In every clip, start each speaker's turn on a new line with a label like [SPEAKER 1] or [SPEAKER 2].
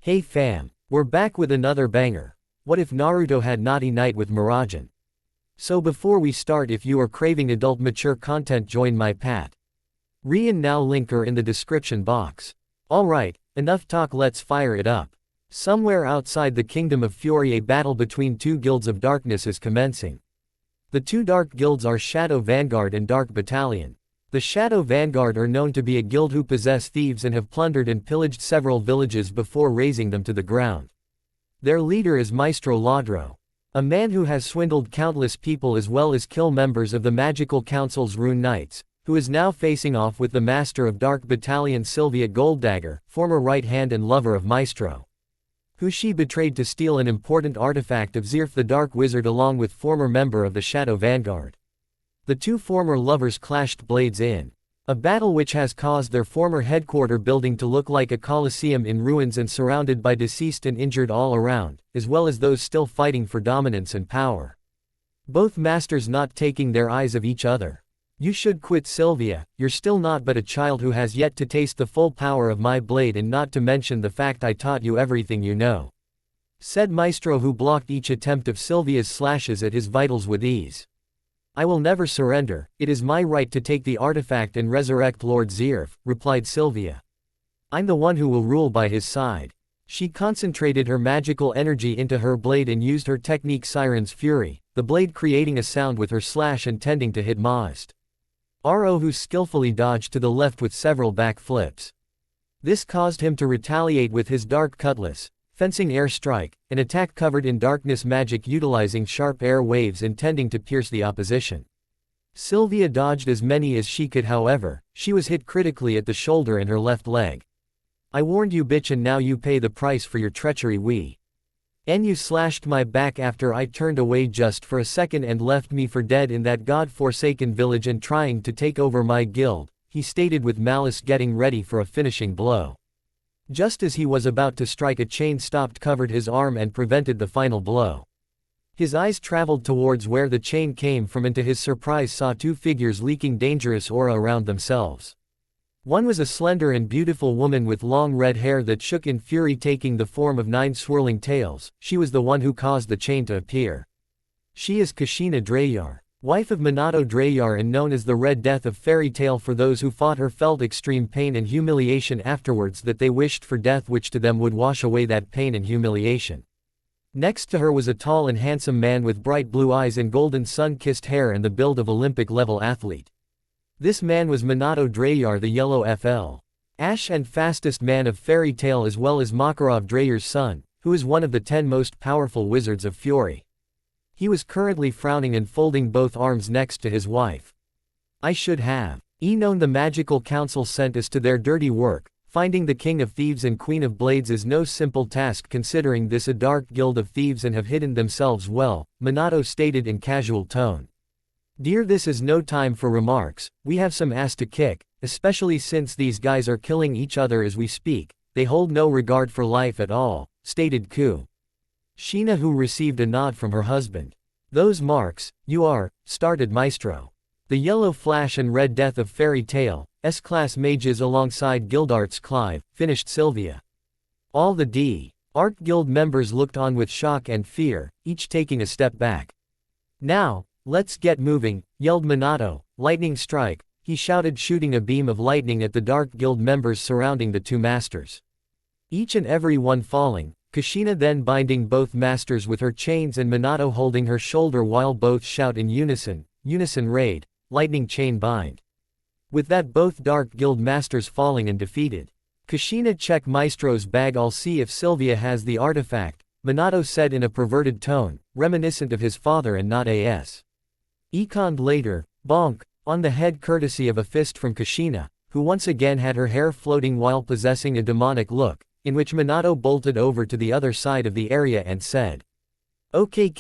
[SPEAKER 1] Hey fam, we're back with another banger. What if Naruto had Naughty Night with Mirajane? So before we start, if you are craving adult mature content, join my Pat. Rian now linker in the description box. Alright, enough talk, let's fire it up. Somewhere outside the Kingdom of Fury, a battle between two guilds of darkness is commencing. The two dark guilds are Shadow Vanguard and Dark Battalion. The Shadow Vanguard are known to be a guild who possess thieves and have plundered and pillaged several villages before razing them to the ground. Their leader is Maestro Ladro, a man who has swindled countless people as well as kill members of the Magical Council's Rune Knights, who is now facing off with the Master of Dark Battalion Sylvia Golddagger, former right hand and lover of Maestro, who she betrayed to steal an important artifact of Zirf the Dark Wizard along with former member of the Shadow Vanguard. The two former lovers clashed blades in a battle which has caused their former headquarter building to look like a coliseum in ruins and surrounded by deceased and injured all around, as well as those still fighting for dominance and power. Both masters not taking their eyes of each other. You should quit, Sylvia, you're still not but a child who has yet to taste the full power of my blade, and not to mention the fact I taught you everything you know, said Maestro, who blocked each attempt of Sylvia's slashes at his vitals with ease. I will never surrender, it is my right to take the artifact and resurrect Lord Zirf, replied Sylvia. I'm the one who will rule by his side. She concentrated her magical energy into her blade and used her technique Siren's Fury, the blade creating a sound with her slash and tending to hit Mazd Ro, who skillfully dodged to the left with several back flips. This caused him to retaliate with his Dark Cutlass, fencing air strike, an attack covered in darkness magic utilizing sharp air waves intending to pierce the opposition. Sylvia dodged as many as she could, however, she was hit critically at the shoulder and her left leg. I warned you, bitch, and now you pay the price for your treachery. You slashed my back after I turned away just for a second and left me for dead in that god-forsaken village and trying to take over my guild, he stated with malice, getting ready for a finishing blow. Just as he was about to strike, a chain stopped, covered his arm and prevented the final blow. His eyes traveled towards where the chain came from and to his surprise saw two figures leaking dangerous aura around themselves. One was a slender and beautiful woman with long red hair that shook in fury, taking the form of 9 swirling tails. She was the one who caused the chain to appear. She is Kushina Drayar, wife of Minato Drayar and known as the Red Death of Fairy Tail. For those who fought her felt extreme pain and humiliation afterwards, that they wished for death, which to them would wash away that pain and humiliation. Next to her was a tall and handsome man with bright blue eyes and golden sun-kissed hair and the build of Olympic-level athlete. This man was Minato Drayar, the Yellow FL Ash and fastest man of Fairy Tail, as well as Makarov Drayar's son, who is one of the 10 most powerful wizards of Fury. He was currently frowning and folding both arms next to his wife. I should have known the Magical Council sent us to their dirty work. Finding the King of Thieves and Queen of Blades is no simple task, considering this a dark guild of thieves and have hidden themselves well, Minato stated in casual tone. Dear, this is no time for remarks, we have some ass to kick, especially since these guys are killing each other as we speak. They hold no regard for life at all, stated Kushina, who received a nod from her husband. Those marks, you are, started Maestro. The Yellow Flash and Red Death of Fairy Tail, S-Class mages alongside Guildarts Clive, finished Sylvia. All the D-Art Guild members looked on with shock and fear, each taking a step back. Now, let's get moving, yelled Minato. Lightning strike, he shouted, shooting a beam of lightning at the Dark Guild members surrounding the two masters. Each and every one falling, Kushina then binding both masters with her chains and Minato holding her shoulder while both shout in unison, raid, lightning chain bind. With that, both Dark Guild masters falling and defeated. Kushina, check Maestro's bag, I'll see if Sylvia has the artifact, Minato said in a perverted tone, reminiscent of his father and not as. Econned later, bonk, on the head courtesy of a fist from Kushina, who once again had her hair floating while possessing a demonic look, in which Minato bolted over to the other side of the area and said, "Okay,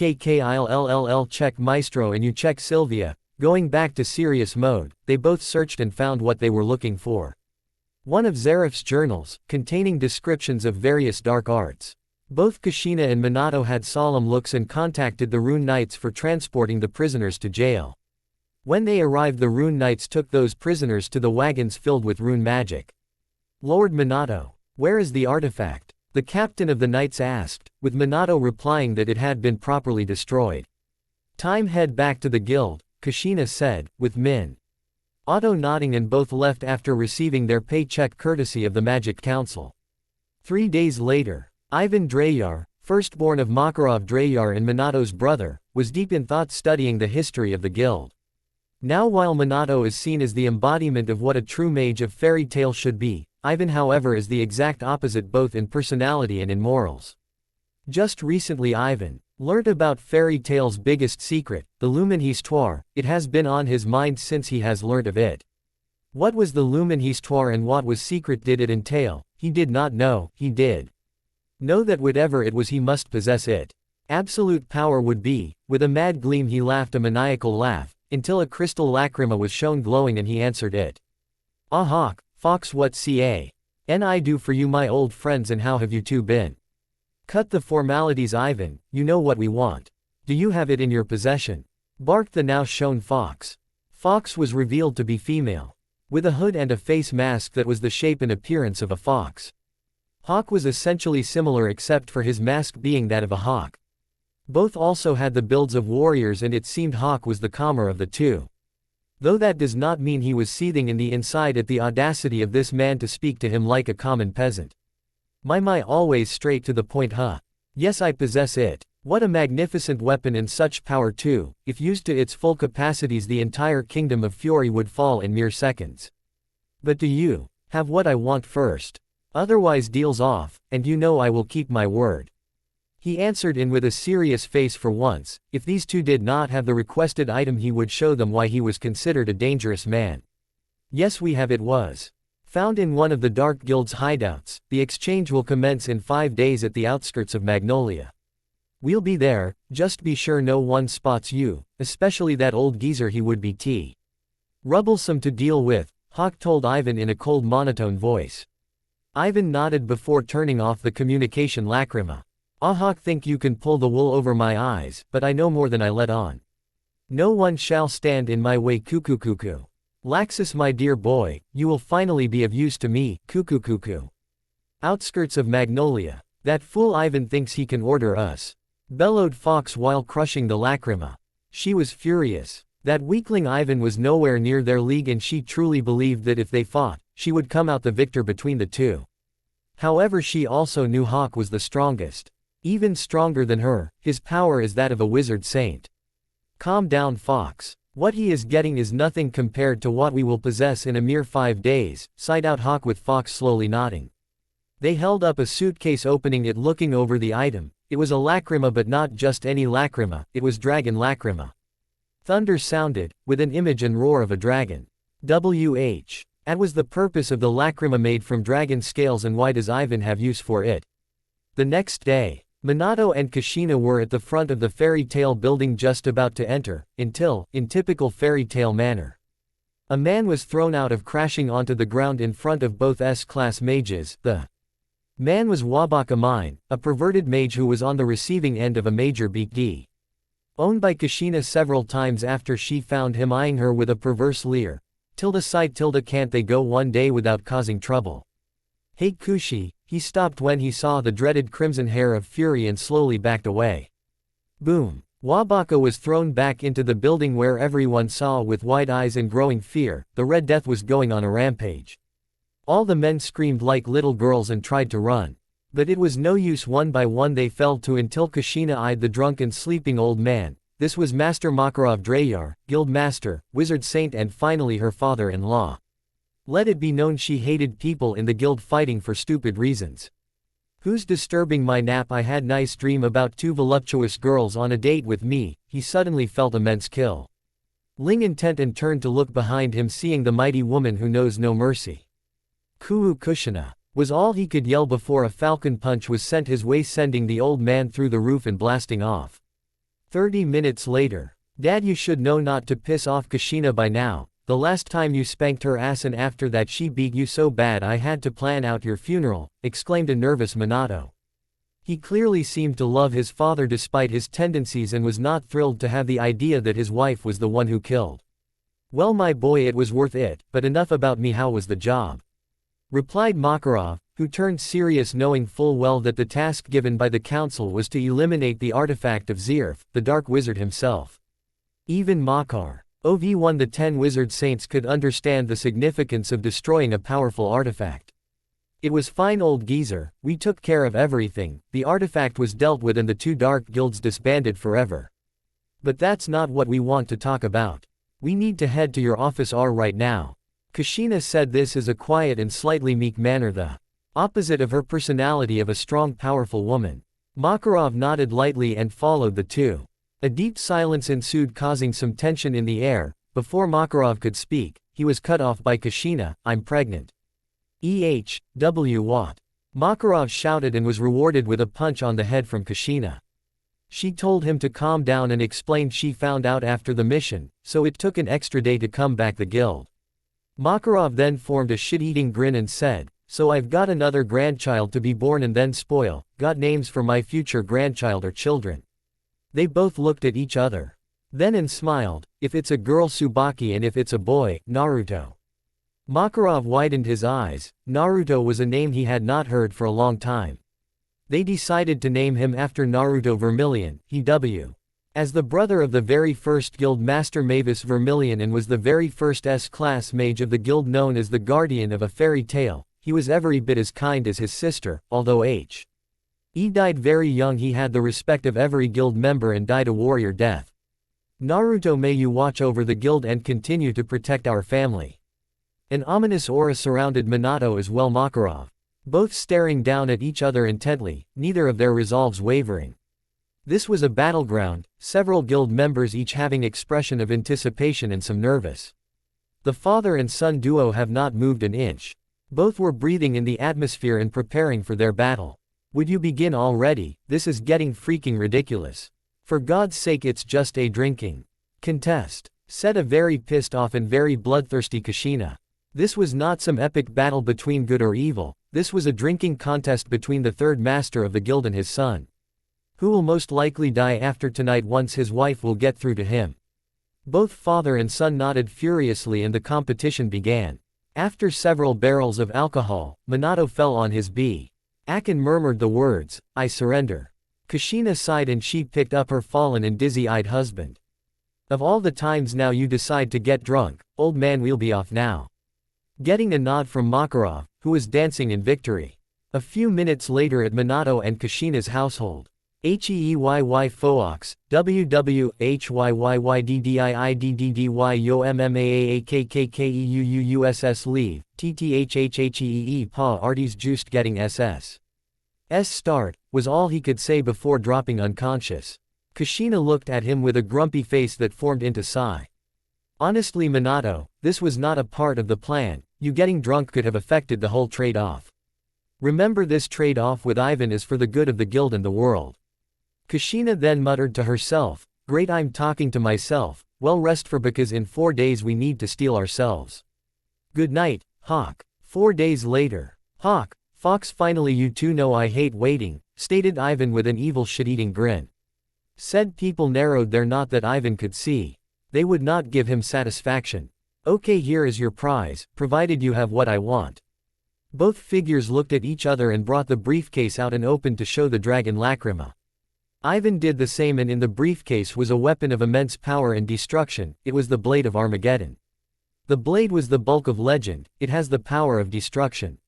[SPEAKER 1] I'll check Maestro and you check Sylvia." Going back to serious mode, they both searched and found what they were looking for. One of Zeref's journals, containing descriptions of various dark arts. Both Kushina and Minato had solemn looks and contacted the Rune Knights for transporting the prisoners to jail. When they arrived, the Rune Knights took those prisoners to the wagons filled with rune magic. Lord Minato, where is the artifact? The captain of the knights asked, with Minato replying that it had been properly destroyed. Time head back to the guild, Kushina said, with Minato nodding, and both left after receiving their paycheck courtesy of the Magic Council. 3 days later, Ivan Dreyar, firstborn of Makarov Dreyar and Minato's brother, was deep in thought studying the history of the guild. Now while Minato is seen as the embodiment of what a true mage of fairy tale should be, Ivan however is the exact opposite both in personality and in morals. Just recently Ivan learnt about fairy tale's biggest secret, the Lumen Histoire. It has been on his mind since he has learnt of it. What was the Lumen Histoire and what was secret did it entail? He did not know. He did know that whatever it was he must possess it. Absolute power would be. With a mad gleam he laughed a maniacal laugh, until a crystal lacrima was shown glowing and he answered it. Ah Hawk, Fox, what can I do for you my old friends, and how have you two been? Cut the formalities Ivan, you know what we want. Do you have it in your possession? Barked the now shown Fox. Fox was revealed to be female, with a hood and a face mask that was the shape and appearance of a fox. Hawk was essentially similar except for his mask being that of a hawk. Both also had the builds of warriors, and it seemed Hawk was the calmer of the two. Though that does not mean he was seething in the inside at the audacity of this man to speak to him like a common peasant. My always straight to the point huh? Yes, I possess it. What a magnificent weapon, and such power too. If used to its full capacities the entire kingdom of Fury would fall in mere seconds. But do you have what I want first? Otherwise deals off, and you know I will keep my word. He answered in with a serious face for once. If these two did not have the requested item he would show them why he was considered a dangerous man. Yes, we have it. Was found in one of the Dark Guild's hideouts. The exchange will commence in 5 days at the outskirts of Magnolia. We'll be there, just be sure no one spots you, especially that old geezer. He would be troublesome to deal with, Hawk told Ivan in a cold monotone voice. Ivan nodded before turning off the communication lacrima. Ah Hawk, think you can pull the wool over my eyes, but I know more than I let on. No one shall stand in my way. Cuckoo. Laxus my dear boy, you will finally be of use to me. Cuckoo. Outskirts of Magnolia. That fool Ivan thinks he can order us, bellowed Fox while crushing the lacrima. She was furious. That weakling Ivan was nowhere near their league, and she truly believed that if they fought, she would come out the victor between the two. However, she also knew Hawk was the strongest. Even stronger than her. His power is that of a wizard saint. Calm down Fox. What he is getting is nothing compared to what we will possess in a mere 5 days, sighed out Hawk with Fox slowly nodding. They held up a suitcase, opening it, looking over the item. It was a lacrima, but not just any lacrima, it was dragon lacrima. Thunder sounded, with an image and roar of a dragon. That was the purpose of the lacrima, made from dragon scales, and why does Ivan have use for it? The next day, Minato and Kushina were at the front of the fairy tale building just about to enter, until, in typical fairy tale manner, a man was thrown out of, crashing onto the ground in front of both S-class mages. The man was Wabaka Mine, a perverted mage who was on the receiving end of a major beat owned by Kushina several times after she found him eyeing her with a perverse leer. Can't they go one day without causing trouble? Hey Kushi. He stopped when he saw the dreaded crimson hair of Fury and slowly backed away. Boom. Wabaka was thrown back into the building, where everyone saw with wide eyes and growing fear. The Red Death was going on a rampage. All the men screamed like little girls and tried to run. But it was no use. One by one they fell to, until Kushina eyed the drunken sleeping old man. This was Master Makarov Dreyar, Guild Master, Wizard Saint, and finally her father-in-law. Let it be known she hated people in the guild fighting for stupid reasons. Who's disturbing my nap? I had nice dream about 2 voluptuous girls on a date with me. He suddenly felt immense kill. Ling intent and turned to look behind him, seeing the mighty woman who knows no mercy. Kuu Kushina was all he could yell before a falcon punch was sent his way, sending the old man through the roof and blasting off. 30 minutes later. Dad, you should know not to piss off Kushina by now. The last time you spanked her ass, and after that she beat you so bad I had to plan out your funeral, exclaimed a nervous Minato. He clearly seemed to love his father despite his tendencies, and was not thrilled to have the idea that his wife was the one who killed. Well my boy, it was worth it, but enough about me. How was the job? Replied Makarov, who turned serious knowing full well that the task given by the council was to eliminate the artifact of Zirf, the Dark Wizard himself. Even Makar, OV1 the 10 Wizard Saints could understand the significance of destroying a powerful artifact. It was fine old geezer, we took care of everything, the artifact was dealt with and the 2 dark guilds disbanded forever. But that's not what we want to talk about. We need to head to your office right now. Kushina said this in a quiet and slightly meek manner, the opposite of her personality of a strong powerful woman. Makarov nodded lightly and followed the two. A deep silence ensued, causing some tension in the air. Before Makarov could speak, he was cut off by Kushina. I'm pregnant. What? Makarov shouted and was rewarded with a punch on the head from Kushina. She told him to calm down and explained she found out after the mission, so it took an extra day to come back the guild. Makarov then formed a shit-eating grin and said, so I've got another grandchild to be born and then spoil, got names for my future grandchild or children. They both looked at each other. Then and smiled, if it's a girl Tsubaki and if it's a boy, Naruto. Makarov widened his eyes. Naruto was a name he had not heard for a long time. They decided to name him after Naruto Vermilion, HW. As the brother of the very first guild master Mavis Vermilion and was the very first S-class mage of the guild known as the guardian of a fairy tale, he was every bit as kind as his sister, although he died very young. He had the respect of every guild member and died a warrior death. Naruto, may you watch over the guild and continue to protect our family. An ominous aura surrounded Minato as well. Makarov. Both staring down at each other intently, neither of their resolves wavering. This was a battleground, several guild members each having expression of anticipation and some nervous. The father and son duo have not moved an inch. Both were breathing in the atmosphere and preparing for their battle. Would you begin already? This is getting freaking ridiculous. For God's sake, it's just a drinking contest, said a very pissed off and very bloodthirsty Kushina. This was not some epic battle between good or evil, this was a drinking contest between the third master of the guild and his son. Who will most likely die after tonight once his wife will get through to him? Both father and son nodded furiously and the competition began. After several barrels of alcohol, Minato fell on his back and murmured the words, I surrender. Kushina sighed and she picked up her fallen and dizzy-eyed husband. Of all the times, now you decide to get drunk, old man, we'll be off now. Getting a nod from Makarov, who was dancing in victory. A few minutes later at Minato and Kushina's household. HEEYY Fox, WWHYYYDDIIDDDY Yo MMAAAKKKEUUUSS Leave, TTHHHEE Pa Arties Juiced Getting SS. Start, was all he could say before dropping unconscious. Kushina looked at him with a grumpy face that formed into sigh. Honestly, Minato, this was not a part of the plan. You getting drunk could have affected the whole trade-off. Remember, this trade-off with Ivan is for the good of the guild and the world. Kushina then muttered to herself, great, I'm talking to myself, well, rest for because in 4 days we need to steal ourselves. Good night, Hawk. 4 days later. Hawk, Fox, finally you two know I hate waiting, stated Ivan with an evil shit-eating grin. Said people narrowed their knot that Ivan could see. They would not give him satisfaction. Okay, here is your prize, provided you have what I want. Both figures looked at each other and brought the briefcase out and opened to show the dragon lacrima. Ivan did the same, and in the briefcase was a weapon of immense power and destruction. It was the Blade of Armageddon. The blade was the bulk of legend, it has the power of destruction.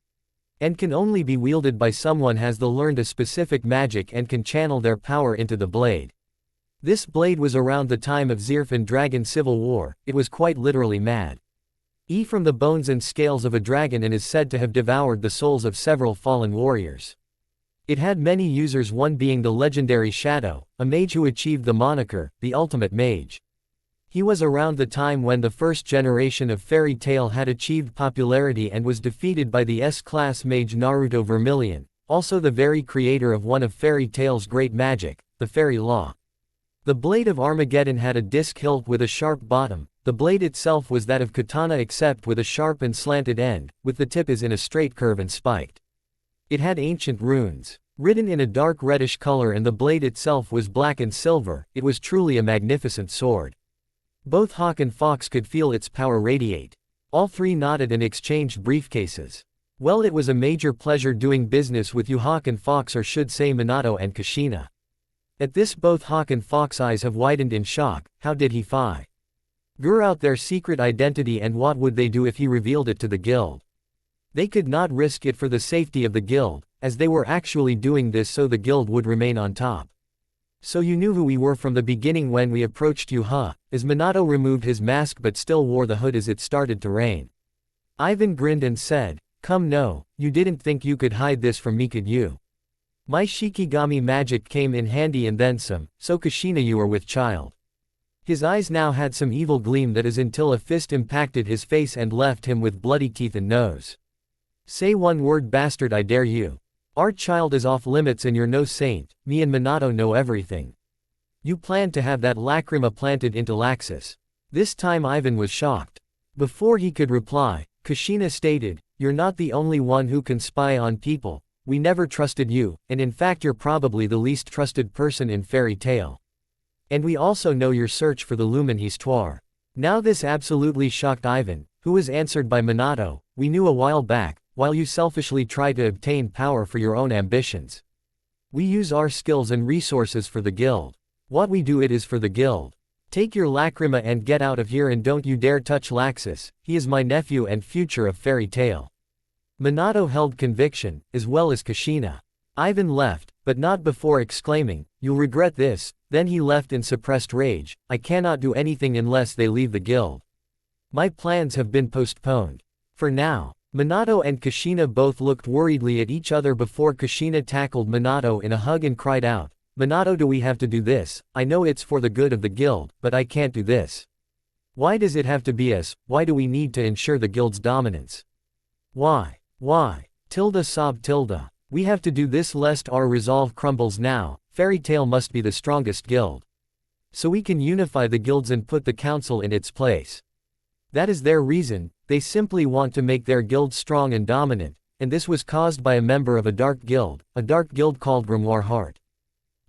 [SPEAKER 1] And can only be wielded by someone has learned a specific magic and can channel their power into the blade. This blade was around the time of Zirf and Dragon Civil War. It was quite literally mad. From the bones and scales of a dragon and is said to have devoured the souls of several fallen warriors. It had many users, one being the legendary Shadow, a mage who achieved the moniker, the Ultimate Mage. He was around the time when the first generation of fairy tale had achieved popularity and was defeated by the S-class mage Naruto Vermilion, also the very creator of one of fairy tale's great magic, the fairy law. The Blade of Armageddon had a disc hilt with a sharp bottom. The blade itself was that of katana except with a sharp and slanted end, with the tip is in a straight curve and spiked. It had ancient runes written in a dark reddish color, and the blade itself was black and silver. It was truly a magnificent sword. Both Hawk and Fox could feel its power radiate. All three nodded and exchanged briefcases. Well, it was a major pleasure doing business with you, Hawk and Fox, or should say Minato and Kushina. At this both Hawk and Fox eyes have widened in shock. How did he figure out their secret identity, and what would they do if he revealed it to the guild? They could not risk it for the safety of the guild, as they were actually doing this so the guild would remain on top. So you knew who we were from the beginning when we approached you, huh? As Minato removed his mask but still wore the hood as it started to rain. Ivan grinned and said, "Come, no, you didn't think you could hide this from me, could you? My Shikigami magic came in handy and then some, so Kushina, you were with child." His eyes now had some evil gleam that is until a fist impacted his face and left him with bloody teeth and nose. "Say one word, bastard, I dare you. Our child is off limits and you're no saint. Me and Minato know everything. You planned to have that lacrima planted into Laxus." This time Ivan was shocked. Before he could reply, Kushina stated, "You're not the only one who can spy on people. We never trusted you, and in fact you're probably the least trusted person in Fairy Tail. And we also know your search for the Lumen Histoire." Now this absolutely shocked Ivan, who was answered by Minato, "We knew a while back, while you selfishly try to obtain power for your own ambitions. We use our skills and resources for the guild. What we do, it is for the guild. Take your lacrima and get out of here, and don't you dare touch Laxus. He is my nephew and future of Fairy Tail." Minato held conviction, as well as Kushina. Ivan left, but not before exclaiming, "You'll regret this." Then he left in suppressed rage. "I cannot do anything unless they leave the guild. My plans have been postponed. For now." Minato and Kushina both looked worriedly at each other before Kushina tackled Minato in a hug and cried out, "Minato, do we have to do this? I know it's for the good of the guild, but I can't do this. Why does it have to be us? Why do we need to ensure the guild's dominance? Why? Tilda sobbed Tilda. "We have to do this lest our resolve crumbles now. Fairy Tail must be the strongest guild. So we can unify the guilds and put the council in its place. That is their reason. They simply want to make their guild strong and dominant, and this was caused by a member of a dark guild called Grimoire Heart.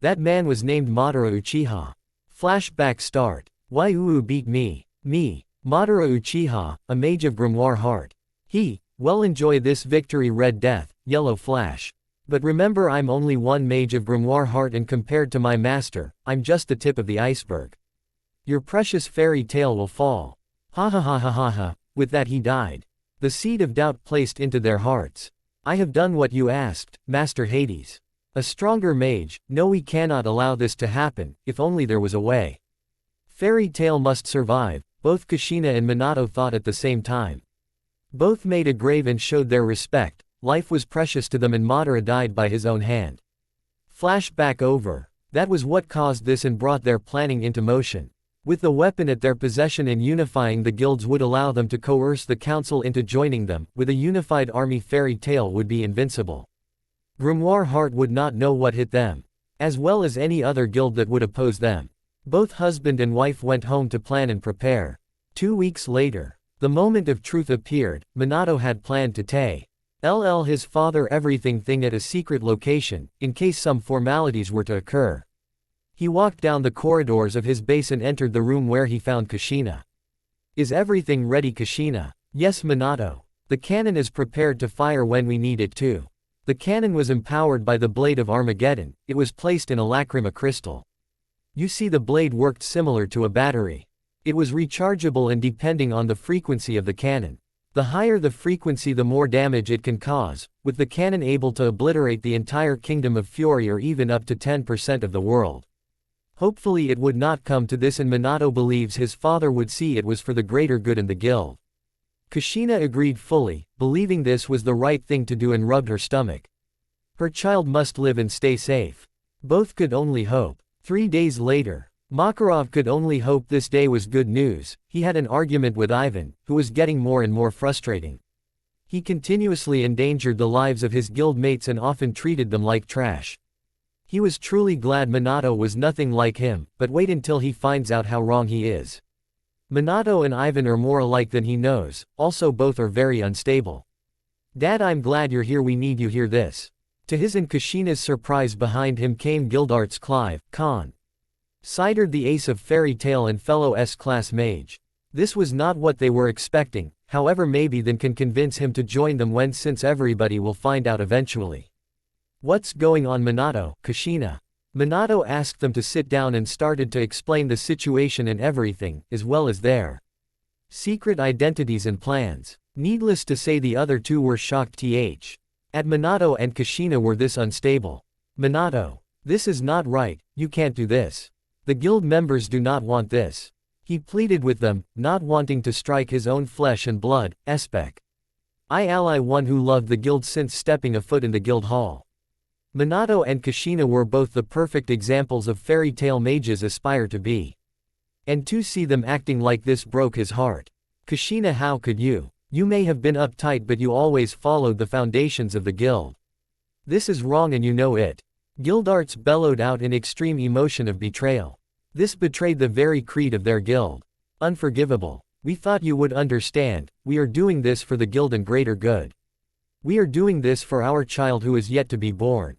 [SPEAKER 1] That man was named Madara Uchiha." Flashback start. "Why beat me? Me, Madara Uchiha, a mage of Grimoire Heart. Well, enjoy this victory, Red Death, Yellow Flash. But remember, I'm only one mage of Grimoire Heart, and compared to my master, I'm just the tip of the iceberg. Your precious Fairy Tail will fall." Ha ha ha ha ha ha. With that he died. The seed of doubt placed into their hearts. "I have done what you asked, Master Hades. A stronger mage. No, we cannot allow this to happen. If only there was a way. Fairy Tail must survive," both Kushina and Minato thought at the same time. Both made a grave and showed their respect. Life was precious to them, and Madara died by his own hand. Flashback over. That was what caused this and brought their planning into motion. With the weapon at their possession and unifying the guilds would allow them to coerce the council into joining them. With a unified army, Fairy Tail would be invincible. Grimoire Heart would not know what hit them, as well as any other guild that would oppose them. Both husband and wife went home to plan and prepare. 2 weeks later, the moment of truth appeared. Minato had planned to tell his father everything at a secret location, in case some formalities were to occur. He walked down the corridors of his base and entered the room where he found Kushina. "Is everything ready, Kushina?" "Yes, Minato. The cannon is prepared to fire when we need it to." The cannon was empowered by the blade of Armageddon. It was placed in a lacrima crystal. You see, the blade worked similar to a battery. It was rechargeable, and depending on the frequency of the cannon. The higher the frequency, the more damage it can cause, with the cannon able to obliterate the entire kingdom of Fury or even up to 10% of the world. Hopefully it would not come to this, and Minato believes his father would see it was for the greater good in the guild. Kushina agreed fully, believing this was the right thing to do, and rubbed her stomach. Her child must live and stay safe. Both could only hope. 3 days later, Makarov could only hope this day was good news. He had an argument with Ivan, who was getting more and more frustrating. He continuously endangered the lives of his guildmates and often treated them like trash. He was truly glad Minato was nothing like him, but wait until he finds out how wrong he is. Minato and Ivan are more alike than he knows, also both are very unstable. "Dad, I'm glad you're here, we need you, hear this." To his and Kushina's surprise, behind him came Guildart's Clive, Sidard, the ace of Fairy Tail and fellow S-class mage. This was not what they were expecting. however maybe then can convince him to join them when since everybody will find out eventually. What's going on Minato, Kushina? Minato asked them to sit down and started to explain the situation and everything, as well as their secret identities and plans. Needless to say the other two were shocked at Minato and Kushina were this unstable. Minato, this is not right, you can't do this. The guild members do not want this. He pleaded with them, not wanting to strike his own flesh and blood, Espec. I ally one who loved the guild since stepping a foot in the guild hall. Minato and Kushina were both the perfect examples of fairy tale mages aspire to be. And to see them acting like this broke his heart. Kushina, how could you? You may have been uptight but you always followed the foundations of the guild. This is wrong and you know it. Guildarts bellowed out in extreme emotion of betrayal. This betrayed the very creed of their guild. Unforgivable. We thought you would understand, we are doing this for the guild and greater good. We are doing this for our child who is yet to be born.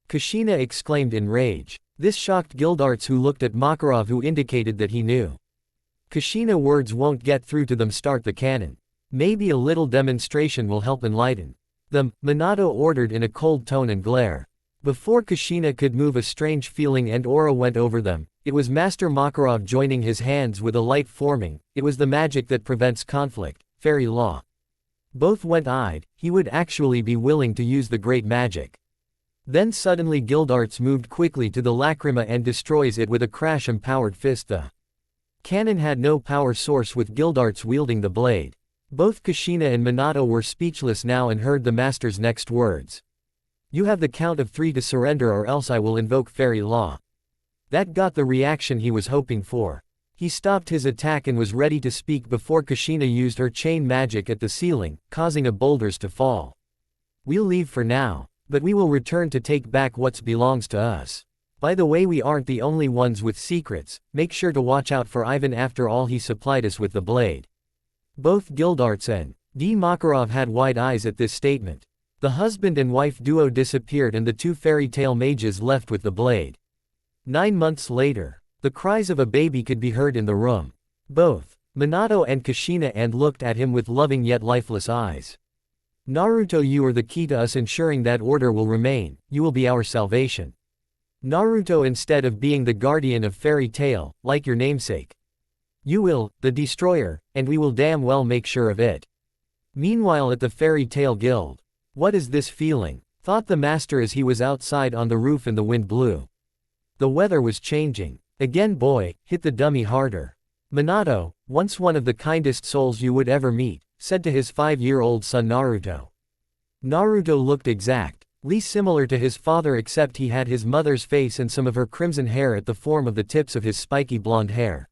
[SPEAKER 1] Kushina exclaimed in rage. This shocked Guildarts who looked at Makarov who indicated that he knew. Kushina words won't get through to them. Start the cannon. Maybe a little demonstration will help enlighten them, Minato ordered in a cold tone and glare. Before Kushina could move a strange feeling and aura went over them. It was Master Makarov joining his hands with a light forming. It was the magic that prevents conflict, fairy law. Both went-eyed, he would actually be willing to use the great magic. Then suddenly Guildarts moved quickly to the lacrima and destroys it with a crash-empowered fist. The cannon had no power source with Guildarts wielding the blade. Both Kushina and Minato were speechless now and heard the master's next words. You have the count of 3 to surrender or else I will invoke fairy law. That got the reaction he was hoping for. He stopped his attack and was ready to speak before Kushina used her chain magic at the ceiling, causing a boulders to fall. We'll leave for now, but we will return to take back what belongs to us. By the way, we aren't the only ones with secrets, make sure to watch out for Ivan, after all he supplied us with the blade. Both Guildarts and D. Makarov had wide eyes at this statement. The husband and wife duo disappeared and the two fairy tale mages left with the blade. 9 months later, the cries of a baby could be heard in the room. Both Minato and Kushina and looked at him with loving yet lifeless eyes. Naruto, you are the key to us ensuring that order will remain, you will be our salvation. Naruto, instead of being the guardian of fairy tale, like your namesake. You will, the destroyer, and we will damn well make sure of it. Meanwhile at the fairy tale guild. What is this feeling? Thought the master as he was outside on the roof and the wind blew. The weather was changing. Again boy, hit the dummy harder. Minato, once one of the kindest souls you would ever meet, said to his 5-year-old son Naruto. Naruto looked exactly similar to his father except he had his mother's face and some of her crimson hair at the form of the tips of his spiky blonde hair.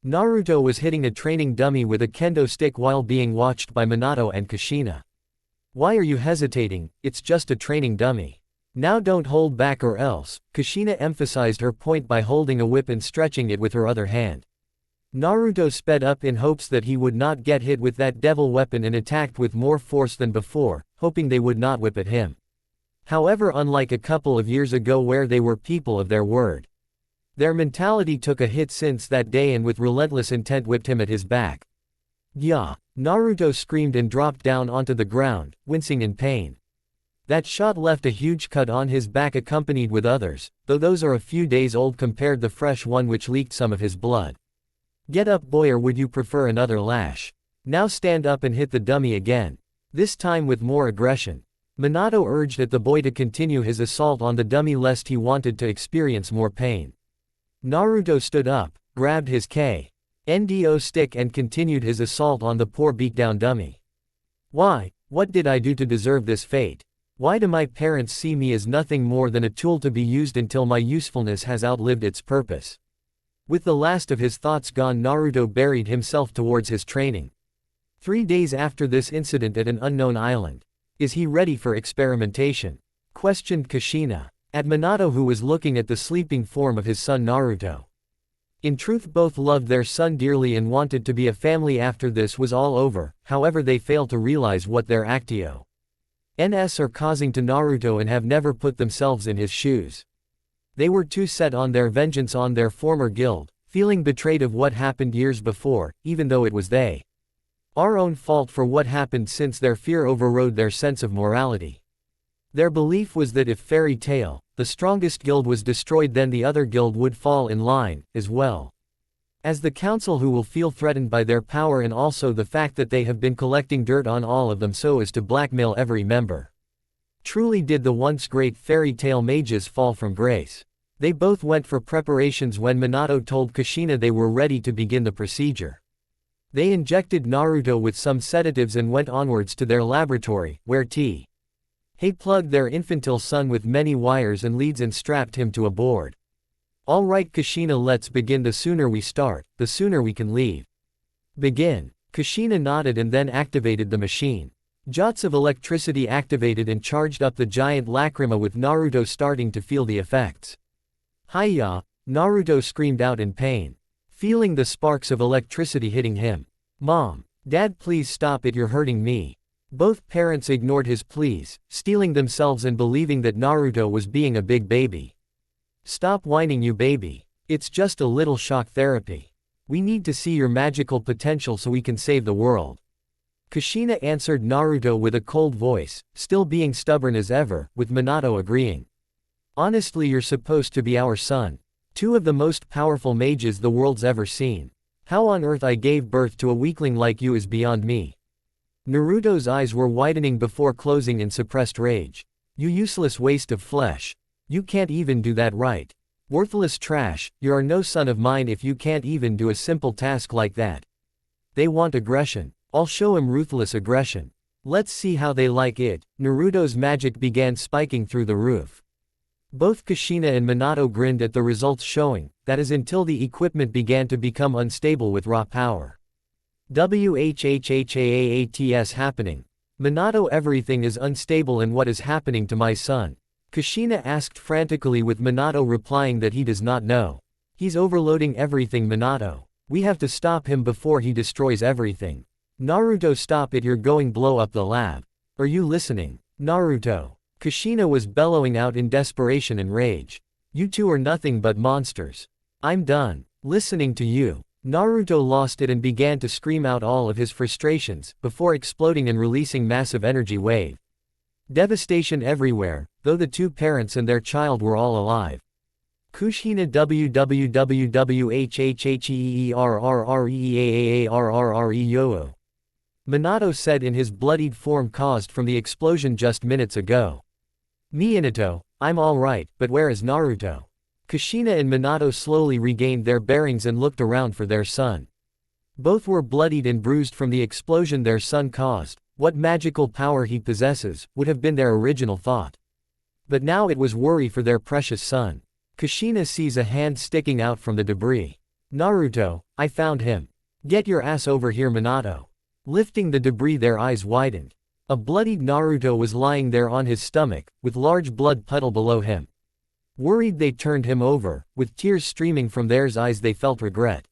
[SPEAKER 1] Naruto was hitting a training dummy with a kendo stick while being watched by Minato and Kushina. Why are you hesitating? It's just a training dummy. Now don't hold back or else, Kushina emphasized her point by holding a whip and stretching it with her other hand. Naruto sped up in hopes that he would not get hit with that devil weapon and attacked with more force than before, hoping they would not whip at him. However, unlike a couple of years ago where they were people of their word, their mentality took a hit since that day and with relentless intent whipped him at his back. Yeah! Naruto screamed and dropped down onto the ground, wincing in pain. That shot left a huge cut on his back accompanied with others, though those are a few days old compared the fresh one which leaked some of his blood. Get up boy, or would you prefer another lash? Now stand up and hit the dummy again. This time with more aggression. Minato urged at the boy to continue his assault on the dummy lest he wanted to experience more pain. Naruto stood up, grabbed his Kendo stick and continued his assault on the poor beat-down dummy. Why, what did I do to deserve this fate? Why do my parents see me as nothing more than a tool to be used until my usefulness has outlived its purpose? With the last of his thoughts gone, Naruto buried himself towards his training. 3 days after this incident at an unknown island. Is he ready for experimentation? Questioned Kushina, at Minato who was looking at the sleeping form of his son Naruto. In truth both loved their son dearly and wanted to be a family after this was all over, however they failed to realize what their actions are causing to Naruto and have never put themselves in his shoes. They were too set on their vengeance on their former guild, feeling betrayed of what happened years before, even though it was they Our own fault for what happened since their fear overrode their sense of morality. Their belief was that if Fairy Tail, the strongest guild, was destroyed, then the other guild would fall in line, as well. As the council, who will feel threatened by their power and also the fact that they have been collecting dirt on all of them so as to blackmail every member. Truly did the once great Fairy Tail mages fall from grace. They both went for preparations when Minato told Kushina they were ready to begin the procedure. They injected Naruto with some sedatives and went onwards to their laboratory, where He plugged their infantile son with many wires and leads and strapped him to a board. Alright Kushina, let's begin. The sooner we start, the sooner we can leave. Begin. Kushina nodded and then activated the machine. Jots of electricity activated and charged up the giant lacrima, with Naruto starting to feel the effects. Hiya! Naruto screamed out in pain, feeling the sparks of electricity hitting him. Mom! Dad, please stop it, you're hurting me. Both parents ignored his pleas, steeling themselves and believing that Naruto was being a big baby. Stop whining, you baby. It's just a little shock therapy. We need to see your magical potential so we can save the world. Kushina answered Naruto with a cold voice, still being stubborn as ever, with Minato agreeing. Honestly, you're supposed to be our son. Two of the most powerful mages the world's ever seen. How on earth I gave birth to a weakling like you is beyond me. Naruto's eyes were widening before closing in suppressed rage. You useless waste of flesh. You can't even do that right. Worthless trash, you are no son of mine if you can't even do a simple task like that. They want aggression. I'll show 'em ruthless aggression. Let's see how they like it. Naruto's magic began spiking through the roof. Both Kushina and Minato grinned at the results, showing that is until the equipment began to become unstable with raw power. WHHHAAATS happening. Minato, everything is unstable, and what is happening to my son? Kushina asked frantically, with Minato replying that he does not know. He's overloading everything, Minato. We have to stop him before he destroys everything. Naruto, stop it, you're going blow up the lab. Are you listening? Naruto. Kushina was bellowing out in desperation and rage. You two are nothing but monsters. I'm done listening to you. Naruto lost it and began to scream out all of his frustrations, before exploding and releasing massive energy wave. Devastation everywhere, though the two parents and their child were all alive. Kushina wwwhhheerrreeaarrreeaarrre Minato said in his bloodied form caused from the explosion just minutes ago. Minato, I'm alright, but where is Naruto? Kushina and Minato slowly regained their bearings and looked around for their son. Both were bloodied and bruised from the explosion their son caused. What magical power he possesses, would have been their original thought. But now it was worry for their precious son. Kushina sees a hand sticking out from the debris. Naruto, I found him. Get your ass over here, Minato. Lifting the debris, their eyes widened. A bloodied Naruto was lying there on his stomach, with large blood puddle below him. Worried, they turned him over, with tears streaming from their eyes. They felt regret.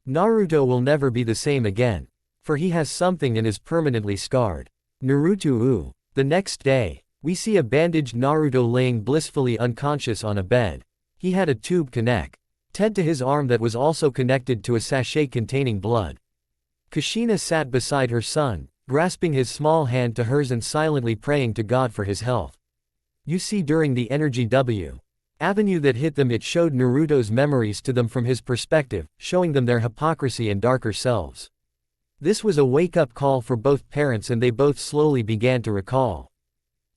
[SPEAKER 1] Naruto will never be the same again. For he has something and is permanently scarred. Naruto. The next day, we see a bandaged Naruto laying blissfully unconscious on a bed. He had a tube connected to his arm that was also connected to a sachet containing blood. Kushina sat beside her son, grasping his small hand to hers and silently praying to God for his health. You see, during the energy avenue that hit them, it showed Naruto's memories to them from his perspective, showing them their hypocrisy and darker selves. This was a wake-up call for both parents, and they both slowly began to recall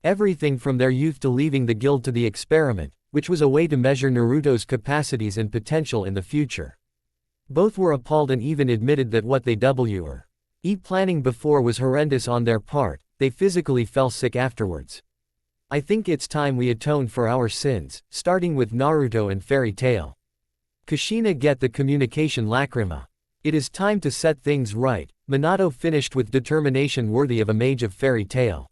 [SPEAKER 1] everything from their youth to leaving the guild to the experiment, which was a way to measure Naruto's capacities and potential in the future. Both were appalled and even admitted that what they were planning before was horrendous on their part. They physically fell sick afterwards. I think it's time we atone for our sins, starting with Naruto and Fairy Tail. Kushina, get the communication lacrima. It is time to set things right, Minato finished with determination worthy of a mage of Fairy Tail.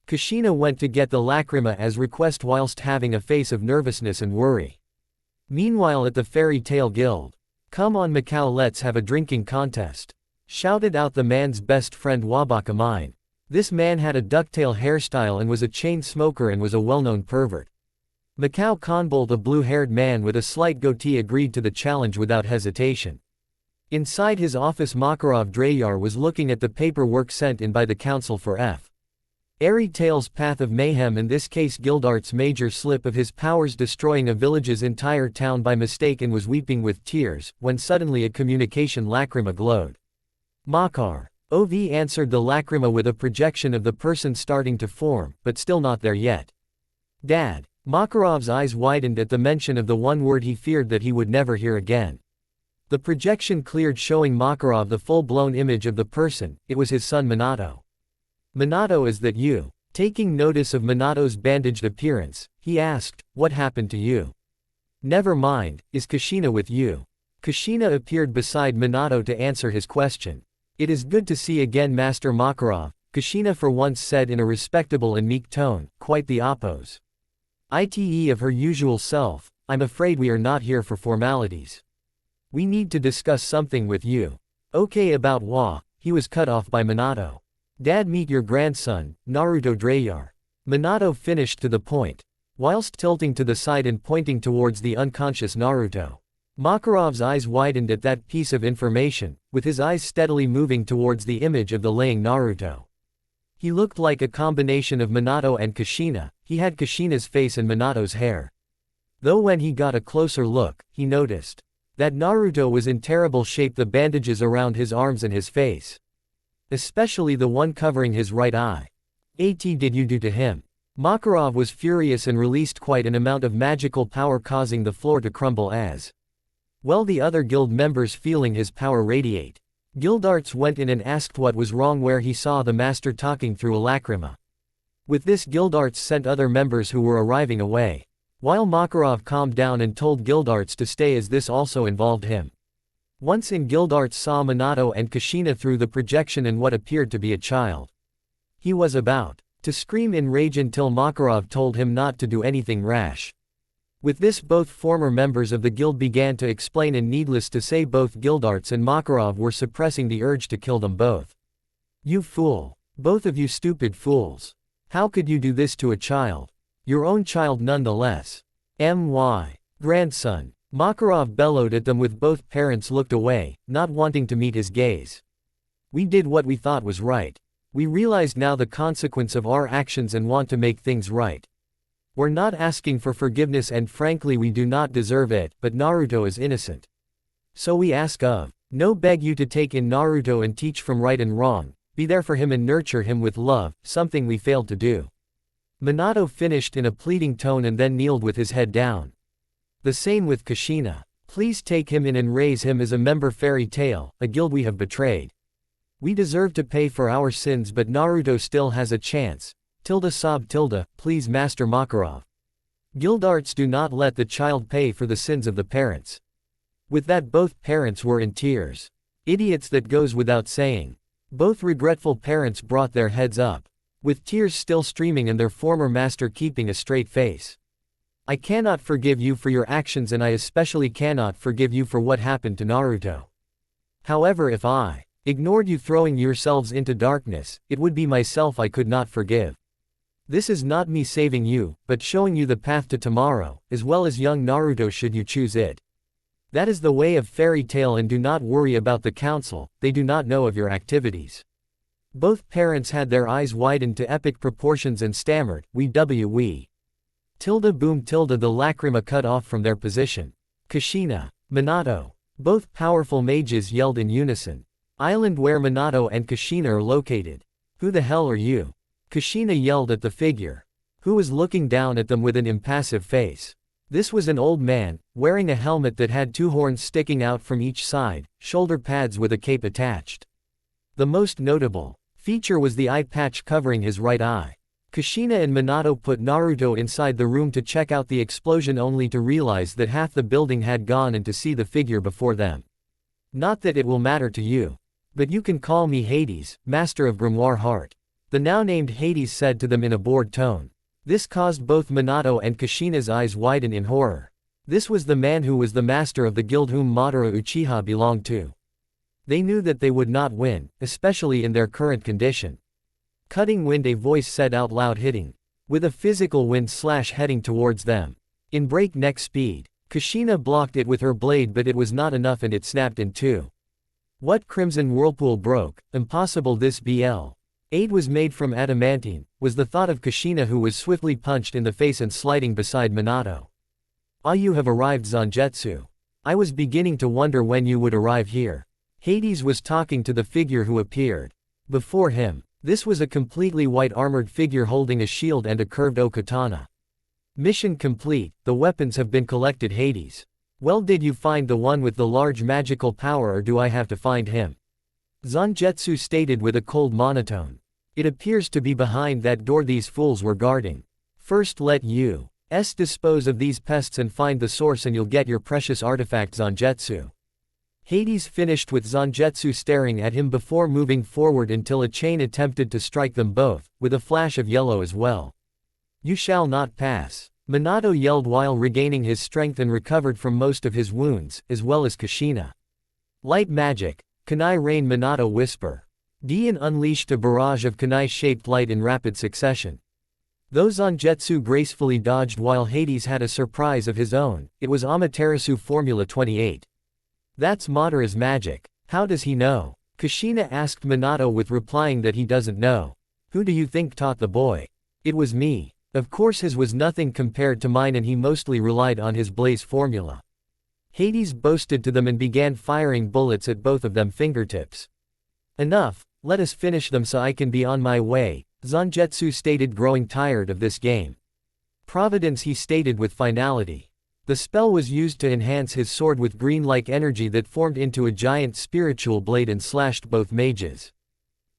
[SPEAKER 1] Kushina went to get the lacrima as request whilst having a face of nervousness and worry. Meanwhile at the Fairy Tail Guild. Come on Mikao, let's have a drinking contest. Shouted out the man's best friend Wabaka Mine. This man had a ducktail hairstyle and was a chain smoker and was a well-known pervert. Mikao Konbold, a blue-haired man with a slight goatee, agreed to the challenge without hesitation. Inside his office, Makarov Drayar was looking at the paperwork sent in by the Council for F. Fairy Tail's Path of Mayhem, in this case Gildart's major slip of his powers, destroying a village's entire town by mistake, and was weeping with tears, when suddenly a communication lacrima glowed. Makar. OV answered the lacrima with a projection of the person starting to form, but still not there yet. Dad. Makarov's eyes widened at the mention of the one word he feared that he would never hear again. The projection cleared, showing Makarov the full-blown image of the person. It was his son Minato. Minato, is that you? Taking notice of Minato's bandaged appearance, he asked, what happened to you? Never mind, is Kushina with you? Kushina appeared beside Minato to answer his question. It is good to see again, Master Makarov, Kushina for once said in a respectable and meek tone, quite the oppose. Ite of her usual self, I'm afraid we are not here for formalities. We need to discuss something with you. Okay, about what? He was cut off by Minato. Dad, meet your grandson, Naruto Drayar. Minato finished to the point, whilst tilting to the side and pointing towards the unconscious Naruto. Makarov's eyes widened at that piece of information, with his eyes steadily moving towards the image of the laying Naruto. He looked like a combination of Minato and Kushina. He had Kushina's face and Minato's hair. Though when he got a closer look, he noticed that Naruto was in terrible shape, the bandages around his arms and his face. Especially the one covering his right eye. At did you do to him? Makarov was furious and released quite an amount of magical power, causing the floor to crumble as well the other guild members feeling his power radiate. Gildarts went in and asked what was wrong, where he saw the master talking through a lacrima. With this, Gildarts sent other members who were arriving away, while Makarov calmed down and told Gildarts to stay, as this also involved him. Once in, Gildarts saw Minato and Kushina through the projection and what appeared to be a child. He was about to scream in rage until Makarov told him not to do anything rash. With this, both former members of the guild began to explain, and needless to say, both Gildarts and Makarov were suppressing the urge to kill them both. You fool! Both of you stupid fools! How could you do this to a child? Your own child nonetheless. My grandson! Makarov bellowed at them, with both parents looked away, not wanting to meet his gaze. We did what we thought was right. We realized now the consequence of our actions and want to make things right. We're not asking for forgiveness, and frankly we do not deserve it, but Naruto is innocent. So we ask of no beg you to take in Naruto and teach from right and wrong, be there for him and nurture him with love, something we failed to do. Minato finished in a pleading tone and then kneeled with his head down. The same with Kushina. Please take him in and raise him as a member. Fairy Tail, a guild we have betrayed. We deserve to pay for our sins, but Naruto still has a chance. Please, Master Makarov. Gildarts, do not let the child pay for the sins of the parents. With that, both parents were in tears. Idiots, that goes without saying. Both regretful parents brought their heads up, with tears still streaming and their former master keeping a straight face. I cannot forgive you for your actions, and I especially cannot forgive you for what happened to Naruto. However, if I ignored you throwing yourselves into darkness, it would be myself I could not forgive. This is not me saving you, but showing you the path to tomorrow, as well as young Naruto should you choose it. That is the way of Fairy Tail, and do not worry about the council, they do not know of your activities. Both parents had their eyes widened to epic proportions and stammered, we. Tilde boom tilde, the lacrima cut off from their position. Kushina. Minato. Both powerful mages yelled in unison. Island where Minato and Kushina are located. Who the hell are you? Kushina yelled at the figure, who was looking down at them with an impassive face. This was an old man, wearing a helmet that had two horns sticking out from each side, shoulder pads with a cape attached. The most notable feature was the eye patch covering his right eye. Kushina and Minato put Naruto inside the room to check out the explosion, only to realize that half the building had gone, and to see the figure before them. Not that it will matter to you, but you can call me Hades, Master of Grimoire Heart. The now named Hades said to them in a bored tone. This caused both Minato and Kushina's eyes widen in horror. This was the man who was the master of the guild whom Madara Uchiha belonged to. They knew that they would not win, especially in their current condition. Cutting wind, a voice said out loud, hitting with a physical wind heading towards them. In breakneck speed. Kushina blocked it with her blade, but it was not enough and it snapped in two. What crimson whirlpool broke? Impossible this BL. 8 was made from adamantine, was the thought of Kushina, who was swiftly punched in the face and sliding beside Minato. Ah, you have arrived, Zangetsu. I was beginning to wonder when you would arrive here. Hades was talking to the figure who appeared before him. This was a completely white armored figure holding a shield and a curved O-katana. Mission complete, the weapons have been collected, Hades. Well, did you find the one with the large magical power, or do I have to find him? Zangetsu stated with a cold monotone. It appears to be behind that door these fools were guarding. First let us dispose of these pests and find the source, and you'll get your precious artifact, Zangetsu. Hades finished with Zangetsu staring at him before moving forward until a chain attempted to strike them both, with a flash of yellow as well. You shall not pass. Minato yelled while regaining his strength and recovered from most of his wounds, as well as Kushina. Light magic. Kunai rain, Minato whisper. Dian unleashed a barrage of kunai-shaped light in rapid succession. Though Zangetsu gracefully dodged while Hades had a surprise of his own, it was Amaterasu Formula 28. That's Madara's magic. How does he know? Kushina asked Minato, with replying that he doesn't know. Who do you think taught the boy? It was me. Of course his was nothing compared to mine, and he mostly relied on his blaze formula. Hades boasted to them and began firing bullets at both of them fingertips. Enough, let us finish them so I can be on my way, Zangetsu stated, growing tired of this game. Providence, he stated with finality. The spell was used to enhance his sword with green-like energy that formed into a giant spiritual blade and slashed both mages.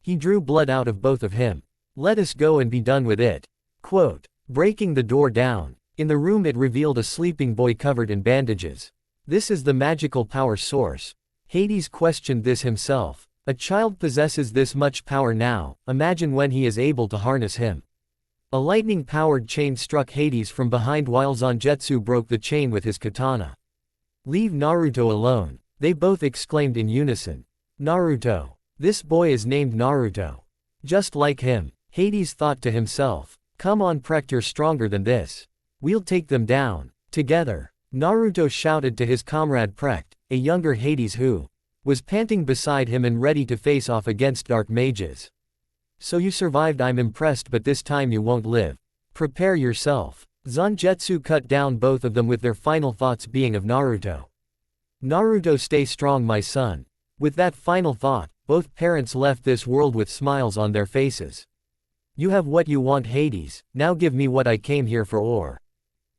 [SPEAKER 1] He drew blood out of both of him. Let us go and be done with it. Quote. Breaking the door down. In the room it revealed a sleeping boy covered in bandages. This is the magical power source. Hades questioned this himself. A child possesses this much power now, imagine when he is able to harness him. A lightning-powered chain struck Hades from behind while Zangetsu broke the chain with his katana. Leave Naruto alone, they both exclaimed in unison. Naruto. This boy is named Naruto. Just like him, Hades thought to himself. Come on, Prect, you're stronger than this. We'll take them down. Together. Naruto shouted to his comrade Prect, a younger Hades who was panting beside him and ready to face off against dark mages. So you survived, I'm impressed, but this time you won't live. Prepare yourself. Zangetsu cut down both of them, with their final thoughts being of Naruto. Naruto, stay strong, my son. With that final thought, both parents left this world with smiles on their faces. You have what you want, Hades, now give me what I came here for. Or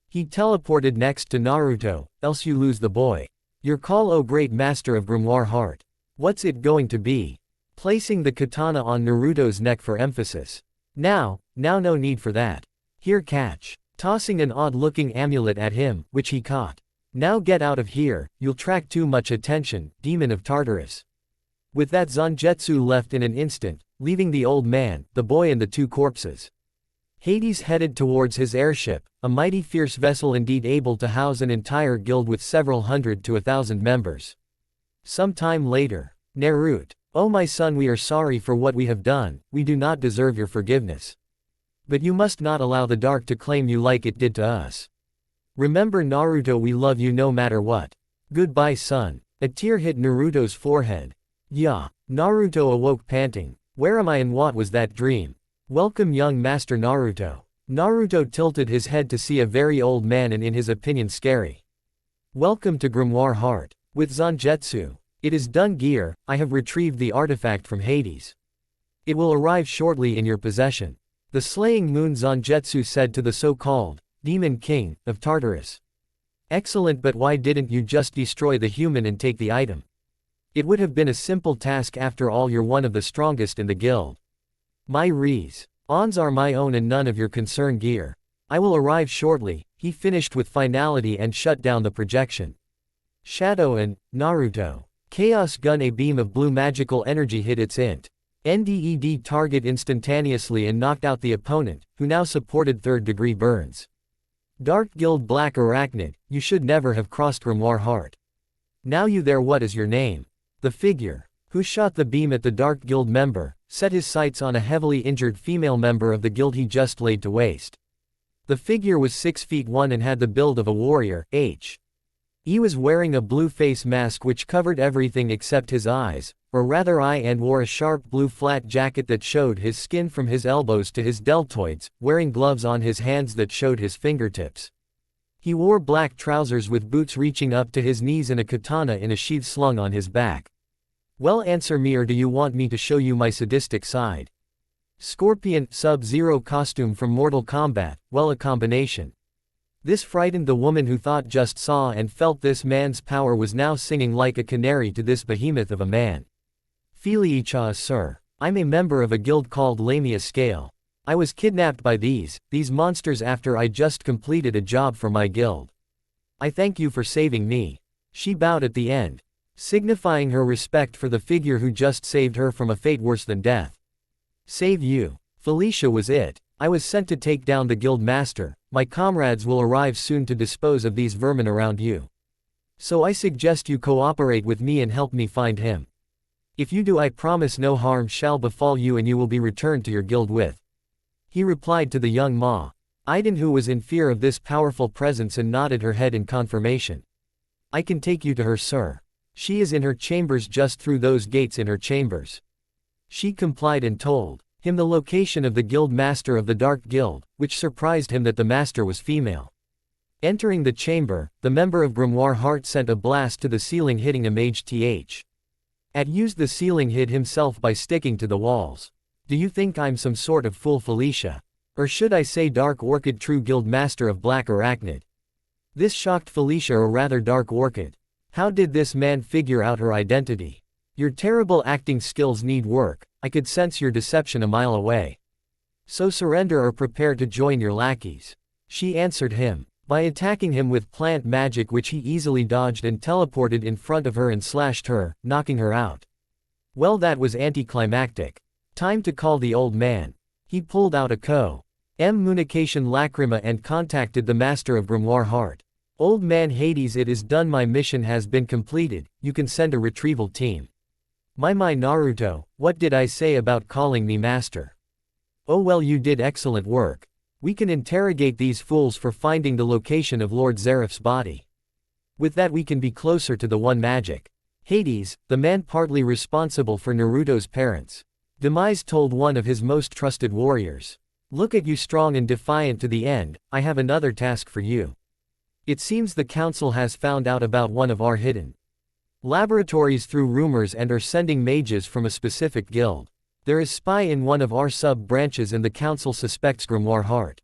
[SPEAKER 1] he teleported next to Naruto, else you lose the boy. Your call, O great master of Grimoire Heart. What's it going to be? Placing the katana on Naruto's neck for emphasis. Now no need for that. Here, catch. Tossing an odd-looking amulet at him, which he caught. Now get out of here, you'll attract too much attention, demon of Tartarus. With that, Zangetsu left in an instant, leaving the old man, the boy and the two corpses. Hades headed towards his airship, a mighty fierce vessel indeed, able to house an entire guild with several hundred to 1,000 members. Some time later. Naruto. Oh my son, we are sorry for what we have done, we do not deserve your forgiveness. But you must not allow the dark to claim you like it did to us. Remember, Naruto, we love you no matter what. Goodbye, son. A tear hit Naruto's forehead. Yeah. Naruto awoke panting. Where am I and what was that dream? Welcome, young master Naruto. Naruto tilted his head to see a very old man and, in his opinion, scary. Welcome to Grimoire Heart. With Zangetsu. It is done, Gear, I have retrieved the artifact from Hades. It will arrive shortly in your possession. The slaying moon, Zangetsu said to the so-called Demon King of Tartarus. Excellent, but why didn't you just destroy the human and take the item? It would have been a simple task, after all you're one of the strongest in the guild. My ons are my own and none of your concern, Gear. I will arrive shortly, he finished with finality and shut down the projection. Shadow and Naruto. Chaos gun. A beam of blue magical energy hit its NDED target instantaneously and knocked out the opponent, who now supported third-degree burns. Dark Guild Black Arachnid, you should never have crossed Grimoire Heart. Now you there, what is your name? The figure, who shot the beam at the Dark Guild member, set his sights on a heavily injured female member of the guild he just laid to waste. The figure was 6 feet 1 and had the build of a warrior, He was wearing a blue face mask which covered everything except his eyes, or rather eye, and wore a sharp blue flat jacket that showed his skin from his elbows to his deltoids, wearing gloves on his hands that showed his fingertips. He wore black trousers with boots reaching up to his knees and a katana in a sheath slung on his back. Well, answer me, or do you want me to show you my sadistic side? Scorpion, Sub-Zero costume from Mortal Kombat, well, a combination. This frightened the woman, who thought, just saw and felt this man's power, was now singing like a canary to this behemoth of a man. Felicia, sir. I'm a member of a guild called Lamia Scale. I was kidnapped by these monsters after I just completed a job for my guild. I thank you for saving me. She bowed at the end, signifying her respect for the figure who just saved her from a fate worse than death. Save you. Felicia was it. I was sent to take down the guild master. My comrades will arrive soon to dispose of these vermin around you. So I suggest you cooperate with me and help me find him. If you do, I promise no harm shall befall you and you will be returned to your guild with. He replied to the young Ma Iden, who was in fear of this powerful presence, and nodded her head in confirmation. I can take you to her, sir. She is in her chambers, just through those gates in her chambers. She complied and told him the location of the guild master of the Dark Guild, which surprised him that the master was female. Entering the chamber, the member of Grimoire Heart sent a blast to the ceiling, hitting a mage used the ceiling hid himself by sticking to the walls. Do you think I'm some sort of fool, Felicia? Or should I say Dark Orchid, true guild master of Black Arachnid? This shocked Felicia, or rather Dark Orchid. How did this man figure out her identity? Your terrible acting skills need work. I could sense your deception a mile away. So surrender or prepare to join your lackeys. She answered him by attacking him with plant magic, which he easily dodged and teleported in front of her and slashed her, knocking her out. Well, that was anticlimactic. Time to call the old man. He pulled out a communication lacrima and contacted the master of Grimoire Heart. Old man Hades, it is done. My mission has been completed. You can send a retrieval team. My Naruto, what did I say about calling me master? Oh well, you did excellent work. We can interrogate these fools for finding the location of Lord Zeref's body. With that we can be closer to the one magic. Hades, the man partly responsible for Naruto's parents' demise, told one of his most trusted warriors. Look at you, strong and defiant to the end. I have another task for you. It seems the council has found out about one of our hidden laboratories through rumors and are sending mages from a specific guild. There is spy in one of our sub-branches and the council suspects Grimoire Heart.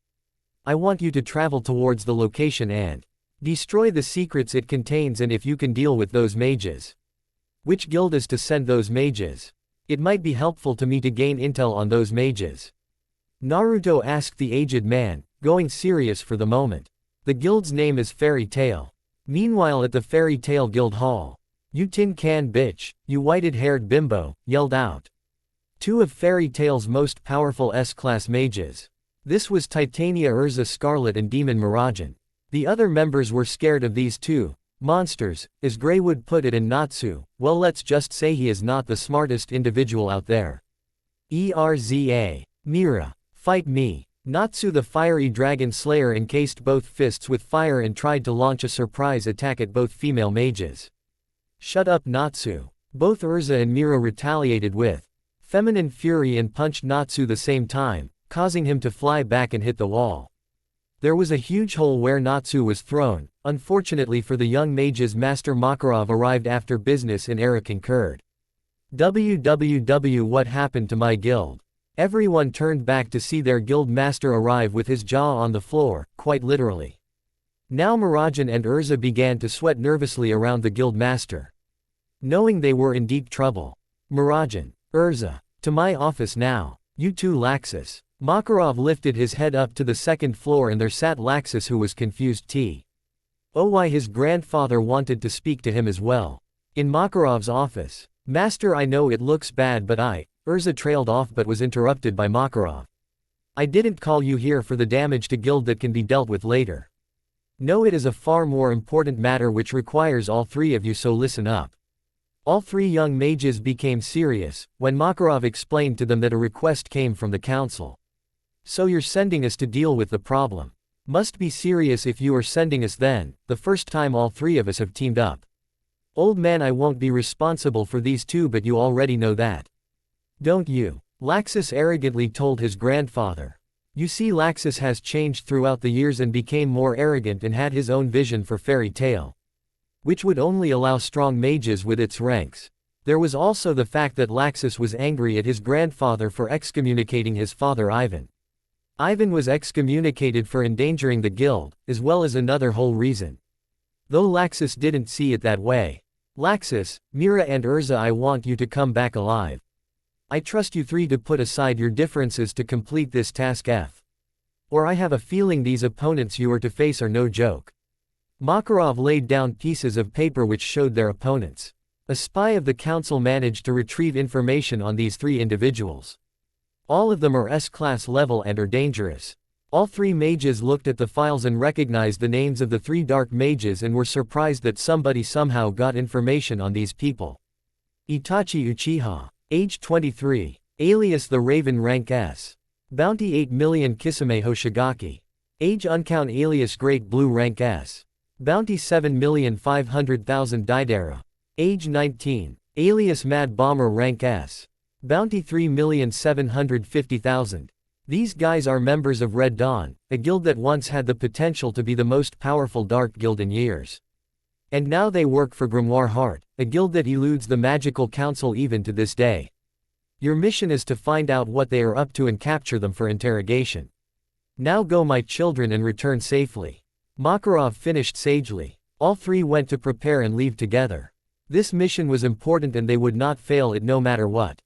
[SPEAKER 1] I want you to travel towards the location and destroy the secrets it contains, and if you can deal with those mages. Which guild is to send those mages? It might be helpful to me to gain intel on those mages. Naruto asked the aged man, going serious for the moment. The guild's name is Fairy Tail. Meanwhile, at the Fairy Tail Guild Hall, you tin can bitch, you whited-haired bimbo, yelled out two of Fairy Tail's most powerful S-class mages. This was Titania Urza Scarlet and Demon Mirajane. The other members were scared of these two monsters, as Greywood put it, and Natsu, well, let's just say he is not the smartest individual out there. Erza. Mira. Fight me. Natsu, the fiery dragon slayer, encased both fists with fire and tried to launch a surprise attack at both female mages. Shut up, Natsu. Both Urza and Mira retaliated with feminine fury and punched Natsu the same time, causing him to fly back and hit the wall. There was a huge hole where Natsu was thrown. Unfortunately for the young mages, Master Makarov arrived after business and Eric concurred. What happened to my guild? Everyone turned back to see their guild master arrive with his jaw on the floor, quite literally. Now Mirajane and Urza began to sweat nervously around the guild master, knowing they were in deep trouble. Mirajane. Urza. To my office now. You two Laxus. Makarov lifted his head up to the second floor and there sat Laxus, who was confused. Oh, why his grandfather wanted to speak to him as well. In Makarov's office. Master, I know it looks bad, but Urza trailed off but was interrupted by Makarov. I didn't call you here for the damage to guild that can be dealt with later. No, it is a far more important matter which requires all three of you, so listen up. All three young mages became serious when Makarov explained to them that a request came from the council. So you're sending us to deal with the problem? Must be serious if you are sending us then, the first time all three of us have teamed up. Old man, I won't be responsible for these two, but you already know that. Don't you? Laxus arrogantly told his grandfather. You see, Laxus has changed throughout the years and became more arrogant and had his own vision for fairy tale, which would only allow strong mages with its ranks. There was also the fact that Laxus was angry at his grandfather for excommunicating his father Ivan. Ivan was excommunicated for endangering the guild, as well as another whole reason. Though Laxus didn't see it that way. Laxus, Mira and Urza, I want you to come back alive. I trust you three to put aside your differences to complete this task or I have a feeling these opponents you are to face are no joke. Makarov laid down pieces of paper which showed their opponents. A spy of the council managed to retrieve information on these three individuals. All of them are S-class level and are dangerous. All three mages looked at the files and recognized the names of the three dark mages and were surprised that somebody somehow got information on these people. Itachi Uchiha. Age 23. Alias the Raven, rank S. Bounty 8 million Kisame Hoshigaki. Age uncount, alias Great Blue, rank S. Bounty 7,500,000 Daidara. Age 19. Alias Mad Bomber, rank S. Bounty 3,750,000. These guys are members of Red Dawn, a guild that once had the potential to be the most powerful dark guild in years. And now they work for Grimoire Heart, a guild that eludes the magical council even to this day. Your mission is to find out what they are up to and capture them for interrogation. Now go, my children, and return safely. Makarov finished sagely. All three went to prepare and leave together. This mission was important and they would not fail it no matter what.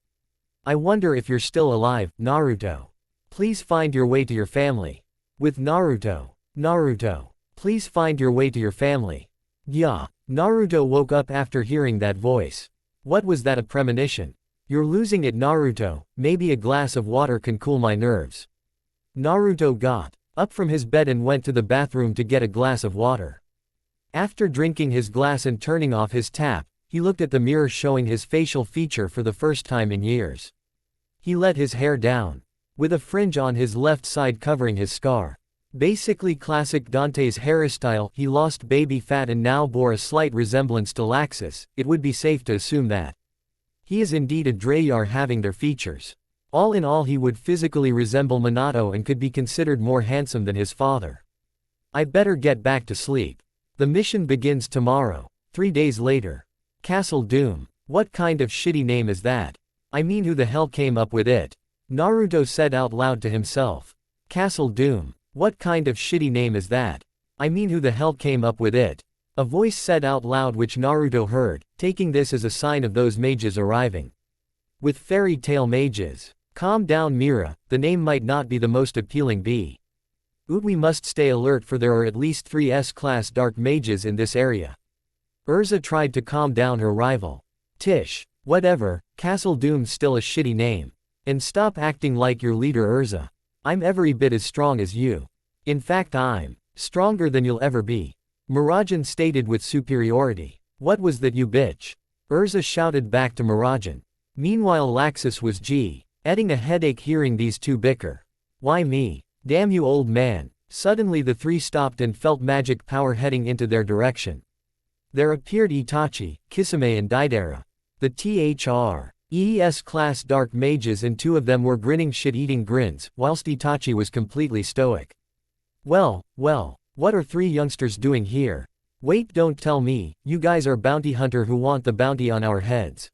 [SPEAKER 1] I wonder if you're still alive, Naruto. Please find your way to your family. With Naruto. Naruto. Please find your way to your family. Yeah. Naruto woke up after hearing that voice. What was that, a premonition? You're losing it, Naruto. Maybe a glass of water can cool my nerves. Naruto got up from his bed and went to the bathroom to get a glass of water. After drinking his glass and turning off his tap, he looked at the mirror showing his facial feature for the first time in years. He let his hair down, with a fringe on his left side covering his scar. Basically classic Dante's hairstyle. He lost baby fat and now bore a slight resemblance to Laxus. It would be safe to assume that he is indeed a Drayar having their features. All in all, he would physically resemble Minato and could be considered more handsome than his father. I better get back to sleep. The mission begins tomorrow. 3 days later. Castle Doom. What kind of shitty name is that? I mean, who the hell came up with it? Naruto said out loud to himself. Castle Doom. What kind of shitty name is that? I mean, who the hell came up with it? A voice said out loud which Naruto heard, taking this as a sign of those mages arriving. With fairy tale mages. Calm down, Mira, the name might not be the most appealing we must stay alert, for there are at least 3 S-class dark mages in this area. Urza tried to calm down her rival. Tish. Whatever, Castle Doom's still a shitty name. And stop acting like your leader, Urza. I'm every bit as strong as you. In fact, I'm stronger than you'll ever be. Mirajane stated with superiority. What was that, you bitch? Urza shouted back to Mirajane. Meanwhile, Laxus was getting a headache hearing these two bicker. Why me? Damn you, old man. Suddenly the three stopped and felt magic power heading into their direction. There appeared Itachi, Kisame and Daidara. The THRES class dark mages, and 2 of them were grinning shit-eating grins, whilst Itachi was completely stoic. Well, what are 3 youngsters doing here? Wait, don't tell me, you guys are bounty hunter who want the bounty on our heads.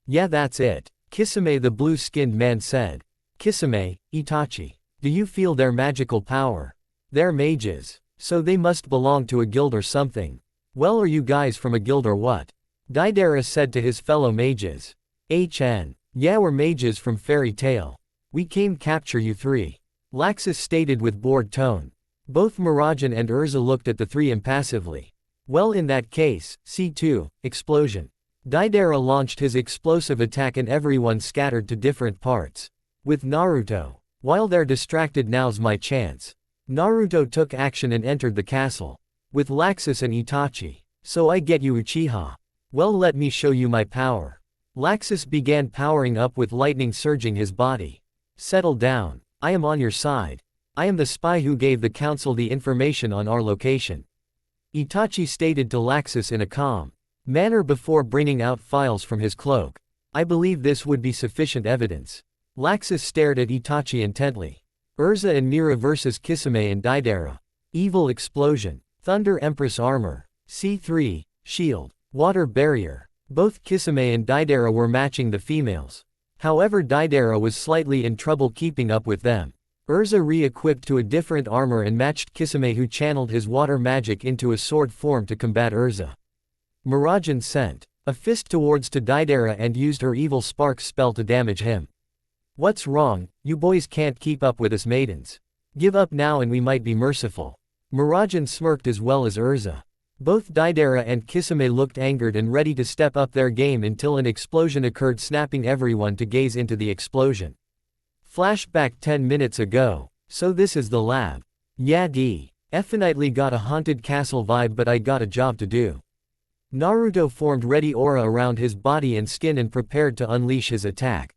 [SPEAKER 1] Yeah, that's it. Kisame the blue-skinned man said. Kisame, Itachi. Do you feel their magical power? They're mages. So they must belong to a guild or something. Well, are you guys from a guild or what? Daidara said to his fellow mages. Yeah, we're mages from Fairy Tail. We came capture you 3. Laxus stated with bored tone. Both Mirajane and Urza looked at the 3 impassively. Well, in that case, C2, explosion. Daidara launched his explosive attack and everyone scattered to different parts. With Naruto. While they're distracted, now's my chance. Naruto took action and entered the castle. With Laxus and Itachi. So I get you, Uchiha. Well, let me show you my power. Laxus began powering up with lightning surging his body. Settle down. I am on your side. I am the spy who gave the council the information on our location, Itachi stated to Laxus in a calm manner before bringing out files from his cloak. I believe this would be sufficient evidence. Laxus stared at Itachi intently. Urza and Mira vs Kisame and Deidara. Evil explosion. Thunder Empress armor. C3, shield. Water barrier. Both Kisame and Deidara were matching the females. However, Deidara was slightly in trouble keeping up with them. Urza re-equipped to a different armor and matched Kisame, who channeled his water magic into a sword form to combat Urza. Mirajane sent a fist towards to Deidara and used her evil spark spell to damage him. What's wrong? You boys can't keep up with us maidens. Give up now and we might be merciful. Mirajane smirked as well as Urza. Both Deidara and Kisame looked angered and ready to step up their game until an explosion occurred, snapping everyone to gaze into the explosion. Flashback 10 minutes ago. So this is the lab. Yeah, definitely got a haunted castle vibe, but I got a job to do. Naruto formed ready aura around his body and skin and prepared to unleash his attack.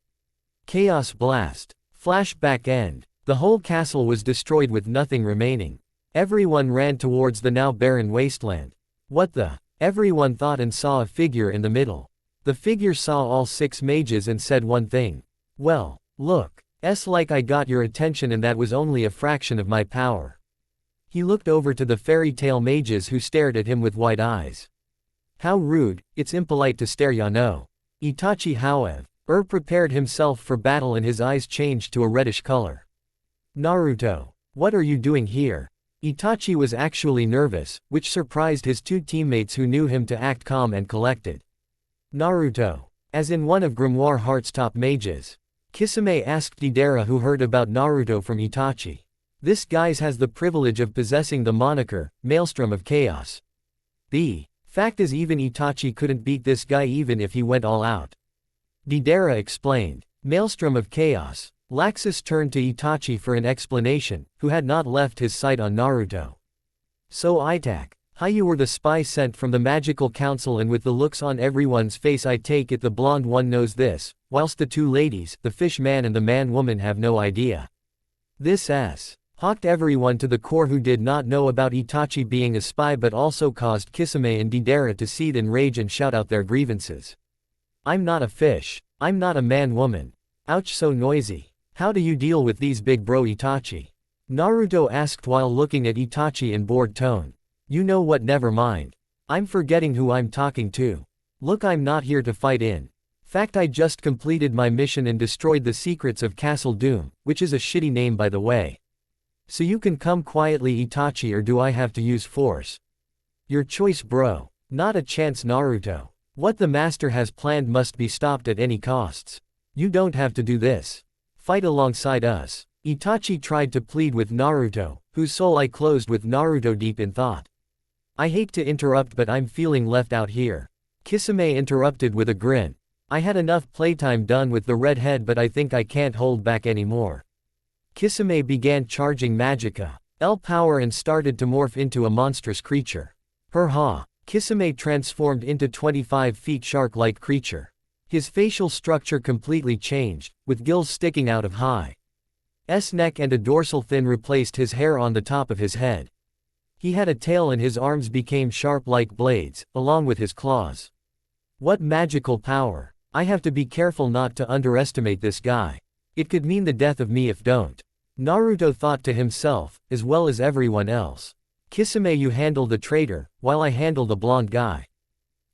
[SPEAKER 1] Chaos Blast. Flashback end. The whole castle was destroyed with nothing remaining. Everyone ran towards the now barren wasteland. What the? Everyone thought and saw a figure in the middle. The figure saw all 6 mages and said one thing. Well, look. Like I got your attention, and that was only a fraction of my power. He looked over to the fairy tale mages who stared at him with wide eyes. How rude, it's impolite to stare, ya know. Itachi, however, prepared himself for battle and his eyes changed to a reddish color. Naruto, what are you doing here? Itachi was actually nervous, which surprised his 2 teammates who knew him to act calm and collected. Naruto, as in one of Grimoire Heart's top mages. Kisame asked Deidara, who heard about Naruto from Itachi. This guy has the privilege of possessing the moniker, Maelstrom of Chaos. The fact is, even Itachi couldn't beat this guy even if he went all out. Deidara explained. Maelstrom of Chaos. Laxus turned to Itachi for an explanation, who had not left his sight on Naruto. So Itachi, how you were the spy sent from the magical council, and with the looks on everyone's face I take it the blonde one knows this, whilst the 2 ladies, the fish man and the man woman, have no idea. This hawked everyone to the core, who did not know about Itachi being a spy, but also caused Kisame and Deidara to seethe in rage and shout out their grievances. I'm not a fish. I'm not a man-woman. Ouch, so noisy. How do you deal with these big bro, Itachi? Naruto asked while looking at Itachi in bored tone. You know what, never mind. I'm forgetting who I'm talking to. Look, I'm not here to fight in fact, I just completed my mission and destroyed the secrets of Castle Doom, which is a shitty name by the way. So you can come quietly, Itachi, or do I have to use force? Your choice, bro. Not a chance, Naruto. What the master has planned must be stopped at any costs. You don't have to do this. Fight alongside us. Itachi tried to plead with Naruto, whose soul eye closed with Naruto deep in thought. I hate to interrupt, but I'm feeling left out here. Kisame interrupted with a grin. I had enough playtime done with the redhead, but I think I can't hold back anymore. Kisame began charging Magicka L power and started to morph into a monstrous creature. Kisame transformed into 25 feet shark-like creature. His facial structure completely changed, with gills sticking out of his neck and a dorsal fin replaced his hair on the top of his head. He had a tail and his arms became sharp like blades, along with his claws. What magical power! I have to be careful not to underestimate this guy. It could mean the death of me if don't. Naruto thought to himself, as well as everyone else. Kisame, you handle the traitor, while I handle the blonde guy.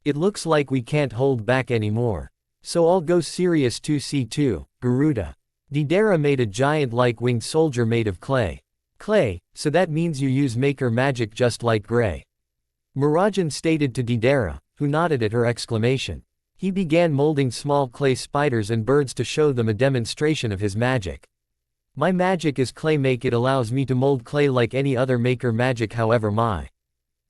[SPEAKER 1] It looks like we can't hold back anymore. So I'll go serious 2C2, Garuda. Deidara made a giant-like winged soldier made of clay. So that means you use maker magic just like Gray. Mirajane stated to Deidara, who nodded at her exclamation. He began molding small clay spiders and birds to show them a demonstration of his magic. My magic is clay make. It allows me to mold clay like any other maker magic, however my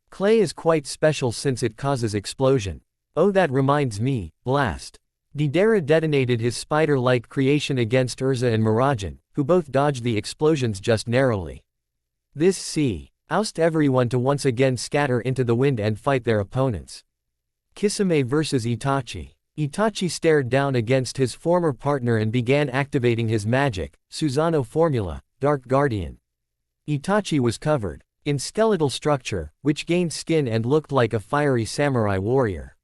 [SPEAKER 1] clay is quite special since it causes explosion. Oh, that reminds me, blast. Deidara detonated his spider-like creation against Urza and Mirajane, who both dodged the explosions just narrowly. This oust everyone to once again scatter into the wind and fight their opponents. Kisame vs Itachi. Itachi stared down against his former partner and began activating his magic, Susanoo formula, Dark Guardian. Itachi was covered in skeletal structure, which gained skin and looked like a fiery samurai warrior.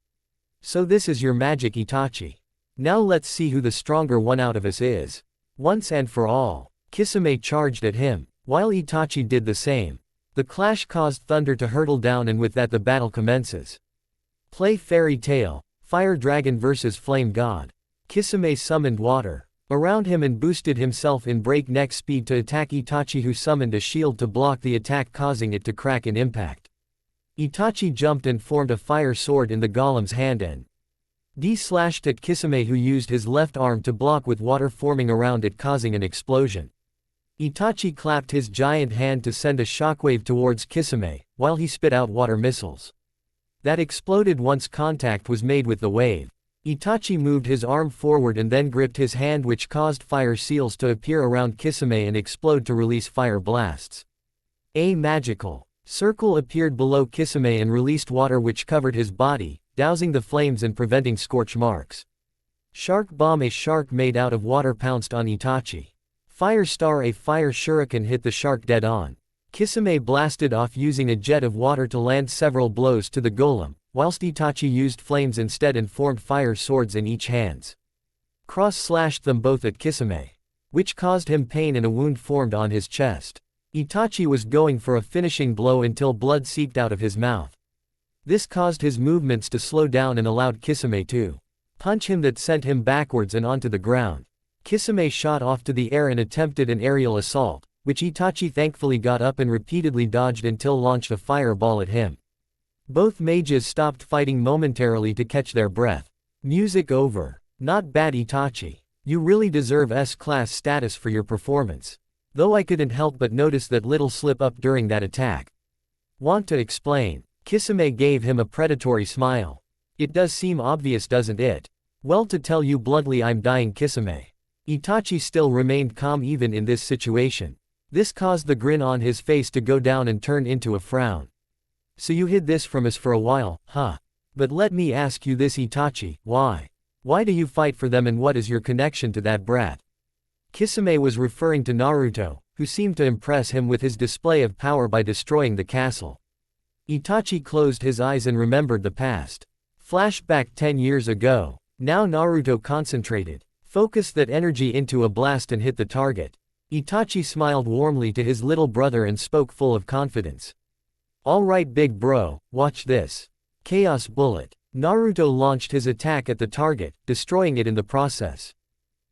[SPEAKER 1] So this is your magic, Itachi. Now let's see who the stronger one out of us is. Once and for all. Kisame charged at him, while Itachi did the same. The clash caused thunder to hurtle down, and with that the battle commences. Play fairy tale, Fire Dragon vs Flame God. Kisame summoned water around him and boosted himself in breakneck speed to attack Itachi, who summoned a shield to block the attack, causing it to crack in impact. Itachi jumped and formed a fire sword in the golem's hand and slashed at Kisame, who used his left arm to block with water forming around it, causing an explosion. Itachi clapped his giant hand to send a shockwave towards Kisame, while he spit out water missiles that exploded once contact was made with the wave. Itachi moved his arm forward and then gripped his hand, which caused fire seals to appear around Kisame and explode to release fire blasts. A magical circle appeared below Kisame and released water which covered his body, dousing the flames and preventing scorch marks. Shark Bomb, a shark made out of water, pounced on Itachi. Fire Star, a fire shuriken, hit the shark dead on. Kisame blasted off using a jet of water to land several blows to the golem, whilst Itachi used flames instead and formed fire swords in each hands. Cross slashed them both at Kisame, which caused him pain and a wound formed on his chest. Itachi was going for a finishing blow until blood seeped out of his mouth. This caused his movements to slow down and allowed Kisame to punch him, that sent him backwards and onto the ground. Kisame shot off to the air and attempted an aerial assault, which Itachi thankfully got up and repeatedly dodged until launched a fireball at him. Both mages stopped fighting momentarily to catch their breath. Music over. Not bad, Itachi. You really deserve S-class status for your performance. Though I couldn't help but notice that little slip up during that attack. Want to explain? Kisame gave him a predatory smile. It does seem obvious, doesn't it? Well, to tell you bluntly, I'm dying, Kisame. Itachi still remained calm even in this situation. This caused the grin on his face to go down and turn into a frown. So you hid this from us for a while, huh? But let me ask you this, Itachi, why? Why do you fight for them, and what is your connection to that brat? Kisame was referring to Naruto, who seemed to impress him with his display of power by destroying the castle. Itachi closed his eyes and remembered the past. Flashback 10 years ago. Now Naruto concentrated, focused that energy into a blast and hit the target. Itachi smiled warmly to his little brother and spoke full of confidence. Alright big bro, watch this. Chaos Bullet. Naruto launched his attack at the target, destroying it in the process.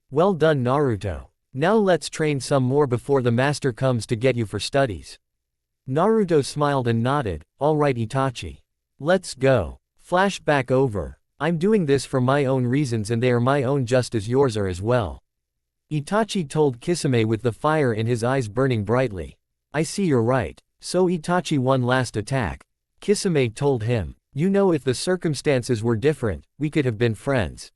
[SPEAKER 1] Well done, Naruto. Now let's train some more before the master comes to get you for studies. Naruto smiled and nodded. Alright Itachi. Let's go. Flashback over. I'm doing this for my own reasons, and they are my own just as yours are as well. Itachi told Kisame with the fire in his eyes burning brightly. I see, you're right. So Itachi, one last attack. Kisame told him. You know, if the circumstances were different, we could have been friends.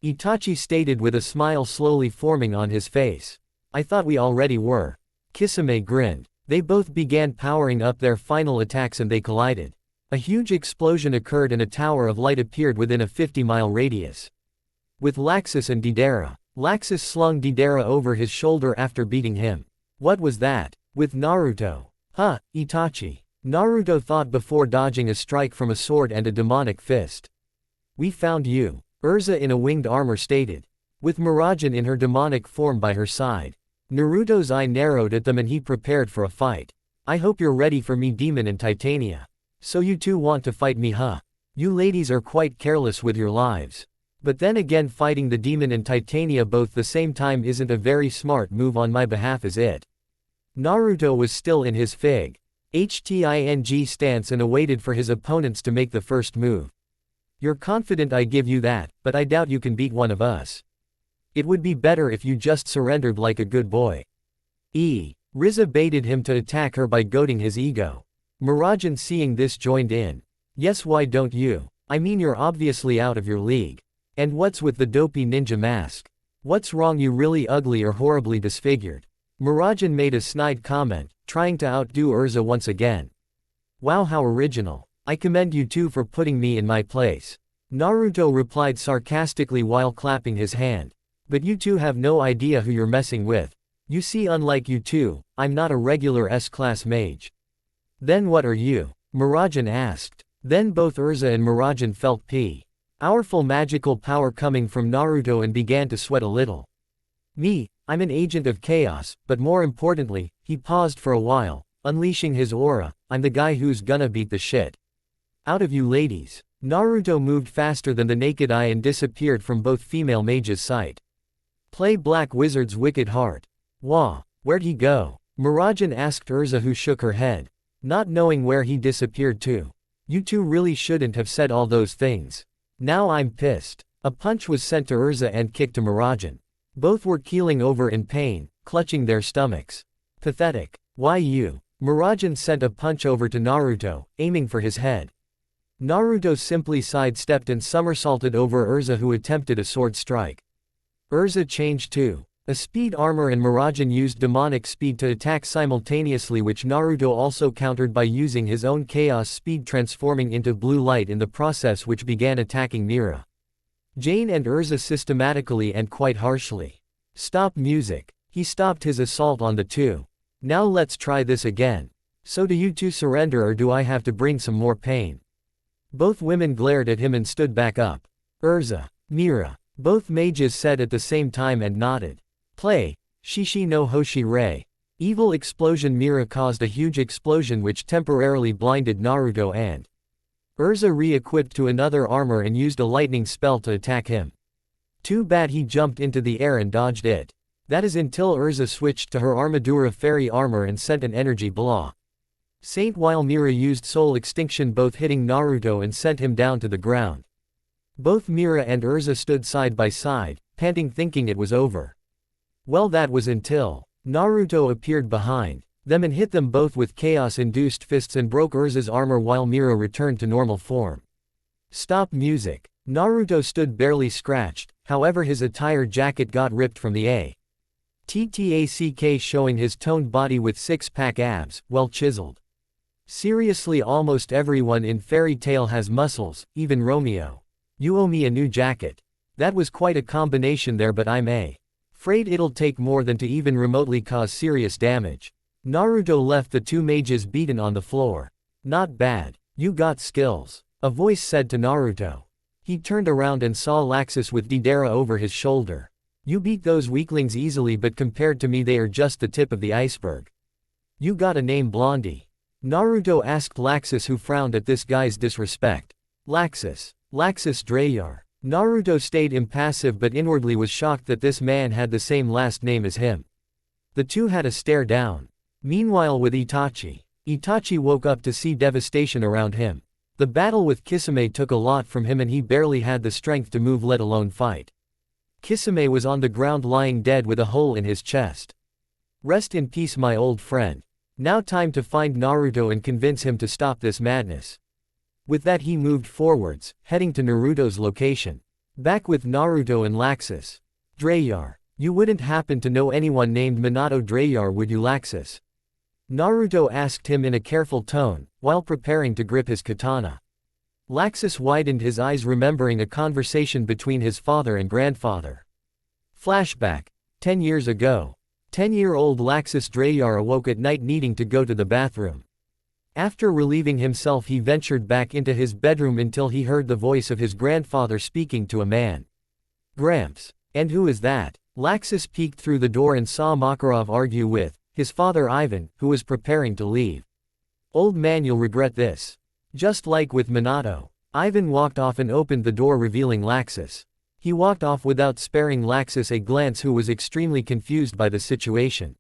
[SPEAKER 1] Itachi stated with a smile slowly forming on his face. I thought we already were. Kisame grinned. They both began powering up their final attacks and they collided. A huge explosion occurred and a tower of light appeared within a 50-mile radius. With Laxus and Deidara. Laxus slung Deidara over his shoulder after beating him. What was that? With Naruto. Huh, Itachi. Naruto thought before dodging a strike from a sword and a demonic fist. We found you. Urza in a winged armor stated. With Mirajane in her demonic form by her side. Naruto's eye narrowed at them and he prepared for a fight. I hope you're ready for me, Demon and Titania. So you two want to fight me, huh? You ladies are quite careless with your lives. But then again, fighting the Demon and Titania both the same time isn't a very smart move on my behalf, is it? Naruto was still in his HTING stance and awaited for his opponents to make the first move. You're confident, I give you that, but I doubt you can beat one of us. It would be better if you just surrendered like a good boy. Riza baited him to attack her by goading his ego. Mirajane, seeing this, joined in. Yes, why don't you? I mean, you're obviously out of your league. And what's with the dopey ninja mask? What's wrong, you really ugly or horribly disfigured? Mirajane made a snide comment, trying to outdo Urza once again. Wow, how original. I commend you two for putting me in my place. Naruto replied sarcastically while clapping his hand. But you two have no idea who you're messing with. You see, unlike you two, I'm not a regular S-class mage. Then what are you? Mirajane asked. Then both Urza and Mirajane felt powerful magical power coming from Naruto and began to sweat a little. Me, I'm an agent of chaos, but more importantly, he paused for a while, unleashing his aura, I'm the guy who's gonna beat the shit out of you ladies. Naruto moved faster than the naked eye and disappeared from both female mages' sight. Play Black Wizard's Wicked Heart. Wah, where'd he go? Mirajane asked Urza, who shook her head, not knowing where he disappeared to. You two really shouldn't have said all those things. Now I'm pissed. A punch was sent to Urza and kicked to Mirajane. Both were keeling over in pain, clutching their stomachs. Pathetic. Why you? Mirajane sent a punch over to Naruto, aiming for his head. Naruto simply sidestepped and somersaulted over Urza, who attempted a sword strike. Urza changed too. A speed armor and Mirajane used demonic speed to attack simultaneously, which Naruto also countered by using his own chaos speed, transforming into blue light in the process, which began attacking Mirajane and Urza systematically and quite harshly. Stop music. He stopped his assault on the two. Now let's try this again. So do you two surrender, or do I have to bring some more pain? Both women glared at him and stood back up. Urza, Mira, both mages said at the same time and nodded. Play, Shishi no Hoshi Rei. Evil explosion. Mira caused a huge explosion which temporarily blinded Naruto and Urza re-equipped to another armor and used a lightning spell to attack him. Too bad he jumped into the air and dodged it. That is until Urza switched to her Armadura fairy armor and sent an energy blow. Saint, while Mira used soul extinction, both hitting Naruto and sent him down to the ground. Both Mira and Urza stood side by side, panting, thinking it was over. Well, that was until Naruto appeared behind them and hit them both with chaos-induced fists and broke Urza's armor while Mira returned to normal form. Stop music. Naruto stood barely scratched, however his attire jacket got ripped from the TTACK, showing his toned body with six-pack abs, well chiseled. Seriously, almost everyone in Fairy Tail has muscles, even Romeo. You owe me a new jacket. That was quite a combination there, but I'm afraid it'll take more than to even remotely cause serious damage. Naruto left the two mages beaten on the floor. Not bad. You got skills, a voice said to Naruto. He turned around and saw Laxus with Deidara over his shoulder. You beat those weaklings easily, but compared to me they are just the tip of the iceberg. You got a name, Blondie? Naruto asked Laxus, who frowned at this guy's disrespect. Laxus Drayar. Naruto stayed impassive but inwardly was shocked that this man had the same last name as him. The two had a stare down. Meanwhile, with Itachi woke up to see devastation around him. The battle with Kisame took a lot from him and he barely had the strength to move, let alone fight. Kisame was on the ground lying dead with a hole in his chest. Rest in peace, my old friend. Now time to find Naruto and convince him to stop this madness. With that he moved forwards, heading to Naruto's location. Back with Naruto and Laxus. Drayar. You wouldn't happen to know anyone named Minato Drayar, would you, Laxus? Naruto asked him in a careful tone, while preparing to grip his katana. Laxus widened his eyes, remembering a conversation between his father and grandfather. Flashback. 10 years ago. 10-year-old Laxus Drayar awoke at night needing to go to the bathroom. After relieving himself he ventured back into his bedroom until he heard the voice of his grandfather speaking to a man. Gramps. And who is that? Laxus peeked through the door and saw Makarov argue with his father Ivan, who was preparing to leave. Old man, you'll regret this. Just like with Minato. Ivan walked off and opened the door, revealing Laxus. He walked off without sparing Laxus a glance, who was extremely confused by the situation.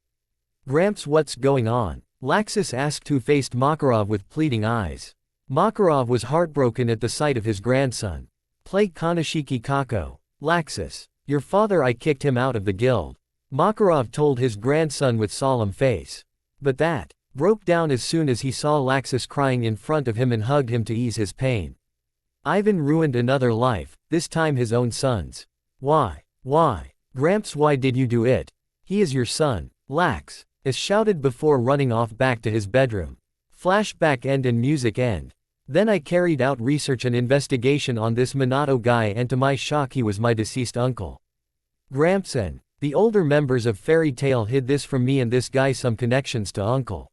[SPEAKER 1] Gramps, what's going on? Laxus asked, who faced Makarov with pleading eyes. Makarov was heartbroken at the sight of his grandson. Play Kanashiki Kako. Laxus. Your father, I kicked him out of the guild. Makarov told his grandson with solemn face. But that broke down as soon as he saw Laxus crying in front of him and hugged him to ease his pain. Ivan ruined another life, this time his own son's. Why? Gramps, why did you do it? He is your son. Lax. As shouted before running off back to his bedroom. Flashback end and music end. Then I carried out research and investigation on this Minato guy, and to my shock he was my deceased uncle. Gramps, and The older members of Fairy Tail hid this from me and this guy some connections to Uncle.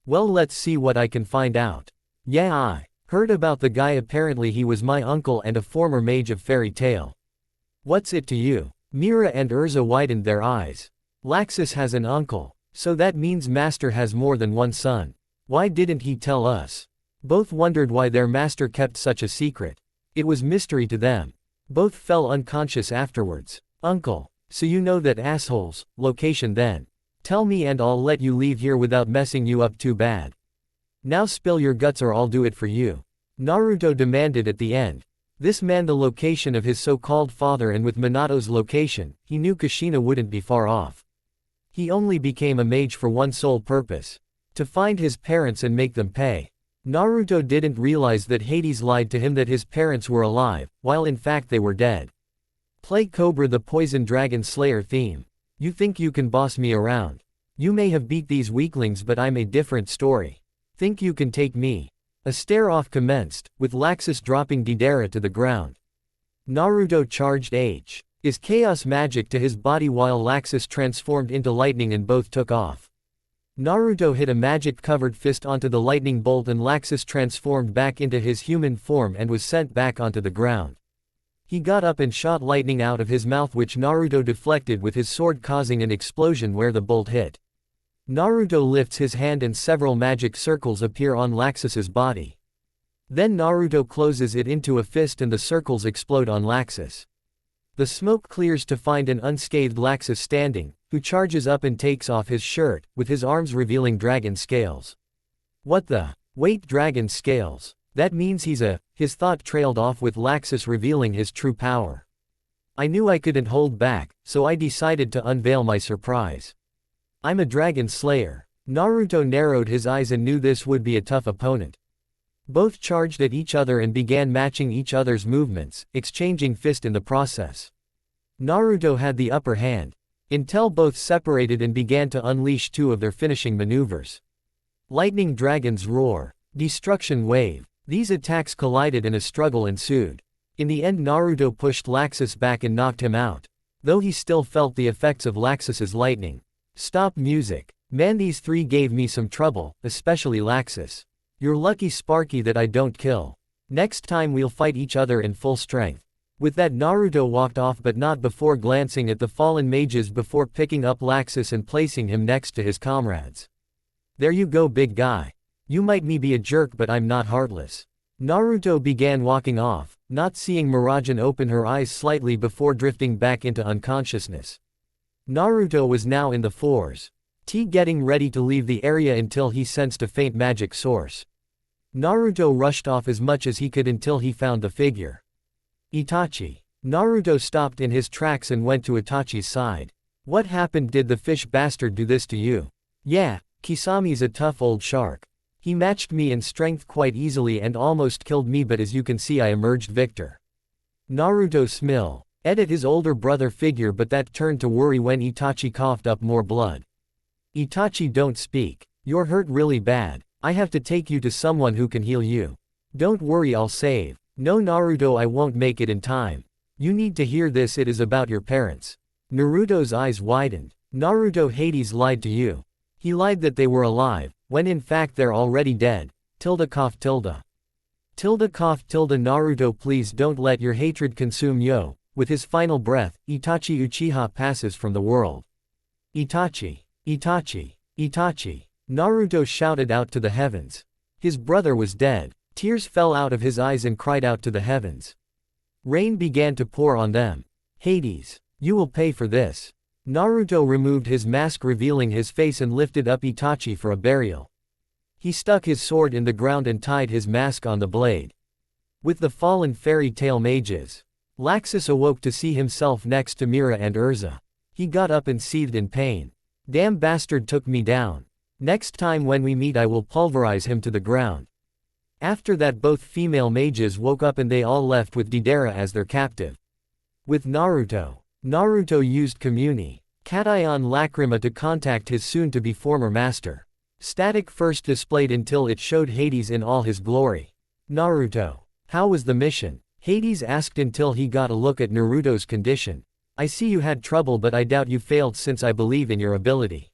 [SPEAKER 1] Well, let's see what I can find out. Yeah, I heard about the guy. Apparently he was my uncle and a former mage of Fairy Tail. What's it to you? Mira and Urza widened their eyes. Laxus has an uncle. So that means Master has more than one son. Why didn't he tell us? Both wondered why their master kept such a secret. It was mystery to them. Both fell unconscious afterwards. Uncle. So you know that asshole's location then. Tell me and I'll let you leave here without messing you up too bad. Now spill your guts or I'll do it for you. Naruto demanded at the end. This man the location of his so-called father, and with Minato's location, he knew Kushina wouldn't be far off. He only became a mage for one sole purpose. To find his parents and make them pay. Naruto didn't realize that Hades lied to him that his parents were alive, while in fact they were dead. Play Cobra the Poison Dragon Slayer theme. You think you can boss me around. You may have beat these weaklings, but I'm a different story. Think you can take me? A stare-off commenced, with Laxus dropping Deidara to the ground. Naruto charged H's chaos magic to his body while Laxus transformed into lightning and both took off. Naruto hit a magic-covered fist onto the lightning bolt and Laxus transformed back into his human form and was sent back onto the ground. He got up and shot lightning out of his mouth, which Naruto deflected with his sword, causing an explosion where the bolt hit. Naruto lifts his hand and several magic circles appear on Laxus's body. Then Naruto closes it into a fist and the circles explode on Laxus. The smoke clears to find an unscathed Laxus standing, who charges up and takes off his shirt, with his arms revealing dragon scales. What the? Wait, dragon scales? That means his thought trailed off with Laxus revealing his true power. I knew I couldn't hold back, so I decided to unveil my surprise. I'm a dragon slayer. Naruto narrowed his eyes and knew this would be a tough opponent. Both charged at each other and began matching each other's movements, exchanging fists in the process. Naruto had the upper hand, until both separated and began to unleash two of their finishing maneuvers. Lightning Dragon's Roar. Destruction Wave. These attacks collided and a struggle ensued. In the end Naruto pushed Laxus back and knocked him out, though he still felt the effects of Laxus's lightning. Stop music. Man, these three gave me some trouble, especially Laxus. You're lucky, Sparky, that I don't kill. Next time we'll fight each other in full strength. With that Naruto walked off, but not before glancing at the fallen mages before picking up Laxus and placing him next to his comrades. There you go, big guy. You might be a jerk, but I'm not heartless. Naruto began walking off, not seeing Mirajane open her eyes slightly before drifting back into unconsciousness. Naruto was now in the floors. Getting ready to leave the area until he sensed a faint magic source. Naruto rushed off as much as he could until he found the figure. Itachi. Naruto stopped in his tracks and went to Itachi's side. What happened? Did the fish bastard do this to you? Yeah, Kisami's a tough old shark. He matched me in strength quite easily and almost killed me, but as you can see I emerged victor. Naruto smiled at his older brother figure, but that turned to worry when Itachi coughed up more blood. Itachi, don't speak. You're hurt really bad. I have to take you to someone who can heal you. Don't worry, I'll save. No, Naruto, I won't make it in time. You need to hear this, it is about your parents. Naruto's eyes widened. Naruto, Hades lied to you. He lied that they were alive, when in fact they're already dead. Tilde cough tilde. Tilde cough tilde. Naruto, please don't let your hatred consume you. With his final breath, Itachi Uchiha passes from the world. Itachi. Itachi. Itachi. Naruto shouted out to the heavens. His brother was dead. Tears fell out of his eyes and cried out to the heavens. Rain began to pour on them. Hades, you will pay for this. Naruto removed his mask, revealing his face, and lifted up Itachi for a burial. He stuck his sword in the ground and tied his mask on the blade. With the fallen fairy tale mages, Laxus awoke to see himself next to Mira and Urza. He got up and seethed in pain. Damn bastard took me down. Next time when we meet I will pulverize him to the ground. After that both female mages woke up and they all left with Deidara as their captive. With Naruto. Naruto used Communi Cation Lacrima to contact his soon-to-be former master. Static first displayed until it showed Hades in all his glory. Naruto. How was the mission? Hades asked until he got a look at Naruto's condition. I see you had trouble, but I doubt you failed since I believe in your ability.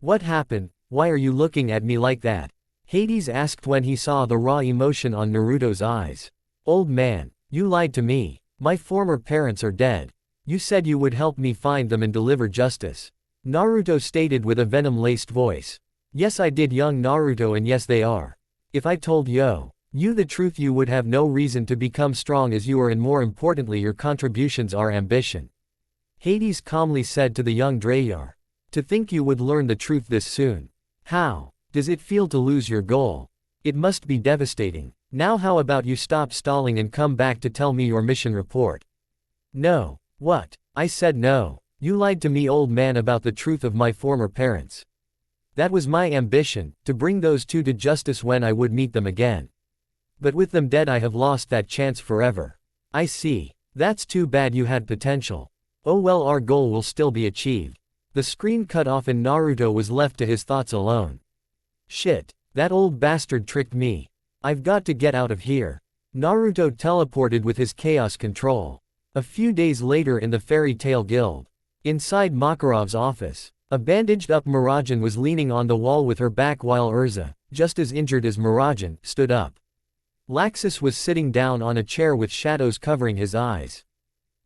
[SPEAKER 1] What happened? Why are you looking at me like that? Hades asked when he saw the raw emotion on Naruto's eyes. Old man, you lied to me. My former parents are dead. You said you would help me find them and deliver justice. Naruto stated with a venom-laced voice. Yes, I did, young Naruto, and yes, they are. If I told you the truth, you would have no reason to become strong as you are, and more importantly, your contributions are ambition. Hades calmly said to the young Drayar. To think you would learn the truth this soon. How does it feel to lose your goal? It must be devastating. Now how about you stop stalling and come back to tell me your mission report? No. What? I said no. You lied to me, old man, about the truth of my former parents. That was my ambition, to bring those two to justice when I would meet them again. But with them dead, I have lost that chance forever. I see. That's too bad, you had potential. Oh well, our goal will still be achieved. The screen cut off and Naruto was left to his thoughts alone. Shit. That old bastard tricked me. I've got to get out of here. Naruto teleported with his chaos control. A few days later in the Fairy Tail Guild. Inside Makarov's office. A bandaged-up Mirajane was leaning on the wall with her back while Urza, just as injured as Mirajane, stood up. Laxus was sitting down on a chair with shadows covering his eyes.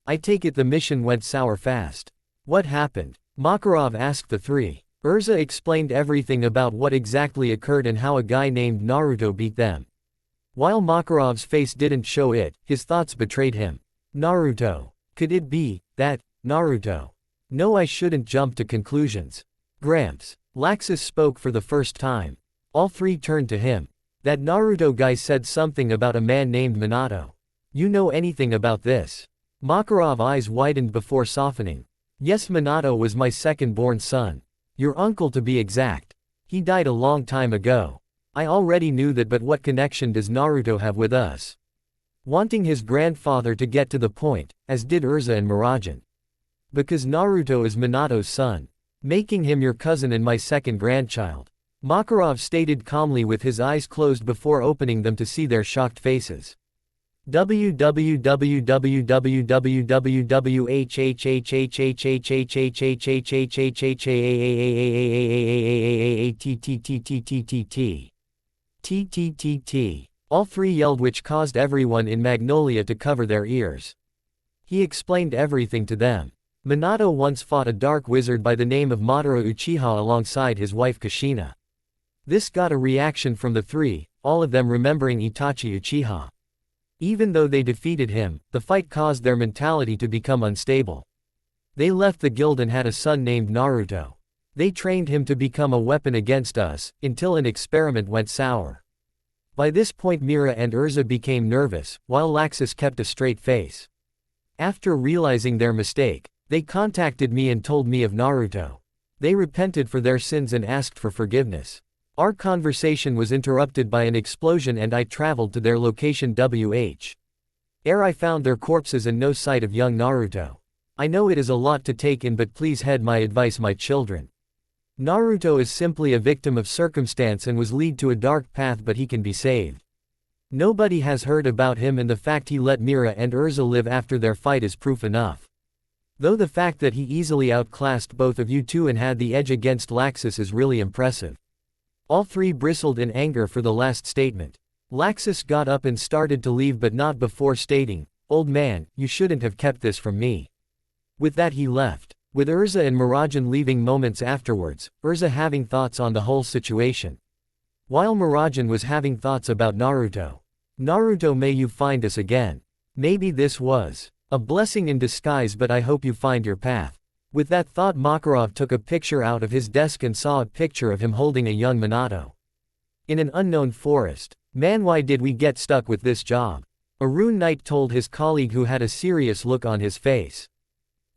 [SPEAKER 1] I take it the mission went sour fast. What happened? Makarov asked the three. Urza explained everything about what exactly occurred and how a guy named Naruto beat them. While Makarov's face didn't show it, his thoughts betrayed him. Naruto. Could it be that Naruto? No, I shouldn't jump to conclusions. Gramps. Laxus spoke for the first time. All three turned to him. That Naruto guy said something about a man named Minato. You know anything about this? Makarov's eyes widened before softening. Yes, Minato was my second-born son. Your uncle, to be exact. He died a long time ago. I already knew that, but what connection does Naruto have with us? Wanting his grandfather to get to the point, as did Urza and Mirajane. Because Naruto is Minato's son. Making him your cousin and my second grandchild. Makarov stated calmly with his eyes closed before opening them to see their shocked faces. TTTTTT. All three yelled, which caused everyone in Magnolia to cover their ears. He explained everything to them. Minato once fought a dark wizard by the name of Madara Uchiha alongside his wife Kushina. This got a reaction from the three, all of them remembering Itachi Uchiha. Even though they defeated him, the fight caused their mentality to become unstable. They left the guild and had a son named Naruto. They trained him to become a weapon against us, until an experiment went sour. By this point Mira and Urza became nervous, while Laxus kept a straight face. After realizing their mistake, they contacted me and told me of Naruto. They repented for their sins and asked for forgiveness. Our conversation was interrupted by an explosion and I traveled to their location Ere I found their corpses and no sight of young Naruto. I know it is a lot to take in, but please heed my advice, my children. Naruto is simply a victim of circumstance and was led to a dark path, but he can be saved. Nobody has heard about him, and the fact he let Mira and Urza live after their fight is proof enough. Though the fact that he easily outclassed both of you two and had the edge against Laxus is really impressive. All three bristled in anger for the last statement. Laxus got up and started to leave, but not before stating, "Old man, you shouldn't have kept this from me." With that he left. With Urza and Mirajane leaving moments afterwards, Urza having thoughts on the whole situation. While Mirajane was having thoughts about Naruto. Naruto, may you find us again. Maybe this was a blessing in disguise, but I hope you find your path. With that thought Makarov took a picture out of his desk and saw a picture of him holding a young Minato. In an unknown forest. Man, why did we get stuck with this job? A rune knight told his colleague who had a serious look on his face.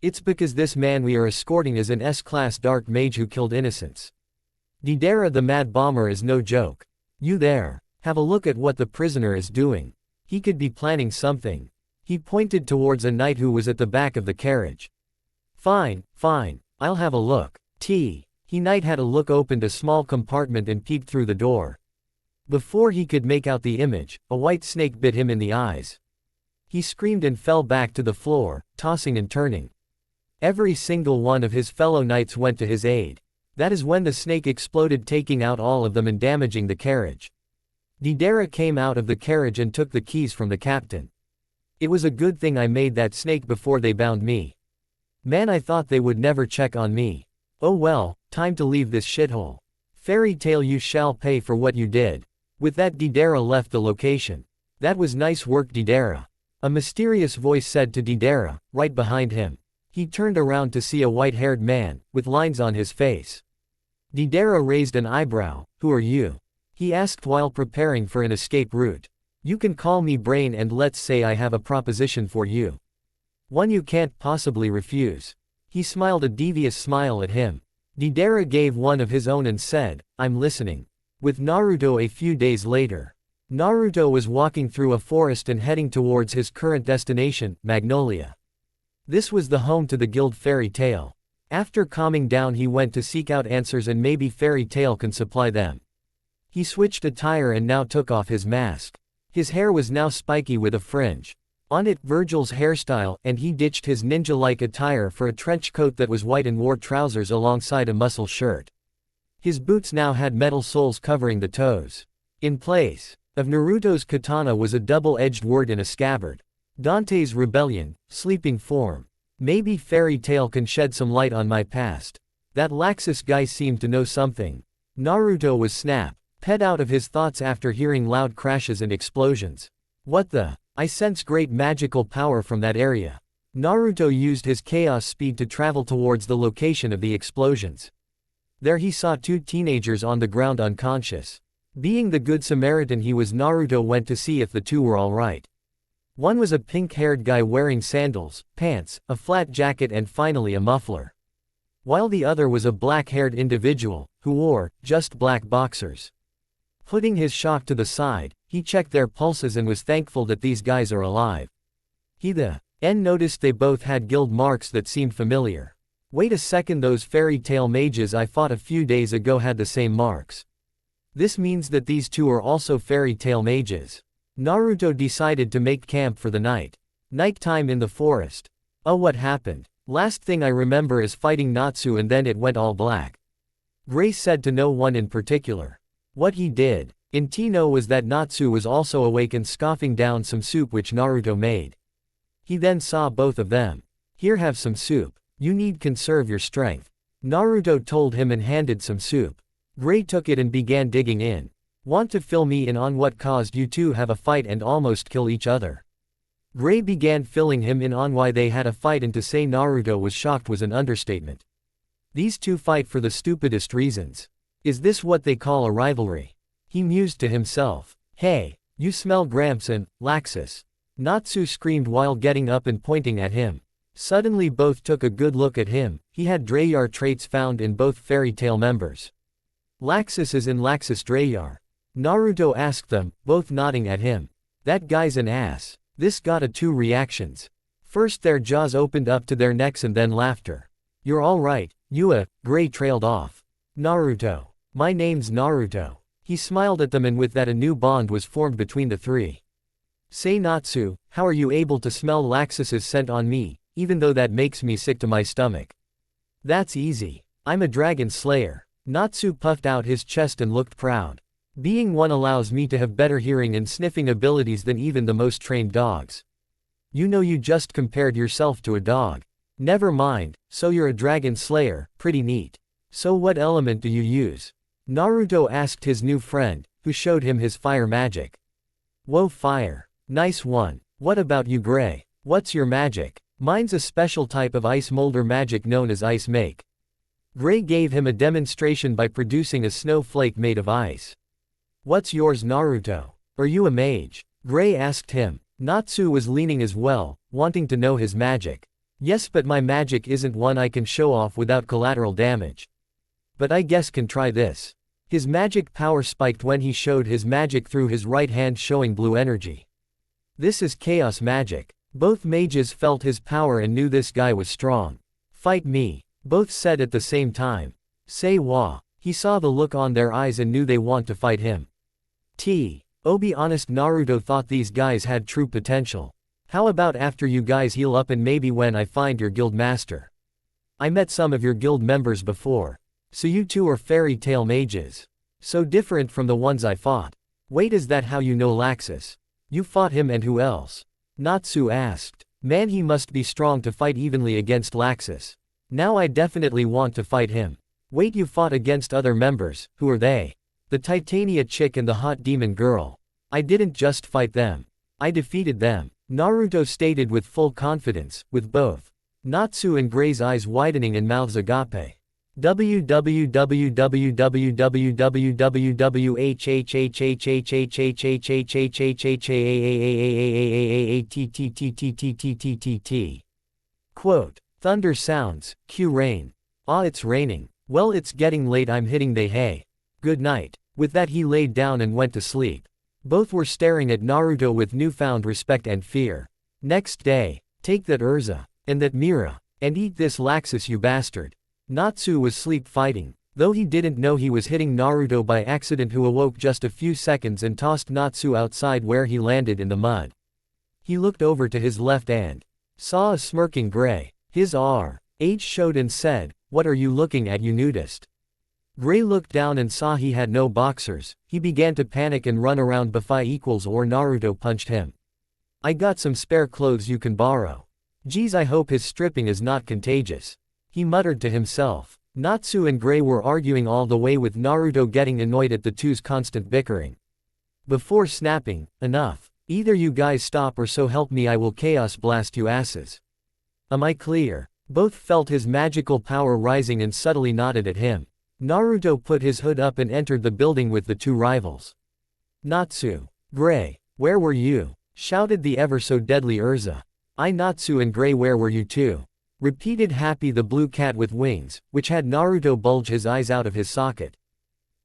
[SPEAKER 1] It's because this man we are escorting is an S-class dark mage who killed innocents. Deidara the mad bomber is no joke. You there. Have a look at what the prisoner is doing. He could be planning something. He pointed towards a knight who was at the back of the carriage. Fine, I'll have a look. He knight had a look, opened a small compartment and peeped through the door. Before he could make out the image, a white snake bit him in the eyes. He screamed and fell back to the floor, tossing and turning. Every single one of his fellow knights went to his aid. That is when the snake exploded, taking out all of them and damaging the carriage. Deidara came out of the carriage and took the keys from the captain. It was a good thing I made that snake before they bound me. Man, I thought they would never check on me. Oh well, time to leave this shithole. Fairy Tail, you shall pay for what you did. With that, Deidara left the location. That was nice work, Deidara. A mysterious voice said to Deidara, right behind him. He turned around to see a white-haired man, with lines on his face. Deidara raised an eyebrow. Who are you? He asked while preparing for an escape route. You can call me Brain, and let's say I have a proposition for you. One you can't possibly refuse. He smiled a devious smile at him. Deidara gave one of his own and said, I'm listening. With Naruto a few days later. Naruto was walking through a forest and heading towards his current destination, Magnolia. This was the home to the guild Fairy Tail. After calming down, he went to seek out answers, and maybe Fairy Tail can supply them. He switched attire and now took off his mask. His hair was now spiky with a fringe. On it, Virgil's hairstyle, and he ditched his ninja-like attire for a trench coat that was white and wore trousers alongside a muscle shirt. His boots now had metal soles covering the toes. In place of Naruto's katana was a double-edged word in a scabbard. Dante's rebellion, sleeping form. Maybe Fairy Tail can shed some light on my past. That Laxus guy seemed to know something. Naruto was snapped out of his thoughts after hearing loud crashes and explosions. What the? I sense great magical power from that area. Naruto used his chaos speed to travel towards the location of the explosions. There he saw two teenagers on the ground unconscious. Being the good Samaritan he was, Naruto went to see if the two were alright. One was a pink-haired guy wearing sandals, pants, a flat jacket and finally a muffler. While the other was a black-haired individual, who wore just black boxers. Putting his shock to the side, he checked their pulses and was thankful that these guys are alive. He then noticed they both had guild marks that seemed familiar. Wait a second, those Fairy Tail mages I fought a few days ago had the same marks. This means that these two are also Fairy Tail mages. Naruto decided to make camp for the night. Nighttime in the forest. Oh, what happened? Last thing I remember is fighting Natsu and then it went all black. Gray said to no one in particular. What he did in Tino was that Natsu was also awake and scoffing down some soup which Naruto made. He then saw both of them. Here, have some soup. You need conserve your strength. Naruto told him and handed some soup. Gray took it and began digging in. Want to fill me in on what caused you two have a fight and almost kill each other? Gray began filling him in on why they had a fight, and to say Naruto was shocked was an understatement. These two fight for the stupidest reasons. Is this what they call a rivalry? He mused to himself. Hey, you smell Gramps and Laxus. Natsu screamed while getting up and pointing at him. Suddenly both took a good look at him. He had Drayar traits found in both Fairy Tail members. Laxus is in Laxus Drayar. Naruto asked them, both nodding at him. That guy's an ass. This got a two reactions. First their jaws opened up to their necks and then laughter. You're alright, Gray trailed off. Naruto. My name's Naruto. He smiled at them, and with that a new bond was formed between the three. Say Natsu, how are you able to smell Laxus's scent on me, even though that makes me sick to my stomach? That's easy. I'm a dragon slayer. Natsu puffed out his chest and looked proud. Being one allows me to have better hearing and sniffing abilities than even the most trained dogs. You know, you just compared yourself to a dog. Never mind, so you're a dragon slayer, pretty neat. So what element do you use? Naruto asked his new friend, who showed him his fire magic. Whoa, fire. Nice one. What about you, Gray? What's your magic? Mine's a special type of ice molder magic known as ice make. Gray gave him a demonstration by producing a snowflake made of ice. What's yours, Naruto? Are you a mage? Gray asked him. Natsu was leaning as well, wanting to know his magic. Yes, but my magic isn't one I can show off without collateral damage. But I guess can try this. His magic power spiked when he showed his magic through his right hand, showing blue energy. This is chaos magic. Both mages felt his power and knew this guy was strong. Fight me, both said at the same time. Say wah. He saw the look on their eyes and knew they want to fight him. Be honest, Naruto thought these guys had true potential. How about after you guys heal up and maybe when I find your guild master? I met some of your guild members before. So you two are fairy tale mages. So different from the ones I fought. Wait, is that how you know Laxus? You fought him, and who else? Natsu asked. Man, he must be strong to fight evenly against Laxus. Now I definitely want to fight him. Wait, you fought against other members, who are they? The Titania chick and the hot demon girl. I didn't just fight them. I defeated them, Naruto stated with full confidence, with both Natsu and Gray's eyes widening and mouths agape. Quote. Thunder sounds, cue rain. Ah, it's raining. Well, it's getting late, I'm hitting the hay. Good night. With that he laid down and went to sleep. Both were staring at Naruto with newfound respect and fear. Next day, take that Urza, and that Mira, and eat this Laxus, you bastard. Natsu was sleep fighting, though he didn't know he was hitting Naruto by accident, who awoke just a few seconds and tossed Natsu outside where he landed in the mud. He looked over to his left and saw a smirking Gray. His age showed and said, "What are you looking at, you nudist?" Gray looked down and saw he had no boxers. He began to panic and run around or Naruto punched him. I got some spare clothes you can borrow. Geez, I hope his stripping is not contagious. He muttered to himself. Natsu and Gray were arguing all the way, with Naruto getting annoyed at the two's constant bickering. Before snapping, enough. Either you guys stop, or so help me I will chaos blast you asses. Am I clear? Both felt his magical power rising and subtly nodded at him. Naruto put his hood up and entered the building with the two rivals. Natsu. Gray. Where were you? Shouted the ever so deadly Urza. I, Natsu and Gray, where were you two? Repeated Happy, the blue cat with wings, which had Naruto bulge his eyes out of his socket.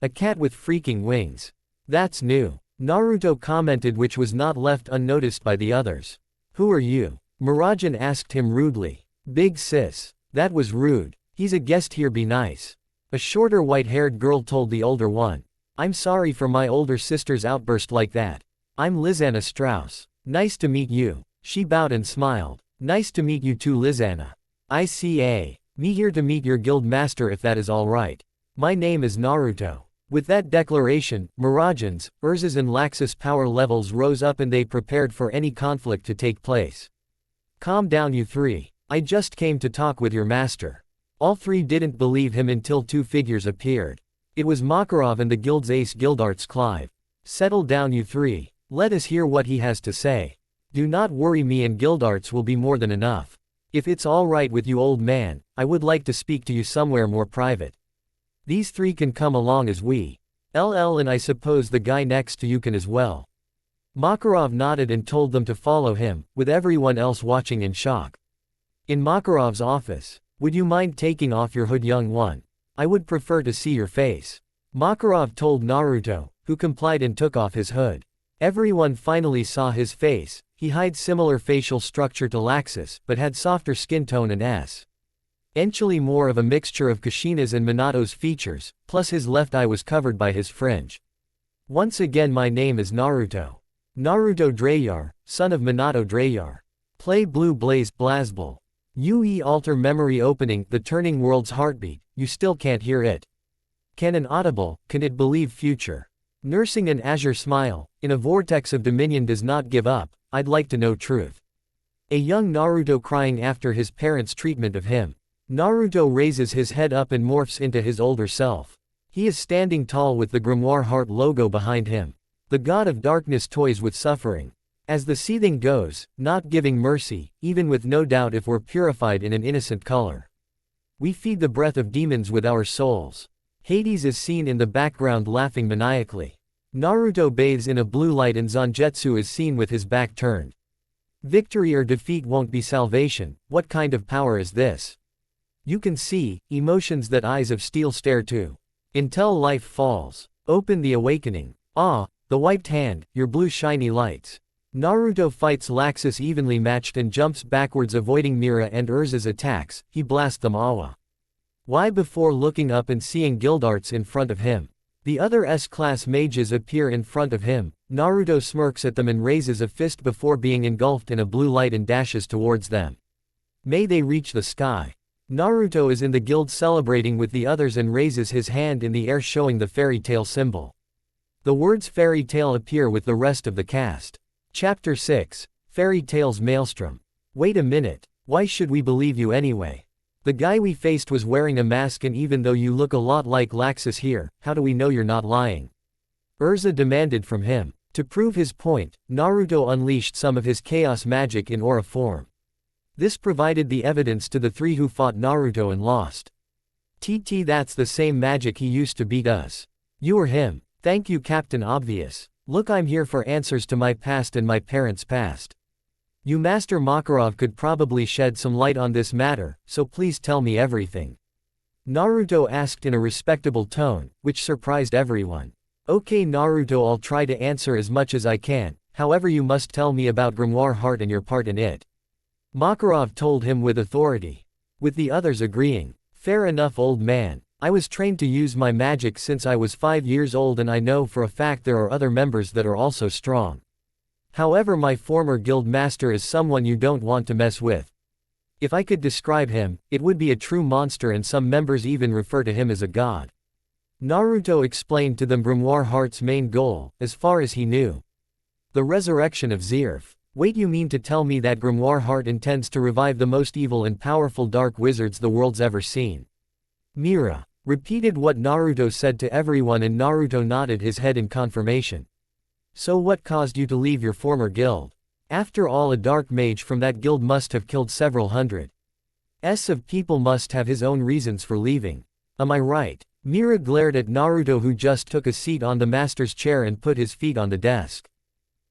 [SPEAKER 1] A cat with freaking wings. That's new, Naruto commented, which was not left unnoticed by the others. Who are you? Mirajane asked him rudely. Big sis. That was rude. He's a guest here, be nice. A shorter white-haired girl told the older one. I'm sorry for my older sister's outburst like that. I'm Lizanna Strauss. Nice to meet you. She bowed and smiled. Nice to meet you too, Lizanna. Me here to meet your guild master, if that is all right. My name is Naruto. With that declaration, Mirajane's, Urza's and Laxus power levels rose up and they prepared for any conflict to take place. Calm down, you three. I just came to talk with your master. All three didn't believe him until two figures appeared. It was Makarov and the guild's ace, Guildarts Clive. Settle down, you three. Let us hear what he has to say. Do not worry, me and Guildarts will be more than enough. If it's all right with you, old man, I would like to speak to you somewhere more private. These three can come along as we. LL, and I suppose the guy next to you can as well. Makarov nodded and told them to follow him, with everyone else watching in shock. In Makarov's office. Would you mind taking off your hood, young one? I would prefer to see your face. Makarov told Naruto, who complied and took off his hood. Everyone finally saw his face. He had similar facial structure to Laxus, but had softer skin tone and essentially more of a mixture of Kushina's and Minato's features, plus his left eye was covered by his fringe. Once again, my name is Naruto. Naruto Drayar, son of Minato Drayar. Play Blue Blaze Blazball. UE alter memory opening, the turning world's heartbeat, you still can't hear it. Can an audible, can it believe future? Nursing an azure smile, in a vortex of dominion does not give up, I'd like to know truth. A young Naruto crying after his parents' treatment of him. Naruto raises his head up and morphs into his older self. He is standing tall with the grimoire heart logo behind him. The god of darkness toys with suffering. As the seething goes, not giving mercy, even with no doubt if we're purified in an innocent color. We feed the breath of demons with our souls. Hades is seen in the background laughing maniacally. Naruto bathes in a blue light and Zangetsu is seen with his back turned. Victory or defeat won't be salvation, what kind of power is this? You can see, emotions that eyes of steel stare to. Until life falls. Open the awakening. Ah, the wiped hand, your blue shiny lights. Naruto fights Laxus evenly matched and jumps backwards avoiding Mira and Urza's attacks, he blasts them awa. Why before looking up and seeing Guildarts in front of him. The other S-class mages appear in front of him, Naruto smirks at them and raises a fist before being engulfed in a blue light and dashes towards them. May they reach the sky. Naruto is in the guild celebrating with the others and raises his hand in the air showing the fairy tale symbol. The words fairy tale appear with the rest of the cast. Chapter 6, Fairy Tale's Maelstrom. Wait a minute, why should we believe you anyway? The guy we faced was wearing a mask, and even though you look a lot like Laxus here, how do we know you're not lying? Urza demanded from him. To prove his point, Naruto unleashed some of his chaos magic in aura form. This provided the evidence to the three who fought Naruto and lost. That's the same magic he used to beat us. You or him. Thank you, Captain Obvious. Look, I'm here for answers to my past and my parents' past. You, Master Makarov, could probably shed some light on this matter, so please tell me everything. Naruto asked in a respectable tone, which surprised everyone. Okay Naruto, I'll try to answer as much as I can, however you must tell me about Grimoire Heart and your part in it. Makarov told him with authority. With the others agreeing. Fair enough, old man. I was trained to use my magic since I was 5 years old, and I know for a fact there are other members that are also strong. However, my former guild master is someone you don't want to mess with. If I could describe him, it would be a true monster, and some members even refer to him as a god. Naruto explained to them Grimoire Heart's main goal, as far as he knew. The resurrection of Zerf. Wait, you mean to tell me that Grimoire Heart intends to revive the most evil and powerful dark wizards the world's ever seen? Mira repeated what Naruto said to everyone, and Naruto nodded his head in confirmation. So what caused you to leave your former guild? After all, a dark mage from that guild must have killed several hundred of people, must have his own reasons for leaving. Am I right? Mira glared at Naruto, who just took a seat on the master's chair and put his feet on the desk.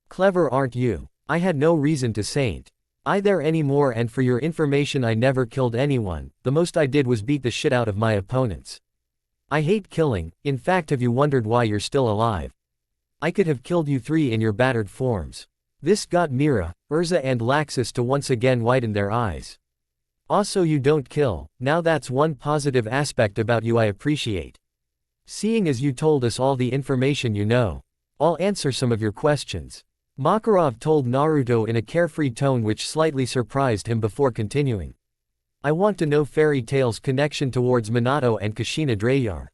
[SPEAKER 1] Clever, aren't you? I had no reason to saint there anymore, and for your information, I never killed anyone. The most I did was beat the shit out of my opponents. I hate killing. In fact, have you wondered why you're still alive? I could have killed you three in your battered forms. This got Mira, Urza and Laxus to once again widen their eyes. Also, you don't kill. Now that's one positive aspect about you I appreciate. Seeing as you told us all the information you know, I'll answer some of your questions. Makarov told Naruto in a carefree tone, which slightly surprised him, before continuing. I want to know Fairy Tail's connection towards Minato and Kushina Drayar.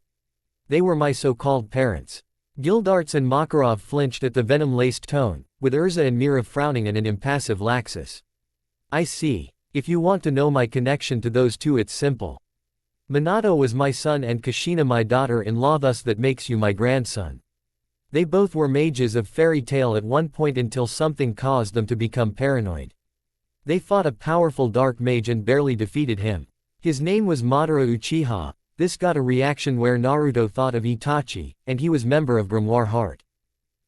[SPEAKER 1] They were my so-called parents. Gildarts and Makarov flinched at the venom-laced tone, with Urza and Mira frowning and an impassive Laxus. I see. If you want to know my connection to those two, it's simple. Minato was my son and Kushina my daughter-in-law, thus that makes you my grandson. They both were mages of Fairy Tail at one point until something caused them to become paranoid. They fought a powerful dark mage and barely defeated him. His name was Madara Uchiha. This got a reaction where Naruto thought of Itachi, and he was member of Grimoire Heart.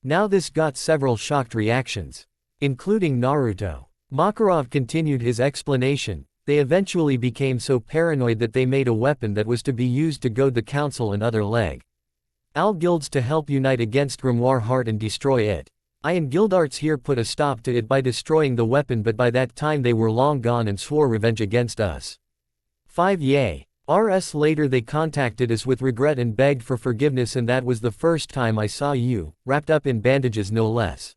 [SPEAKER 1] Now this got several shocked reactions, including Naruto. Makarov continued his explanation. They eventually became so paranoid that they made a weapon that was to be used to goad the council and other guilds to help unite against Grimoire Heart and destroy it. I and Gildarts here put a stop to it by destroying the weapon, but by that time they were long gone and swore revenge against us. 5 years later they contacted us with regret and begged for forgiveness, and that was the first time I saw you, wrapped up in bandages no less.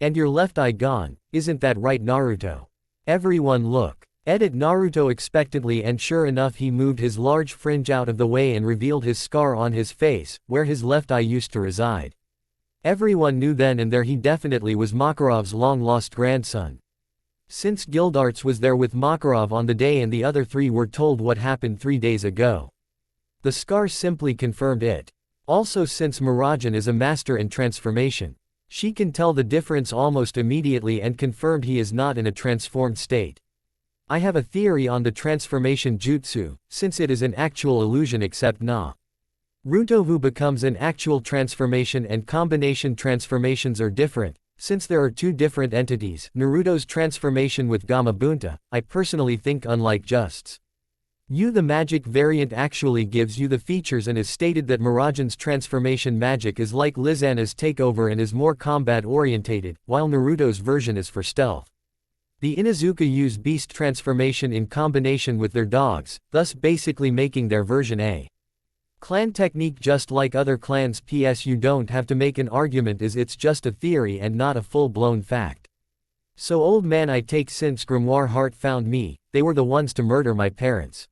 [SPEAKER 1] And your left eye gone, isn't that right, Naruto? Everyone look. Naruto expectantly, and sure enough he moved his large fringe out of the way and revealed his scar on his face, where his left eye used to reside. Everyone knew then and there he definitely was Makarov's long-lost grandson. Since Gildarts was there with Makarov on the day and the other three were told what happened 3 days ago. The scar simply confirmed it. Also, since Mirajane is a master in transformation, she can tell the difference almost immediately and confirmed he is not in a transformed state. I have a theory on the transformation jutsu, since it is an actual illusion except Naruto who becomes an actual transformation, and combination transformations are different, since there are two different entities. Naruto's transformation with Gamabunta, I personally think, unlike Just's the magic variant actually gives you the features, and is stated that Mirajane's transformation magic is like Lizana's takeover and is more combat orientated, while Naruto's version is for stealth. The Inuzuka use beast transformation in combination with their dogs, thus basically making their version a clan technique just like other clans. PS you don't have to make an argument as it's just a theory and not a full-blown fact. So old man, I take since Grimoire Heart found me, they were the ones to murder my parents.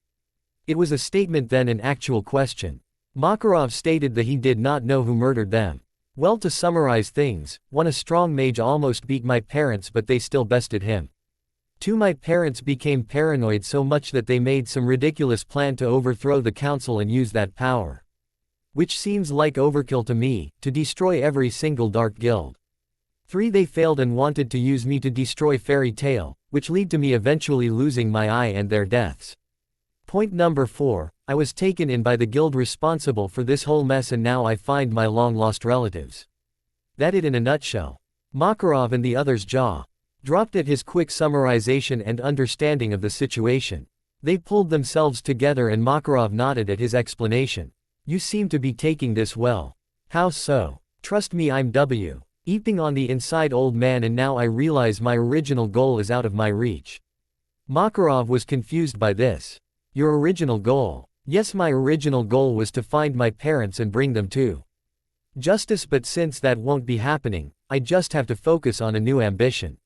[SPEAKER 1] It was a statement then an actual question. Makarov stated that he did not know who murdered them. Well, to summarize things, 1. A strong mage almost beat my parents but they still bested him. 2. My parents became paranoid so much that they made some ridiculous plan to overthrow the council and use that power. Which seems like overkill to me, to destroy every single dark guild. 3. They failed and wanted to use me to destroy Fairy Tail, which led to me eventually losing my eye and their deaths. Point number 4, I was taken in by the guild responsible for this whole mess and now I find my long-lost relatives. That it in a nutshell. Makarov and the others' jaw dropped at his quick summarization and understanding of the situation. They pulled themselves together and Makarov nodded at his explanation. You seem to be taking this well. How so? Trust me, I'm Eeping on the inside, old man, and now I realize my original goal is out of my reach. Makarov was confused by this. Your original goal? Yes, my original goal was to find my parents and bring them to justice, but since that won't be happening, I just have to focus on a new ambition.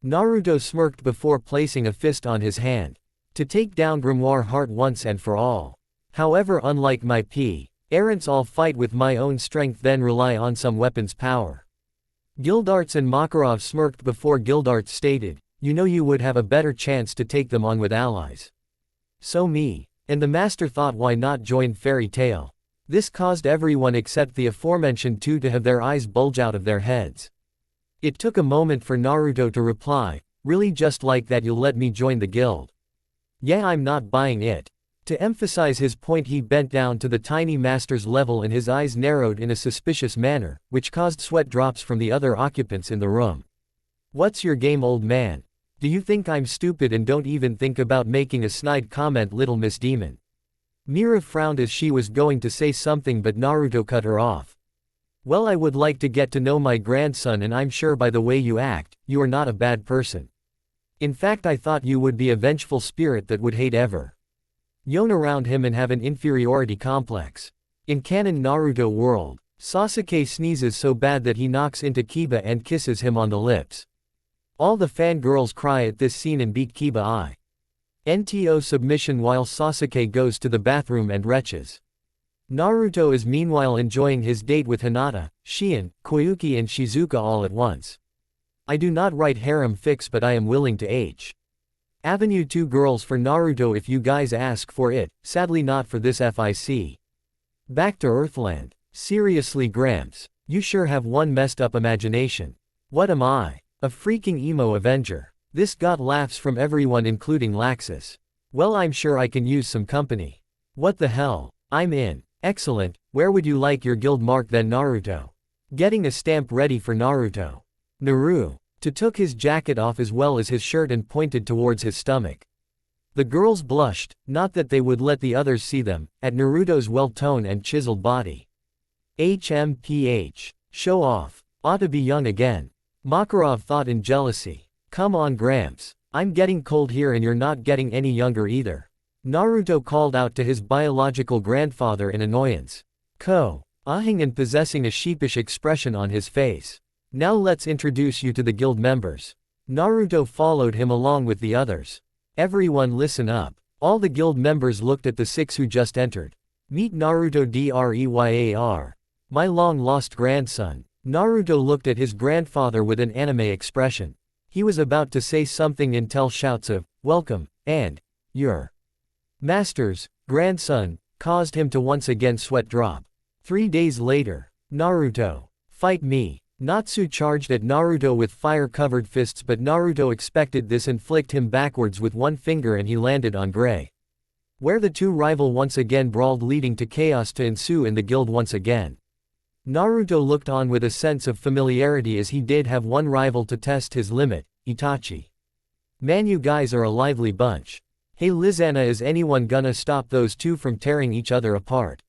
[SPEAKER 1] Naruto smirked before placing a fist on his hand. To take down Grimoire Heart once and for all. However, unlike my parents, I'll fight with my own strength then rely on some weapon's power. Gildarts and Makarov smirked before Gildarts stated, you know you would have a better chance to take them on with allies. So me. And the master thought why not join Fairy Tail. This caused everyone except the aforementioned 2 to have their eyes bulge out of their heads. It took a moment for Naruto to reply, really just like that you'll let me join the guild? Yeah, I'm not buying it. To emphasize his point he bent down to the tiny master's level and his eyes narrowed in a suspicious manner, which caused sweat drops from the other occupants in the room. What's your game, old man? Do you think I'm stupid and don't even think about making a snide comment, little Miss Demon? Mira frowned as she was going to say something but Naruto cut her off. Well, I would like to get to know my grandson and I'm sure by the way you act, you are not a bad person. In fact, I thought you would be a vengeful spirit that would hate ever yawn around him and have an inferiority complex. In canon Naruto world, Sasuke sneezes so bad that he knocks into Kiba and kisses him on the lips. All the fangirls cry at this scene and beat Kiba INTO submission while Sasuke goes to the bathroom and retches. Naruto is meanwhile enjoying his date with Hinata, Shien, Koyuki and Shizuka all at once. I do not write harem fix but I am willing to Avenue 2 girls for Naruto if you guys ask for it, sadly not for this FIC. Back to Earthland. Seriously Gramps, you sure have one messed up imagination. What am I? A freaking emo Avenger. This got laughs from everyone including Laxus. Well, I'm sure I can use some company. What the hell? I'm in. Excellent, where would you like your guild mark then Naruto? Getting a stamp ready for Naruto. Naru. Took his jacket off as well as his shirt and pointed towards his stomach. The girls blushed, not that they would let the others see them, at Naruto's well-toned and chiseled body. HMPH. Show off. Ought to be young again. Makarov thought in jealousy. Come on Gramps. I'm getting cold here and you're not getting any younger either. Naruto called out to his biological grandfather in annoyance. Ahing and possessing a sheepish expression on his face. Now let's introduce you to the guild members. Naruto followed him along with the others. Everyone listen up. All the guild members looked at the 6 who just entered. Meet Naruto Dreyar. My long-lost grandson. Naruto looked at his grandfather with an anime expression. He was about to say something until shouts of, welcome, and, your master's grandson, caused him to once again sweat drop. 3 days later. Naruto. Fight me. Natsu charged at Naruto with fire-covered fists but Naruto expected this and flicked him backwards with one finger and he landed on Gray. Where the 2 rival once again brawled leading to chaos to ensue in the guild once again. Naruto looked on with a sense of familiarity as he did have one rival to test his limit, Itachi. Man, you guys are a lively bunch. Hey Lizana, is anyone gonna stop those 2 from tearing each other apart?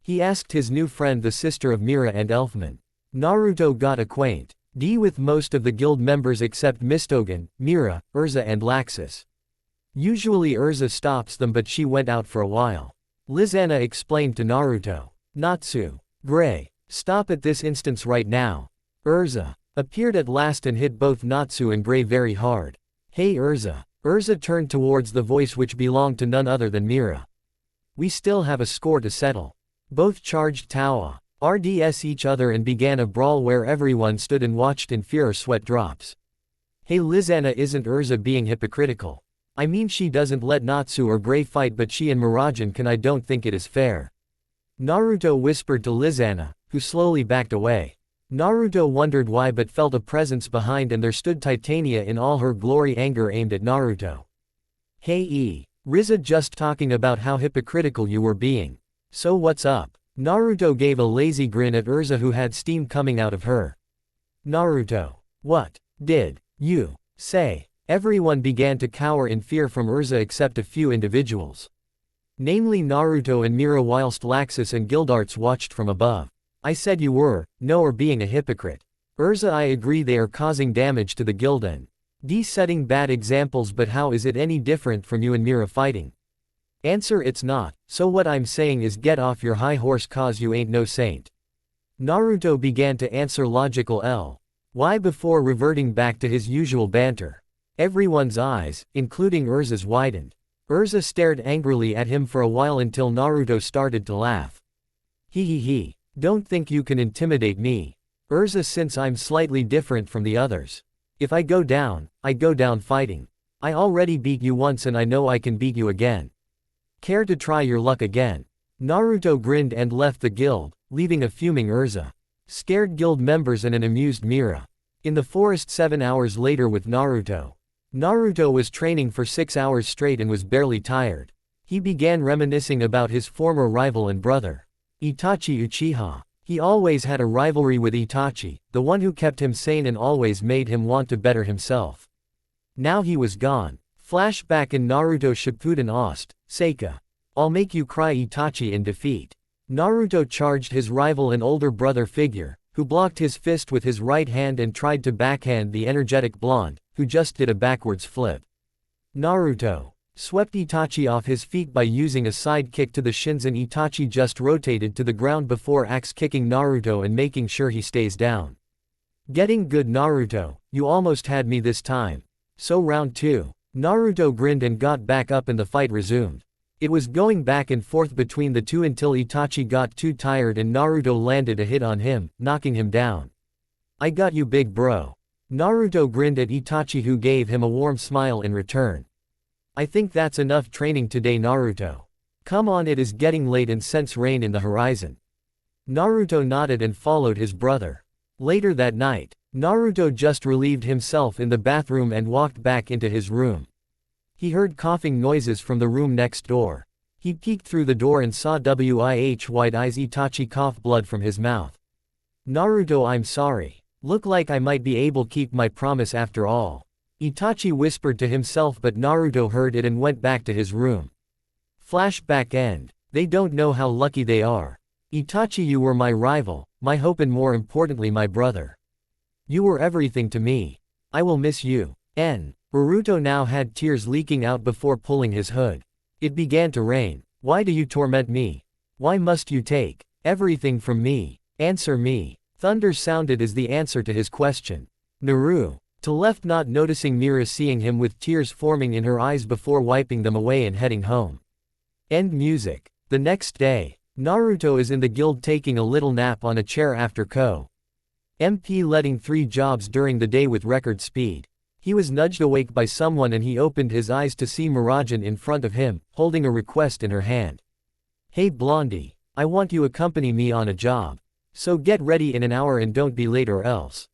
[SPEAKER 1] He asked his new friend, the sister of Mira and Elfman. Naruto got acquainted with most of the guild members except Mistogen, Mira, Urza and Laxus. Usually Urza stops them but she went out for a while. Lizana explained to Naruto. Natsu. Gray. Stop at this instance right now. Urza appeared at last and hit both Natsu and Gray very hard. Hey Urza. Urza turned towards the voice which belonged to none other than Mira. We still have a score to settle. Both charged Tawa RDS each other and began a brawl where everyone stood and watched in fear or sweat drops. Hey Lizana, isn't Urza being hypocritical? I mean, she doesn't let Natsu or Gray fight, but she and Mirajane can. I don't think it is fair. Naruto whispered to Lizana, who slowly backed away. Naruto wondered why but felt a presence behind, and there stood Titania in all her glory, anger aimed at Naruto. Hey Riza, just talking about how hypocritical you were being. So what's up? Naruto gave a lazy grin at Urza, who had steam coming out of her. Naruto. What did you say? Everyone began to cower in fear from Urza except a few individuals. Namely Naruto and Mira, whilst Laxus and Gildarts watched from above. I said you were, no, or being a hypocrite. Urza, I agree they are causing damage to the guild and setting bad examples, but how is it any different from you and Mira fighting? Answer, it's not, so what I'm saying is get off your high horse cause you ain't no saint. Naruto began to answer logical why before reverting back to his usual banter. Everyone's eyes, including Urza's, widened. Urza stared angrily at him for a while until Naruto started to laugh. He. Don't think you can intimidate me, Urza, since I'm slightly different from the others. If I go down, I go down fighting. I already beat you once and I know I can beat you again. Care to try your luck again? Naruto grinned and left the guild, leaving a fuming Urza, scared guild members and an amused Mira. In the forest 7 hours later with Naruto. Naruto was training for 6 hours straight and was barely tired. He began reminiscing about his former rival and brother, Itachi Uchiha. He always had a rivalry with Itachi, the one who kept him sane and always made him want to better himself. Now he was gone. Flashback in Naruto Shippuden Ost, Seika. I'll make you cry, Itachi in defeat. Naruto charged his rival and older brother figure, who blocked his fist with his right hand and tried to backhand the energetic blonde, who just did a backwards flip. Naruto swept Itachi off his feet by using a side kick to the shins, and Itachi just rotated to the ground before axe kicking Naruto and making sure he stays down. Getting good, Naruto, you almost had me this time. So round 2. Naruto grinned and got back up and the fight resumed. It was going back and forth between the two until Itachi got too tired and Naruto landed a hit on him, knocking him down. I got you, big bro. Naruto grinned at Itachi, who gave him a warm smile in return. I think that's enough training today, Naruto. Come on, it is getting late and sense rain in the horizon. Naruto nodded and followed his brother. Later that night, Naruto just relieved himself in the bathroom and walked back into his room. He heard coughing noises from the room next door. He peeked through the door and saw wide eyes Itachi cough blood from his mouth. Naruto, I'm sorry. Look like I might be able to keep my promise after all. Itachi whispered to himself, but Naruto heard it and went back to his room. Flashback end. They don't know how lucky they are. Itachi, you were my rival, my hope, and more importantly my brother. You were everything to me. I will miss you. Naruto now had tears leaking out before pulling his hood. It began to rain. Why do you torment me? Why must you take everything from me? Answer me. Thunder sounded as the answer to his question. Naru. To left, not noticing Mira seeing him with tears forming in her eyes before wiping them away and heading home. End music. The next day, Naruto is in the guild taking a little nap on a chair after MP letting 3 jobs during the day with record speed. He was nudged awake by someone and he opened his eyes to see Mirajane in front of him, holding a request in her hand. Hey Blondie, I want you accompany me on a job. So get ready in an hour and don't be late or else.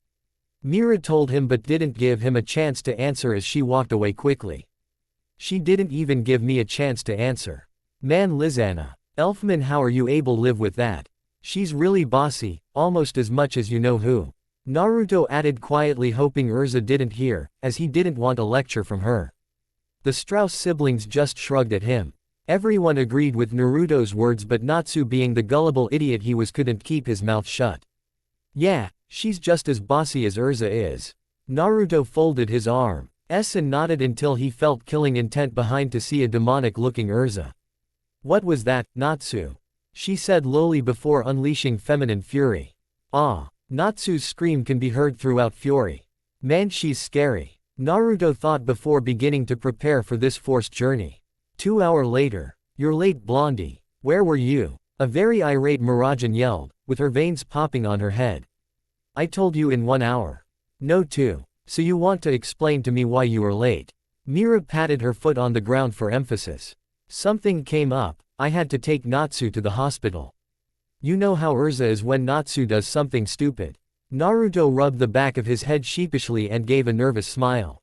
[SPEAKER 1] Mira told him but didn't give him a chance to answer as she walked away quickly. She didn't even give me a chance to answer. Man, Lizana. Elfman, how are you able to live with that? She's really bossy, almost as much as you know who. Naruto added quietly, hoping Urza didn't hear, as he didn't want a lecture from her. The Strauss siblings just shrugged at him. Everyone agreed with Naruto's words, but Natsu, being the gullible idiot he was, couldn't keep his mouth shut. Yeah, she's just as bossy as Urza is. Naruto folded his arms and nodded until he felt killing intent behind to see a demonic-looking Urza. What was that, Natsu? She said lowly before unleashing feminine fury. Ah. Natsu's scream can be heard throughout fury. Man, she's scary. Naruto thought before beginning to prepare for this forced journey. 2 hours later. You're late, Blondie. Where were you? A very irate Mirajane yelled, with her veins popping on her head. I told you in 1 hour. No 2. So you want to explain to me why you were late? Mira patted her foot on the ground for emphasis. Something came up. I had to take Natsu to the hospital. You know how Urza is when Natsu does something stupid. Naruto rubbed the back of his head sheepishly and gave a nervous smile.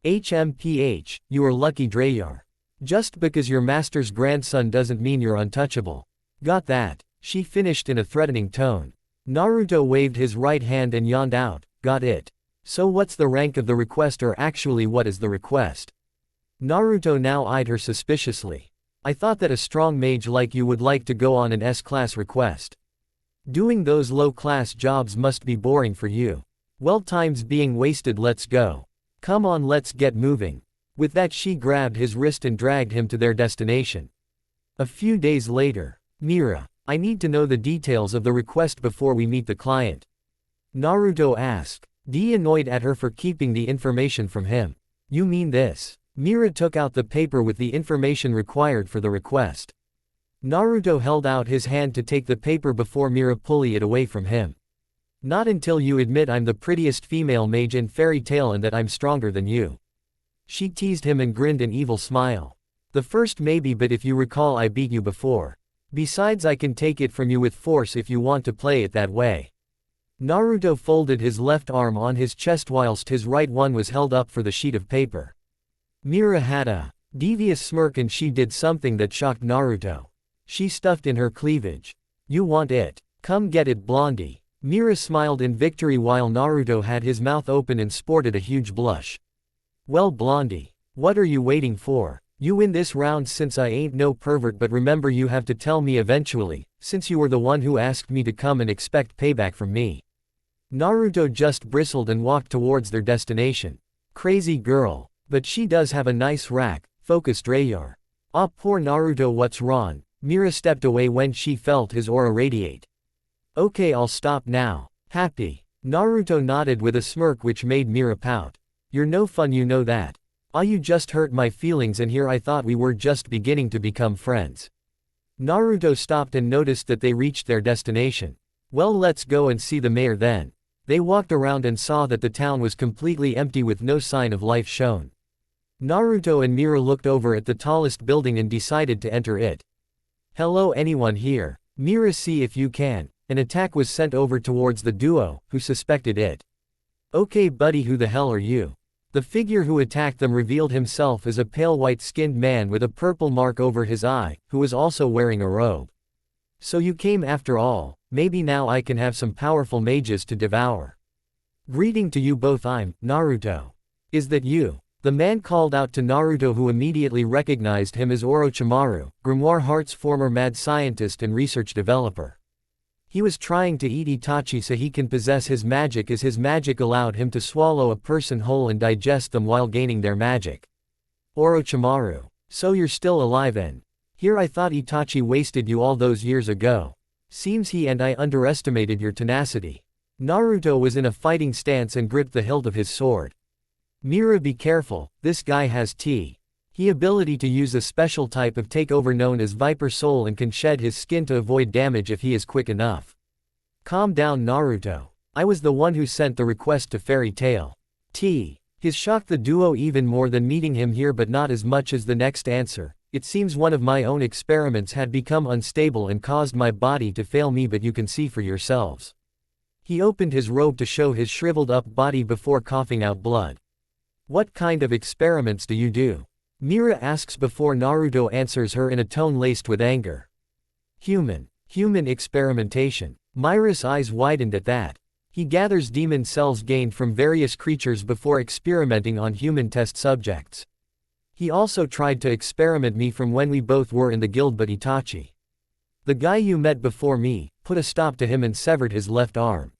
[SPEAKER 1] HMPH, you are lucky, Dreyar. Just because you're master's grandson doesn't mean you're untouchable. Got that? She finished in a threatening tone. Naruto waved his right hand and yawned out. Got it. So what's the rank of the request, or actually what is the request? Naruto now eyed her suspiciously. I thought that a strong mage like you would like to go on an S-class request. Doing those low-class jobs must be boring for you. Well, time's being wasted, let's go. Come on, let's get moving. With that she grabbed his wrist and dragged him to their destination. A few days later. Mira, I need to know the details of the request before we meet the client. Naruto asked, annoyed at her for keeping the information from him. You mean this? Mira took out the paper with the information required for the request. Naruto held out his hand to take the paper before Mira pulling it away from him. Not until you admit I'm the prettiest female mage in fairy tale and that I'm stronger than you. She teased him and grinned an evil smile. The first maybe, but if you recall I beat you before. Besides, I can take it from you with force if you want to play it that way. Naruto folded his left arm on his chest whilst his right one was held up for the sheet of paper. Mira had a devious smirk and she did something that shocked Naruto. She stuffed in her cleavage. You want it? Come get it, Blondie. Mira smiled in victory while Naruto had his mouth open and sported a huge blush. Well, Blondie, what are you waiting for? You win this round since I ain't no pervert, but remember you have to tell me eventually, since you were the one who asked me to come and expect payback from me. Naruto just bristled and walked towards their destination. Crazy girl. But she does have a nice rack, focused Dreyar. Ah, poor Naruto, what's wrong? Mira stepped away when she felt his aura radiate. Okay, I'll stop now. Happy. Naruto nodded with a smirk which made Mira pout. You're no fun, you know that. Ah, you just hurt my feelings, and here I thought we were just beginning to become friends. Naruto stopped and noticed that they reached their destination. Well, let's go and see the mayor then. They walked around and saw that the town was completely empty with no sign of life shown. Naruto and Mira looked over at the tallest building and decided to enter it. Hello, anyone here? Mira, see if you can. An attack was sent over towards the duo, who suspected it. Okay buddy, who the hell are you? The figure who attacked them revealed himself as a pale white-skinned man with a purple mark over his eye, who was also wearing a robe. So you came after all. Maybe now I can have some powerful mages to devour. Greeting to you both, I'm Naruto. Is that you? The man called out to Naruto, who immediately recognized him as Orochimaru, Grimoire Heart's former mad scientist and research developer. He was trying to eat Itachi so he can possess his magic, as his magic allowed him to swallow a person whole and digest them while gaining their magic. Orochimaru. So you're still alive and here? I thought Itachi wasted you all those years ago. Seems he and I underestimated your tenacity. Naruto was in a fighting stance and gripped the hilt of his sword. Mira, be careful, this guy has He ability to use a special type of takeover known as Viper Soul and can shed his skin to avoid damage if he is quick enough. Calm down, Naruto. I was the one who sent the request to Fairy Tail. His shocked the duo even more than meeting him here, but not as much as the next answer. It seems one of my own experiments had become unstable and caused my body to fail me, but you can see for yourselves. He opened his robe to show his shriveled up body before coughing out blood. What kind of experiments do you do? Mira asks before Naruto answers her in a tone laced with anger. Human experimentation. Mira's eyes widened at that. He gathers demon cells gained from various creatures before experimenting on human test subjects. He also tried to experiment me from when we both were in the guild, but Itachi, the guy you met before me, put a stop to him and severed his left arm.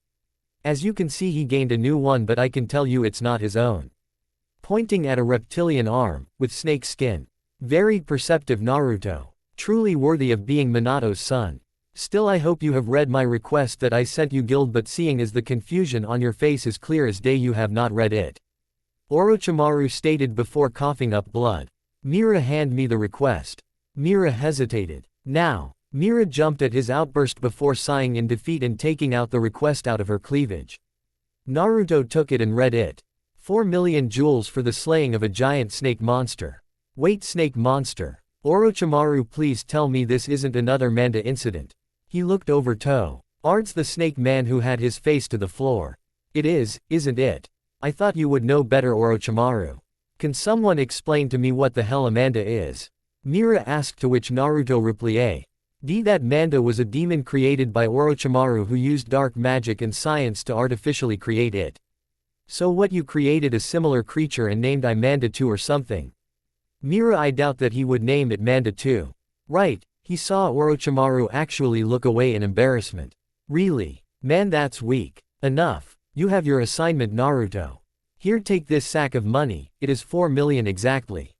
[SPEAKER 1] As you can see, he gained a new one, but I can tell you it's not his own. Pointing at a reptilian arm, with snake skin. Very perceptive Naruto. Truly worthy of being Minato's son. Still, I hope you have read my request that I sent you, guild, but seeing as the confusion on your face is clear as day, you have not read it. Orochimaru stated before coughing up blood. Mira, hand me the request. Mira hesitated. Now. Mira jumped at his outburst before sighing in defeat and taking out the request out of her cleavage. Naruto took it and read it. 4 million jewels for the slaying of a giant snake monster. Wait, snake monster. Orochimaru, please tell me this isn't another Manda incident. He looked over to Ards, the snake man, who had his face to the floor. It is, isn't it? I thought you would know better, Orochimaru. Can someone explain to me what the hell a Manda is? Mira asked, to which Naruto replied, that Manda was a demon created by Orochimaru who used dark magic and science to artificially create it. So what, you created a similar creature and named I Manda 2 or something? Mira, I doubt that he would name it Manda 2. Right, he saw Orochimaru actually look away in embarrassment. Really? Man, that's weak. Enough. You have your assignment, Naruto. Here, take this sack of money, it is 4 million exactly.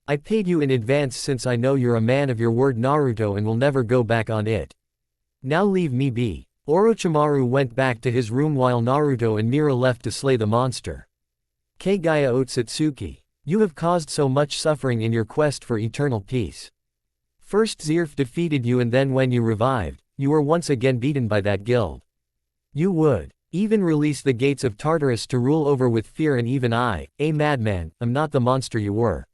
[SPEAKER 1] I paid you in advance since I know you're a man of your word, Naruto, and will never go back on it. Now leave me be. Orochimaru went back to his room while Naruto and Mira left to slay the monster. Kagaya Otsutsuki. You have caused so much suffering in your quest for eternal peace. First Zerf defeated you, and then when you revived, you were once again beaten by that guild. You would even release the gates of Tartarus to rule over with fear, and even I, a madman, am not the monster you were.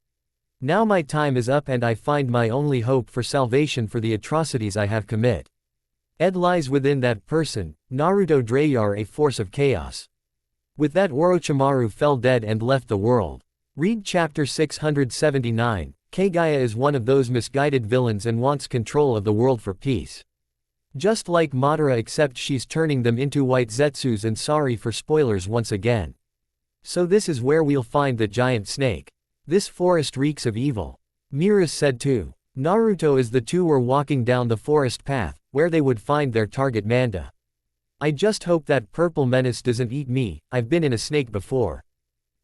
[SPEAKER 1] Now my time is up and I find my only hope for salvation for the atrocities I have commit. Ed lies within that person, Naruto Drayar, a force of chaos. With that, Orochimaru fell dead and left the world. Read chapter 679. Kagaya is one of those misguided villains and wants control of the world for peace. Just like Madara, except she's turning them into white Zetsus, and sorry for spoilers once again. So this is where we'll find the giant snake. This forest reeks of evil. Mira said to Naruto as the two were walking down the forest path, where they would find their target Manda. I just hope that purple menace doesn't eat me, I've been in a snake before.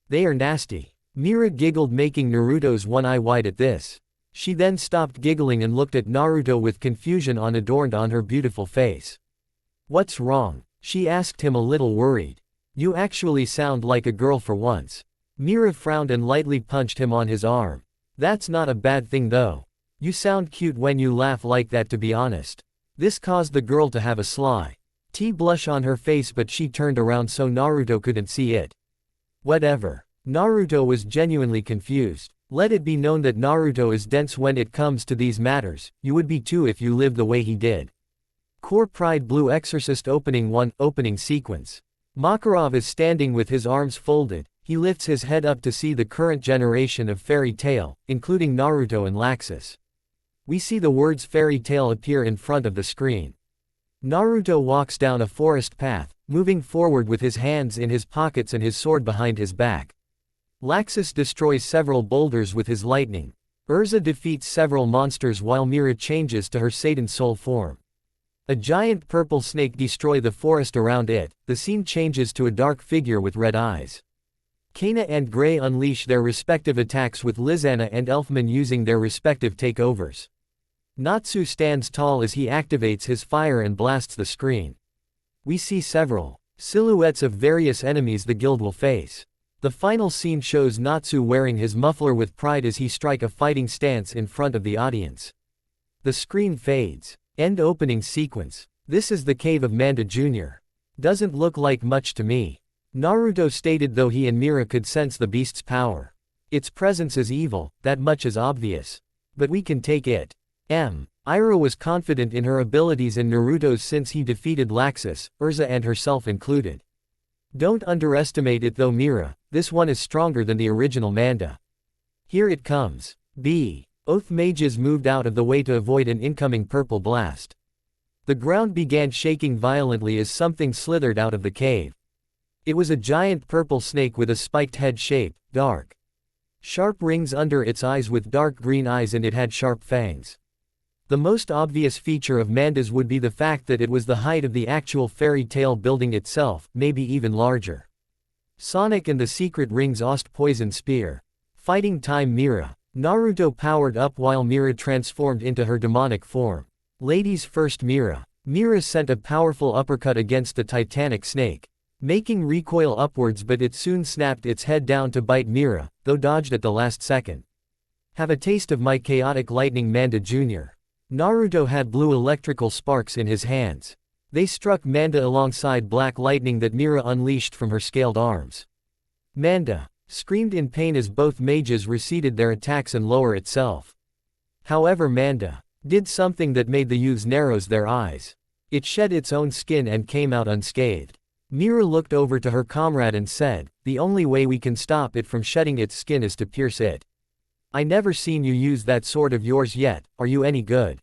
[SPEAKER 1] They are nasty. Mira giggled, making Naruto's one eye wide at this. She then stopped giggling and looked at Naruto with confusion adorned on her beautiful face. What's wrong? She asked him, a little worried. You actually sound like a girl for once. Mira frowned and lightly punched him on his arm. That's not a bad thing though. You sound cute when you laugh like that, to be honest. This caused the girl to have a sly blush on her face, but she turned around so Naruto couldn't see it. Whatever. Naruto was genuinely confused. Let it be known that Naruto is dense when it comes to these matters, you would be too if you lived the way he did. Core Pride Blue Exorcist Opening 1 Opening Sequence. Makarov is standing with his arms folded. He lifts his head up to see the current generation of Fairy Tail, including Naruto and Laxus. We see the words Fairy Tail appear in front of the screen. Naruto walks down a forest path, moving forward with his hands in his pockets and his sword behind his back. Laxus destroys several boulders with his lightning. Urza defeats several monsters while Mira changes to her Satan soul form. A giant purple snake destroys the forest around it. The scene changes to a dark figure with red eyes. Kana and Gray unleash their respective attacks, with Lizana and Elfman using their respective takeovers. Natsu stands tall as he activates his fire and blasts the screen. We see several silhouettes of various enemies the guild will face. The final scene shows Natsu wearing his muffler with pride as he strikes a fighting stance in front of the audience. The screen fades. End opening sequence. This is the cave of Manda Jr. Doesn't look like much to me. Naruto stated, though he and Mira could sense the beast's power. Its presence is evil, that much is obvious. But we can take it. Ira was confident in her abilities and Naruto's since he defeated Laxus, Urza and herself included. Don't underestimate it though, Mira, this one is stronger than the original Manda. Here it comes. Both mages moved out of the way to avoid an incoming purple blast. The ground began shaking violently as something slithered out of the cave. It was a giant purple snake with a spiked head shape, dark, sharp rings under its eyes with dark green eyes, and it had sharp fangs. The most obvious feature of Manda's would be the fact that it was the height of the actual Fairy Tail building itself, maybe even larger. Sonic and the Secret Ring's Ost Poison Spear. Fighting time. Mira. Naruto powered up while Mira transformed into her demonic form. Ladies first. Mira. Mira sent a powerful uppercut against the titanic snake, making recoil upwards, but it soon snapped its head down to bite Mira, though dodged at the last second. Have a taste of my chaotic lightning, Manda Jr. Naruto had blue electrical sparks in his hands. They struck Manda alongside black lightning that Mira unleashed from her scaled arms. Manda screamed in pain as both mages receded their attacks and lower itself. However, Manda did something that made the youths narrow their eyes. It shed its own skin and came out unscathed. Mira looked over to her comrade and said, "The only way we can stop it from shedding its skin is to pierce it. I never seen you use that sword of yours yet, are you any good?"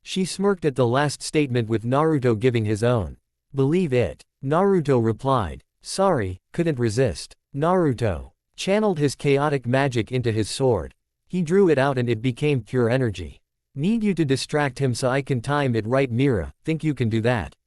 [SPEAKER 1] She smirked at the last statement with Naruto giving his own. "Believe it." Naruto replied. "Sorry, couldn't resist." Naruto channeled his chaotic magic into his sword. He drew it out and it became pure energy. "Need you to distract him so I can time it right, Mira, think you can do that?"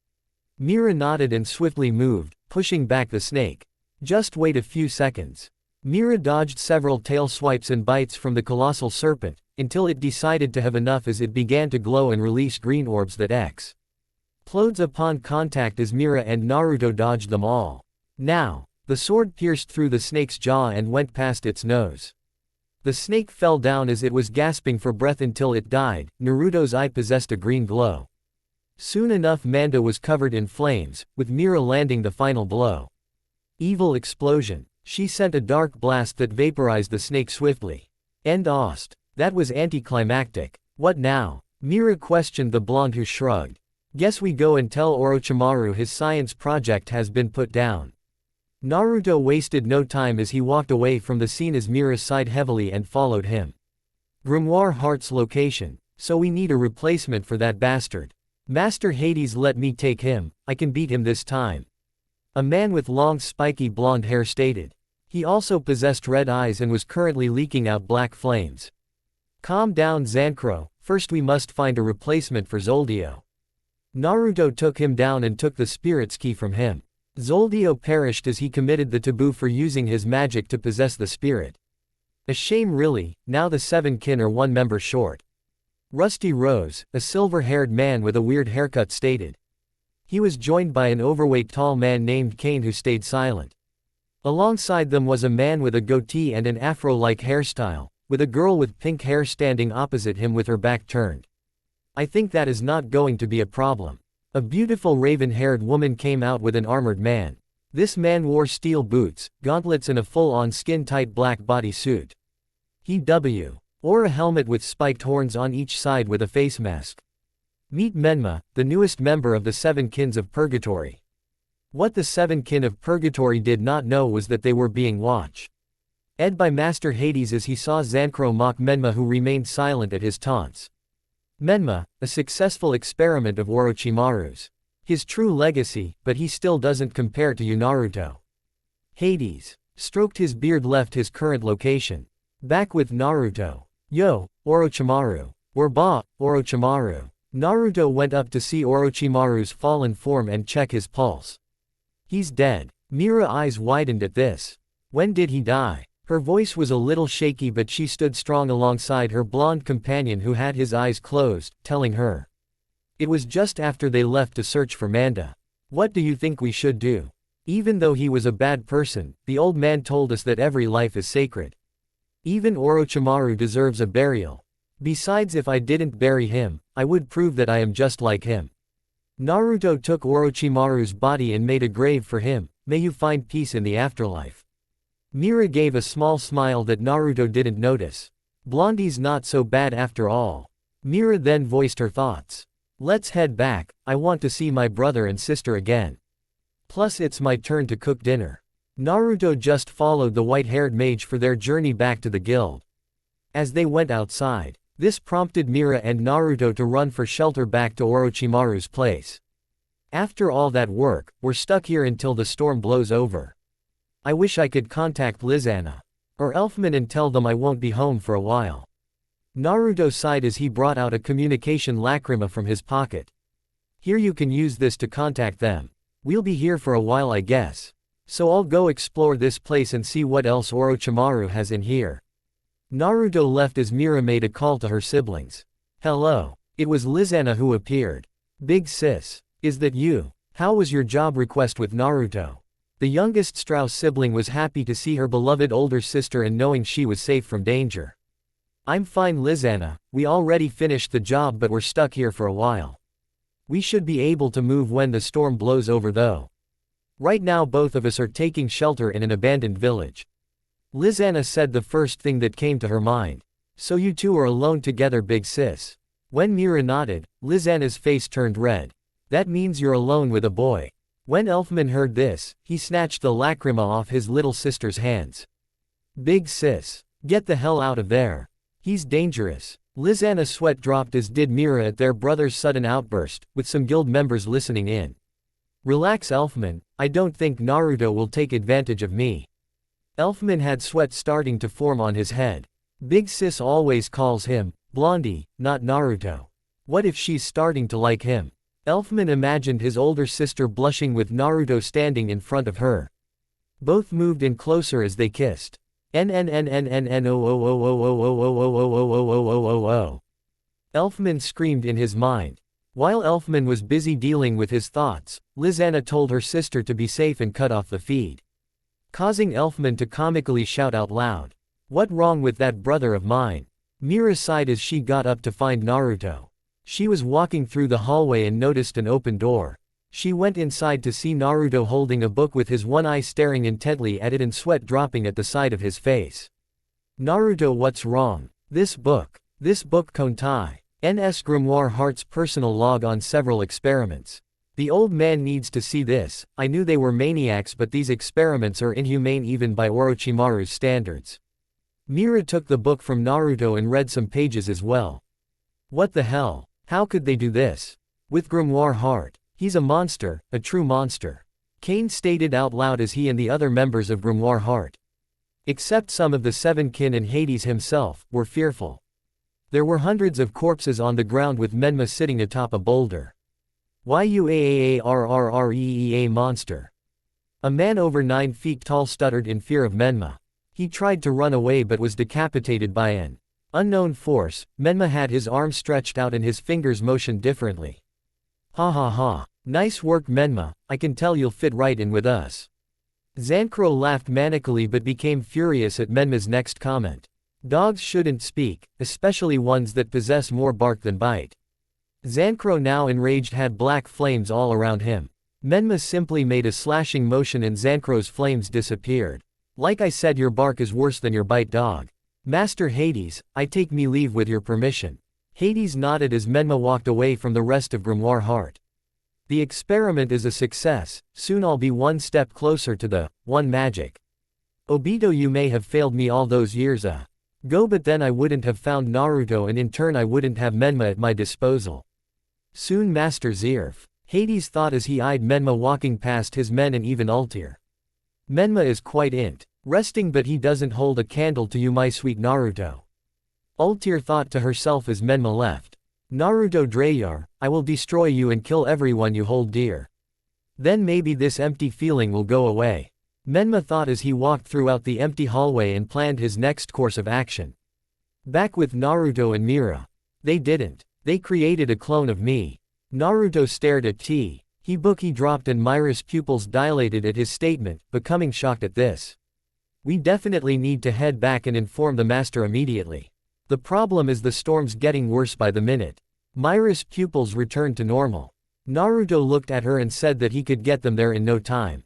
[SPEAKER 1] Mira nodded and swiftly moved, pushing back the snake. "Just wait a few seconds." Mira dodged several tail swipes and bites from the colossal serpent, until it decided to have enough as it began to glow and release green orbs that exploded upon contact as Mira and Naruto dodged them all. Now, the sword pierced through the snake's jaw and went past its nose. The snake fell down as it was gasping for breath until it died. Naruto's eye possessed a green glow. Soon enough, Manda was covered in flames, with Mira landing the final blow. Evil explosion. She sent a dark blast that vaporized the snake swiftly. End Ost. That was anticlimactic. What now? Mira questioned the blonde, who shrugged. Guess we go and tell Orochimaru his science project has been put down. Naruto wasted no time as he walked away from the scene as Mira sighed heavily and followed him. Grimoire Heart's location. So we need a replacement for that bastard. Master Hades, let me take him, I can beat him this time. A man with long spiky blonde hair stated. He also possessed red eyes and was currently leaking out black flames. Calm down, Zankro, first we must find a replacement for Zoldio. Naruto took him down and took the spirit's key from him. Zoldio perished as he committed the taboo for using his magic to possess the spirit. A shame really, now the seven kin are one member short. Rusty Rose, a silver-haired man with a weird haircut, stated. He was joined by an overweight tall man named Kane who stayed silent. Alongside them was a man with a goatee and an afro-like hairstyle, with a girl with pink hair standing opposite him with her back turned. I think that is not going to be a problem. A beautiful raven-haired woman came out with an armored man. This man wore steel boots, gauntlets and a full-on skin-tight black bodysuit. He wore a helmet with spiked horns on each side with a face mask. Meet Menma, the newest member of the Seven Kins of Purgatory. What the Seven Kin of Purgatory did not know was that they were being watched by Master Hades as he saw Zankro mock Menma, who remained silent at his taunts. Menma, a successful experiment of Orochimaru's. His true legacy, but he still doesn't compare to you, Naruto. Hades stroked his beard, left his current location. Back with Naruto. Yo, Orochimaru. Orochimaru. Naruto went up to see Orochimaru's fallen form and check his pulse. He's dead. Mira's eyes widened at this. When did he die? Her voice was a little shaky, but she stood strong alongside her blonde companion who had his eyes closed, telling her. It was just after they left to search for Manda. What do you think we should do? Even though he was a bad person, the old man told us that every life is sacred. Even Orochimaru deserves a burial. Besides, if I didn't bury him, I would prove that I am just like him. Naruto took Orochimaru's body and made a grave for him. May you find peace in the afterlife. Mira gave a small smile that Naruto didn't notice. Blondie's not so bad after all. Mira then voiced her thoughts. Let's head back, I want to see my brother and sister again. Plus it's my turn to cook dinner. Naruto just followed the white-haired mage for their journey back to the guild. As they went outside, this prompted Mira and Naruto to run for shelter back to Orochimaru's place. After all that work, we're stuck here until the storm blows over. I wish I could contact Lizana or Elfman and tell them I won't be home for a while. Naruto sighed as he brought out a communication lacrima from his pocket. Here, you can use this to contact them. We'll be here for a while, I guess. So I'll go explore this place and see what else Orochimaru has in here. Naruto left as Mira made a call to her siblings. Hello. It was Lizana who appeared. Big sis. Is that you? How was your job request with Naruto? The youngest Strauss sibling was happy to see her beloved older sister and knowing she was safe from danger. I'm fine, Lizana, we already finished the job but we're stuck here for a while. We should be able to move when the storm blows over though. Right now both of us are taking shelter in an abandoned village. Lizana said the first thing that came to her mind. So you two are alone together, big sis. When Mira nodded, Lizana's face turned red. That means you're alone with a boy. When Elfman heard this, he snatched the lacrima off his little sister's hands. Big sis. Get the hell out of there. He's dangerous. Lizana's sweat dropped as did Mira at their brother's sudden outburst, with some guild members listening in. Relax, Elfman, I don't think Naruto will take advantage of me. Elfman had sweat starting to form on his head. Big sis always calls him Blondie, not Naruto. What if she's starting to like him? Elfman imagined his older sister blushing with Naruto standing in front of her. Both moved in closer as they kissed. Elfman screamed in his mind. While Elfman was busy dealing with his thoughts, Lizana told her sister to be safe and cut off the feed, causing Elfman to comically shout out loud. What wrong with that brother of mine? Mira sighed as she got up to find Naruto. She was walking through the hallway and noticed an open door. She went inside to see Naruto holding a book with his one eye staring intently at it and sweat dropping at the side of his face. Naruto, what's wrong? This book Kontai. NS Grimoire Heart's personal log on several experiments. The old man needs to see this. I knew they were maniacs but these experiments are inhumane even by Orochimaru's standards. Mira took the book from Naruto and read some pages as well. What the hell? How could they do this? With Grimoire Heart. He's a monster, a true monster. Kane stated out loud as he and the other members of Grimoire Heart, except some of the Seven Kin and Hades himself, were fearful. There were hundreds of corpses on the ground with Menma sitting atop a boulder. Yuaarrreea monster. A man over 9 feet tall stuttered in fear of Menma. He tried to run away but was decapitated by an unknown force. Menma had his arms stretched out and his fingers motioned differently. Ha ha ha. Nice work, Menma, I can tell you'll fit right in with us. Zancro laughed manically but became furious at Menma's next comment. Dogs shouldn't speak, especially ones that possess more bark than bite. Zancro, now enraged, had black flames all around him. Menma simply made a slashing motion and Zancro's flames disappeared. Like I said, your bark is worse than your bite, dog. Master Hades, I take me leave with your permission. Hades nodded as Menma walked away from the rest of Grimoire Heart. The experiment is a success, soon I'll be one step closer to the one magic. Obito, you may have failed me all those years ago, but then I wouldn't have found Naruto and in turn I wouldn't have Menma at my disposal. Soon, Master Zerf. Hades thought as he eyed Menma walking past his men and even Altair. Menma is quite interesting but he doesn't hold a candle to you, my sweet Naruto. Altair thought to herself as Menma left. Naruto Drayar, I will destroy you and kill everyone you hold dear. Then maybe this empty feeling will go away. Menma thought as he walked throughout the empty hallway and planned his next course of action. Back with Naruto and Mira. They didn't. They created a clone of me. Naruto stared at T. He dropped and Mira's pupils dilated at his statement, becoming shocked at this. We definitely need to head back and inform the master immediately. The problem is the storm's getting worse by the minute. Mira's pupils returned to normal. Naruto looked at her and said that he could get them there in no time.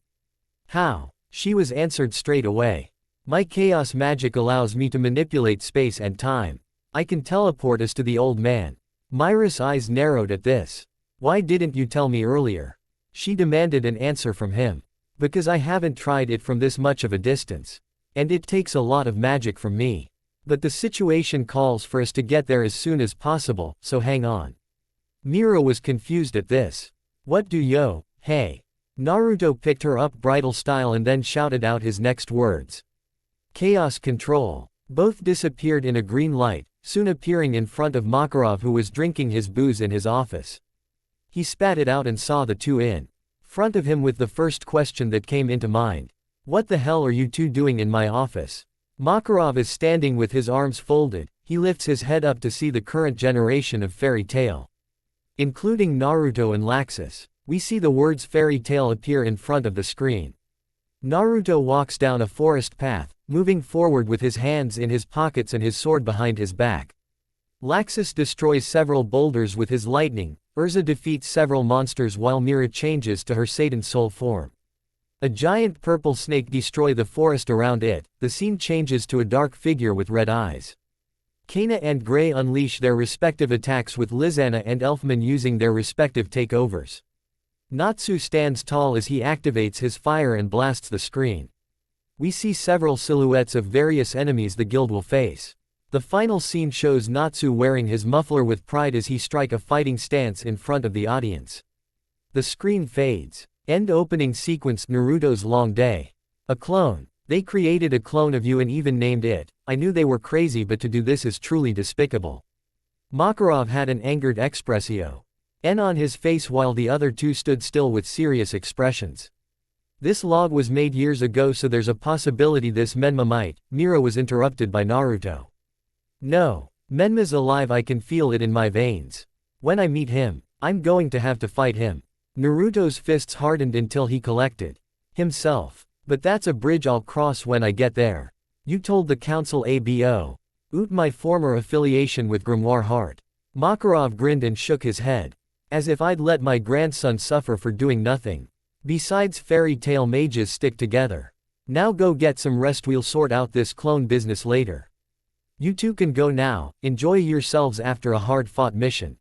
[SPEAKER 1] How? She was answered straight away. My chaos magic allows me to manipulate space and time. I can teleport us to the old man. Mira's eyes narrowed at this. Why didn't you tell me earlier? She demanded an answer from him. Because I haven't tried it from this much of a distance. And it takes a lot of magic from me. But the situation calls for us to get there as soon as possible, so hang on. Mira was confused at this. What do yo, hey? Naruto picked her up bridal style and then shouted out his next words. Chaos control. Both disappeared in a green light, soon appearing in front of Makarov, who was drinking his booze in his office. He spat it out and saw the two in front of him with the first question that came into mind. What the hell are you two doing in my office? Makarov is standing with his arms folded. He lifts his head up to see the current generation of fairy tale, including Naruto and Laxus. We see the words fairy tale appear in front of the screen. Naruto walks down a forest path, moving forward with his hands in his pockets and his sword behind his back. Laxus destroys several boulders with his lightning, Urza defeats several monsters while Mira changes to her Satan soul form. A giant purple snake destroys the forest around it, the scene changes to a dark figure with red eyes. Kana and Gray unleash their respective attacks with Lizana and Elfman using their respective takeovers. Natsu stands tall as he activates his fire and blasts the screen. We see several silhouettes of various enemies the guild will face. The final scene shows Natsu wearing his muffler with pride as he strikes a fighting stance in front of the audience. The screen fades. End opening sequence Naruto's long day. A clone. They created a clone of you and even named it. I knew they were crazy, but to do this is truly despicable. Makarov had an angered expressio on his face while the other two stood still with serious expressions. This log was made years ago, so there's a possibility this Menma might. Mira was interrupted by Naruto. No. Menma's alive, I can feel it in my veins. When I meet him, I'm going to have to fight him. Naruto's fists hardened until he collected himself. But that's a bridge I'll cross when I get there. You told the council abo. My former affiliation with Grimoire Heart. Makarov grinned and shook his head. As if I'd let my grandson suffer for doing nothing. Besides, fairy tale mages stick together. Now go get some rest, we'll sort out this clone business later. You two can go now, enjoy yourselves after a hard-fought mission.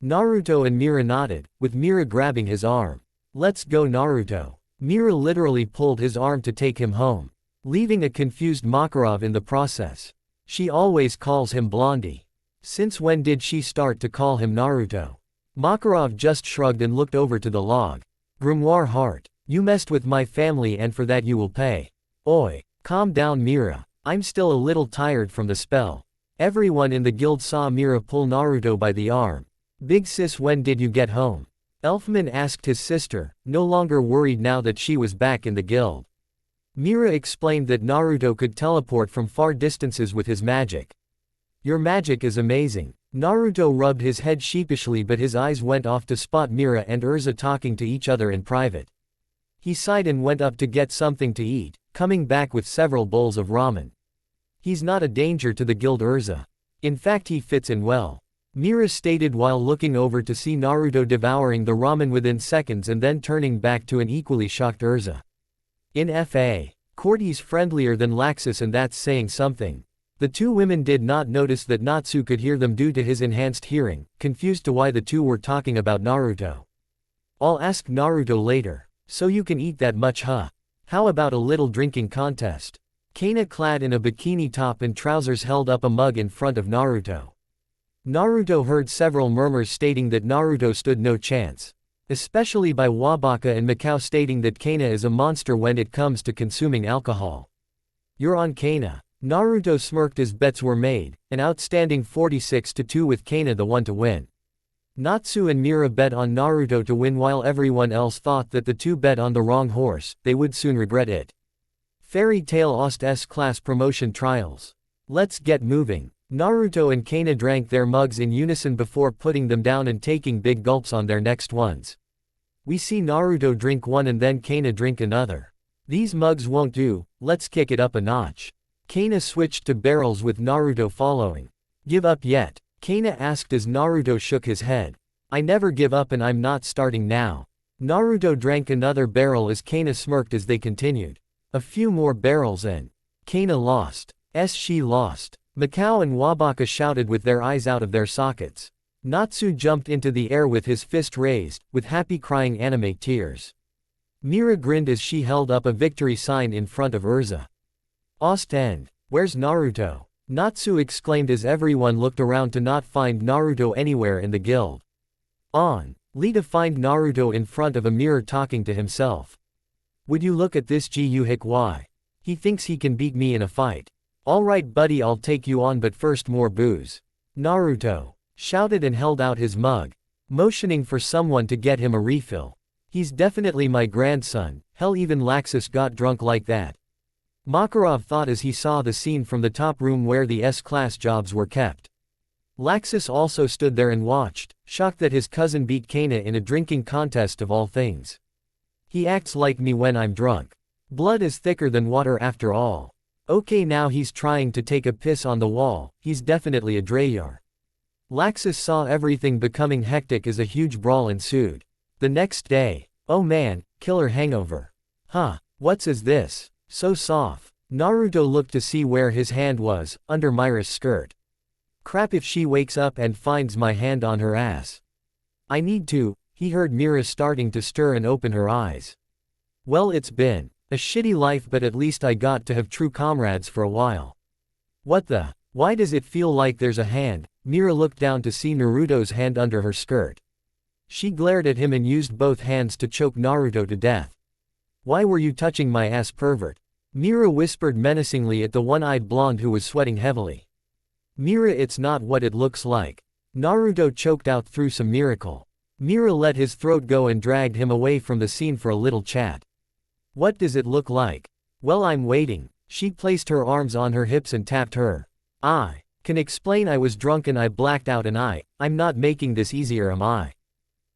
[SPEAKER 1] Naruto and Mira nodded, with Mira grabbing his arm. Let's go, Naruto. Mira literally pulled his arm to take him home, leaving a confused Makarov in the process. She always calls him Blondie. Since when did she start to call him Naruto? Makarov just shrugged and looked over to the log. Grimoire Heart. You messed with my family and for that you will pay. Oi. Calm down, Mira. I'm still a little tired from the spell. Everyone in the guild saw Mira pull Naruto by the arm. Big sis, when did you get home? Elfman asked his sister, no longer worried now that she was back in the guild. Mira explained that Naruto could teleport from far distances with his magic. Your magic is amazing. Naruto rubbed his head sheepishly, but his eyes went off to spot Mira and Urza talking to each other in private. He sighed and went up to get something to eat, coming back with several bowls of ramen. He's not a danger to the guild, Urza. In fact, he fits in well. Mira stated while looking over to see Naruto devouring the ramen within seconds and then turning back to an equally shocked Urza. In F.A. court, he's friendlier than Laxus, and that's saying something. The two women did not notice that Natsu could hear them due to his enhanced hearing, confused to why the two were talking about Naruto. I'll ask Naruto later. So you can eat that much, huh? How about a little drinking contest? Kana, clad in a bikini top and trousers, held up a mug in front of Naruto. Naruto heard several murmurs stating that Naruto stood no chance. Especially by Wabaka and Mikao stating that Kana is a monster when it comes to consuming alcohol. You're on, Kana. Naruto smirked as bets were made, an outstanding 46-2 with Kana the one to win. Natsu and Mira bet on Naruto to win while everyone else thought that the two bet on the wrong horse, they would soon regret it. Fairy Tail Ost S-Class Promotion Trials. Let's get moving. Naruto and Kana drank their mugs in unison before putting them down and taking big gulps on their next ones. We see Naruto drink one and then Kana drink another. These mugs won't do, let's kick it up a notch. Kana switched to barrels with Naruto following. Give up yet? Kana asked as Naruto shook his head. I never give up and I'm not starting now. Naruto drank another barrel as Kana smirked as they continued. A few more barrels and Kana lost. She lost. Mikao and Wabaka shouted with their eyes out of their sockets. Natsu jumped into the air with his fist raised, with happy crying anime tears. Mira grinned as she held up a victory sign in front of Urza. Ost End. Where's Naruto? Natsu exclaimed as everyone looked around to not find Naruto anywhere in the guild. On. Lee to find Naruto in front of a mirror talking to himself. Would you look at this Gu Hikwai? He thinks he can beat me in a fight. Alright buddy, I'll take you on, but first more booze. Naruto shouted and held out his mug, motioning for someone to get him a refill. He's definitely my grandson, hell even Laxus got drunk like that. Makarov thought as he saw the scene from the top room where the S-Class jobs were kept. Laxus also stood there and watched, shocked that his cousin beat Kana in a drinking contest of all things. He acts like me when I'm drunk. Blood is thicker than water after all. Okay, now he's trying to take a piss on the wall, he's definitely a Drayar. Laxus saw everything becoming hectic as a huge brawl ensued. The next day. Oh man, killer hangover. Huh, what's is this? So soft. Naruto looked to see where his hand was, under Mira's skirt. Crap, if she wakes up and finds my hand on her ass. I need to. He heard Mira starting to stir and open her eyes. Well, it's been a shitty life, but at least I got to have true comrades for a while. What the? Why does it feel like there's a hand? Mira looked down to see Naruto's hand under her skirt. She glared at him and used both hands to choke Naruto to death. Why were you touching my ass, pervert? Mira whispered menacingly at the one-eyed blonde who was sweating heavily. Mira, it's not what it looks like. Naruto choked out through some miracle. Mira let his throat go and dragged him away from the scene for a little chat. What does it look like? Well, I'm waiting. She placed her arms on her hips and tapped her. I can explain. I was drunk and I blacked out, and I'm not making this easier, am I?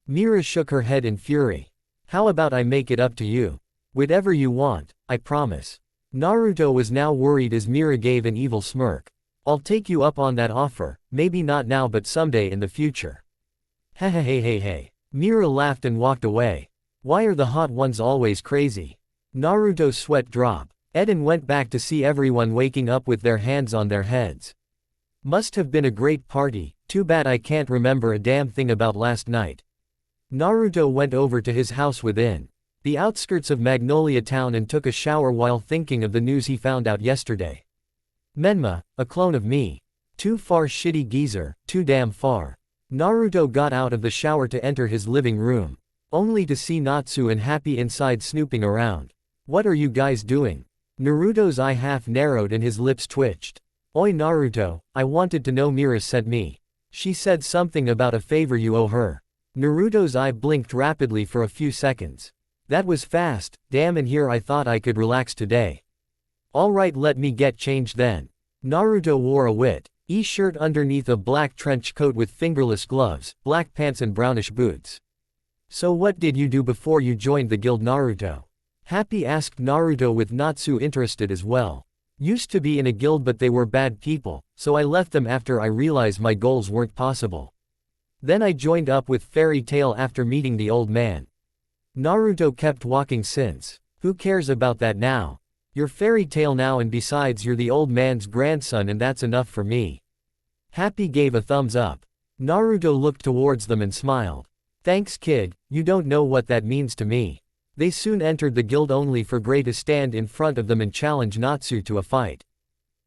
[SPEAKER 1] Mira shook her head in fury. How about I make it up to you? Whatever you want, I promise. Naruto was now worried as Mira gave an evil smirk. I'll take you up on that offer, maybe not now but someday in the future. Hey. Mira laughed and walked away. Why are the hot ones always crazy? Naruto's sweat dropped. Eden went back to see everyone waking up with their hands on their heads. Must have been a great party, too bad I can't remember a damn thing about last night. Naruto went over to his house within the outskirts of Magnolia Town and took a shower while thinking of the news he found out yesterday. Menma, a clone of me. Too far, shitty geezer, too damn far. Naruto got out of the shower to enter his living room, only to see Natsu and Happy inside snooping around. What are you guys doing? Naruto's eye half narrowed and his lips twitched. Oi Naruto, I wanted to know, Mira sent me. She said something about a favor you owe her. Naruto's eye blinked rapidly for a few seconds. That was fast, damn, and here I thought I could relax today. Alright, let me get changed then. Naruto wore a white-e shirt underneath a black trench coat with fingerless gloves, black pants and brownish boots. So what did you do before you joined the guild, Naruto? Happy asked Naruto with Natsu interested as well. Used to be in a guild but they were bad people, so I left them after I realized my goals weren't possible. Then I joined up with Fairy Tail after meeting the old man. Naruto kept walking since. Who cares about that now? You're Fairy Tail now, and besides you're the old man's grandson, and that's enough for me. Happy gave a thumbs up. Naruto looked towards them and smiled. Thanks kid, you don't know what that means to me. They soon entered the guild only for Gray to stand in front of them and challenge Natsu to a fight.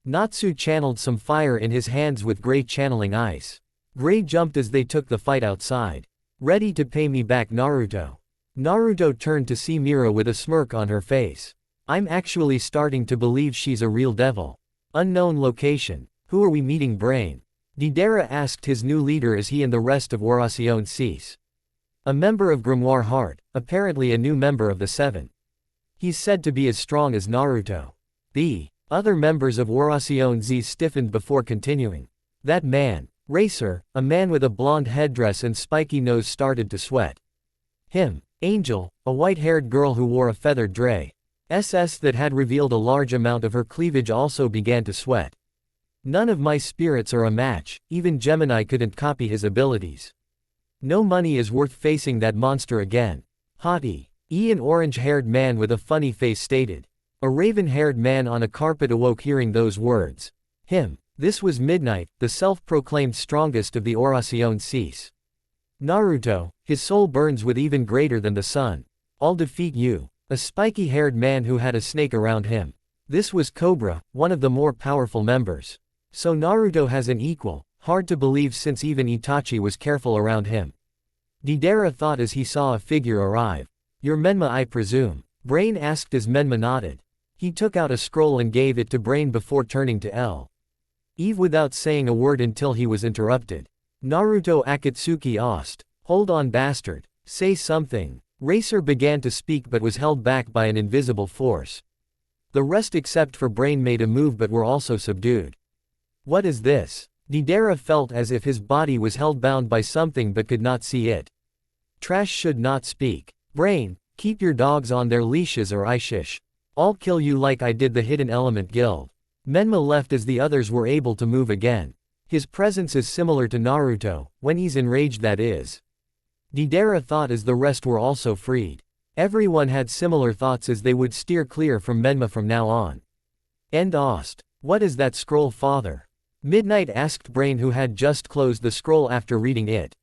[SPEAKER 1] Natsu channeled some fire in his hands with Gray channeling ice. Gray jumped as they took the fight outside. Ready to pay me back, Naruto? Naruto turned to see Mira with a smirk on her face. I'm actually starting to believe she's a real devil. Unknown location. Who are we meeting, Brain? Deidara asked his new leader as he and the rest of Waracion cease. A member of Grimoire Heart, apparently a new member of the Seven. He's said to be as strong as Naruto. The other members of Waracion Z stiffened before continuing. That man, Racer, a man with a blonde headdress and spiky nose, started to sweat. Him, Angel, a white-haired girl who wore a feathered dress that had revealed a large amount of her cleavage, also began to sweat. None of my spirits are a match, even Gemini couldn't copy his abilities. No money is worth facing that monster again. Hottie. An orange-haired man with a funny face stated. A raven-haired man on a carpet awoke hearing those words. Him. This was Midnight, the self-proclaimed strongest of the Waracion cease. Naruto, his soul burns with even greater than the sun. I'll defeat you. A spiky-haired man who had a snake around him. This was Cobra, one of the more powerful members. So Naruto has an equal. Hard to believe since even Itachi was careful around him. Deidara thought as he saw a figure arrive. You're Menma, I presume? Brain asked as Menma nodded. He took out a scroll and gave it to Brain before turning to Eve without saying a word until he was interrupted. Naruto Akatsuki asked. Hold on, bastard. Say something. Racer began to speak but was held back by an invisible force. The rest except for Brain made a move but were also subdued. What is this? Deidara felt as if his body was held bound by something but could not see it. Trash should not speak. Brain, keep your dogs on their leashes or I shish. I'll kill you like I did the Hidden Element Guild. Menma left as the others were able to move again. His presence is similar to Naruto, when he's enraged that is. Deidara thought as the rest were also freed. Everyone had similar thoughts as they would steer clear from Menma from now on. End Ost. What is that scroll, father? Midnight asked Brain, who had just closed the scroll after reading it.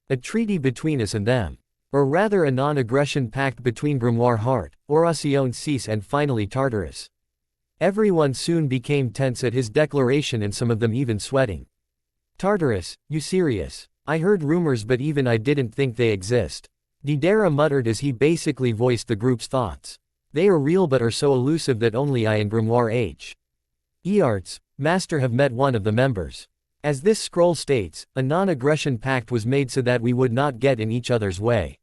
[SPEAKER 1] A treaty between us and them. Or rather a non-aggression pact between Grimoire Heart, Oracion Cease and finally Tartarus. Everyone soon became tense at his declaration and some of them even sweating. Tartarus, you serious? I heard rumors but even I didn't think they exist. Deidara muttered as he basically voiced the group's thoughts. They are real but are so elusive that only I and Grimoire H. Earts, Master have met one of the members. As this scroll states, a non-aggression pact was made so that we would not get in each other's way.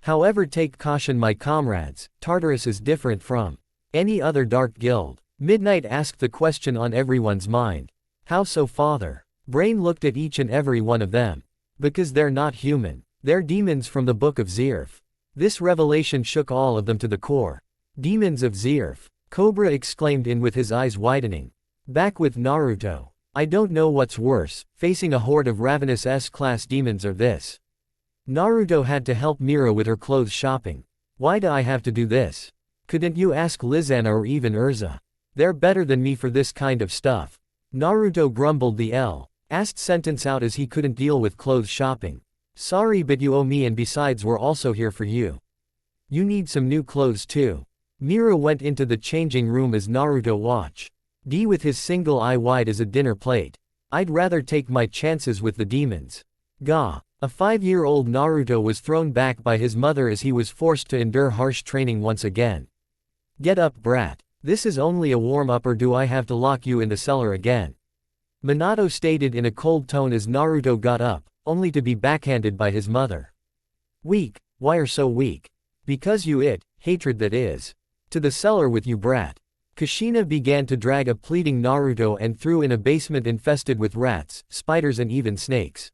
[SPEAKER 1] However, take caution my comrades, Tartarus is different from any other dark guild. Midnight asked the question on everyone's mind. How so, father? Brain looked at each and every one of them. Because they're not human. They're demons from the Book of Zirf. This revelation shook all of them to the core. Demons of Zirf. Cobra exclaimed in with his eyes widening. Back with Naruto. I don't know what's worse, facing a horde of ravenous S-class demons or this. Naruto had to help Mira with her clothes shopping. Why do I have to do this? Couldn't you ask Lizana or even Urza? They're better than me for this kind of stuff. Naruto grumbled the last sentence out as he couldn't deal with clothes shopping. Sorry but you owe me, and besides we're also here for you. You need some new clothes too. Mira went into the changing room as Naruto watched. D with his single eye wide as a dinner plate. I'd rather take my chances with the demons. Gah. A 5-year-old Naruto was thrown back by his mother as he was forced to endure harsh training once again. Get up, brat. This is only a warm-up, or do I have to lock you in the cellar again? Minato stated in a cold tone as Naruto got up, only to be backhanded by his mother. Weak? Why are so weak? Because you hatred that is. To the cellar with you, brat. Kushina began to drag a pleading Naruto and threw in a basement infested with rats, spiders and even snakes.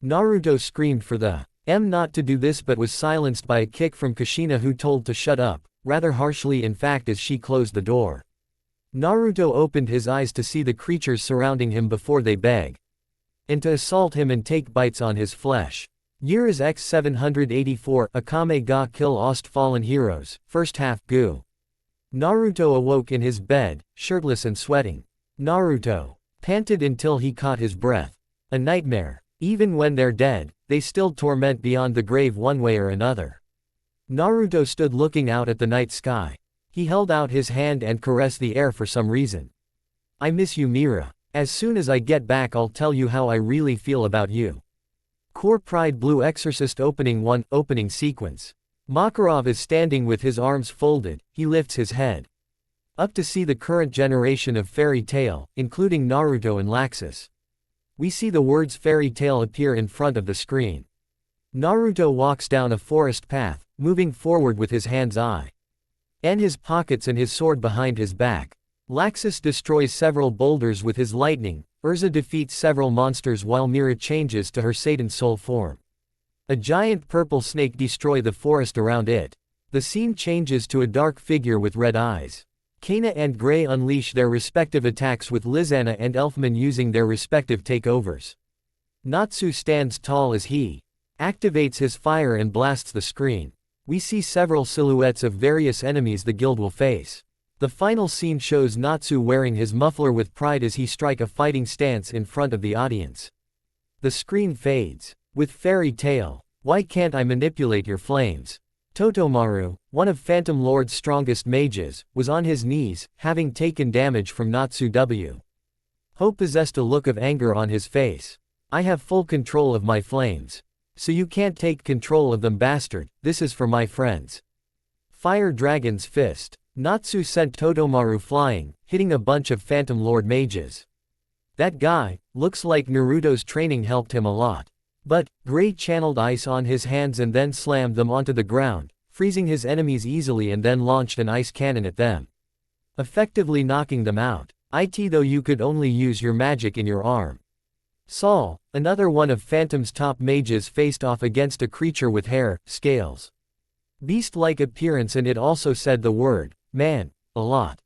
[SPEAKER 1] Naruto screamed for the not to do this but was silenced by a kick from Kushina, who told to shut up, rather harshly in fact, as she closed the door. Naruto opened his eyes to see the creatures surrounding him before they beg. And to assault him and take bites on his flesh. Years X 784 Akame ga Kill Ost Fallen Heroes, First Half Gu. Naruto awoke in his bed, shirtless and sweating. Naruto panted until he caught his breath. A nightmare. Even when they're dead, they still torment beyond the grave one way or another. Naruto stood looking out at the night sky. He held out his hand and caressed the air for some reason. I miss you, Mira. As soon as I get back I'll tell you how I really feel about you. Core Pride Blue Exorcist Opening 1 Opening Sequence. Makarov is standing with his arms folded, he lifts his head up to see the current generation of Fairy Tail, including Naruto and Laxus. We see the words Fairy Tail appear in front of the screen. Naruto walks down a forest path, moving forward with his hands in his pockets and his sword behind his back. Laxus destroys several boulders with his lightning, Urza defeats several monsters while Mira changes to her Satan soul form. A giant purple snake destroys the forest around it. The scene changes to a dark figure with red eyes. Kana and Gray unleash their respective attacks with Lizana and Elfman using their respective takeovers. Natsu stands tall as he activates his fire and blasts the screen. We see several silhouettes of various enemies the guild will face. The final scene shows Natsu wearing his muffler with pride as he strikes a fighting stance in front of the audience. The screen fades. With Fairy Tail, why can't I manipulate your flames? Totomaru, one of Phantom Lord's strongest mages, was on his knees, having taken damage from Natsu W. Hope possessed a look of anger on his face. I have full control of my flames. So you can't take control of them, bastard. This is for my friends. Fire Dragon's Fist. Natsu sent Totomaru flying, hitting a bunch of Phantom Lord mages. That guy, looks like Naruto's training helped him a lot. But, Gray channeled ice on his hands and then slammed them onto the ground, freezing his enemies easily, and then launched an ice cannon at them, effectively knocking them out. Though you could only use your magic in your arm. Saul, another one of Phantom's top mages, faced off against a creature with hair, scales, beast-like appearance, and it also said the word, Man, a lot.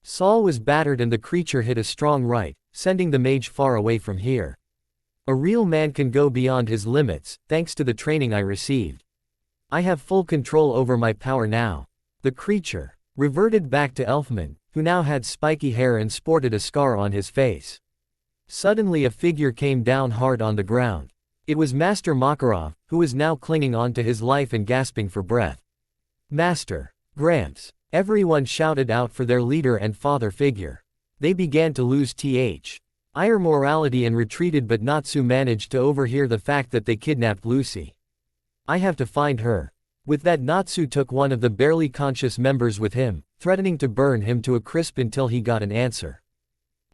[SPEAKER 1] Saul was battered and the creature hit a strong right, sending the mage far away from here. A real man can go beyond his limits, thanks to the training I received. I have full control over my power now. The creature reverted back to Elfman, who now had spiky hair and sported a scar on his face. Suddenly a figure came down hard on the ground. It was Master Makarov, who was now clinging on to his life and gasping for breath. Master Gramps. Everyone shouted out for their leader and father figure. They began to lose ire morality and retreated, but Natsu managed to overhear the fact that they kidnapped Lucy. I have to find her. With that, Natsu took one of the barely conscious members with him, threatening to burn him to a crisp until he got an answer.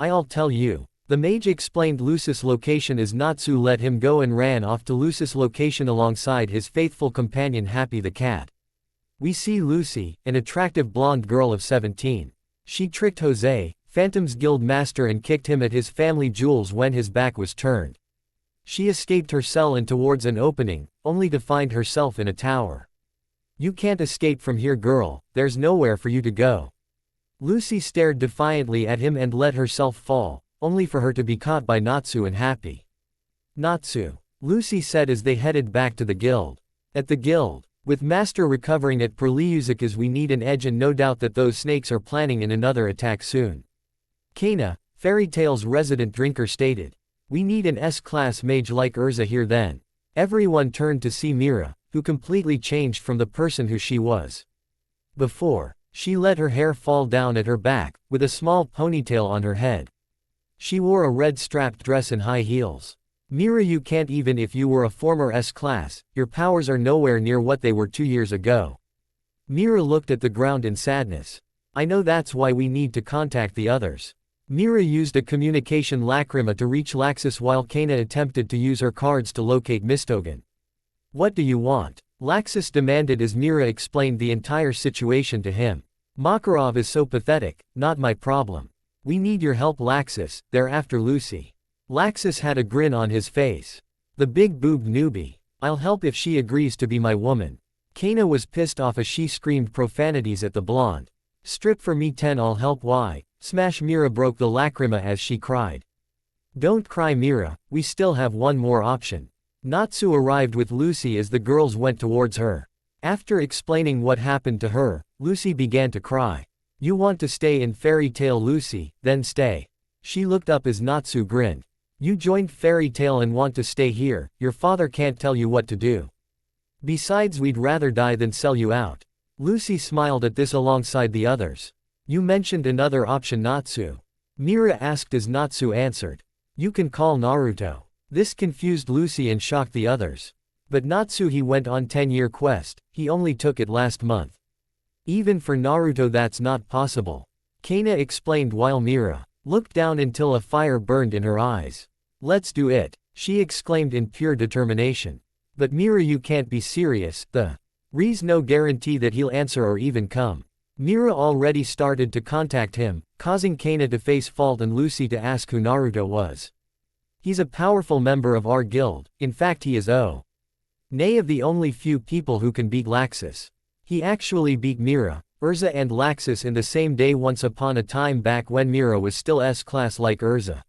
[SPEAKER 1] I'll tell you. The mage explained Lucy's location as Natsu let him go and ran off to Lucy's location alongside his faithful companion Happy the cat. We see Lucy, an attractive blonde girl of 17. She tricked Jose, Phantom's guild master, and kicked him at his family jewels when his back was turned. She escaped her cell and towards an opening, only to find herself in a tower. You can't escape from here, girl, there's nowhere for you to go. Lucy stared defiantly at him and let herself fall, only for her to be caught by Natsu and Happy. Natsu, Lucy said as they headed back to the guild. At the guild, with Master recovering at Perliusikas, we need an edge, and no doubt that those snakes are planning in another attack soon. Kana, Fairy Tail's resident drinker, stated. We need an S-class mage like Urza here then. Everyone turned to see Mira, who completely changed from the person who she was before. She let her hair fall down at her back, with a small ponytail on her head. She wore a red strapped dress and high heels. Mira, you can't, even if you were a former S-class, your powers are nowhere near what they were 2 years ago. Mira looked at the ground in sadness. I know, that's why we need to contact the others. Mira used a communication lacrima to reach Laxus while Kana attempted to use her cards to locate Mistogan. What do you want? Laxus demanded as Mira explained the entire situation to him. Makarov is so pathetic, not my problem. We need your help, Laxus, they're after Lucy. Laxus had a grin on his face. The big boobed newbie. I'll help if she agrees to be my woman. Kana was pissed off as she screamed profanities at the blonde. Strip for me 10, I'll help. Why? Smash. Mira broke the lacrima as she cried. Don't cry, Mira, we still have one more option. Natsu arrived with Lucy as the girls went towards her. After explaining what happened to her, Lucy began to cry. You want to stay in Fairy Tail, Lucy, then stay. She looked up as Natsu grinned. You joined Fairy Tail and want to stay here, your father can't tell you what to do. Besides, we'd rather die than sell you out. Lucy smiled at this alongside the others. You mentioned another option, Natsu. Mira asked as Natsu answered. You can call Naruto. This confused Lucy and shocked the others. But Natsu, he went on 10-year quest, he only took it last month. Even for Naruto that's not possible. Kana explained while Mira looked down until a fire burned in her eyes. Let's do it, she exclaimed in pure determination. But Mira, you can't be serious, Re's no guarantee that he'll answer or even come. Mira already started to contact him, causing Kana to face fault and Lucy to ask who Naruto was. He's a powerful member of our guild, in fact he is nay of the only few people who can beat Laxus. He actually beat Mira, Urza and Laxus in the same day once upon a time back when Mira was still S-class like Urza.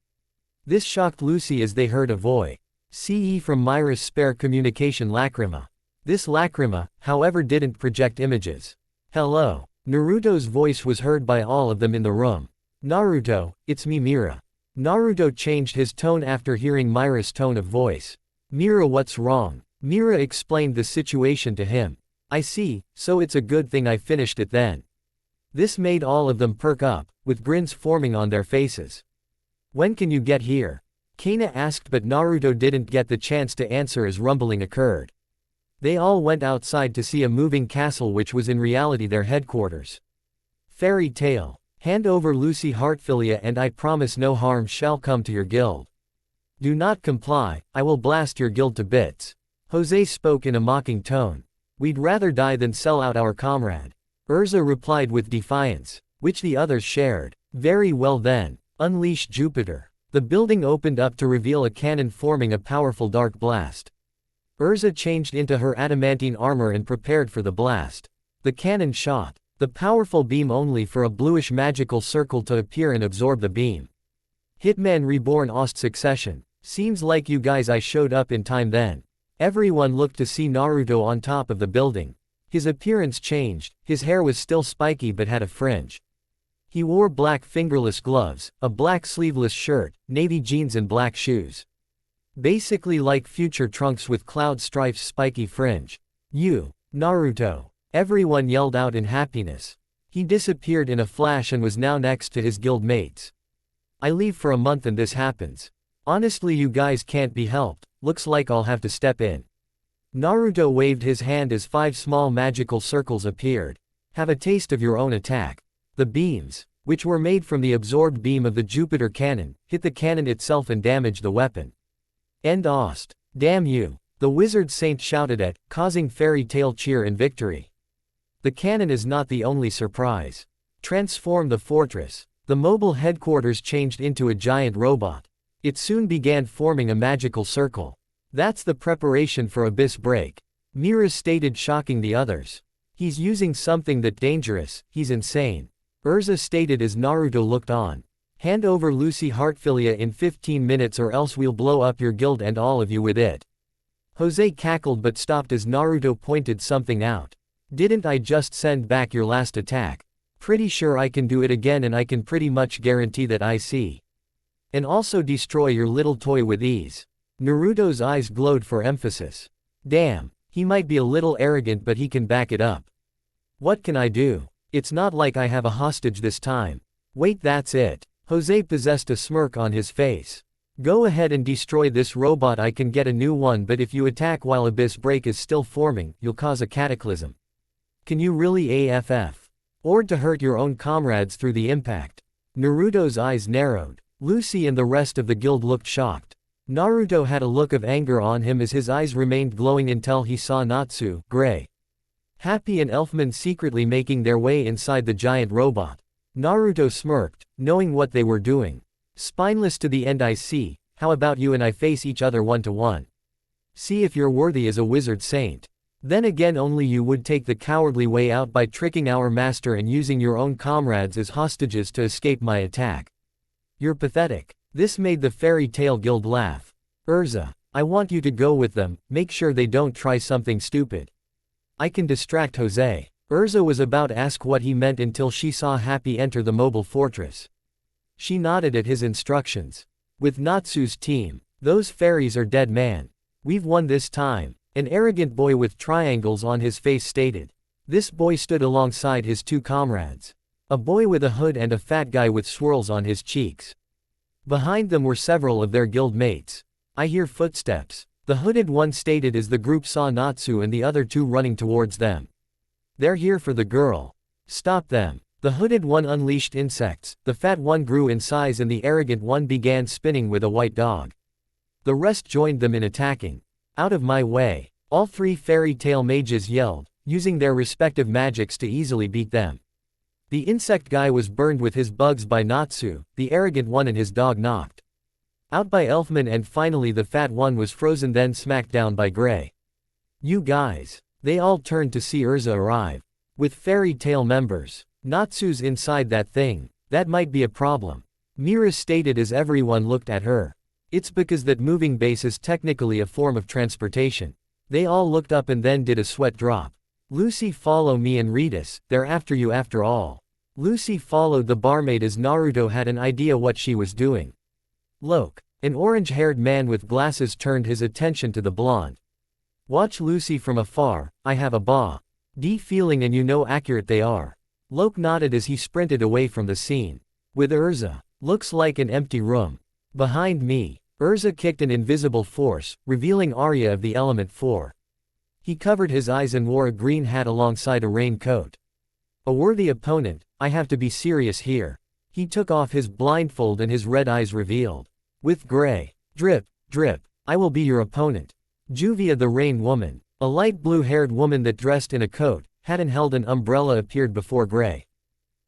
[SPEAKER 1] This shocked Lucy as they heard a voice. CE from Mira's spare communication lacrima. This lacrima, however, didn't project images. Hello. Naruto's voice was heard by all of them in the room. Naruto, it's me, Mira. Naruto changed his tone after hearing Mira's tone of voice. Mira, what's wrong? Mira explained the situation to him. I see, so it's a good thing I finished it then. This made all of them perk up, with grins forming on their faces. When can you get here? Kana asked, but Naruto didn't get the chance to answer as rumbling occurred. They all went outside to see a moving castle which was in reality their headquarters. Fairy Tail. Hand over Lucy Heartfilia and I promise no harm shall come to your guild. Do not comply, I will blast your guild to bits. Jose spoke in a mocking tone. We'd rather die than sell out our comrade. Urza replied with defiance, which the others shared. Very well then, unleash Jupiter. The building opened up to reveal a cannon forming a powerful dark blast. Urza changed into her adamantine armor and prepared for the blast. The cannon shot. The powerful beam only for a bluish magical circle to appear and absorb the beam. Hitman Reborn Ost Succession. Seems like you guys I showed up in time then. Everyone looked to see Naruto on top of the building. His appearance changed, his hair was still spiky but had a fringe. He wore black fingerless gloves, a black sleeveless shirt, navy jeans and black shoes. Basically like future Trunks with cloud stripes spiky fringe. You, Naruto. Everyone yelled out in happiness. He disappeared in a flash and was now next to his guild mates. I leave for a month and this happens. Honestly you guys can't be helped, looks like I'll have to step in. Naruto waved his hand as 5 small magical circles appeared. Have a taste of your own attack. The beams, which were made from the absorbed beam of the Jupiter cannon, hit the cannon itself and damaged the weapon. End Ost. Damn you. The wizard saint shouted at, causing fairy tale cheer in victory. The cannon is not the only surprise. Transform the fortress. The mobile headquarters changed into a giant robot. It soon began forming a magical circle. That's the preparation for Abyss Break. Mirajane stated, shocking the others. He's using something that dangerous, he's insane. Urza stated as Naruto looked on. Hand over Lucy Heartfilia in 15 minutes or else we'll blow up your guild and all of you with it. Jose cackled but stopped as Naruto pointed something out. Didn't I just send back your last attack? Pretty sure I can do it again and I can pretty much guarantee that I see. And also destroy your little toy with ease. Naruto's eyes glowed for emphasis. Damn, he might be a little arrogant but he can back it up. What can I do? It's not like I have a hostage this time. Wait, that's it. Jose possessed a smirk on his face. Go ahead and destroy this robot, I can get a new one, but if you attack while Abyss Break is still forming, you'll cause a cataclysm. Can you really AFF? Or to hurt your own comrades through the impact? Naruto's eyes narrowed. Lucy and the rest of the guild looked shocked. Naruto had a look of anger on him as his eyes remained glowing until he saw Natsu, Gray, Happy and Elfman secretly making their way inside the giant robot. Naruto smirked, knowing what they were doing. Spineless to the end, I see. How about you and I face each other 1-to-1? See if you're worthy as a wizard saint. Then again, only you would take the cowardly way out by tricking our master and using your own comrades as hostages to escape my attack. You're pathetic. This made the Fairy Tail Guild laugh. Urza, I want you to go with them, make sure they don't try something stupid. I can distract Jose. Urza was about to ask what he meant until she saw Happy enter the mobile fortress. She nodded at his instructions. With Natsu's team, those fairies are dead, man. We've won this time. An arrogant boy with triangles on his face stated. This boy stood alongside his 2 comrades. A boy with a hood and a fat guy with swirls on his cheeks. Behind them were several of their guild mates. I hear footsteps. The hooded one stated as the group saw Natsu and the other 2 running towards them. They're here for the girl. Stop them. The hooded one unleashed insects, the fat one grew in size and the arrogant one began spinning with a white dog. The rest joined them in attacking. Out of my way. All 3 fairy tale mages yelled, using their respective magics to easily beat them. The insect guy was burned with his bugs by Natsu, the arrogant one and his dog knocked out by Elfman, and finally the fat one was frozen then smacked down by Gray. You guys. They all turned to see Urza arrive. With fairy tale members. Natsu's inside that thing. That might be a problem. Mirajane stated as everyone looked at her. It's because that moving base is technically a form of transportation. They all looked up and then did a sweat drop. Lucy, follow me and read us, they're after you after all. Lucy followed the barmaid as Naruto had an idea what she was doing. Look, an orange-haired man with glasses turned his attention to the blonde. Watch Lucy from afar, I have a D feeling and you know accurate they are. Loke nodded as he sprinted away from the scene. With Urza. Looks like an empty room. Behind me. Urza kicked an invisible force, revealing Arya of the Element 4. He covered his eyes and wore a green hat alongside a raincoat. A worthy opponent, I have to be serious here. He took off his blindfold and his red eyes revealed. With Gray. Drip, drip, I will be your opponent. Juvia the Rain Woman. A light blue-haired woman that dressed in a coat, hat and held an umbrella appeared before Gray.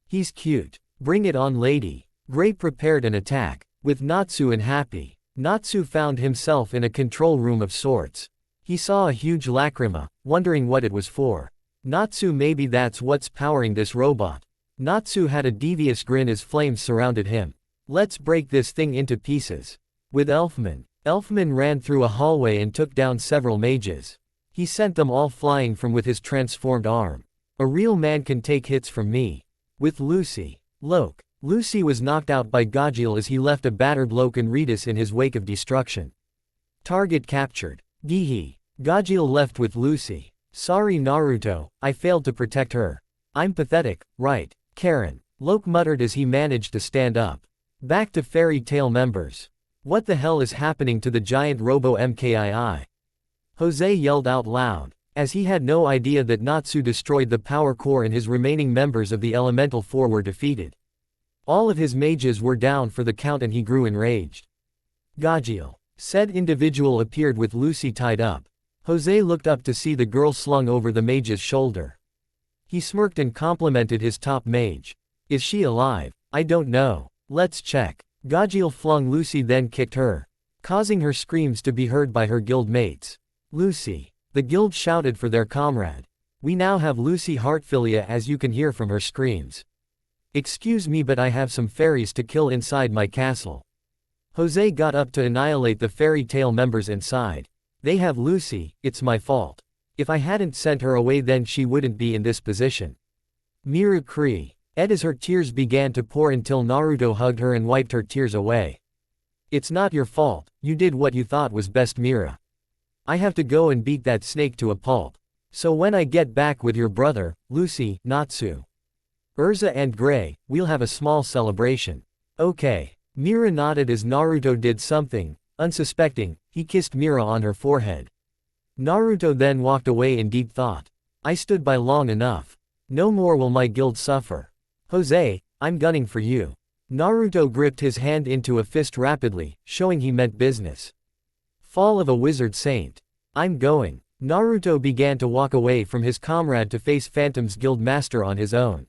[SPEAKER 1] He's cute. Bring it on, lady. Gray prepared an attack. With Natsu and Happy. Natsu found himself in a control room of sorts. He saw a huge lacrima, wondering what it was for. Natsu, maybe that's what's powering this robot. Natsu had a devious grin as flames surrounded him. Let's break this thing into pieces. With Elfman. Elfman ran through a hallway and took down several mages. He sent them all flying from with his transformed arm. A real man can take hits from me. With Lucy. Loke. Lucy was knocked out by Gajil as he left a battered Loke and Redis in his wake of destruction. Target captured. Gihi. Gajil left with Lucy. Sorry Naruto, I failed to protect her. I'm pathetic, right, Karen? Loke muttered as he managed to stand up. Back to Fairy Tail members. What the hell is happening to the giant Robo MKII? Jose yelled out loud, as he had no idea that Natsu destroyed the power core and his remaining members of the Elemental Four were defeated. All of his mages were down for the count and he grew enraged. Gajil. Said individual appeared with Lucy tied up. Jose looked up to see the girl slung over the mage's shoulder. He smirked and complimented his top mage. Is she alive? I don't know. Let's check. Gajil flung Lucy then kicked her, causing her screams to be heard by her guild mates. Lucy. The guild shouted for their comrade. We now have Lucy Heartfilia, as you can hear from her screams. Excuse me, but I have some fairies to kill inside my castle. Jose got up to annihilate the Fairy Tail members inside. They have Lucy, it's my fault. If I hadn't sent her away then she wouldn't be in this position. Mira Cree. Ed as her tears began to pour until Naruto hugged her and wiped her tears away. It's not your fault, you did what you thought was best, Mira. I have to go and beat that snake to a pulp. So when I get back with your brother, Lucy, Natsu, Urza and Gray, we'll have a small celebration. Okay. Mira nodded as Naruto did something. Unsuspecting, he kissed Mira on her forehead. Naruto then walked away in deep thought. I stood by long enough. No more will my guild suffer. Jose, I'm gunning for you. Naruto gripped his hand into a fist rapidly, showing he meant business. Fall of a Wizard Saint. I'm going. Naruto began to walk away from his comrade to face Phantom's guild master on his own.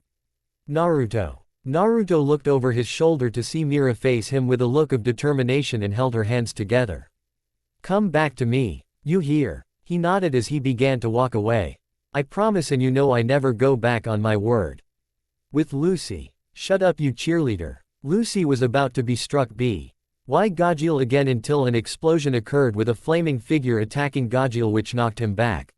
[SPEAKER 1] Naruto. Naruto looked over his shoulder to see Mira face him with a look of determination and held her hands together. Come back to me. You hear? He nodded as he began to walk away. I promise, and you know I never go back on my word. With Lucy. Shut up, you cheerleader. Lucy was about to be struck by Gajil again until an explosion occurred with a flaming figure attacking Gajil, which knocked him back.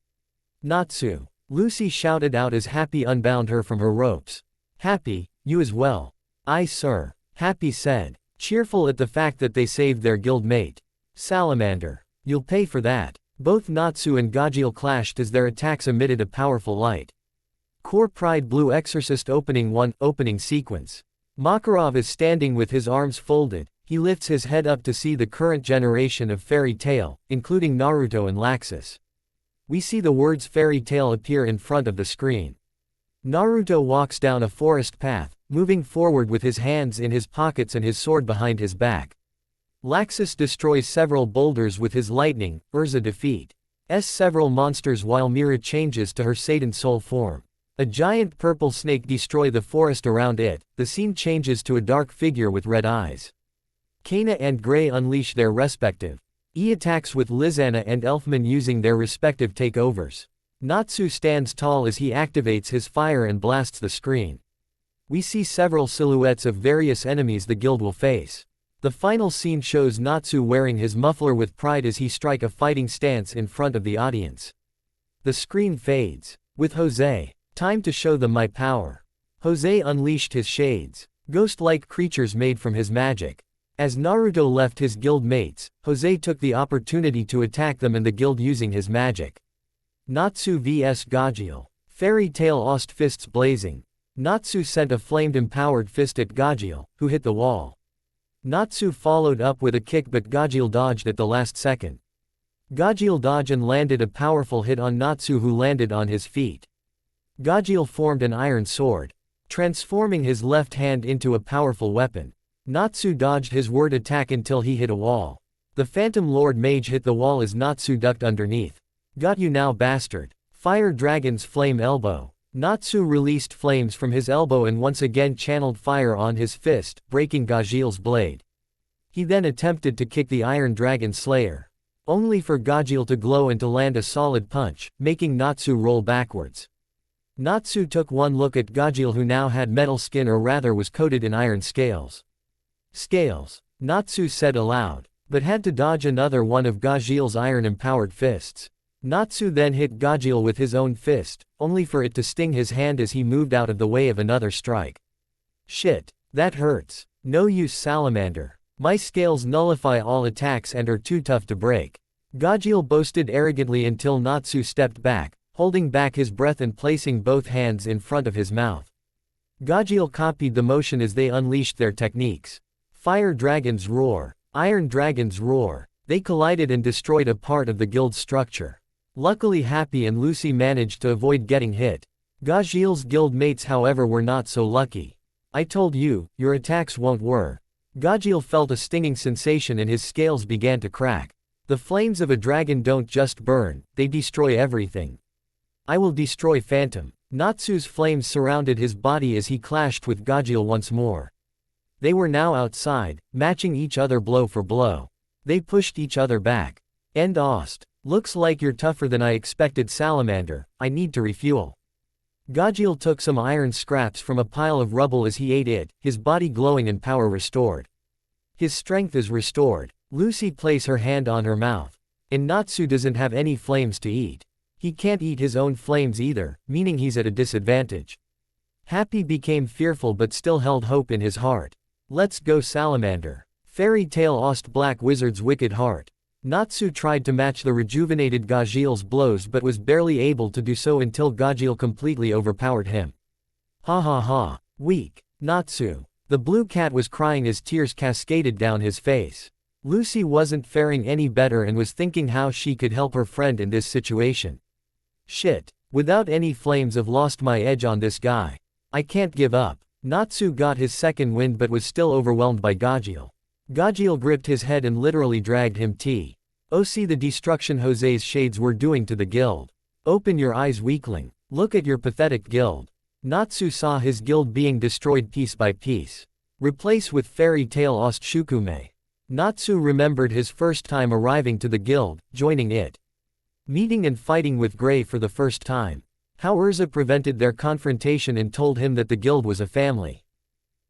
[SPEAKER 1] Natsu. Lucy shouted out as Happy unbound her from her ropes. Happy, you as well. Aye sir, Happy said, cheerful at the fact that they saved their guild mate. Salamander. You'll pay for that. Both Natsu and Gajil clashed as their attacks emitted a powerful light. Core Pride Blue Exorcist Opening 1 Opening Sequence. Makarov is standing with his arms folded. He lifts his head up to see the current generation of Fairy Tail, including Naruto and Laxus. We see the words Fairy Tail appear in front of the screen. Naruto walks down a forest path, moving forward with his hands in his pockets and his sword behind his back. Laxus destroys several boulders with his lightning. Urza defeats several monsters while Mira changes to her Satan soul form. A giant purple snake destroys the forest around it. The scene changes to a dark figure with red eyes. Kana and Gray unleash their respective attacks with Lizana and Elfman using their respective takeovers. Natsu stands tall as he activates his fire and blasts the screen. We see several silhouettes of various enemies the guild will face. The final scene shows Natsu wearing his muffler with pride as he strikes a fighting stance in front of the audience. The screen fades. With Jose. Time to show them my power. Jose unleashed his shades, ghost-like creatures made from his magic. As Naruto left his guild mates, Jose took the opportunity to attack them and the guild using his magic. Natsu vs Gajil. Fairy Tail Ost fists blazing. Natsu sent a flamed empowered fist at Gajil, who hit the wall. Natsu followed up with a kick but Gajil dodged at the last second. Gajil dodged and landed a powerful hit on Natsu, who landed on his feet. Gajil formed an iron sword, transforming his left hand into a powerful weapon. Natsu dodged his word attack until he hit a wall. The Phantom Lord Mage hit the wall as Natsu ducked underneath. Got you now, bastard. Fire Dragon's Flame Elbow. Natsu released flames from his elbow and once again channeled fire on his fist, breaking Gajil's blade. He then attempted to kick the Iron Dragon Slayer, only for Gajil to glow and to land a solid punch, making Natsu roll backwards. Natsu took one look at Gajeel, who now had metal skin, or rather was coated in iron scales. Scales, Natsu said aloud, but had to dodge another one of Gajeel's iron-empowered fists. Natsu then hit Gajeel with his own fist, only for it to sting his hand as he moved out of the way of another strike. Shit, that hurts. No use, Salamander. My scales nullify all attacks and are too tough to break. Gajeel boasted arrogantly until Natsu stepped back, holding back his breath and placing both hands in front of his mouth. Gajeel copied the motion as they unleashed their techniques. Fire dragons roar. Iron dragons roar. They collided and destroyed a part of the guild's structure. Luckily, Happy and Lucy managed to avoid getting hit. Gajeel's guild mates, however, were not so lucky. I told you, your attacks won't work. Gajeel felt a stinging sensation and his scales began to crack. The flames of a dragon don't just burn, they destroy everything. I will destroy Phantom. Natsu's flames surrounded his body as he clashed with Gajeel once more. They were now outside, matching each other blow for blow. They pushed each other back. End Ost. Looks like you're tougher than I expected, Salamander. I need to refuel. Gajeel took some iron scraps from a pile of rubble as he ate it, his body glowing and power restored. His strength is restored. Lucy placed her hand on her mouth. And Natsu doesn't have any flames to eat. He can't eat his own flames either, meaning he's at a disadvantage. Happy became fearful but still held hope in his heart. Let's go, Salamander. Fairy Tale Ost Black Wizard's Wicked Heart. Natsu tried to match the rejuvenated Gajeel's blows but was barely able to do so until Gajeel completely overpowered him. Ha ha ha. Weak. Natsu. The blue cat was crying as tears cascaded down his face. Lucy wasn't faring any better and was thinking how she could help her friend in this situation. Shit. Without any flames, I've lost my edge on this guy. I can't give up. Natsu got his second wind but was still overwhelmed by Gajeel. Gajeel gripped his head and literally dragged him to. Oh, see the destruction Jose's shades were doing to the guild. Open your eyes, weakling. Look at your pathetic guild. Natsu saw his guild being destroyed piece by piece. Replace with Fairy Tale Ost Shukume. Natsu remembered his first time arriving to the guild, joining it. Meeting and fighting with Gray for the first time. How Urza prevented their confrontation and told him that the guild was a family.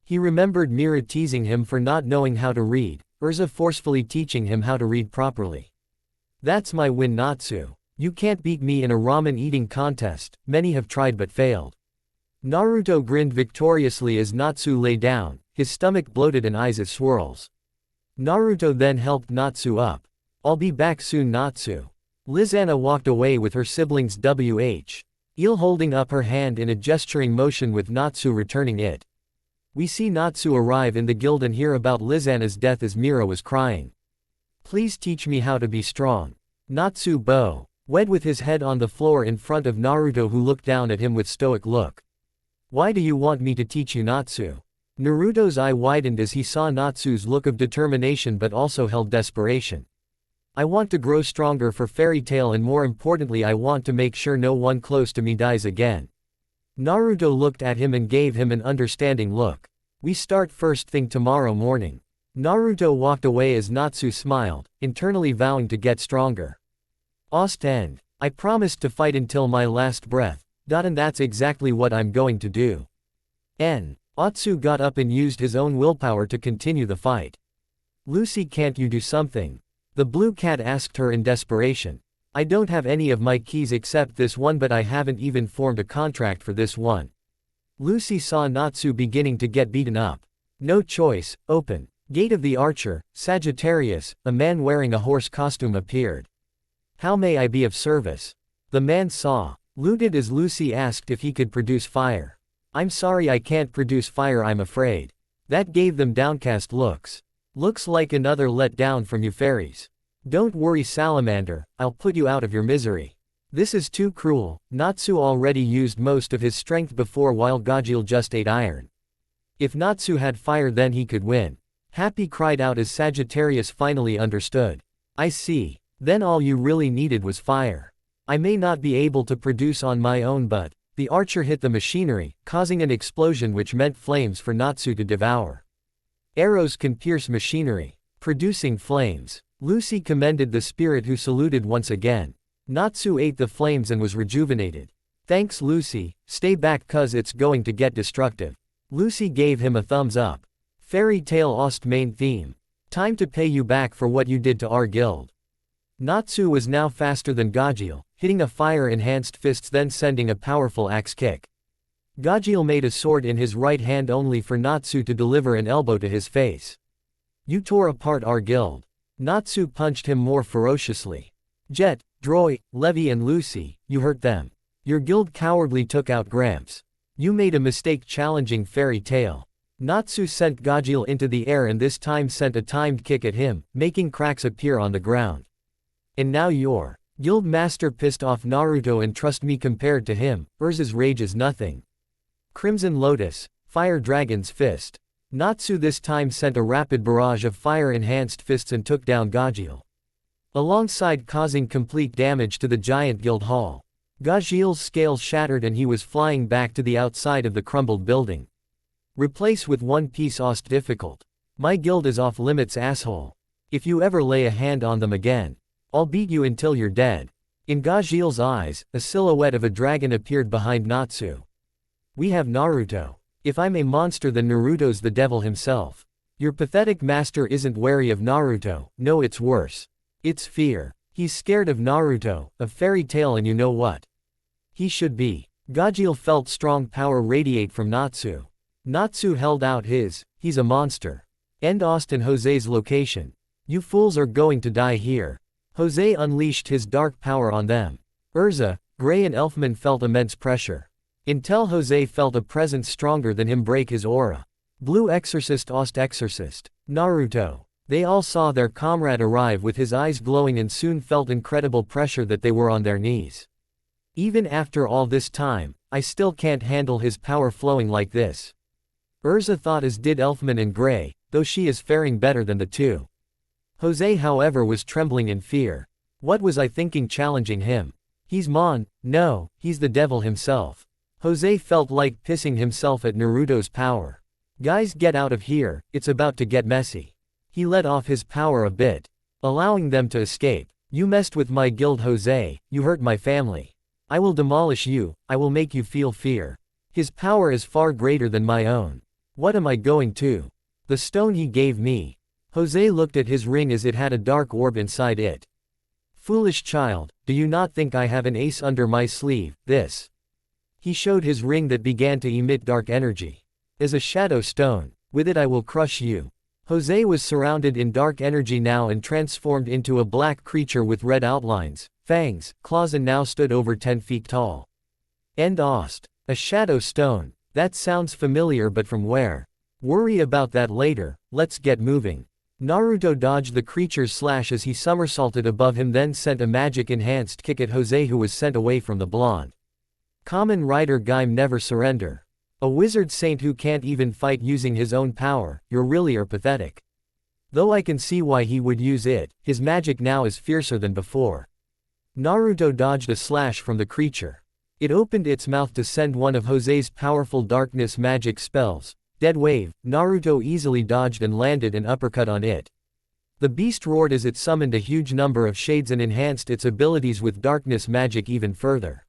[SPEAKER 1] He remembered Mira teasing him for not knowing how to read, Urza forcefully teaching him how to read properly. That's my win, Natsu. You can't beat me in a ramen eating contest, many have tried but failed. Naruto grinned victoriously as Natsu lay down, his stomach bloated and eyes at swirls. Naruto then helped Natsu up. I'll be back soon, Natsu. Lizana walked away with her siblings Il holding up her hand in a gesturing motion with Natsu returning it. We see Natsu arrive in the guild and hear about Lizana's death as Mira was crying. Please teach me how to be strong. Natsu bowed with his head on the floor in front of Naruto, who looked down at him with stoic look. Why do you want me to teach you, Natsu? Naruto's eye widened as he saw Natsu's look of determination but also held desperation. I want to grow stronger for Fairy Tail, and more importantly I want to make sure no one close to me dies again. Naruto looked at him and gave him an understanding look. We start first thing tomorrow morning. Naruto walked away as Natsu smiled, internally vowing to get stronger. Ost end. I promised to fight until my last breath, and that's exactly what I'm going to do. Otsu got up and used his own willpower to continue the fight. Lucy, can't you do something? The blue cat asked her in desperation. I don't have any of my keys except this one, but I haven't even formed a contract for this one. Lucy saw Natsu beginning to get beaten up. No choice. Open. Gate of the Archer, Sagittarius, a man wearing a horse costume appeared. How may I be of service? The man saw. Looted as Lucy asked if he could produce fire. I'm sorry, I can't produce fire, I'm afraid. That gave them downcast looks. Looks like another letdown from you fairies. Don't worry, Salamander, I'll put you out of your misery. This is too cruel. Natsu already used most of his strength before while Gajeel just ate iron. If Natsu had fire then he could win. Happy cried out as Sagittarius finally understood. I see. Then all you really needed was fire. I may not be able to produce on my own, but the archer hit the machinery, causing an explosion which meant flames for Natsu to devour. Arrows can pierce machinery, producing flames. Lucy commended the spirit, who saluted once again. Natsu ate the flames and was rejuvenated. Thanks Lucy, stay back cuz it's going to get destructive. Lucy gave him a thumbs up. Fairy Tale Ost main theme. Time to pay you back for what you did to our guild. Natsu was now faster than Gajeel, hitting a fire-enhanced fist then sending a powerful axe kick. Gajeel made a sword in his right hand only for Natsu to deliver an elbow to his face. You tore apart our guild. Natsu punched him more ferociously. Jet, Droy, Levi and Lucy, you hurt them. Your guild cowardly took out Gramps. You made a mistake challenging Fairy Tale. Natsu sent Gajeel into the air and this time sent a timed kick at him, making cracks appear on the ground. And now your guild master pissed off Naruto and trust me compared to him, Urza's rage is nothing. Crimson Lotus, Fire Dragon's Fist. Natsu this time sent a rapid barrage of fire-enhanced fists and took down Gajeel, alongside causing complete damage to the giant guild hall. Gajeel's scales shattered and he was flying back to the outside of the crumbled building. Replace with One Piece Ost difficult. My guild is off limits asshole. If you ever lay a hand on them again, I'll beat you until you're dead. In Gajeel's eyes, a silhouette of a dragon appeared behind Natsu. We have Naruto. If I'm a monster then Naruto's the devil himself. Your pathetic master isn't wary of Naruto, no it's worse. It's fear. He's scared of Naruto, of Fairy Tale and you know what? He should be. Gajeel felt strong power radiate from Natsu. Natsu held out his, he's a monster. End Ost and Jose's location. You fools are going to die here. Jose unleashed his dark power on them. Urza, Gray and Elfman felt immense pressure. Until Jose felt a presence stronger than him break his aura. Blue Exorcist Ost Exorcist. Naruto. They all saw their comrade arrive with his eyes glowing and soon felt incredible pressure that they were on their knees. Even after all this time, I still can't handle his power flowing like this. Urza thought as did Elfman and Gray, though she is faring better than the two. Jose however was trembling in fear. What was I thinking challenging him? He's no, he's the devil himself. Jose felt like pissing himself at Naruto's power. Guys get out of here, it's about to get messy. He let off his power a bit, allowing them to escape. You messed with my guild Jose, you hurt my family. I will demolish you, I will make you feel fear. His power is far greater than my own. What am I going to? The stone he gave me. Jose looked at his ring as it had a dark orb inside it. Foolish child, do you not think I have an ace under my sleeve, this? He showed his ring that began to emit dark energy. As a shadow stone, with it I will crush you. Jose was surrounded in dark energy now and transformed into a black creature with red outlines, fangs, claws and now stood over 10 feet tall. End Ost. A shadow stone. That sounds familiar but from where? Worry about that later, let's get moving. Naruto dodged the creature's slash as he somersaulted above him then sent a magic-enhanced kick at Jose who was sent away from the blonde. Kamen Rider Gaim never surrender. A wizard saint who can't even fight using his own power, you really are pathetic. Though I can see why he would use it, his magic now is fiercer than before. Naruto dodged a slash from the creature. It opened its mouth to send one of Jose's powerful darkness magic spells, Dead Wave. Naruto easily dodged and landed an uppercut on it. The beast roared as it summoned a huge number of shades and enhanced its abilities with darkness magic even further.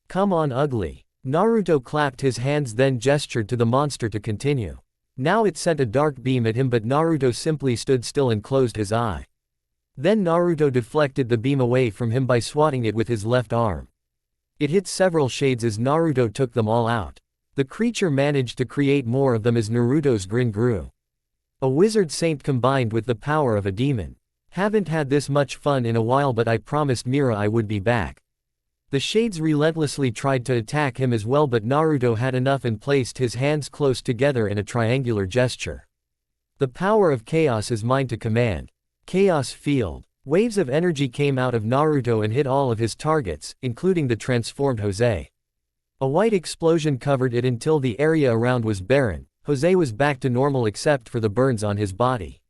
[SPEAKER 1] Come on ugly. Naruto clapped his hands then gestured to the monster to continue. Now it sent a dark beam at him but Naruto simply stood still and closed his eye. Then Naruto deflected the beam away from him by swatting it with his left arm. It hit several shades as Naruto took them all out. The creature managed to create more of them as Naruto's grin grew. A wizard saint combined with the power of a demon. Haven't had this much fun in a while but I promised Mira I would be back. The shades relentlessly tried to attack him as well but Naruto had enough and placed his hands close together in a triangular gesture. The power of chaos is mine to command. Chaos field. Waves of energy came out of Naruto and hit all of his targets, including the transformed Jose. A white explosion covered it until the area around was barren. Jose was back to normal except for the burns on his body.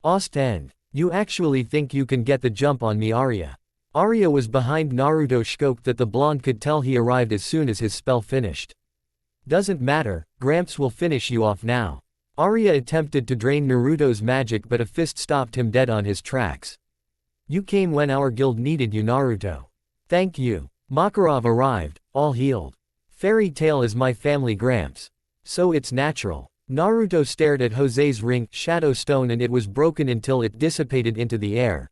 [SPEAKER 1] Ost End. You actually think you can get the jump on me Arya? Arya was behind Naruto scoped that the blonde could tell he arrived as soon as his spell finished. Doesn't matter, Gramps will finish you off now. Arya attempted to drain Naruto's magic but a fist stopped him dead on his tracks. You came when our guild needed you Naruto. Thank you. Makarov arrived, all healed. Fairy Tail is my family Gramps. So it's natural. Naruto stared at Jose's ring, Shadow Stone, and it was broken until it dissipated into the air.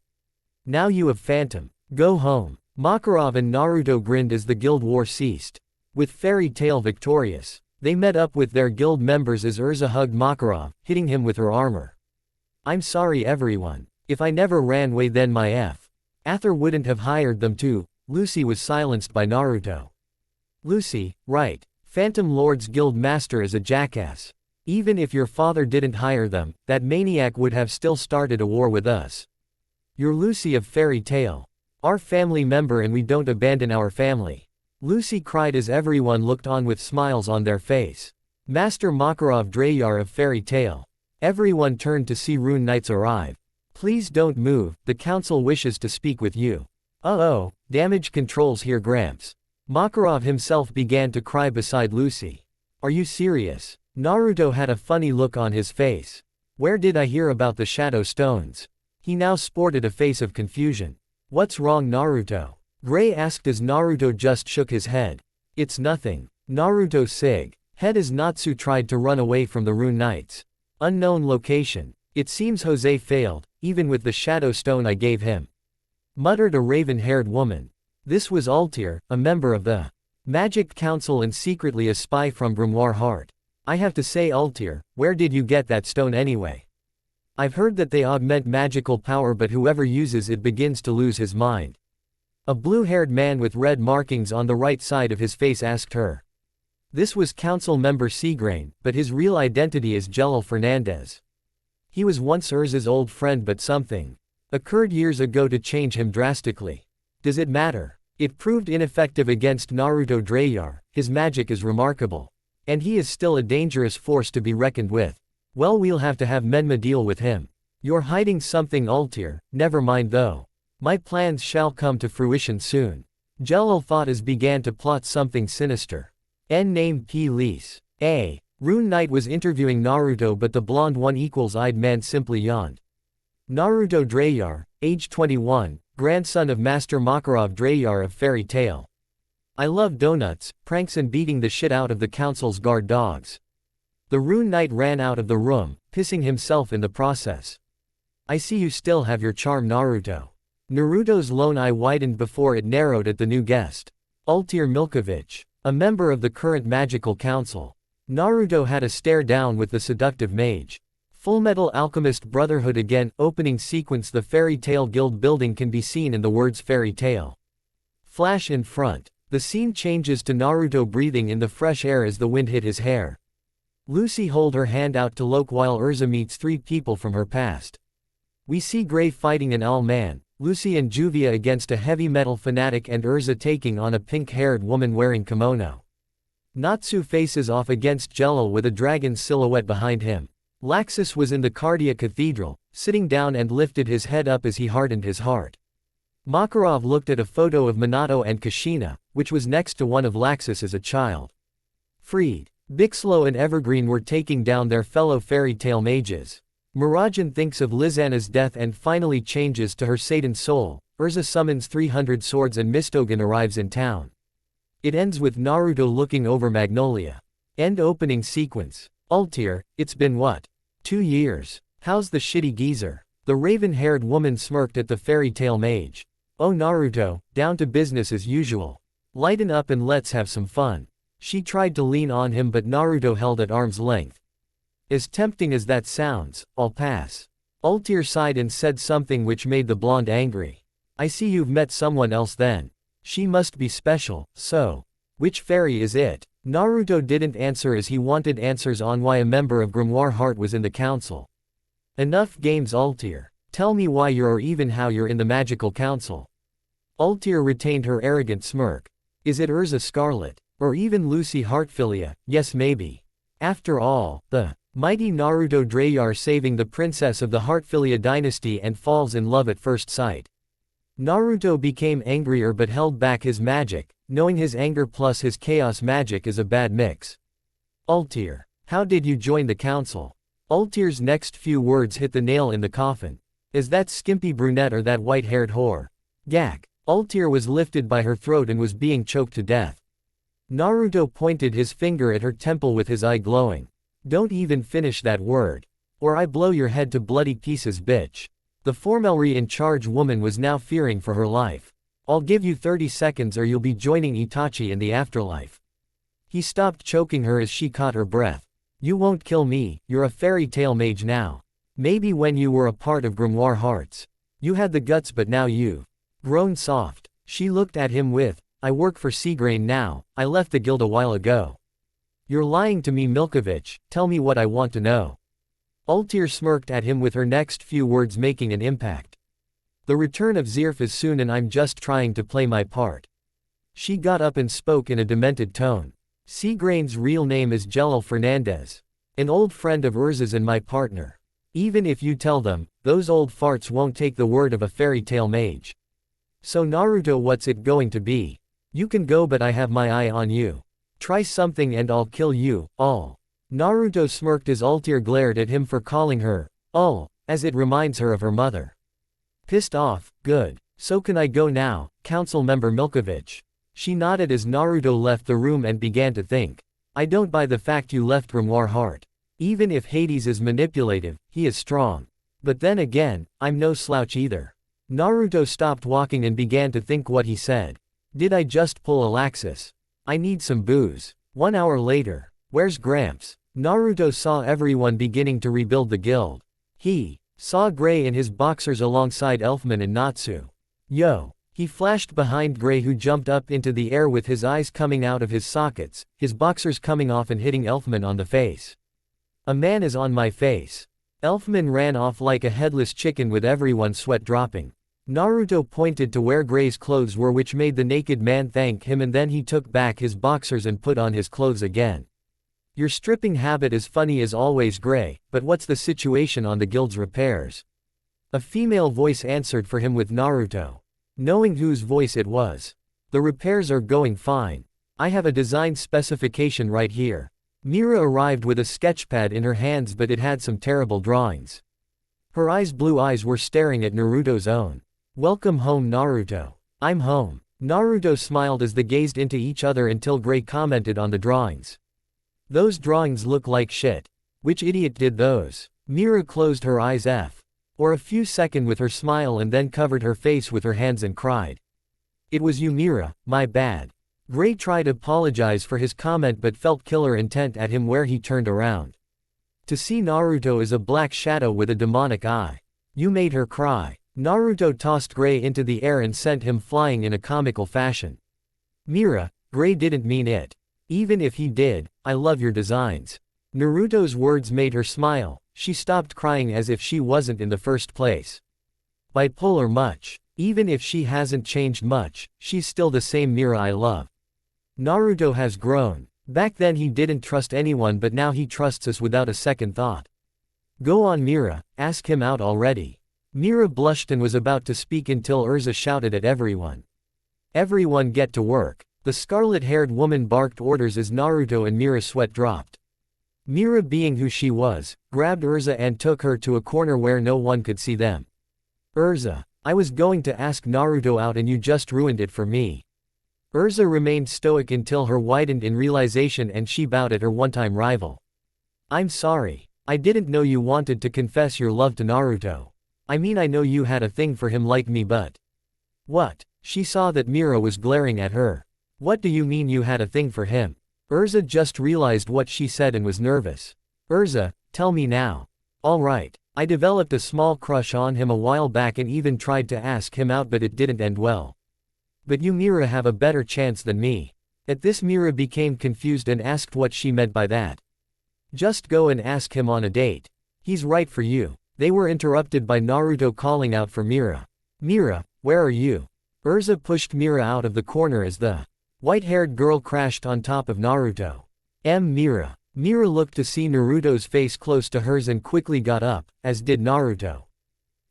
[SPEAKER 1] Now you have Phantom. Go home. Makarov and Naruto grinned as the guild war ceased. With Fairy Tail victorious, they met up with their guild members as Urza hugged Makarov, hitting him with her armor. I'm sorry everyone. If I never ran away then my Ather wouldn't have hired them too. Lucy was silenced by Naruto. Lucy, right. Phantom Lord's guild master is a jackass. Even if your father didn't hire them, that maniac would have still started a war with us. You're Lucy of Fairy Tail. Our family member, and we don't abandon our family. Lucy cried as everyone looked on with smiles on their face. Master Makarov Drayar of Fairy Tail. Everyone turned to see Rune Knights arrive. Please don't move, the council wishes to speak with you. Uh-oh, damage controls here Gramps. Makarov himself began to cry beside Lucy. Are you serious? Naruto had a funny look on his face. Where did I hear about the Shadow Stones? He now sported a face of confusion. What's wrong Naruto? Gray asked as Naruto just shook his head. It's nothing. Naruto sig. Head as Natsu tried to run away from the Rune Knights. Unknown location. It seems Jose failed, even with the Shadow Stone I gave him. Muttered a raven-haired woman. This was Altair, a member of the Magic Council and secretly a spy from Grimoire Heart. I have to say Altair, where did you get that stone anyway? I've heard that they augment magical power, but whoever uses it begins to lose his mind. A blue-haired man with red markings on the right side of his face asked her. This was council member Seagrain, but his real identity is Jelil Fernandez. He was once Urza's old friend, but something occurred years ago to change him drastically. Does it matter? It proved ineffective against Naruto Drayar. His magic is remarkable. And he is still a dangerous force to be reckoned with. Well, we'll have to have Menma deal with him. You're hiding something Altair, never mind though. My plans shall come to fruition soon. Jelil thought as began to plot something sinister. N named P. Lise. Rune Knight was interviewing Naruto, but the blonde one-eyed man simply yawned. Naruto Drayar, age 21, grandson of Master Makarov Drayar of Fairy Tail. I love donuts, pranks and beating the shit out of the council's guard dogs. The Rune Knight ran out of the room, pissing himself in the process. I see you still have your charm Naruto. Naruto's lone eye widened before it narrowed at the new guest. Altair Milkovich, a member of the current magical council. Naruto had a stare down with the seductive mage. Fullmetal Alchemist Brotherhood again, opening sequence. The Fairy Tail Guild building can be seen in the words Fairy Tail. Flash in front. The scene changes to Naruto breathing in the fresh air as the wind hit his hair. Lucy hold her hand out to Loke while Urza meets three people from her past. We see Gray fighting an owl man, Lucy and Juvia against a heavy metal fanatic, and Urza taking on a pink-haired woman wearing kimono. Natsu faces off against Jelil with a dragon silhouette behind him. Laxus was in the Cardia Cathedral, sitting down and lifted his head up as he hardened his heart. Makarov looked at a photo of Minato and Kushina, which was next to one of Laxus as a child. Freed. Bixlo and Evergreen were taking down their fellow Fairy Tail mages. Mirajane thinks of Lizana's death and finally changes to her Satan soul. Urza summons 300 swords and Mistogen arrives in town. It ends with Naruto looking over Magnolia. End opening sequence. Altair, it's been what? 2 years. How's the shitty geezer? The raven-haired woman smirked at the Fairy Tail mage. Oh Naruto, down to business as usual. Lighten up and let's have some fun. She tried to lean on him, but Naruto held at arm's length. As tempting as that sounds, I'll pass. Altair sighed and said something which made the blonde angry. I see you've met someone else then. She must be special, so. Which fairy is it? Naruto didn't answer as he wanted answers on why a member of Grimoire Heart was in the council. Enough games Altair. Tell me why you're, or even how you're in the magical council. Altair retained her arrogant smirk. Is it Urza Scarlet? Or even Lucy Heartfilia? Yes maybe. After all, the mighty Naruto Drayar saving the princess of the Heartfilia dynasty and falls in love at first sight. Naruto became angrier but held back his magic, knowing his anger plus his chaos magic is a bad mix. Altair, how did you join the council? Altair's next few words hit the nail in the coffin. Is that skimpy brunette or that white-haired whore? Gak. Altair was lifted by her throat and was being choked to death. Naruto pointed his finger at her temple with his eye glowing. Don't even finish that word. Or I blow your head to bloody pieces, bitch. The formerly in charge woman was now fearing for her life. I'll give you 30 seconds or you'll be joining Itachi in the afterlife. He stopped choking her as she caught her breath. You won't kill me, you're a fairy tale mage now. Maybe when you were a part of Grimoire Hearts. You had the guts but now you've grown soft. She looked at him with, I work for Seagrain now, I left the guild a while ago. You're lying to me, Milkovich, tell me what I want to know. Altair smirked at him with her next few words making an impact. The return of Zerf is soon and I'm just trying to play my part. She got up and spoke in a demented tone. Seagrain's real name is Jelil Fernandez. An old friend of Urza's and my partner. Even if you tell them, those old farts won't take the word of a fairy tale mage. So Naruto, what's it going to be? You can go but I have my eye on you. Try something and I'll kill you, all. Naruto smirked as Altair glared at him for calling her, all, as it reminds her of her mother. Pissed off, good. So can I go now, council member Milkovich? She nodded as Naruto left the room and began to think. I don't buy the fact you left Grimoire Heart. Even if Hades is manipulative, he is strong. But then again, I'm no slouch either. Naruto stopped walking and began to think what he said. Did I just pull a laxus? I need some booze. 1 hour later. Where's Gramps? Naruto saw everyone beginning to rebuild the guild. He saw Gray in his boxers alongside Elfman and Natsu. Yo! He flashed behind Gray, who jumped up into the air with his eyes coming out of his sockets, his boxers coming off and hitting Elfman on the face. A man is on my face. Elfman ran off like a headless chicken with everyone's sweat dropping. Naruto pointed to where Gray's clothes were, which made the naked man thank him, and then he took back his boxers and put on his clothes again. Your stripping habit is funny as always, Gray, but what's the situation on the guild's repairs? A female voice answered for him with Naruto. Knowing whose voice it was. The repairs are going fine. I have a design specification right here. Mira arrived with a sketchpad in her hands, but it had some terrible drawings. Her blue eyes were staring at Naruto's own. Welcome home, Naruto. I'm home. Naruto smiled as they gazed into each other until Gray commented on the drawings. Those drawings look like shit. Which idiot did those? Mira closed her eyes for a few seconds with her smile and then covered her face with her hands and cried. It was you, Mira, my bad. Gray tried to apologize for his comment but felt killer intent at him where he turned around. To see Naruto as a black shadow with a demonic eye. You made her cry. Naruto tossed Gray into the air and sent him flying in a comical fashion. Mira, Gray didn't mean it. Even if he did, I love your designs. Naruto's words made her smile. She stopped crying as if she wasn't in the first place. Bipolar much. Even if she hasn't changed much, she's still the same Mira I love. Naruto has grown. Back then he didn't trust anyone, but now he trusts us without a second thought. Go on, Mira, ask him out already. Mira blushed and was about to speak until Urza shouted at everyone. Everyone get to work. The scarlet-haired woman barked orders as Naruto and Mira's sweat dropped. Mira, being who she was, grabbed Urza and took her to a corner where no one could see them. Urza, I was going to ask Naruto out and you just ruined it for me. Urza remained stoic until her widened in realization and she bowed at her one-time rival. I'm sorry. I didn't know you wanted to confess your love to Naruto. I mean, I know you had a thing for him like me, but... What? She saw that Mira was glaring at her. What do you mean you had a thing for him? Urza just realized what she said and was nervous. Urza, tell me now. Alright, I developed a small crush on him a while back and even tried to ask him out, but it didn't end well. But you, Mira, have a better chance than me. At this, Mira became confused and asked what she meant by that. Just go and ask him on a date. He's right for you. They were interrupted by Naruto calling out for Mira. Mira, where are you? Urza pushed Mira out of the corner as the white-haired girl crashed on top of Naruto. Mira. Mira looked to see Naruto's face close to hers and quickly got up, as did Naruto.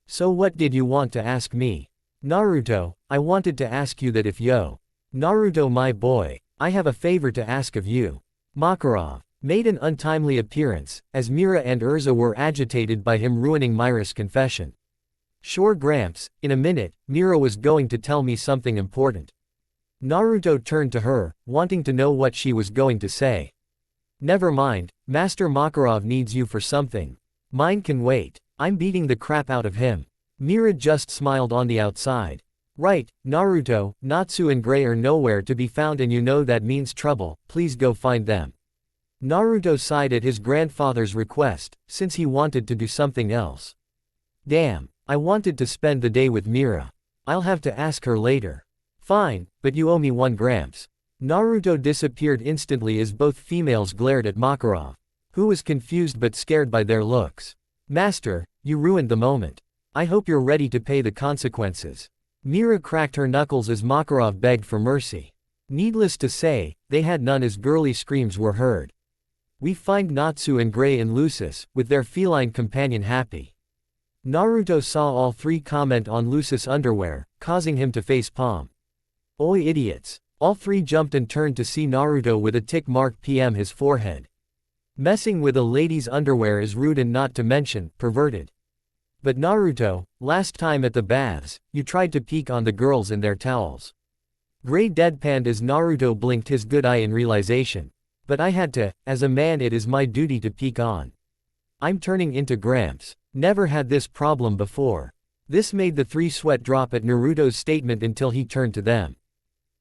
[SPEAKER 1] So what did you want to ask me? Naruto, I wanted to ask you that if Naruto, my boy, I have a favor to ask of you. Makarov made an untimely appearance, as Mira and Urza were agitated by him ruining Mira's confession. Sure, Gramps, in a minute, Mira was going to tell me something important. Naruto turned to her, wanting to know what she was going to say. Never mind, Master Makarov needs you for something. Mine can wait. I'm beating the crap out of him. Mira just smiled on the outside. Right, Naruto, Natsu and Gray are nowhere to be found and you know that means trouble, please go find them. Naruto sighed at his grandfather's request, since he wanted to do something else. Damn, I wanted to spend the day with Mira. I'll have to ask her later. Fine, but you owe me 1 Gramps. Naruto disappeared instantly as both females glared at Makarov, who was confused but scared by their looks. Master, you ruined the moment. I hope you're ready to pay the consequences. Mira cracked her knuckles as Makarov begged for mercy. Needless to say, they had none as girly screams were heard. We find Natsu and Gray and Lucis, with their feline companion happy. Naruto saw all 3 comment on Lucis' underwear, causing him to facepalm. Oi idiots. All 3 jumped and turned to see Naruto with a tick mark PM his forehead. Messing with a lady's underwear is rude and not to mention, perverted. But Naruto, last time at the baths, you tried to peek on the girls in their towels. Gray deadpanned as Naruto blinked his good eye in realization. But I had to, as a man it is my duty to peek on. I'm turning into Gramps. Never had this problem before. This made the 3 sweat drop at Naruto's statement until he turned to them.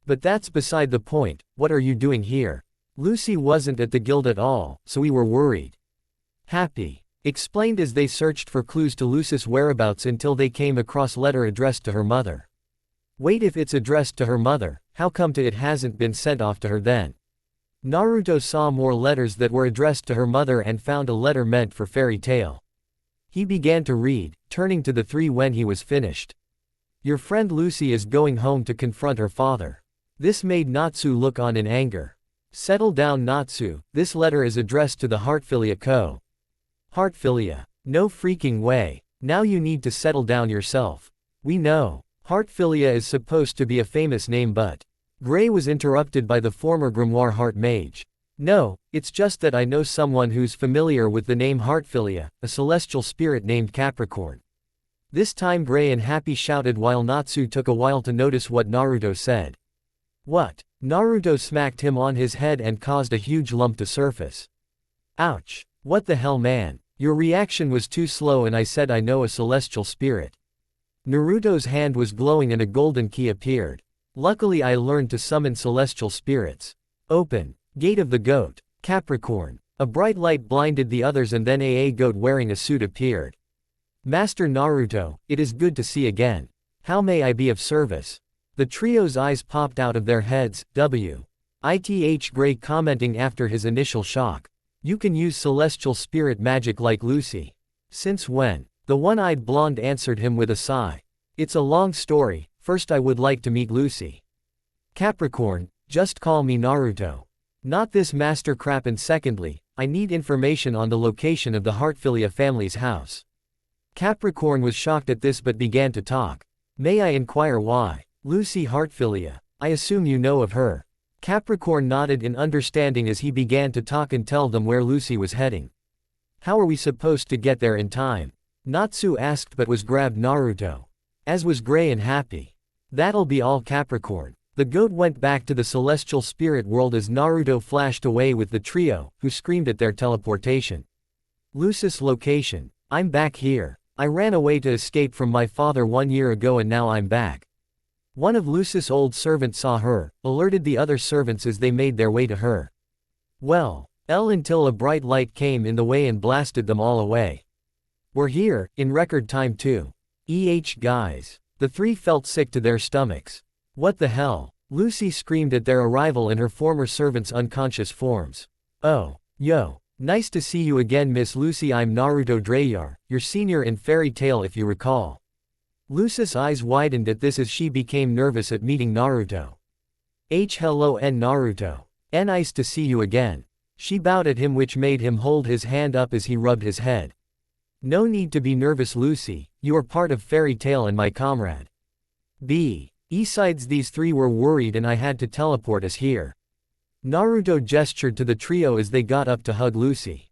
[SPEAKER 1] But that's beside the point, what are you doing here? Lucy wasn't at the guild at all, so we were worried. Happy. Explained as they searched for clues to Lucis' whereabouts until they came across letter addressed to her mother. Wait, if it's addressed to her mother, how come it hasn't been sent off to her then? Naruto saw more letters that were addressed to her mother and found a letter meant for Fairy Tail. He began to read, turning to the 3 when he was finished. Your friend Lucy is going home to confront her father. This made Natsu look on in anger. Settle down Natsu, this letter is addressed to the Heartfilia Co. Heartfilia. No freaking way. Now you need to settle down yourself. We know. Heartfilia is supposed to be a famous name but. Gray was interrupted by the former Grimoire Heart Mage. No, it's just that I know someone who's familiar with the name Heartfilia, a celestial spirit named Capricorn. This time Gray and Happy shouted while Natsu took a while to notice what Naruto said. What? Naruto smacked him on his head and caused a huge lump to surface. Ouch. What the hell, man? Your reaction was too slow and I said I know a celestial spirit. Naruto's hand was glowing and a golden key appeared. Luckily I learned to summon celestial spirits. Open. Gate of the Goat. Capricorn. A bright light blinded the others and then a goat wearing a suit appeared. Master Naruto, it is good to see again. How may I be of service? The trio's eyes popped out of their heads. W.I.T.H. Gray commenting after his initial shock. You can use celestial spirit magic like Lucy. Since when? The one-eyed blonde answered him with a sigh. It's a long story, first I would like to meet Lucy. Capricorn, just call me Naruto. Not this master crap, and secondly, I need information on the location of the Heartfilia family's house. Capricorn was shocked at this but began to talk. May I inquire why? Lucy Heartfilia. I assume you know of her. Capricorn nodded in understanding as he began to talk and tell them where Lucy was heading. How are we supposed to get there in time? Natsu asked but was grabbed Naruto. As was Gray and Happy. That'll be all, Capricorn. The goat went back to the celestial spirit world as Naruto flashed away with the trio, who screamed at their teleportation. Lucis location. I'm back here. I ran away to escape from my father 1 year ago and now I'm back. One of Lucis' old servants saw her, alerted the other servants as they made their way to her. Well, until a bright light came in the way and blasted them all away. We're here, in record time too. Guys. The 3 felt sick to their stomachs. What the hell? Lucy screamed at their arrival in her former servant's unconscious forms. Oh, yo. Nice to see you again, Miss Lucy. I'm Naruto Dreyar, your senior in Fairy Tail if you recall. Lucis' eyes widened at this as she became nervous at meeting Naruto. Hello Naruto. Nice to see you again. She bowed at him, which made him hold his hand up as he rubbed his head. No need to be nervous, Lucy, you are part of Fairy Tail and my comrade. Besides, these 3 were worried and I had to teleport us here. Naruto gestured to the trio as they got up to hug Lucy.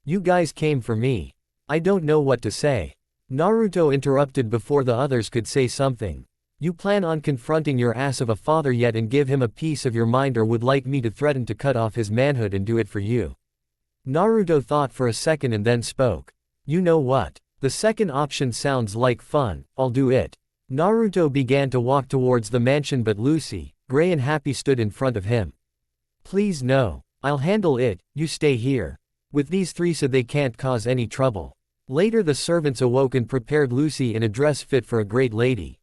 [SPEAKER 1] You guys came for me. I don't know what to say. Naruto interrupted before the others could say something. You plan on confronting your ass of a father yet and give him a piece of your mind, or would like me to threaten to cut off his manhood and do it for you? Naruto thought for a second and then spoke. You know what? The second option sounds like fun, I'll do it. Naruto began to walk towards the mansion, but Lucy, Gray and Happy stood in front of him. Please no. I'll handle it, you stay here. With these three so they can't cause any trouble. Later the servants awoke and prepared Lucy in a dress fit for a great lady.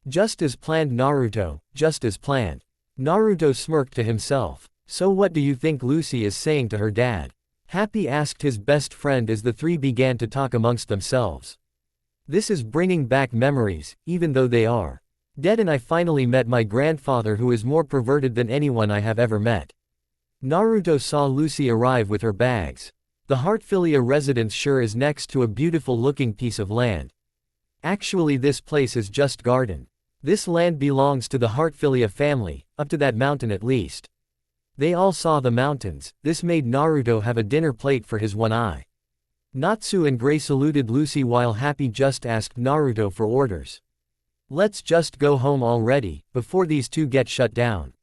[SPEAKER 1] Just as planned, Naruto, just as planned. Naruto smirked to himself. So what do you think Lucy is saying to her dad? Happy asked his best friend as the three began to talk amongst themselves. This is bringing back memories, even though they are dead, and I finally met my grandfather, who is more perverted than anyone I have ever met. Naruto saw Lucy arrive with her bags. The Heartfilia residence sure is next to a beautiful looking piece of land. Actually this place is just garden. This land belongs to the Heartfilia family, up to that mountain at least. They all saw the mountains. This made Naruto have a dinner plate for his one eye. Natsu and Gray saluted Lucy while Happy just asked Naruto for orders. Let's just go home already, before these two get shut down.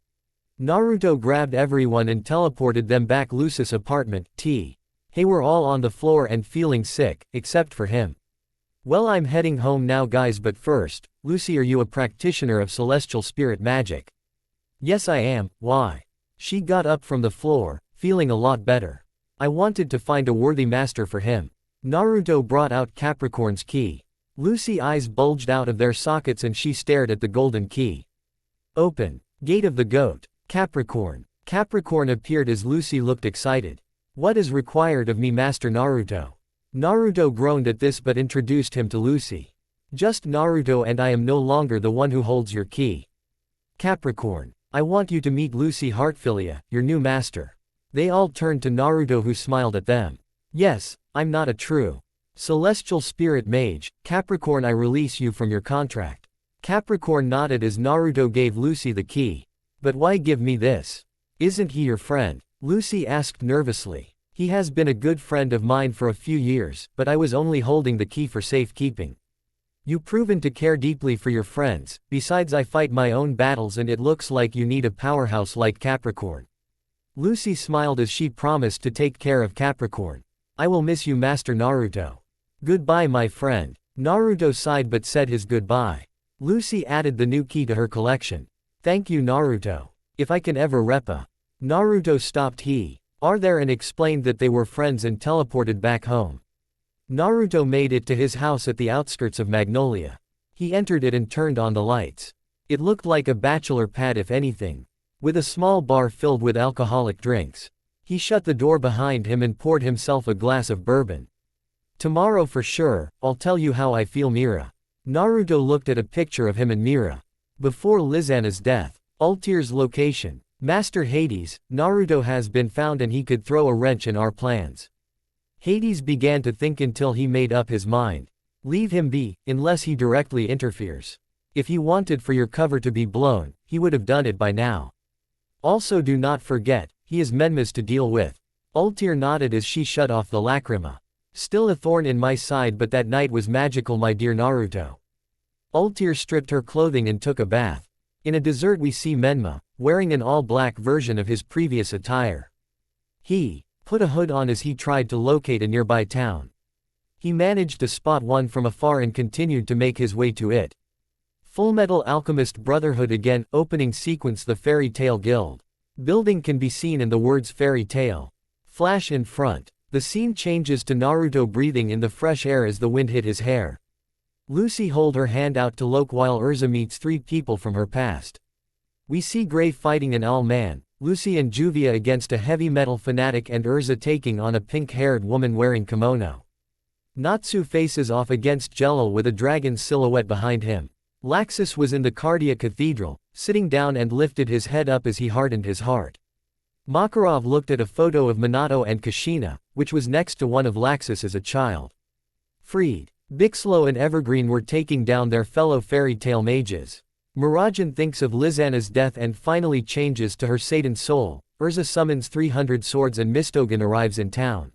[SPEAKER 1] Naruto grabbed everyone and teleported them back Lucy's apartment. Hey, we're all on the floor and feeling sick, except for him. Well, I'm heading home now guys, but first, Lucy, are you a practitioner of celestial spirit magic? Yes I am, why? She got up from the floor, feeling a lot better. I wanted to find a worthy master for him. Naruto brought out Capricorn's key. Lucy's eyes bulged out of their sockets and she stared at the golden key. Open. Gate of the Goat. Capricorn. Capricorn appeared as Lucy looked excited. What is required of me, Master Naruto? Naruto groaned at this but introduced him to Lucy. Just Naruto, and I am no longer the one who holds your key. Capricorn. I want you to meet Lucy Heartfilia, your new master. They all turned to Naruto, who smiled at them. Yes, I'm not a true celestial spirit mage. Capricorn, I release you from your contract. Capricorn nodded as Naruto gave Lucy the key. But why give me this? Isn't he your friend? Lucy asked nervously. He has been a good friend of mine for a few years, but I was only holding the key for safekeeping. You've proven to care deeply for your friends, besides I fight my own battles and it looks like you need a powerhouse like Capricorn. Lucy smiled as she promised to take care of Capricorn. I will miss you, Master Naruto. Goodbye my friend. Naruto sighed but said his goodbye. Lucy added the new key to her collection. Thank you Naruto. If I can ever repa. Naruto stopped he. Are there and explained that they were friends and teleported back home. Naruto made it to his house at the outskirts of Magnolia. He entered it and turned on the lights. It looked like a bachelor pad if anything. With a small bar filled with alcoholic drinks. He shut the door behind him and poured himself a glass of bourbon. Tomorrow for sure, I'll tell you how I feel, Mira. Naruto looked at a picture of him and Mira. Before Lizana's death. Ultir's location. Master Hades, Naruto has been found and he could throw a wrench in our plans. Hades began to think until he made up his mind. Leave him be, unless he directly interferes. If he wanted for your cover to be blown, he would have done it by now. Also do not forget, he is Menmas to deal with. Ultir nodded as she shut off the lacrima. Still a thorn in my side, but that night was magical my dear Naruto. Ultir stripped her clothing and took a bath. In a dessert we see Menma, wearing an all-black version of his previous attire. He put a hood on as he tried to locate a nearby town. He managed to spot one from afar and continued to make his way to it. Fullmetal Alchemist Brotherhood again, opening sequence. The Fairy Tail Guild building can be seen in the words Fairy Tail. Flash in front. The scene changes to Naruto breathing in the fresh air as the wind hit his hair. Lucy hold her hand out to Loke while Urza meets three people from her past. We see Gray fighting an all-man, Lucy and Juvia against a heavy metal fanatic and Urza taking on a pink-haired woman wearing kimono. Natsu faces off against Jello with a dragon's silhouette behind him. Laxus was in the Cardia Cathedral, sitting down and lifted his head up as he hardened his heart. Makarov looked at a photo of Minato and Kushina, which was next to one of Laxus as a child. Freed. Bixlo and Evergreen were taking down their fellow fairy tale mages. Mirajane thinks of Lizana's death and finally changes to her Satan soul. Urza summons 300 swords and Mistogen arrives in town.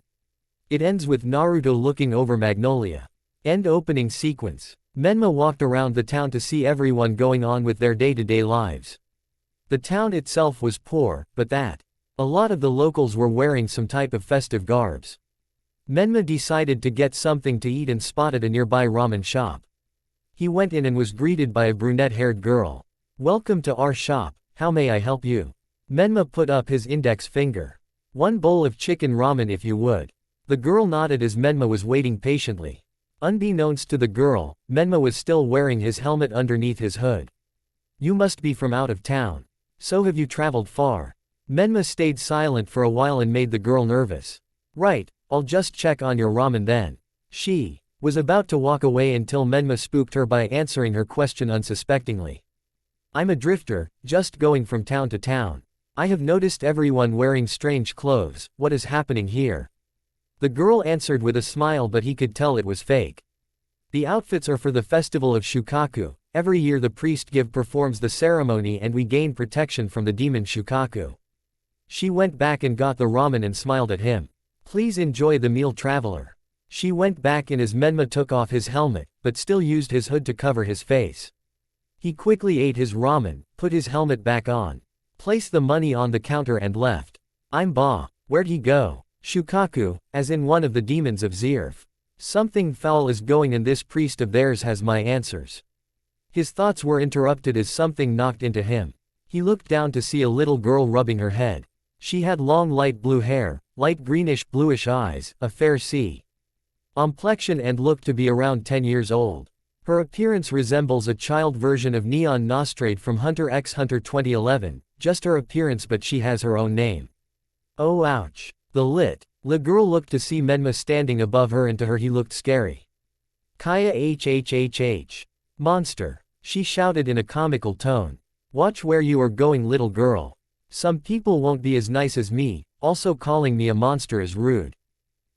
[SPEAKER 1] It ends with Naruto looking over Magnolia. End opening sequence. Menma walked around the town to see everyone going on with their day-to-day lives. The town itself was poor, but a lot of the locals were wearing some type of festive garbs. Menma decided to get something to eat and spotted a nearby ramen shop. He went in and was greeted by a brunette-haired girl. "Welcome to our shop, how may I help you?" Menma put up his index finger. "One bowl of chicken ramen if you would." The girl nodded as Menma was waiting patiently. Unbeknownst to the girl, Menma was still wearing his helmet underneath his hood. "You must be from out of town. So have you traveled far?" Menma stayed silent for a while and made the girl nervous. "Right, I'll just check on your ramen then." She was about to walk away until Menma spooked her by answering her question unsuspectingly. "I'm a drifter, just going from town to town. I have noticed everyone wearing strange clothes. What is happening here?" The girl answered with a smile, but he could tell it was fake. "The outfits are for the festival of Shukaku. Every year the priest performs the ceremony and we gain protection from the demon Shukaku." She went back and got the ramen and smiled at him. "Please enjoy the meal, traveler." She went back in as Menma took off his helmet, but still used his hood to cover his face. He quickly ate his ramen, put his helmet back on, placed the money on the counter and left. "I'm Ba. Where'd he go?" "Shukaku, as in one of the demons of Zirf. Something foul is going and this priest of theirs has my answers." His thoughts were interrupted as something knocked into him. He looked down to see a little girl rubbing her head. She had long light blue hair, light greenish-bluish eyes, a fair complexion and looked to be around 10 years old. Her appearance resembles a child version of Neon Nostrade from Hunter x Hunter 2011, just her appearance, but she has her own name. "Oh ouch. The girl looked to see Menma standing above her and to her he looked scary. "Kaya hhhh. Monster," she shouted in a comical tone. "Watch where you are going, little girl. Some people won't be as nice as me, also calling me a monster is rude."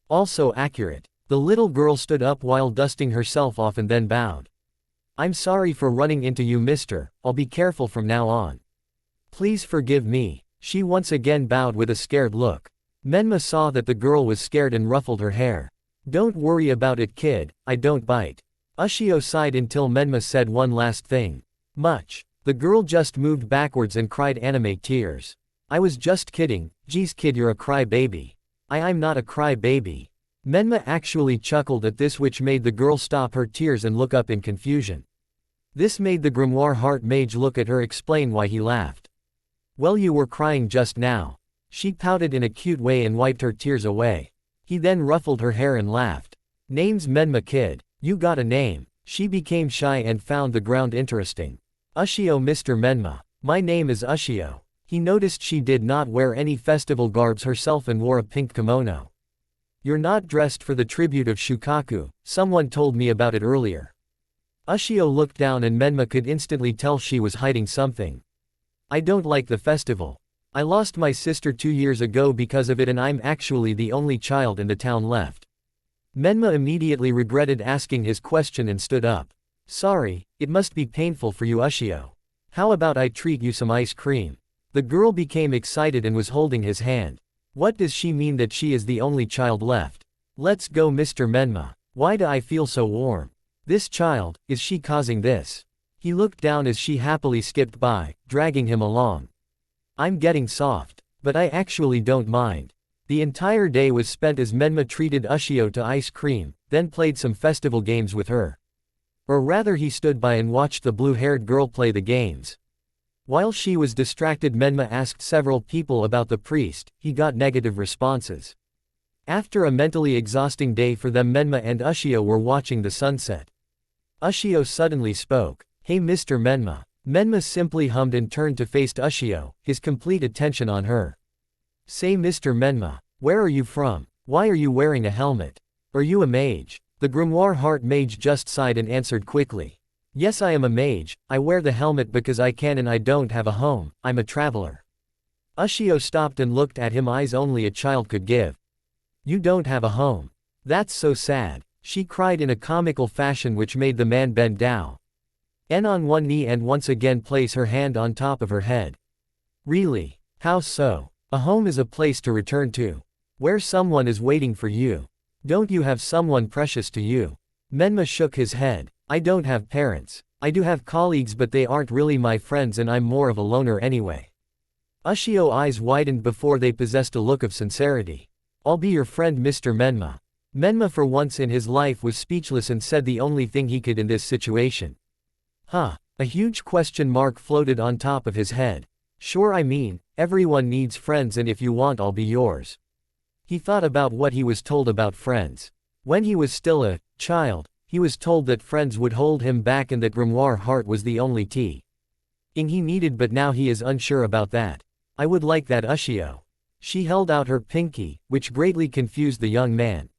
[SPEAKER 1] Also accurate. The little girl stood up while dusting herself off and then bowed. "I'm sorry for running into you, mister. I'll be careful from now on. Please forgive me." She once again bowed with a scared look. Menma saw that the girl was scared and ruffled her hair. "Don't worry about it, kid, I don't bite." Ushio sighed until Menma said one last thing. "Much." The girl just moved backwards and cried anime tears. "I was just kidding, geez kid, you're a cry baby." I'm not a cry baby." Menma actually chuckled at this, which made the girl stop her tears and look up in confusion. This made the Grimoire Heart Mage look at her, explain why he laughed. "Well, you were crying just now." She pouted in a cute way and wiped her tears away. He then ruffled her hair and laughed. "Name's Menma, kid. You got a name." She became shy and found the ground interesting. "Ushio, Mr. Menma. My name is Ushio." He noticed she did not wear any festival garbs herself and wore a pink kimono. "You're not dressed for the tribute of Shukaku, someone told me about it earlier." Ushio looked down and Menma could instantly tell she was hiding something. "I don't like the festival. I lost my sister 2 years ago because of it and I'm actually the only child in the town left." Menma immediately regretted asking his question and stood up. "Sorry, it must be painful for you, Ushio. How about I treat you some ice cream?" The girl became excited and was holding his hand. What does she mean that she is the only child left? "Let's go, Mr. Menma. Why do I feel so warm? This child, is she causing this?" He looked down as she happily skipped by, dragging him along. "I'm getting soft. But I actually don't mind." The entire day was spent as Menma treated Ushio to ice cream, then played some festival games with her. Or rather, he stood by and watched the blue-haired girl play the games. While she was distracted, Menma asked several people about the priest. He got negative responses. After a mentally exhausting day for them, Menma and Ushio were watching the sunset. Ushio suddenly spoke. "Hey Mr. Menma." Menma simply hummed and turned to face Ushio, his complete attention on her. "Say Mr. Menma, where are you from? Why are you wearing a helmet? Are you a mage?" The Grimoire Heart Mage just sighed and answered quickly. "Yes, I am a mage. I wear the helmet because I can and I don't have a home, I'm a traveler." Ushio stopped and looked at him, eyes only a child could give. "You don't have a home? That's so sad," she cried in a comical fashion, which made the man bend down on one knee and once again place her hand on top of her head. "Really? How so? A home is a place to return to, where someone is waiting for you. Don't you have someone precious to you?" Menma shook his head. I don't have parents. I do have colleagues but they aren't really my friends and I'm more of a loner anyway. Ushio's eyes widened before they possessed a look of sincerity. I'll be your friend Mr. Menma. Menma for once in his life was speechless and said the only thing he could in this situation. Huh. A huge question mark floated on top of his head. Sure, I mean, everyone needs friends and if you want I'll be yours. He thought about what he was told about friends. When he was still a child, he was told that friends would hold him back and that grimoire heart was the only thing he needed, but now he is unsure about that. I would like that, Ushio. She held out her pinky, which greatly confused the young man.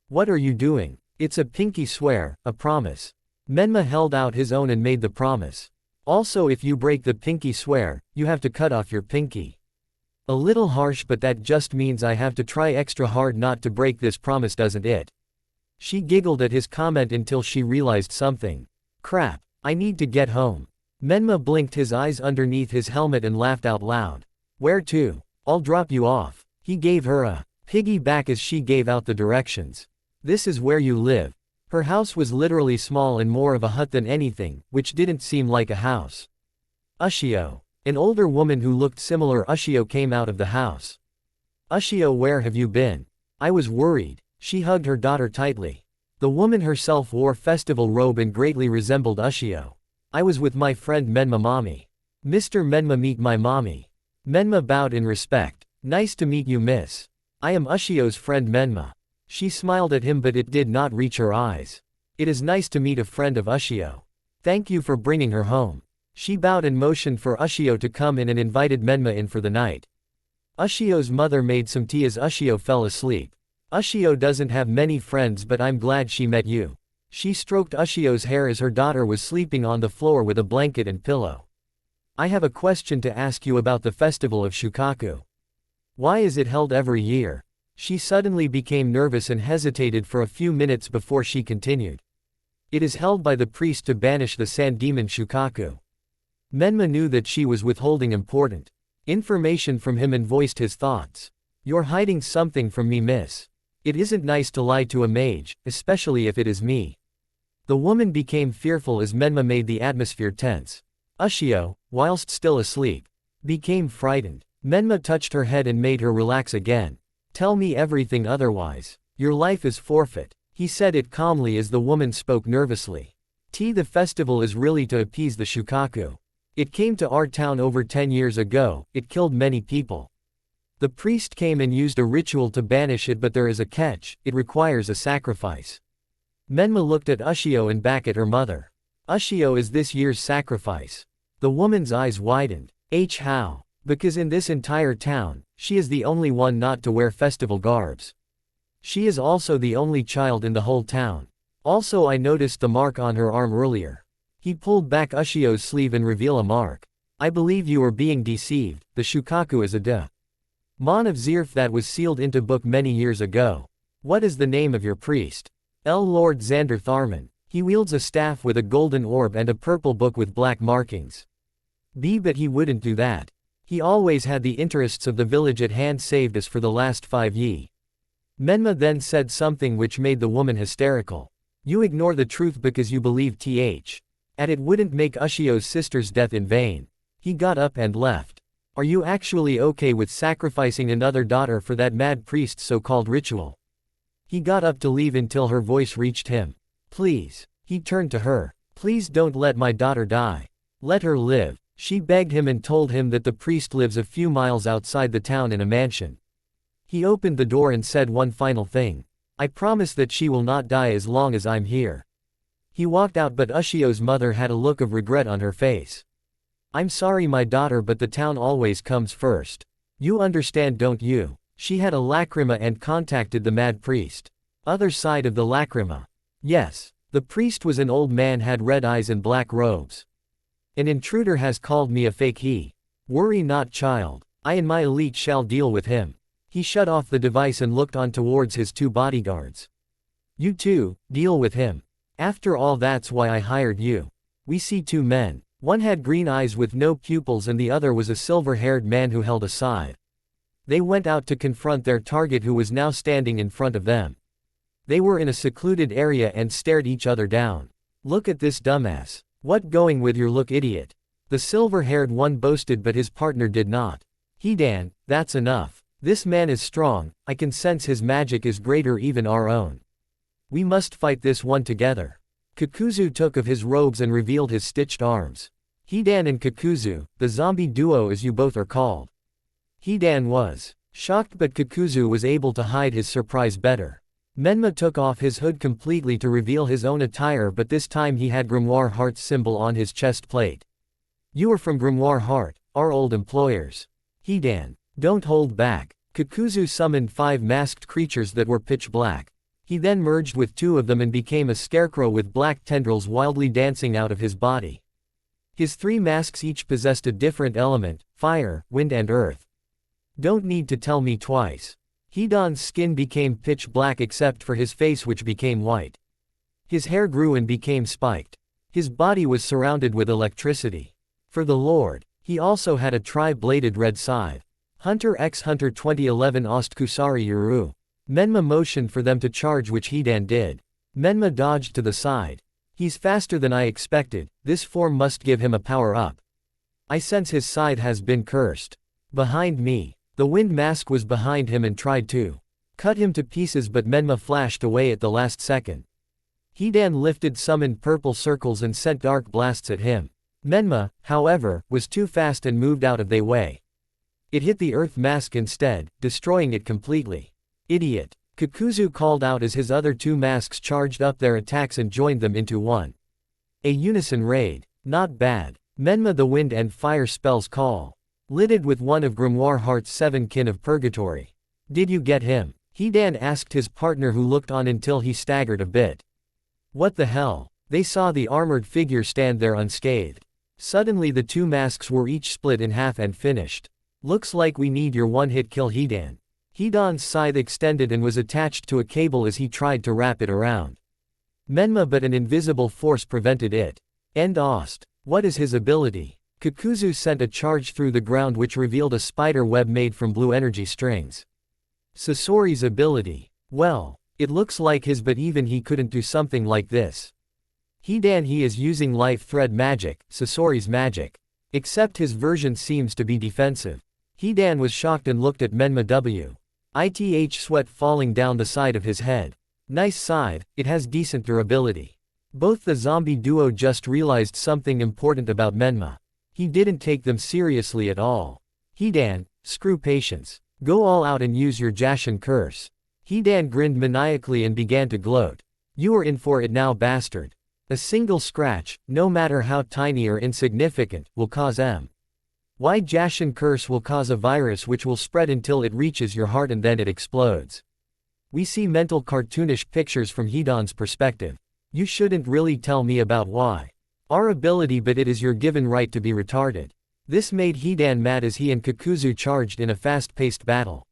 [SPEAKER 1] What are you doing? It's a pinky swear, a promise. Menma held out his own and made the promise. Also, if you break the pinky swear, you have to cut off your pinky. A little harsh, but that just means I have to try extra hard not to break this promise, doesn't it? She giggled at his comment until she realized something. Crap, I need to get home. Menma blinked his eyes underneath his helmet and laughed out loud. Where to? I'll drop you off. He gave her a piggyback as she gave out the directions. This is where you live. Her house was literally small and more of a hut than anything, which didn't seem like a house. Ushio. An older woman who looked similar Ushio came out of the house. Ushio, where have you been? I was worried. She hugged her daughter tightly. The woman herself wore festival robe and greatly resembled Ushio. I was with my friend Menma mommy. Mr. Menma, meet my mommy. Menma bowed in respect. Nice to meet you, miss. I am Ushio's friend Menma. She smiled at him but it did not reach her eyes. It is nice to meet a friend of Ushio. Thank you for bringing her home. She bowed and motioned for Ushio to come in and invited Menma in for the night. Ushio's mother made some tea as Ushio fell asleep. Ushio doesn't have many friends but I'm glad she met you. She stroked Ushio's hair as her daughter was sleeping on the floor with a blanket and pillow. I have a question to ask you about the festival of Shukaku. Why is it held every year? She suddenly became nervous and hesitated for a few minutes before she continued. It is held by the priest to banish the sand demon Shukaku. Menma knew that she was withholding important information from him and voiced his thoughts. You're hiding something from me, miss. It isn't nice to lie to a mage, especially if it is me. The woman became fearful as Menma made the atmosphere tense. Ushio, whilst still asleep, became frightened. Menma touched her head and made her relax again. Tell me everything, otherwise your life is forfeit. He said it calmly as the woman spoke nervously. The festival is really to appease the Shukaku. It came to our town over 10 years ago, it killed many people. The priest came and used a ritual to banish it, but there is a catch, it requires a sacrifice. Menma looked at Ushio and back at her mother. Ushio is this year's sacrifice. The woman's eyes widened. How? Because in this entire town, she is the only one not to wear festival garbs. She is also the only child in the whole town. Also, I noticed the mark on her arm earlier. He pulled back Ushio's sleeve and revealed a mark. I believe you are being deceived. The Shukaku is a demon of Zirf that was sealed into book many years ago. What is the name of your priest? Lord Xander Tharman. He wields a staff with a golden orb and a purple book with black markings. But he wouldn't do that. He always had the interests of the village at hand saved as for the last 5 years. Menma then said something which made the woman hysterical. You ignore the truth because you believe and it wouldn't make Ushio's sister's death in vain. He got up and left. Are you actually okay with sacrificing another daughter for that mad priest's so-called ritual? He got up to leave until her voice reached him. Please. He turned to her. Please don't let my daughter die. Let her live. She begged him and told him that the priest lives a few miles outside the town in a mansion. He opened the door and said one final thing. I promise that she will not die as long as I'm here. He walked out, but Ushio's mother had a look of regret on her face. I'm sorry, my daughter, but the town always comes first. You understand, don't you? She had a lacrima and contacted the mad priest. Other side of the lacrima. Yes. The priest was an old man, had red eyes and black robes. An intruder has called me a fake. Worry not, child. I and my elite shall deal with him. He shut off the device and looked on towards his 2 bodyguards. You too, deal with him. After all, that's why I hired you. We see 2 men. One had green eyes with no pupils and the other was a silver-haired man who held a scythe. They went out to confront their target, who was now standing in front of them. They were in a secluded area and stared each other down. Look at this dumbass. What going with your look, idiot? The silver-haired one boasted, but his partner did not. Hidan, that's enough. This man is strong, I can sense his magic is greater even our own. We must fight this one together. Kakuzu took of his robes and revealed his stitched arms. Hidan and Kakuzu, the zombie duo as you both are called. Hidan was shocked, but Kakuzu was able to hide his surprise better. Menma took off his hood completely to reveal his own attire, but this time he had Grimoire Heart's symbol on his chest plate. You are from Grimoire Heart, our old employers. Hidan, don't hold back. Kakuzu summoned 5 masked creatures that were pitch black. He then merged with 2 of them and became a scarecrow with black tendrils wildly dancing out of his body. His 3 masks each possessed a different element: fire, wind and earth. Don't need to tell me twice. Hidan's skin became pitch black except for his face, which became white. His hair grew and became spiked. His body was surrounded with electricity. For the Lord, he also had a tri-bladed red scythe. Hunter x Hunter 2011 Ostkusari Yuru. Menma motioned for them to charge, which Hidan did. Menma dodged to the side. He's faster than I expected, this form must give him a power-up. I sense his scythe has been cursed. Behind me. The wind mask was behind him and tried to cut him to pieces, but Menma flashed away at the last second. Hidan lifted summoned purple circles and sent dark blasts at him. Menma, however, was too fast and moved out of their way. It hit the earth mask instead, destroying it completely. Idiot. Kakuzu called out as his other 2 masks charged up their attacks and joined them into one. A unison raid. Not bad. Menma the wind and fire spells call. Lidded with one of Grimoire Heart's 7 kin of purgatory. Did you get him? Hidan asked his partner, who looked on until he staggered a bit. What the hell? They saw the armored figure stand there unscathed. Suddenly the 2 masks were each split in half and finished. Looks like we need your one-hit kill, Hidan. Hidan's scythe extended and was attached to a cable as he tried to wrap it around Menma, but an invisible force prevented it. End Ost. What is his ability? Kakuzu sent a charge through the ground which revealed a spider web made from blue energy strings. Sasori's ability. Well, it looks like his, but even he couldn't do something like this. Hidan, he is using life thread magic, Sasori's magic. Except his version seems to be defensive. Hidan was shocked and looked at Menma Ith sweat falling down the side of his head. Nice scythe, it has decent durability. Both the zombie duo just realized something important about Menma. He didn't take them seriously at all. Hidan, screw patience. Go all out and use your Jashin curse. Hidan grinned maniacally and began to gloat. You are in for it now, bastard. A single scratch, no matter how tiny or insignificant, will cause my Jashin curse will cause a virus which will spread until it reaches your heart and then it explodes. We see mental cartoonish pictures from Hidan's perspective. You shouldn't really tell me about why. Our ability, but it is your given right to be retarded. This made Hidan mad as he and Kakuzu charged in a fast-paced battle.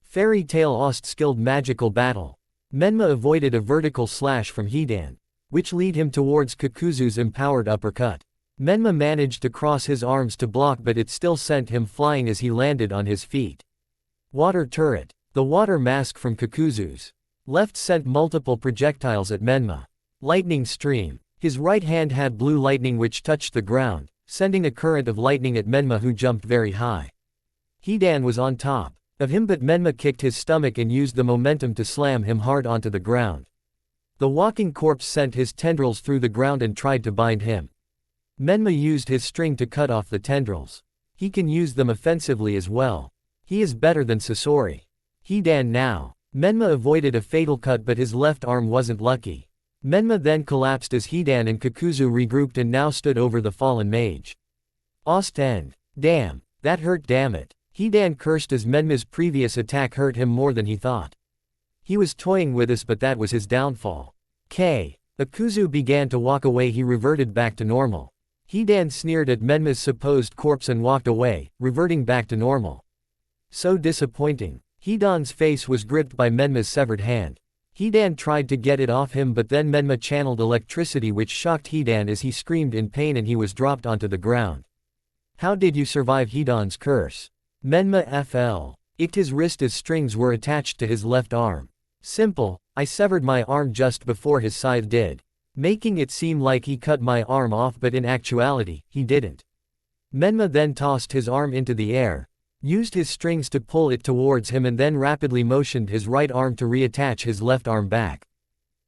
[SPEAKER 1] Fairy Tail Ost skilled magical battle. Menma avoided a vertical slash from Hidan, which lead him towards Kakuzu's empowered uppercut. Menma managed to cross his arms to block, but it still sent him flying as he landed on his feet. Water turret. The water mask from Kakuzu's left sent multiple projectiles at Menma. Lightning stream. His right hand had blue lightning which touched the ground, sending a current of lightning at Menma, who jumped very high. Hidan was on top of him, but Menma kicked his stomach and used the momentum to slam him hard onto the ground. The walking corpse sent his tendrils through the ground and tried to bind him. Menma used his string to cut off the tendrils. He can use them offensively as well. He is better than Sasori. Hidan now. Menma avoided a fatal cut, but his left arm wasn't lucky. Menma then collapsed as Hidan and Kakuzu regrouped and now stood over the fallen mage. Ost end. Damn, that hurt, damn it. Hidan cursed as Menma's previous attack hurt him more than he thought. He was toying with us, but that was his downfall. Kakuzu began to walk away. He reverted back to normal. Hidan sneered at Menma's supposed corpse and walked away, reverting back to normal. So disappointing. Hidan's face was gripped by Menma's severed hand. Hidan tried to get it off him, but then Menma channeled electricity which shocked Hidan as he screamed in pain and he was dropped onto the ground. How did you survive Hidan's curse? Menma fl. Icked his wrist as strings were attached to his left arm. Simple, I severed my arm just before his scythe did. making it seem like he cut my arm off, but in actuality, he didn't. Menma then tossed his arm into the air, used his strings to pull it towards him, and then rapidly motioned his right arm to reattach his left arm back.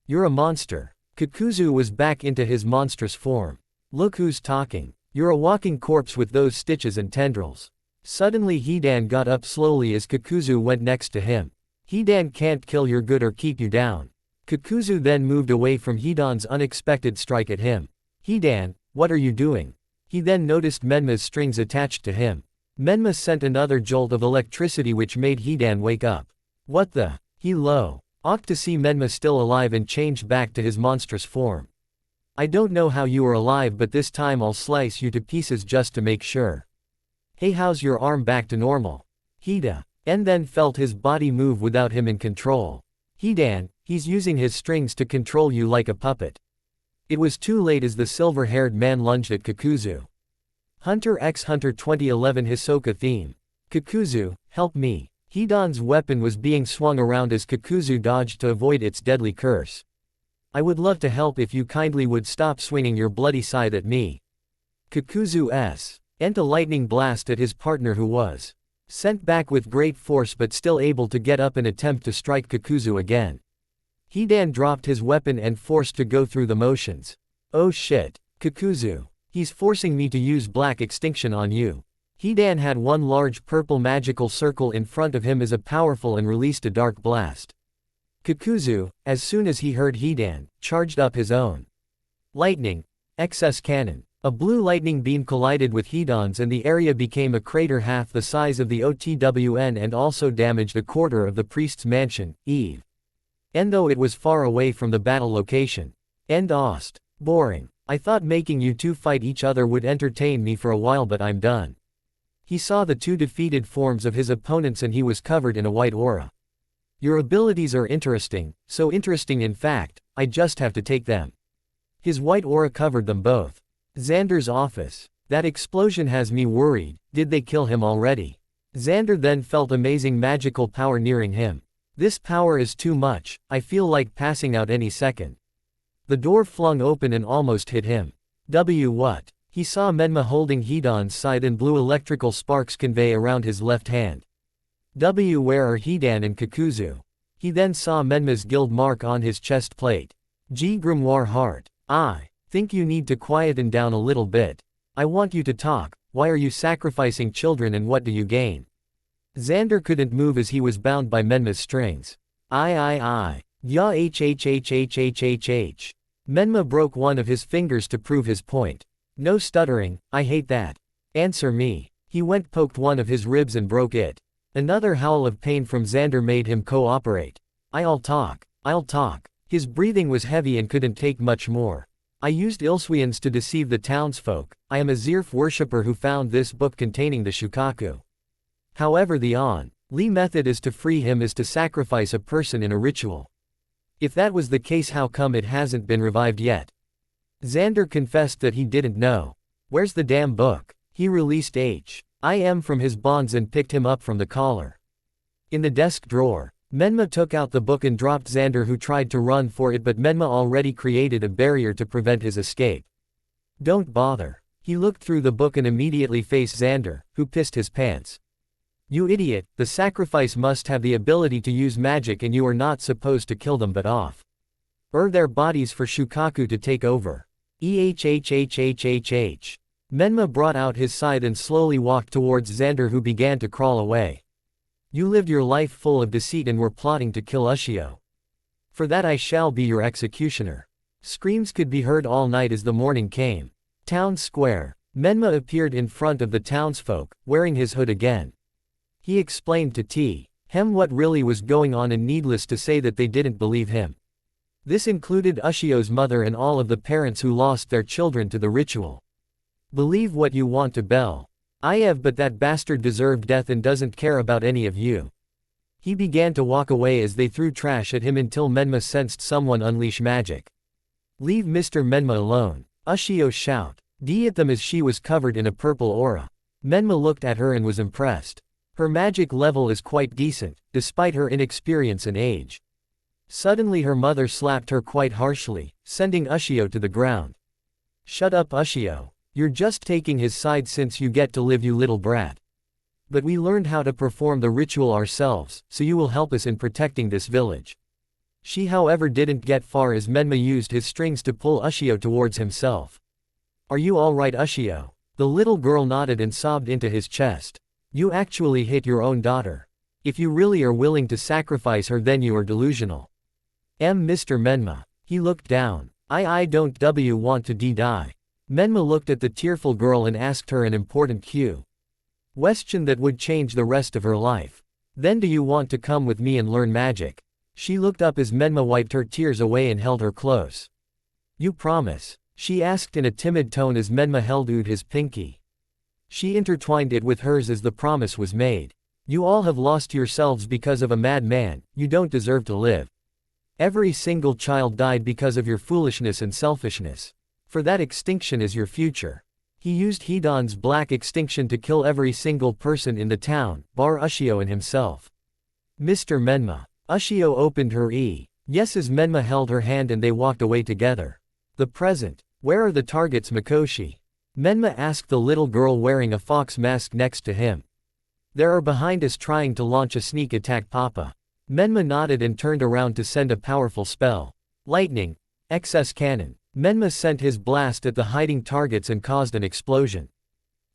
[SPEAKER 1] You're a monster. Kakuzu was back into his monstrous form. Look who's talking. You're a walking corpse with those stitches and tendrils. Suddenly Hidan got up slowly as Kakuzu went next to him. Hidan can't kill your good or keep you down. Kakuzu then moved away from Hidan's unexpected strike at him. Hidan, what are you doing? He then noticed Menma's strings attached to him. Menma sent another jolt of electricity which made Hidan wake up. What the? He low. Ought to see Menma still alive and changed back to his monstrous form. I don't know how you are alive, but this time I'll slice you to pieces just to make sure. Hey, how's your arm back to normal? Hidan then felt his body move without him in control. Hidan, he's using his strings to control you like a puppet. It was too late as the silver-haired man lunged at Kakuzu. Hunter x Hunter 2011 Hisoka theme. Kakuzu, help me. Hidan's weapon was being swung around as Kakuzu dodged to avoid its deadly curse. I would love to help if you kindly would stop swinging your bloody scythe at me. Kakuzu sent a lightning blast at his partner, who was sent back with great force but still able to get up and attempt to strike Kakuzu again. Hidan dropped his weapon and forced to go through the motions. Oh shit. Kakuzu. He's forcing me to use black extinction on you. Hidan had one large purple magical circle in front of him as a powerful and released a dark blast. Kakuzu, as soon as he heard Hidan, charged up his own lightning XS cannon. A blue lightning beam collided with Hidan's and the area became a crater half the size of the OTWN and also damaged a quarter of the priest's mansion, Eve. And though it was far away from the battle location. Boring. I thought making you two fight each other would entertain me for a while, but I'm done. He saw the two defeated forms of his opponents and he was covered in a white aura. Your abilities are interesting, so interesting in fact, I just have to take them. His white aura covered them both. Xander's office. That explosion has me worried. Did they kill him already? Xander then felt amazing magical power nearing him. This power is too much, I feel like passing out any second. The door flung open and almost hit him. What? He saw Menma holding Hidan's scythe and blue electrical sparks convey around his left hand. Where are Hidan and Kakuzu? He then saw Menma's guild mark on his chest plate. G. Grimoire Heart. I think you need to quieten down a little bit. I want you to talk. Why are you sacrificing children and what do you gain? Xander couldn't move as he was bound by Menma's strings. Ya h. Menma broke one of his fingers to prove his point. No stuttering, I hate that. Answer me. He went poked one of his ribs and broke it. Another howl of pain from Xander made him cooperate. I'll talk. His breathing was heavy and couldn't take much more. I used Ilswians to deceive the townsfolk. I am a Zirf worshipper who found this book containing the Shukaku. However, the only method is to free him is to sacrifice a person in a ritual. If that was the case, how come it hasn't been revived yet? Xander confessed that he didn't know. Where's the damn book? He released H.I.M. from his bonds and picked him up from the collar. In the desk drawer. Menma took out the book and dropped Xander, who tried to run for it, but Menma already created a barrier to prevent his escape. Don't bother. He looked through the book and immediately faced Xander, who pissed his pants. You idiot, the sacrifice must have the ability to use magic and you are not supposed to kill them but offer their bodies for Shukaku to take over. Menma brought out his scythe and slowly walked towards Xander, who began to crawl away. You lived your life full of deceit and were plotting to kill Ushio. For that I shall be your executioner. Screams could be heard all night as the morning came. Town Square. Menma appeared in front of the townsfolk, wearing his hood again. He explained to T.M. what really was going on, and needless to say that they didn't believe him. This included Ushio's mother and all of the parents who lost their children to the ritual. Believe what you want to Bell. But that bastard deserved death and doesn't care about any of you. He began to walk away as they threw trash at him until Menma sensed someone unleash magic. Leave Mr. Menma alone. Ushio shout. D at them as she was covered in a purple aura. Menma looked at her and was impressed. Her magic level is quite decent, despite her inexperience and age. Suddenly her mother slapped her quite harshly, sending Ushio to the ground. Shut up Ushio. You're just taking his side since you get to live you little brat. But we learned how to perform the ritual ourselves, so you will help us in protecting this village. She however didn't get far as Menma used his strings to pull Ushio towards himself. Are you alright Ushio? The little girl nodded and sobbed into his chest. You actually hit your own daughter. If you really are willing to sacrifice her then you are delusional. Mr. Menma. He looked down. I don't want to die. Menma looked at the tearful girl and asked her an important question that would change the rest of her life. Then do you want to come with me and learn magic? She looked up as Menma wiped her tears away and held her close. You promise? She asked in a timid tone as Menma held his pinky. She intertwined it with hers as the promise was made. You all have lost yourselves because of a mad man, you don't deserve to live. Every single child died because of your foolishness and selfishness. For that extinction is your future. He used Hidan's black extinction to kill every single person in the town, bar Ushio and himself. Mr. Menma. Ushio opened her yes as Menma held her hand and they walked away together. The present. Where are the targets Mikoshi? Menma asked the little girl wearing a fox mask next to him. They are behind us trying to launch a sneak attack Papa. Menma nodded and turned around to send a powerful spell. Lightning. XS cannon. Menma sent his blast at the hiding targets and caused an explosion.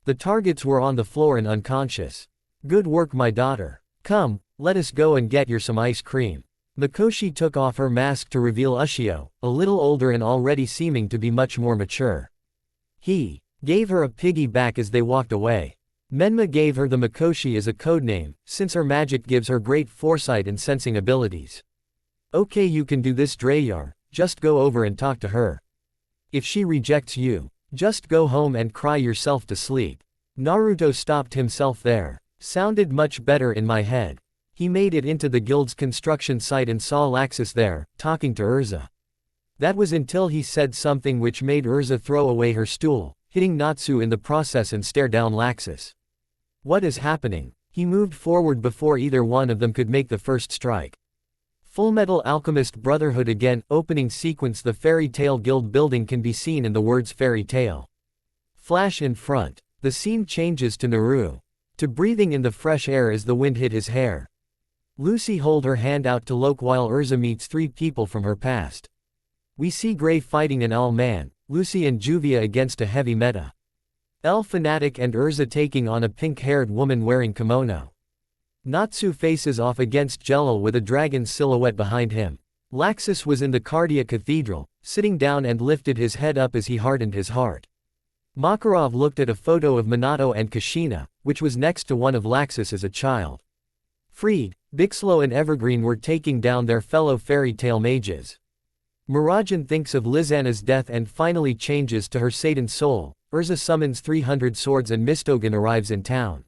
[SPEAKER 1] The targets were on the floor and unconscious. Good work my daughter. Come, let us go and get you some ice cream. Mikoshi took off her mask to reveal Ushio, a little older and already seeming to be much more mature. He gave her a piggyback as they walked away. Menma gave her the Mikoshi as a codename, since her magic gives her great foresight and sensing abilities. Okay you can do this Drayar, just go over and talk to her. If she rejects you, just go home and cry yourself to sleep. Naruto stopped himself there. Sounded much better in my head. He made it into the guild's construction site and saw Laxus there, talking to Urza. That was until he said something which made Urza throw away her stool, hitting Natsu in the process and stare down Laxus. What is happening? He moved forward before either one of them could make the first strike. Fullmetal Alchemist Brotherhood again, opening sequence. The Fairy Tail Guild building can be seen in the words fairy tale. Flash in front. The scene changes to Naru. To breathing in the fresh air as the wind hit his hair. Lucy hold her hand out to Loke while Urza meets three people from her past. We see Gray fighting an Owl Man, Lucy and Juvia against a heavy meta. El Fanatic and Urza taking on a pink-haired woman wearing kimono. Natsu faces off against Jello with a dragon silhouette behind him. Laxus was in the Cardia Cathedral, sitting down and lifted his head up as he hardened his heart. Makarov looked at a photo of Minato and Kushina, which was next to one of Laxus as a child. Freed, Bixlo and Evergreen were taking down their fellow fairy tale mages. Mirajane thinks of Lizana's death and finally changes to her Satan soul. Urza summons 300 swords and Mistogen arrives in town.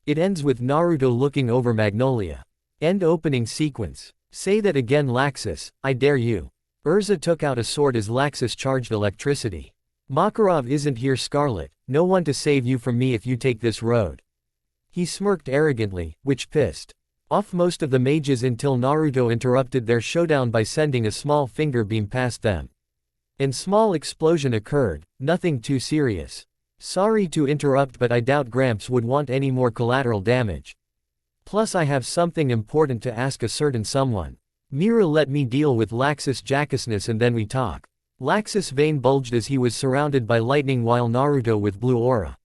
[SPEAKER 1] It ends with Naruto looking over Magnolia. End opening sequence. Say that again Laxus, I dare you. Urza took out a sword as Laxus charged electricity. Makarov isn't here Scarlet, no one to save you from me if you take this road. He smirked arrogantly, which pissed off most of the mages until Naruto interrupted their showdown by sending a small finger beam past them. An small explosion occurred, nothing too serious. Sorry to interrupt but I doubt Gramps would want any more collateral damage. Plus I have something important to ask a certain someone. Mira let me deal with Laxus' jackassness and then we talk. Laxus' vein bulged as he was surrounded by lightning while Naruto with blue aura.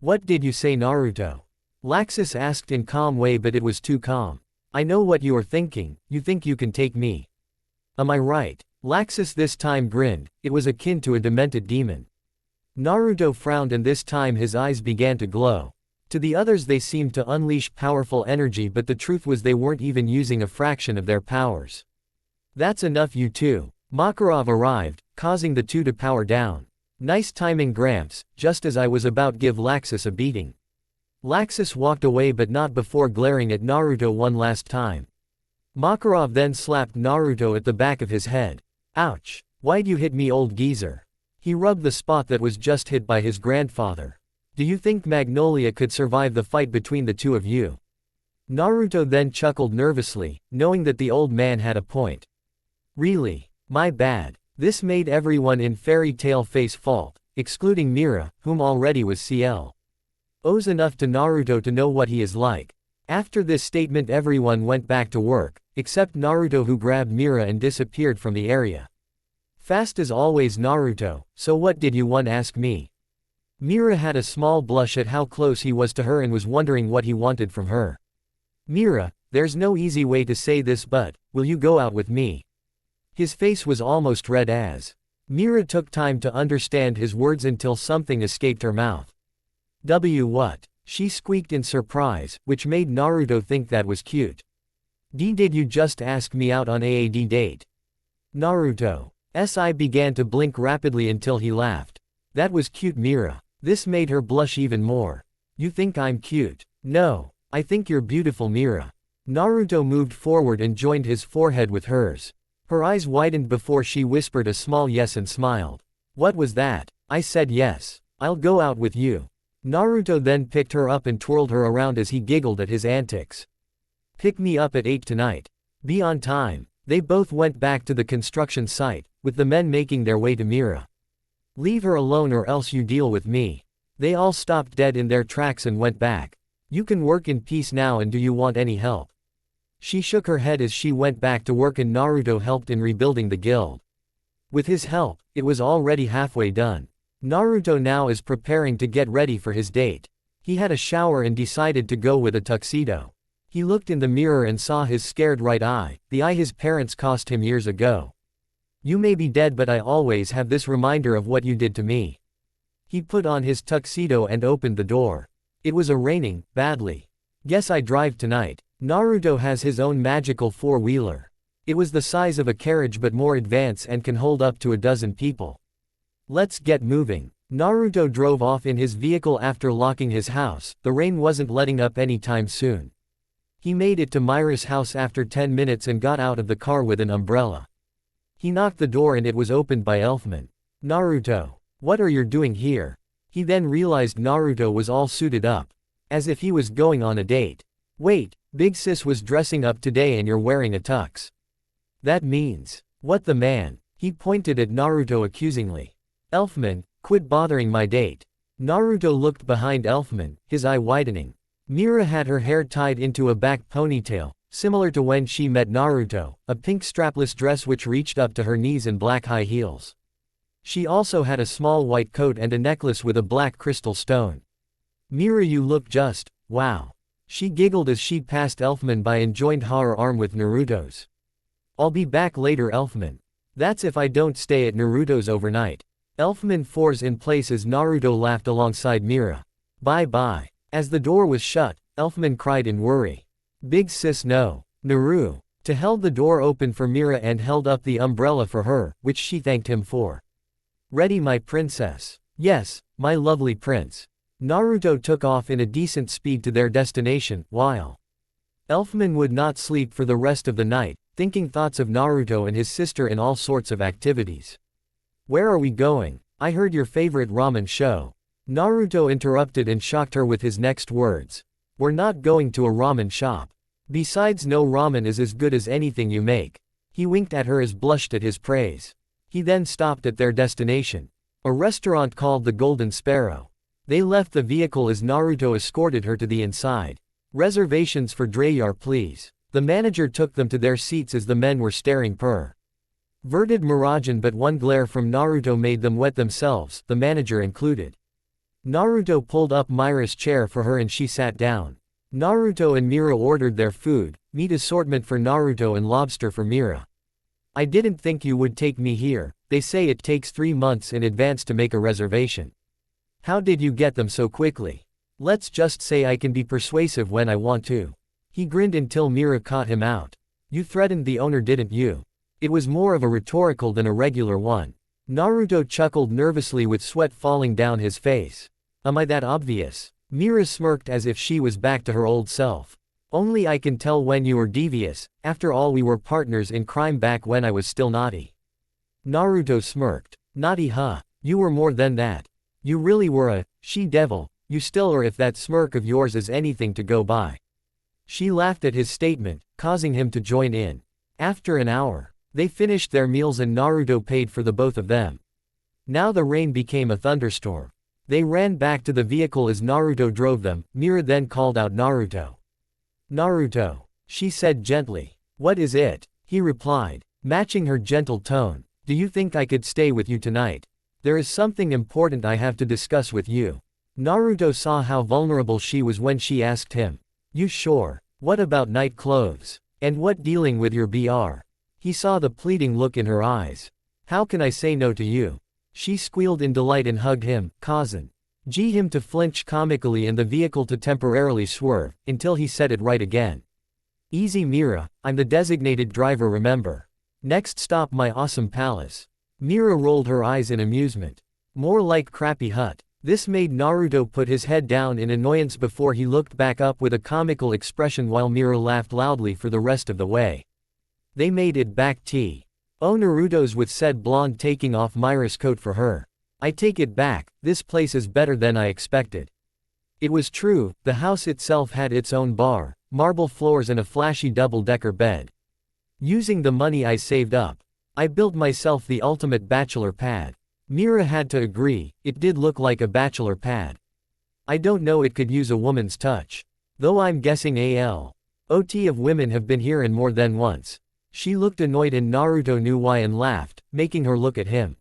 [SPEAKER 1] What did you say Naruto? Laxus asked in calm way but it was too calm. I know what you are thinking, you think you can take me. Am I right? Laxus this time grinned, it was akin to a demented demon. Naruto frowned and this time his eyes began to glow. To the others they seemed to unleash powerful energy but the truth was they weren't even using a fraction of their powers. That's enough you two. Makarov arrived, causing the two to power down. Nice timing Gramps, just as I was about give Laxus a beating. Laxus walked away but not before glaring at Naruto one last time. Makarov then slapped Naruto at the back of his head. Ouch! Why'd you hit me old geezer? He rubbed the spot that was just hit by his grandfather. Do you think Magnolia could survive the fight between the two of you? Naruto then chuckled nervously, knowing that the old man had a point. Really? My bad. This made everyone in Fairy Tail face fault, excluding Mira, whom already was CL. Owes enough to Naruto to know what he is like. After this statement everyone went back to work, except Naruto, who grabbed Mira and disappeared from the area. Fast as always Naruto, so what did you want, ask me? Mira had a small blush at how close he was to her and was wondering what he wanted from her. Mira, there's no easy way to say this, but, will you go out with me? His face was almost red as. Mira took time to understand his words until something escaped her mouth. What? She squeaked in surprise, which made Naruto think that was cute. Did you just ask me out on AAD date? Naruto's eye began to blink rapidly until he laughed. That was cute, Mira. This made her blush even more. You think I'm cute? No, I think you're beautiful, Mira. Naruto moved forward and joined his forehead with hers. Her eyes widened before she whispered a small yes and smiled. What was that? I said yes. I'll go out with you. Naruto then picked her up and twirled her around as he giggled at his antics. Pick me up at 8 tonight. Be on time. They both went back to the construction site, with the men making their way to Mira. Leave her alone or else you deal with me. They all stopped dead in their tracks and went back. You can work in peace now, and do you want any help? She shook her head as she went back to work, and Naruto helped in rebuilding the guild. With his help, it was already halfway done. Naruto now is preparing to get ready for his date. He had a shower and decided to go with a tuxedo. He looked in the mirror and saw his scared right eye, the eye his parents cost him years ago. You may be dead, but I always have this reminder of what you did to me. He put on his tuxedo and opened the door. It was raining, badly. Guess I drive tonight. Naruto has his own magical four-wheeler. It was the size of a carriage but more advanced and can hold up to a dozen people. Let's get moving. Naruto drove off in his vehicle after locking his house. The rain wasn't letting up anytime soon. He made it to Mira's house after 10 minutes and got out of the car with an umbrella. He knocked the door and it was opened by Elfman. Naruto, what are you doing here? He then realized Naruto was all suited up. As if he was going on a date. Wait, Big Sis was dressing up today and you're wearing a tux. That means, what the man? He pointed at Naruto accusingly. Elfman, quit bothering my date. Naruto looked behind Elfman, his eye widening. Mira had her hair tied into a back ponytail, similar to when she met Naruto, a pink strapless dress which reached up to her knees and black high heels. She also had a small white coat and a necklace with a black crystal stone. Mira, you look just, wow. She giggled as she passed Elfman by and joined her arm with Naruto's. I'll be back later, Elfman. That's if I don't stay at Naruto's overnight. Elfman froze in place as Naruto laughed alongside Mira. Bye-bye. As the door was shut, Elfman cried in worry. Big Sis, no. Naru. To held the door open for Mira and held up the umbrella for her, which she thanked him for. Ready, my princess? Yes, my lovely prince. Naruto took off in a decent speed to their destination, while Elfman would not sleep for the rest of the night, thinking thoughts of Naruto and his sister in all sorts of activities. Where are we going? I heard your favorite ramen show. Naruto interrupted and shocked her with his next words. We're not going to a ramen shop. Besides, no ramen is as good as anything you make. He winked at her as blushed at his praise. He then stopped at their destination, a restaurant called the Golden Sparrow. They left the vehicle as Naruto escorted her to the inside. Reservations for Drayar, please. The manager took them to their seats as the men were staring perverted Mirajane, but one glare from Naruto made them wet themselves, the manager included. Naruto pulled up Mira's chair for her and she sat down. Naruto and Mira ordered their food, meat assortment for Naruto and lobster for Mira. I didn't think you would take me here. They say it takes 3 months in advance to make a reservation. How did you get them so quickly? Let's just say I can be persuasive when I want to. He grinned until Mira caught him out. You threatened the owner, didn't you? It was more of a rhetorical than a regular one. Naruto chuckled nervously with sweat falling down his face. Am I that obvious? Mira smirked as if she was back to her old self. Only I can tell when you were devious, after all we were partners in crime back when I was still naughty. Naruto smirked. Naughty, huh? You were more than that. You really were a she-devil. You still are if that smirk of yours is anything to go by. She laughed at his statement, causing him to join in. After an hour, they finished their meals and Naruto paid for the both of them. Now the rain became a thunderstorm. They ran back to the vehicle as Naruto drove them. Mira then called out Naruto. Naruto, she said gently. What is it? He replied, matching her gentle tone. Do you think I could stay with you tonight? There is something important I have to discuss with you. Naruto saw how vulnerable she was when she asked him. You sure? What about night clothes? And what dealing with your BR? He saw the pleading look in her eyes. How can I say no to you? She squealed in delight and hugged him, causing him to flinch comically and the vehicle to temporarily swerve, until he said it right again. Easy Mira, I'm the designated driver, remember? Next stop my awesome palace. Mira rolled her eyes in amusement. More like crappy hut. This made Naruto put his head down in annoyance before he looked back up with a comical expression while Mira laughed loudly for the rest of the way. They made it back to Naruto's with said blonde taking off Mira's coat for her. I take it back, this place is better than I expected. It was true, the house itself had its own bar, marble floors and a flashy double-decker bed. Using the money I saved up, I built myself the ultimate bachelor pad. Mira had to agree, it did look like a bachelor pad. I don't know, it could use a woman's touch. Though I'm guessing a lot of women have been here and more than once. She looked annoyed and Naruto knew why and laughed, making her look at him.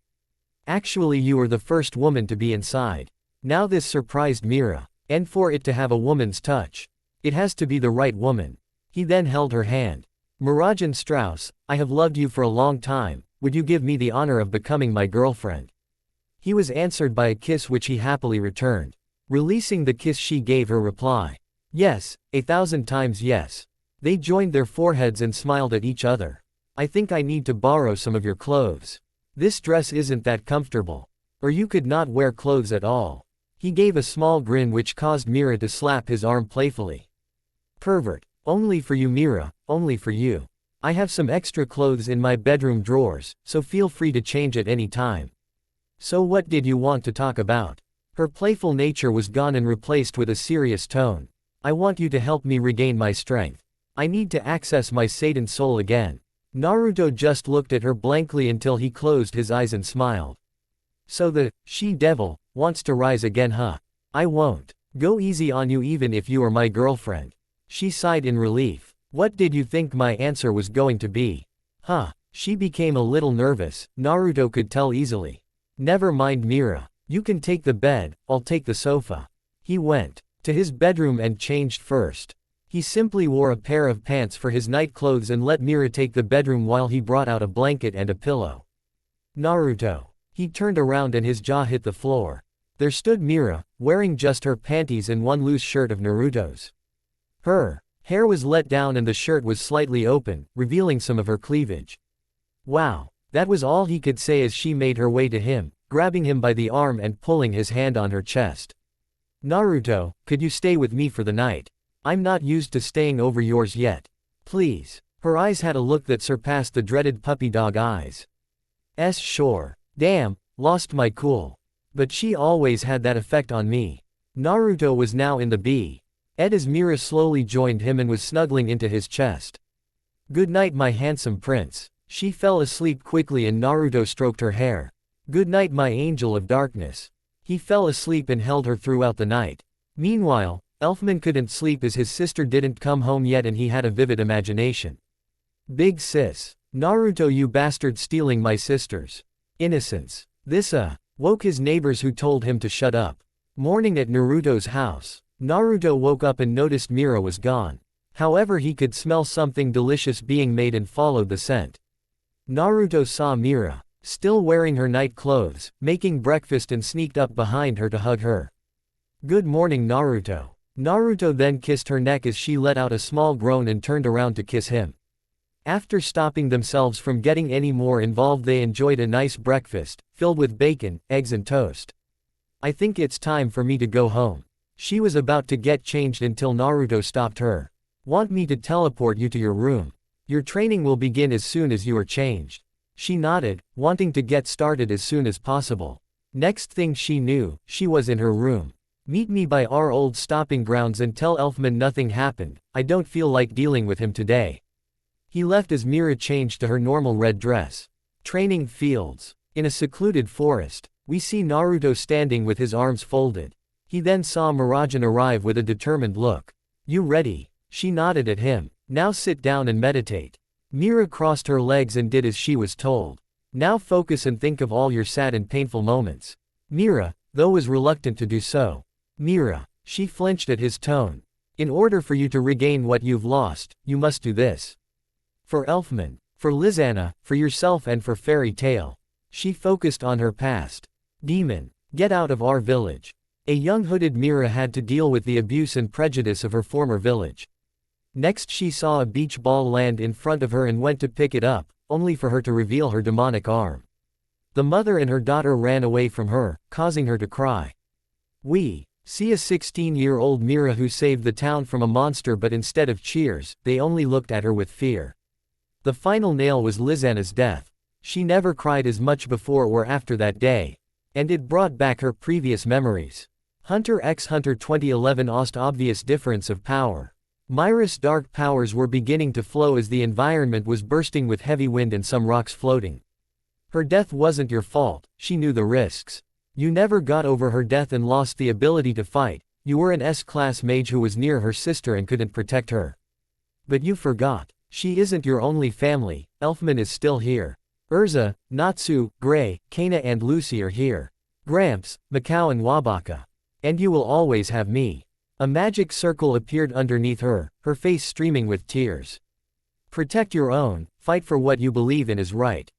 [SPEAKER 1] Actually, you were the first woman to be inside. Now this surprised Mira. And for it to have a woman's touch, it has to be the right woman. He then held her hand. Mirajane Strauss, I have loved you for a long time, would you give me the honor of becoming my girlfriend? He was answered by a kiss which he happily returned. Releasing the kiss she gave her reply. Yes, 1,000 times yes. They joined their foreheads and smiled at each other. I think I need to borrow some of your clothes. This dress isn't that comfortable. Or you could not wear clothes at all. He gave a small grin which caused Mira to slap his arm playfully. Pervert. Only for you Mira, only for you. I have some extra clothes in my bedroom drawers, so feel free to change at any time. So what did you want to talk about? Her playful nature was gone and replaced with a serious tone. I want you to help me regain my strength. I need to access my Satan soul again. Naruto just looked at her blankly until he closed his eyes and smiled. So the she-devil wants to rise again, huh? I won't go easy on you even if you are my girlfriend. She sighed in relief. What did you think my answer was going to be? Huh? She became a little nervous, Naruto could tell easily. Never mind Mira. You can take the bed, I'll take the sofa. He went to his bedroom and changed first. He simply wore a pair of pants for his night clothes and let Mira take the bedroom while he brought out a blanket and a pillow. Naruto. He turned around and his jaw hit the floor. There stood Mira, wearing just her panties and one loose shirt of Naruto's. Her hair was let down and the shirt was slightly open, revealing some of her cleavage. Wow. That was all he could say as she made her way to him, grabbing him by the arm and pulling his hand on her chest. Naruto, could you stay with me for the night? I'm not used to staying over yours yet. Please. Her eyes had a look that surpassed the dreaded puppy dog eyes. Sure. Damn, lost my cool. But she always had that effect on me. Naruto was now in the bed as Mira slowly joined him and was snuggling into his chest. Good night my handsome prince. She fell asleep quickly and Naruto stroked her hair. Good night my angel of darkness. He fell asleep and held her throughout the night. Meanwhile, Elfman couldn't sleep as his sister didn't come home yet and he had a vivid imagination. Big sis. Naruto, you bastard, stealing my sister's innocence. This woke his neighbors who told him to shut up. Morning at Naruto's house. Naruto woke up and noticed Mira was gone. However, he could smell something delicious being made and followed the scent. Naruto saw Mira, still wearing her night clothes, making breakfast and sneaked up behind her to hug her. Good morning Naruto. Naruto then kissed her neck as she let out a small groan and turned around to kiss him. After stopping themselves from getting any more involved, they enjoyed a nice breakfast, filled with bacon, eggs and toast. I think it's time for me to go home. She was about to get changed until Naruto stopped her. Want me to teleport you to your room? Your training will begin as soon as you are changed. She nodded, wanting to get started as soon as possible. Next thing she knew, she was in her room. Meet me by our old stopping grounds and tell Elfman nothing happened. I don't feel like dealing with him today." He left as Mira changed to her normal red dress. Training fields. In a secluded forest, we see Naruto standing with his arms folded. He then saw Mirajane arrive with a determined look. "You ready?" She nodded at him. "Now sit down and meditate." Mira crossed her legs and did as she was told. "Now focus and think of all your sad and painful moments." Mira, though, was reluctant to do so. "Mira." She flinched at his tone. "In order for you to regain what you've lost, you must do this. For Elfman, for Lizana, for yourself and for Fairy Tail." She focused on her past. "Demon, get out of our village." A young hooded Mira had to deal with the abuse and prejudice of her former village. Next she saw a beach ball land in front of her and went to pick it up, only for her to reveal her demonic arm. The mother and her daughter ran away from her, causing her to cry. We see a 16-year-old Mira who saved the town from a monster, but instead of cheers, they only looked at her with fear. The final nail was Lizana's death. She never cried as much before or after that day. And it brought back her previous memories. Hunter x Hunter 2011 Ost obvious difference of power. Myra's dark powers were beginning to flow as the environment was bursting with heavy wind and some rocks floating. Her death wasn't your fault, she knew the risks. You never got over her death and lost the ability to fight. You were an S-class mage who was near her sister and couldn't protect her. But you forgot. She isn't your only family. Elfman is still here. Urza, Natsu, Gray, Kana and Lucy are here. Gramps, Mikau and Wabaka. And you will always have me. A magic circle appeared underneath her, her face streaming with tears. Protect your own, fight for what you believe in is right.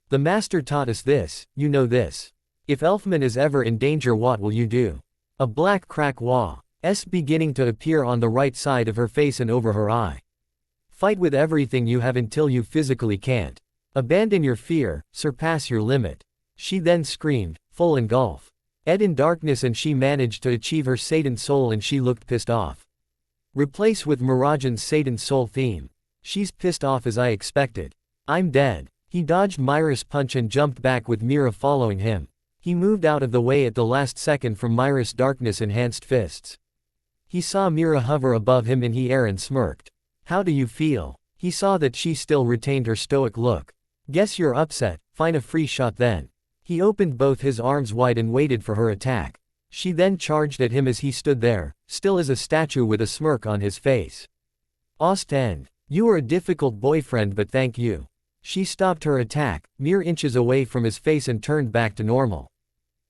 [SPEAKER 1] The master taught us this, you know this. If Elfman is ever in danger, what will you do? A black crack was beginning to appear on the right side of her face and over her eye. Fight with everything you have until you physically can't. Abandon your fear, surpass your limit. She then screamed, full engulf. Ed in darkness, and she managed to achieve her Satan soul and she looked pissed off. Replace with Mirajane's Satan soul theme. She's pissed off as I expected. I'm dead. He dodged Myra's punch and jumped back with Mira following him. He moved out of the way at the last second from Myra's darkness-enhanced fists. He saw Mira hover above him in the air and smirked. How do you feel? He saw that she still retained her stoic look. Guess you're upset, find a free shot then. He opened both his arms wide and waited for her attack. She then charged at him as he stood there, still as a statue with a smirk on his face. Ostend, you were a difficult boyfriend, but thank you. She stopped her attack, mere inches away from his face, and turned back to normal.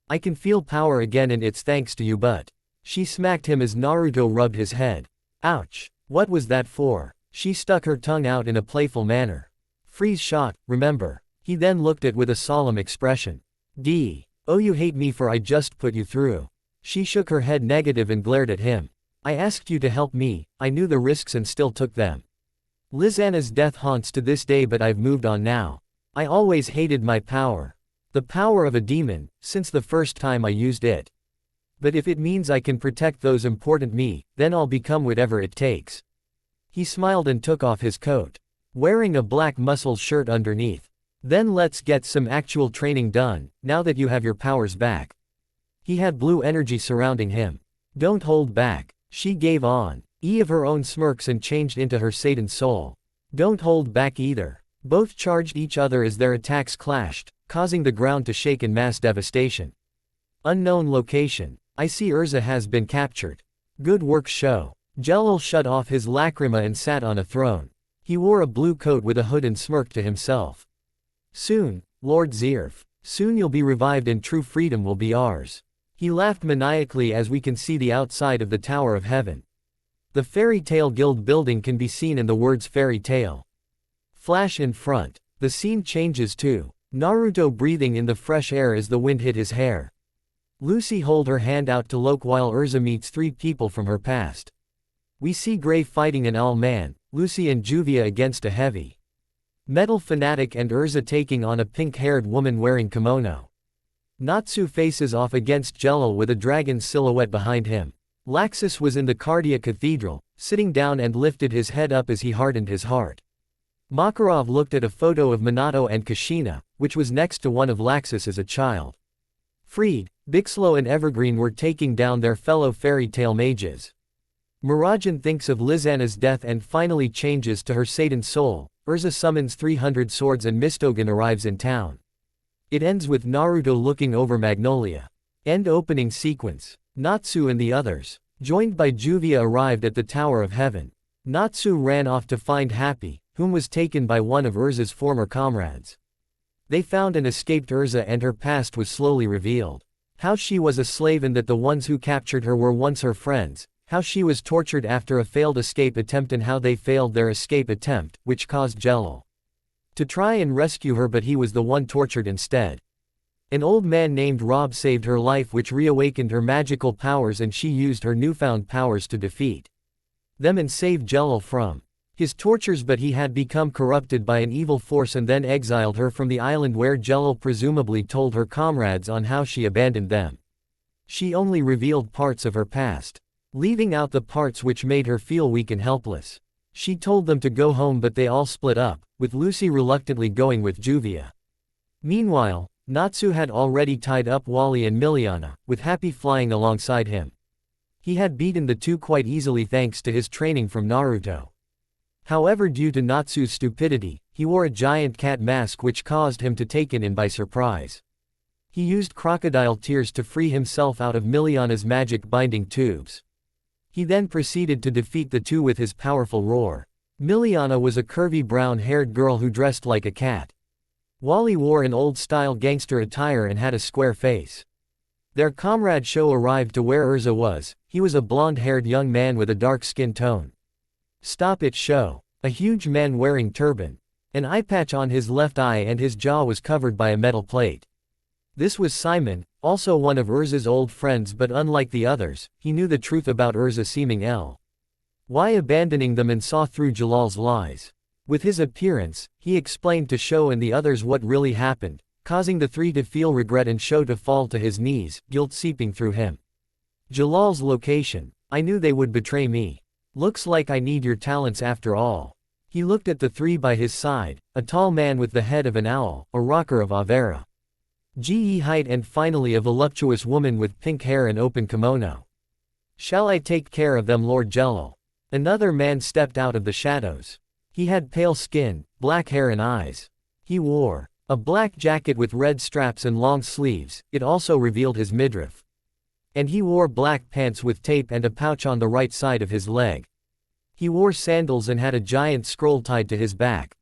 [SPEAKER 1] I can feel power again and it's thanks to you, but. She smacked him as Naruto rubbed his head. Ouch. What was that for? She stuck her tongue out in a playful manner. Freeze shot, remember. He then looked at with a solemn expression. Oh, you hate me for I just put you through. She shook her head negative and glared at him. I asked you to help me, I knew the risks and still took them. Lizana's death haunts to this day, but I've moved on now. I always hated my power. The power of a demon, since the first time I used it. But if it means I can protect those important me, then I'll become whatever it takes. He smiled and took off his coat. Wearing a black muscle shirt underneath. Then let's get some actual training done, now that you have your powers back. He had blue energy surrounding him. Don't hold back. She gave on. Of her own smirks and changed into her Satan soul. Don't hold back either. Both charged each other as their attacks clashed, causing the ground to shake in mass devastation. Unknown location. I see Urza has been captured. Good work, show. Jelil shut off his lacrima and sat on a throne. He wore a blue coat with a hood and smirked to himself. Soon, Lord Zirf. Soon you'll be revived and true freedom will be ours. He laughed maniacally as we can see the outside of the Tower of Heaven. The Fairy Tail Guild building can be seen in the words Fairy Tail. Flash in front. The scene changes too. Naruto breathing in the fresh air as the wind hit his hair. Lucy hold her hand out to Loke while Urza meets three people from her past. We see Gray fighting an owl man, Lucy and Juvia against a heavy metal fanatic, and Urza taking on a pink-haired woman wearing kimono. Natsu faces off against Jelil with a dragon's silhouette behind him. Laxus was in the Cardia Cathedral, sitting down and lifted his head up as he hardened his heart. Makarov looked at a photo of Minato and Kushina, which was next to one of Laxus as a child. Freed, Bixlo and Evergreen were taking down their fellow fairy tale mages. Mirajane thinks of Lizana's death and finally changes to her Satan soul. Urza summons 300 swords and Mistogen arrives in town. It ends with Naruto looking over Magnolia. End opening sequence. Natsu and the others, joined by Juvia, arrived at the Tower of Heaven. Natsu ran off to find Happy, whom was taken by one of Urza's former comrades. They found and escaped Urza, and her past was slowly revealed. How she was a slave and that the ones who captured her were once her friends. How she was tortured after a failed escape attempt and how they failed their escape attempt, which caused Jello to try and rescue her, but he was the one tortured instead. An old man named Rob saved her life, which reawakened her magical powers, and she used her newfound powers to defeat them and save Jello from his tortures, but he had become corrupted by an evil force and then exiled her from the island where Jello presumably told her comrades on how she abandoned them. She only revealed parts of her past, leaving out the parts which made her feel weak and helpless. She told them to go home, but they all split up, with Lucy reluctantly going with Juvia. Meanwhile, Natsu had already tied up Wally and Miliana, with Happy flying alongside him. He had beaten the two quite easily thanks to his training from Naruto. However, due to Natsu's stupidity, he wore a giant cat mask which caused him to taken in by surprise. He used crocodile tears to free himself out of Miliana's magic binding tubes. He then proceeded to defeat the two with his powerful roar. Miliana was a curvy brown-haired girl who dressed like a cat. Wally wore an old-style gangster attire and had a square face. Their comrade Sho arrived to where Urza was. He was a blonde-haired young man with a dark skin tone. Stop it, Sho. A huge man wearing turban. An eye patch on his left eye, and his jaw was covered by a metal plate. This was Simon, also one of Urza's old friends, but unlike the others, he knew the truth about Urza seeming L.Y. abandoning them and saw through Jalal's lies. With his appearance, he explained to Sho and the others what really happened, causing the three to feel regret and Sho to fall to his knees, guilt seeping through him. Jalal's location. I knew they would betray me. Looks like I need your talents after all. He looked at the three by his side, a tall man with the head of an owl, a rocker of Avera. GE height, and finally a voluptuous woman with pink hair and open kimono. Shall I take care of them, Lord Jello? Another man stepped out of the shadows. He had pale skin, black hair and eyes. He wore a black jacket with red straps and long sleeves, it also revealed his midriff. And he wore black pants with tape and a pouch on the right side of his leg. He wore sandals and had a giant scroll tied to his back.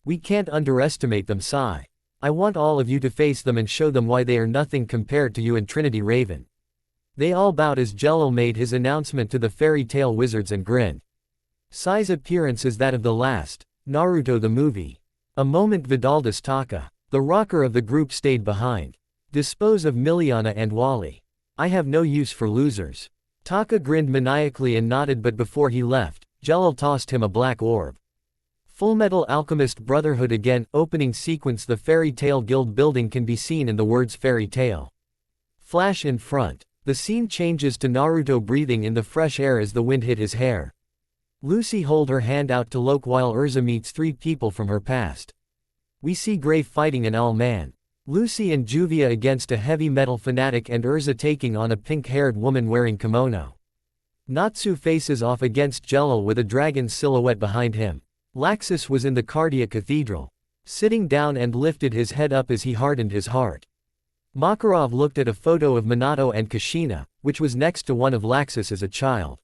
[SPEAKER 1] We can't underestimate them, Sai. I want all of you to face them and show them why they are nothing compared to you and Trinity Raven. They all bowed as Jello made his announcement to the fairy tale wizards and grinned. Sai's appearance is that of the last, Naruto the movie. A moment Vidaldus Taka, the rocker of the group, stayed behind. Dispose of Miliana and Wally. I have no use for losers. Taka grinned maniacally and nodded, but before he left, Jello tossed him a black orb. Fullmetal Alchemist Brotherhood again, opening sequence. The Fairy Tale Guild building can be seen in the words fairy tale. Flash in front. The scene changes to Naruto breathing in the fresh air as the wind hit his hair. Lucy hold her hand out to Loke while Urza meets three people from her past. We see Grave fighting an owl man. Lucy and Juvia against a heavy metal fanatic and Urza taking on a pink-haired woman wearing kimono. Natsu faces off against Jello with a dragon's silhouette behind him. Laxus was in the Cardia Cathedral, sitting down and lifted his head up as he hardened his heart. Makarov looked at a photo of Minato and Kushina, which was next to one of Laxus as a child.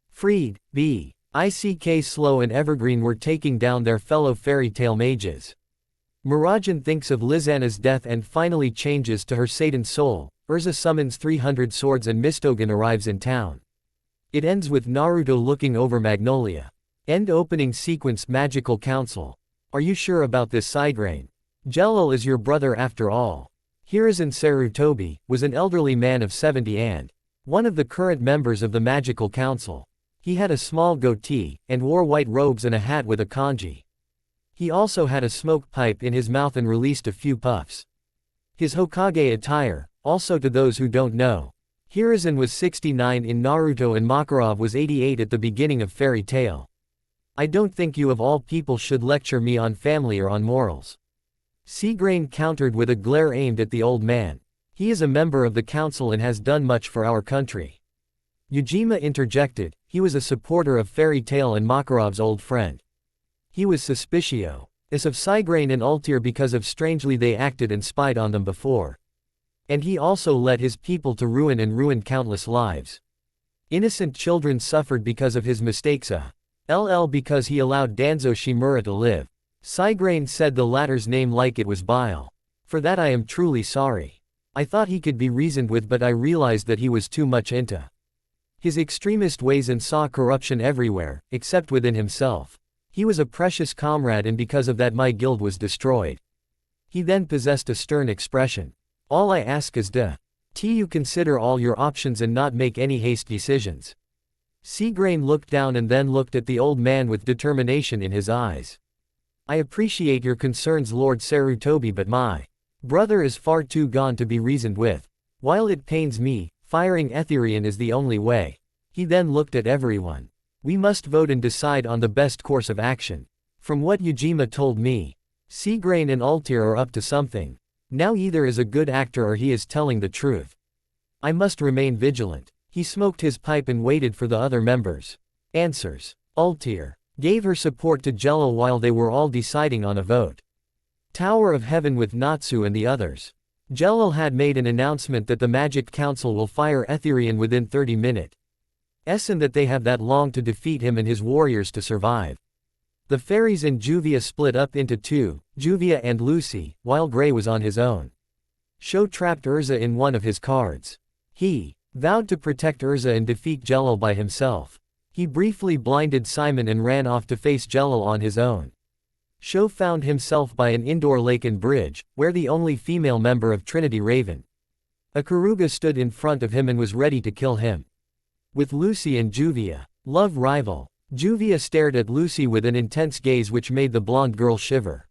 [SPEAKER 1] Freed, B.I.C.K. Slow and Evergreen were taking down their fellow fairy tale mages. Mirajane thinks of Lizana's death and finally changes to her Satan soul. Urza summons 300 swords and Mistogen arrives in town. It ends with Naruto looking over Magnolia. End opening sequence. Magical Council. Are you sure about this, Sigrain? Jello is your brother after all. Hiruzen Sarutobi was an elderly man of 70 and one of the current members of the Magical Council. He had a small goatee, and wore white robes and a hat with a kanji. He also had a smoke pipe in his mouth and released a few puffs. His Hokage attire, also to those who don't know. Hiruzen was 69 in Naruto and Makarov was 88 at the beginning of Fairy Tail. I don't think you of all people should lecture me on family or on morals. Seagrain countered with a glare aimed at the old man. He is a member of the council and has done much for our country. Ujima interjected, he was a supporter of Fairy Tail and Makarov's old friend. He was suspicious of Sigrain and Altair because of strangely they acted and spied on them before. And he also led his people to ruin and ruined countless lives. Innocent children suffered because of his mistakes because he allowed Danzo Shimura to live. Sigrain said the latter's name like it was bile. For that I am truly sorry. I thought he could be reasoned with, but I realized that he was too much into his extremist ways and saw corruption everywhere, except within himself. He was a precious comrade and because of that my guild was destroyed. He then possessed a stern expression. All I ask is you consider all your options and not make any hasty decisions. Sigrain looked down and then looked at the old man with determination in his eyes. I appreciate your concerns, Lord Sarutobi, but my brother is far too gone to be reasoned with. While it pains me, firing Etherian is the only way. He then looked at everyone. We must vote and decide on the best course of action. From what Ujima told me, Sigrain and Altair are up to something. Now either is a good actor or he is telling the truth. I must remain vigilant. He smoked his pipe and waited for the other members. Answers. Altair gave her support to Jello while they were all deciding on a vote. Tower of Heaven with Natsu and the others. Jello had made an announcement that the Magic Council will fire Etherian within 30 minutes. And that they have that long to defeat him and his warriors to survive. The fairies and Juvia split up into two, Juvia and Lucy, while Gray was on his own. Sho trapped Urza in one of his cards. He vowed to protect Urza and defeat Jello by himself. He briefly blinded Simon and ran off to face Jello on his own. Sho found himself by an indoor lake and bridge, where the only female member of Trinity Raven, Ikaruga, stood in front of him and was ready to kill him. With Lucy and Juvia, love rival, Juvia stared at Lucy with an intense gaze which made the blonde girl shiver.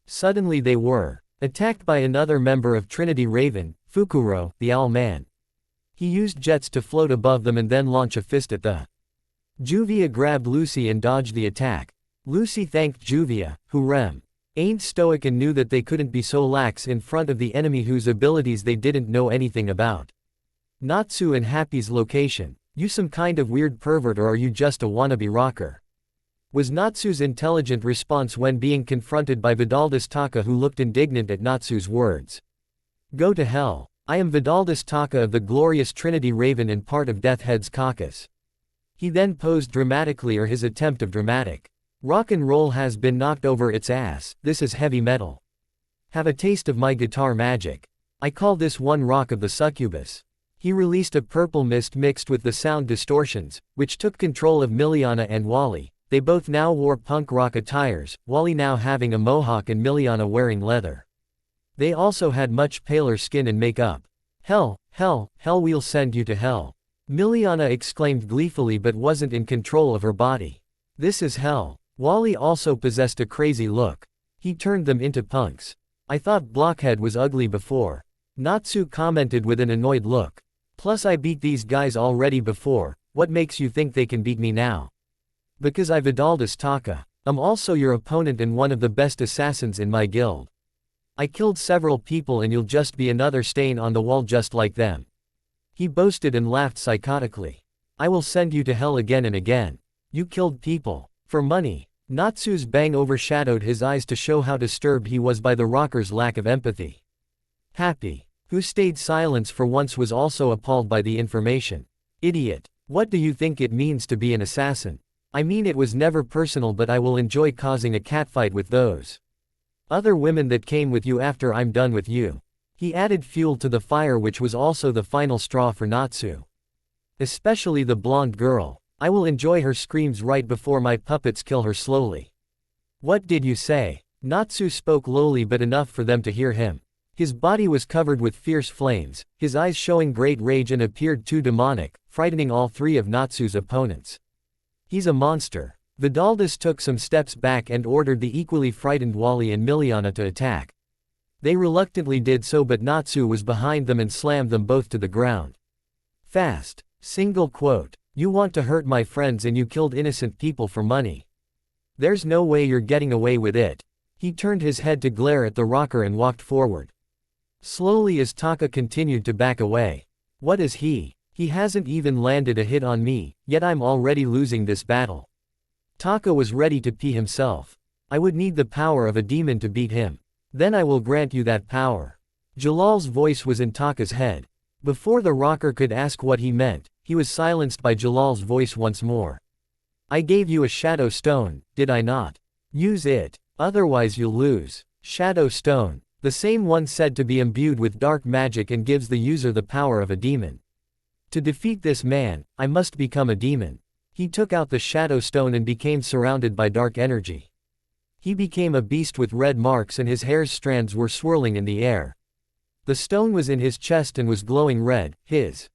[SPEAKER 1] Suddenly they were attacked by another member of Trinity Raven, Fukuro, the owl man. He used jets to float above them and then launch a fist at the Juvia grabbed Lucy and dodged the attack. Lucy thanked Juvia, who ain't stoic and knew that they couldn't be so lax in front of the enemy whose abilities they didn't know anything about. Natsu and Happy's location. You some kind of weird pervert or are you just a wannabe rocker? Was Natsu's intelligent response when being confronted by Vidaldus Taka, who looked indignant at Natsu's words. Go to hell. I am Vidaldus Taka of the glorious Trinity Raven and part of Deathhead's caucus. He then posed dramatically, or his attempt of dramatic. Rock and roll has been knocked over its ass, this is heavy metal. Have a taste of my guitar magic. I call this one rock of the succubus. He released a purple mist mixed with the sound distortions, which took control of Miliana and Wally. They both now wore punk rock attires, Wally now having a mohawk and Miliana wearing leather. They also had much paler skin and makeup. Hell, hell, hell, we'll send you to hell. Miliana exclaimed gleefully but wasn't in control of her body. This is hell. Wally also possessed a crazy look. He turned them into punks. I thought Blockhead was ugly before. Natsu commented with an annoyed look. Plus I beat these guys already before, what makes you think they can beat me now? Because I Vidaldus Taka. I'm also your opponent and one of the best assassins in my guild. I killed several people and you'll just be another stain on the wall just like them. He boasted and laughed psychotically. I will send you to hell again and again. You killed people. For money. Natsu's bang overshadowed his eyes to show how disturbed he was by the rocker's lack of empathy. Happy, who stayed silent for once, was also appalled by the information. Idiot. What do you think it means to be an assassin? I mean, it was never personal, but I will enjoy causing a catfight with those other women that came with you after I'm done with you. He added fuel to the fire, which was also the final straw for Natsu. Especially the blonde girl. I will enjoy her screams right before my puppets kill her slowly. What did you say? Natsu spoke lowly but enough for them to hear him. His body was covered with fierce flames, his eyes showing great rage and appeared too demonic, frightening all three of Natsu's opponents. He's a monster. Vidaldus took some steps back and ordered the equally frightened Wally and Miliana to attack. They reluctantly did so, but Natsu was behind them and slammed them both to the ground. Fast. Single quote. You want to hurt my friends and you killed innocent people for money. There's no way you're getting away with it. He turned his head to glare at the rocker and walked forward. Slowly as Taka continued to back away. What is he? He hasn't even landed a hit on me, yet I'm already losing this battle. Taka was ready to pee himself. I would need the power of a demon to beat him. Then I will grant you that power. Jalal's voice was in Taka's head. Before the rocker could ask what he meant, he was silenced by Jalal's voice once more. I gave you a shadow stone, did I not? Use it, otherwise you'll lose. Shadow stone, the same one said to be imbued with dark magic and gives the user the power of a demon. To defeat this man, I must become a demon. He took out the shadow stone and became surrounded by dark energy. He became a beast with red marks and his hair's strands were swirling in the air. The stone was in his chest and was glowing red, his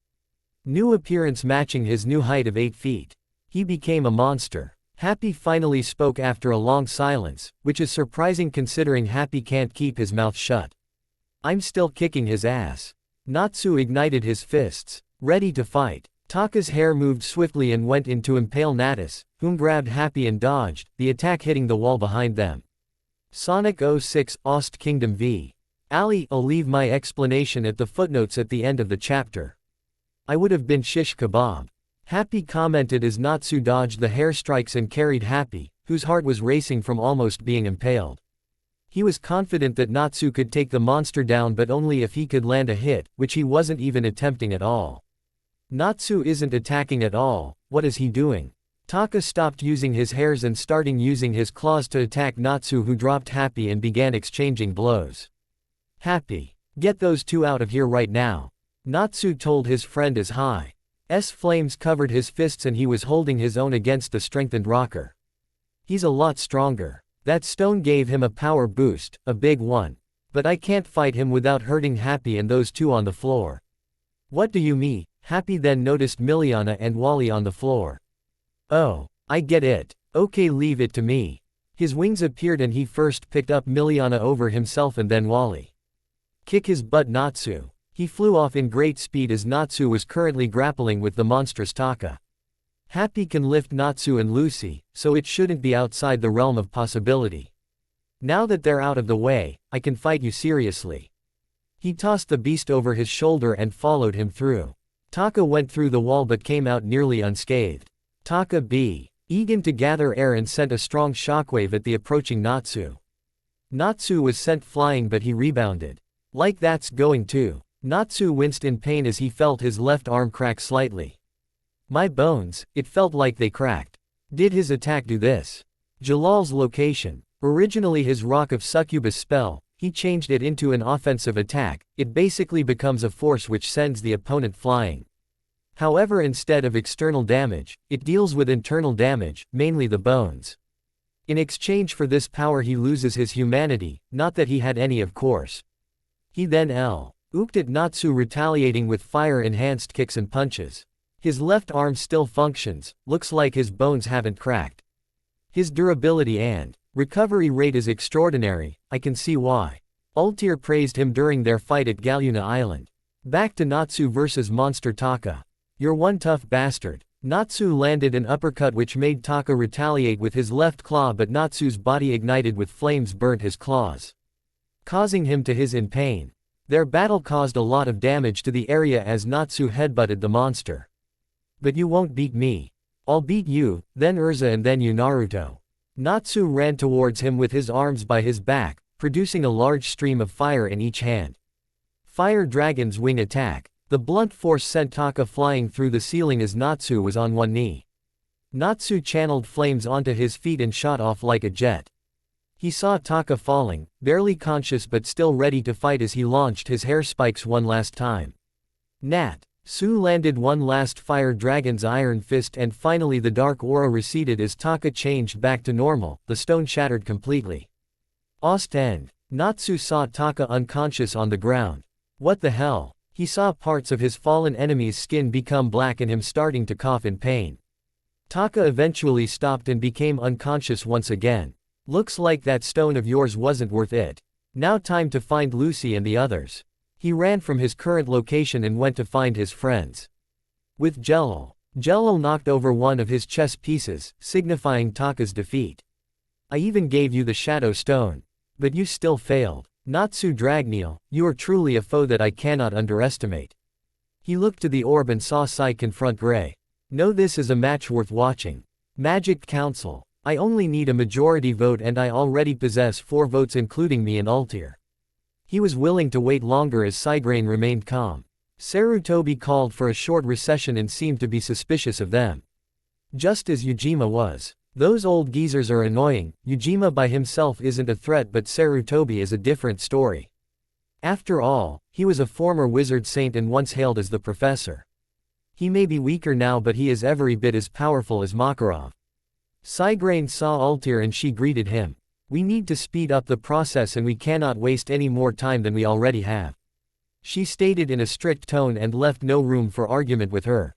[SPEAKER 1] new appearance matching his new height of 8 feet. He became a monster. Happy finally spoke after a long silence, which is surprising considering Happy can't keep his mouth shut. I'm still kicking his ass. Natsu ignited his fists, ready to fight. Taka's hair moved swiftly and went in to impale Natus, whom grabbed Happy and dodged, the attack hitting the wall behind them. Sonic 06 Ost Kingdom v. Ali. I'll leave my explanation at the footnotes at the end of the chapter. I would have been shish kebab. Happy commented as Natsu dodged the hair strikes and carried Happy, whose heart was racing from almost being impaled. He was confident that Natsu could take the monster down but only if he could land a hit, which he wasn't even attempting at all. Natsu isn't attacking at all, what is he doing? Taka stopped using his hairs and starting using his claws to attack Natsu, who dropped Happy and began exchanging blows. Happy, get those two out of here right now. Natsu told his friend as High's flames covered his fists and he was holding his own against the strengthened rocker. He's a lot stronger. That stone gave him a power boost, a big one. But I can't fight him without hurting Happy and those two on the floor. What do you mean? Happy then noticed Miliana and Wally on the floor. Oh, I get it. Okay, leave it to me. His wings appeared and he first picked up Miliana over himself and then Wally. Kick his butt, Natsu. He flew off in great speed as Natsu was currently grappling with the monstrous Taka. Happy can lift Natsu and Lucy, so it shouldn't be outside the realm of possibility. Now that they're out of the way, I can fight you seriously. He tossed the beast over his shoulder and followed him through. Taka went through the wall but came out nearly unscathed. Taka began to gather air and sent a strong shockwave at the approaching Natsu. Natsu was sent flying but he rebounded. Like that's going to. Natsu winced in pain as he felt his left arm crack slightly. My bones, it felt like they cracked. Did his attack do this? Jalal's location. Originally his Rock of Succubus spell, he changed it into an offensive attack. It basically becomes a force which sends the opponent flying. However, instead of external damage, it deals with internal damage, mainly the bones. In exchange for this power he loses his humanity, not that he had any of course. He then looked at Natsu, retaliating with fire-enhanced kicks and punches. His left arm still functions, looks like his bones haven't cracked. His durability and recovery rate is extraordinary, I can see why. Ultir praised him during their fight at Galuna Island. Back to Natsu versus Monster Taka. You're one tough bastard. Natsu landed an uppercut which made Taka retaliate with his left claw, but Natsu's body ignited with flames burnt his claws, causing him to hiss in pain. Their battle caused a lot of damage to the area as Natsu headbutted the monster. But you won't beat me. I'll beat you, then Urza and then you, Naruto. Natsu ran towards him with his arms by his back, producing a large stream of fire in each hand. Fire Dragon's Wing attack. The blunt force sent Taka flying through the ceiling as Natsu was on one knee. Natsu channeled flames onto his feet and shot off like a jet. He saw Taka falling, barely conscious but still ready to fight as he launched his hair spikes one last time. Natsu landed one last Fire Dragon's Iron Fist and finally the dark aura receded as Taka changed back to normal, the stone shattered completely. Ost end. Natsu saw Taka unconscious on the ground. What the hell? He saw parts of his fallen enemy's skin become black and him starting to cough in pain. Taka eventually stopped and became unconscious once again. Looks like that stone of yours wasn't worth it. Now time to find Lucy and the others. He ran from his current location and went to find his friends. With Jelal. Jelal knocked over one of his chess pieces, signifying Taka's defeat. I even gave you the Shadow Stone. But you still failed. Natsu Dragneel, you are truly a foe that I cannot underestimate. He looked to the orb and saw Sai confront Gray. No, this is a match worth watching. Magic Council. I only need a majority vote and I already possess 4 votes including me and Altair. He was willing to wait longer as Saigrain remained calm. Sarutobi called for a short recession and seemed to be suspicious of them. Just as Ujima was. Those old geezers are annoying. Ujima by himself isn't a threat, but Sarutobi is a different story. After all, he was a former wizard saint and once hailed as the professor. He may be weaker now, but he is every bit as powerful as Makarov. Saigrain saw Altair and she greeted him. We need to speed up the process and we cannot waste any more time than we already have. She stated in a strict tone and left no room for argument with her.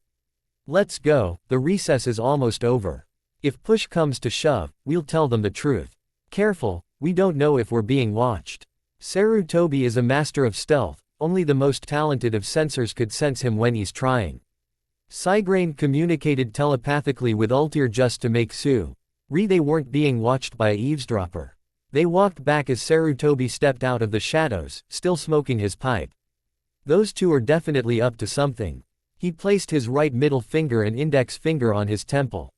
[SPEAKER 1] Let's go, the recess is almost over. If push comes to shove, we'll tell them the truth. Careful, we don't know if we're being watched. Sarutobi is a master of stealth, only the most talented of censors could sense him when he's trying. Saigrain communicated telepathically with Altair just to make they weren't being watched by a eavesdropper. They walked back as Sarutobi stepped out of the shadows, still smoking his pipe. Those two are definitely up to something. He placed his right middle finger and index finger on his temple.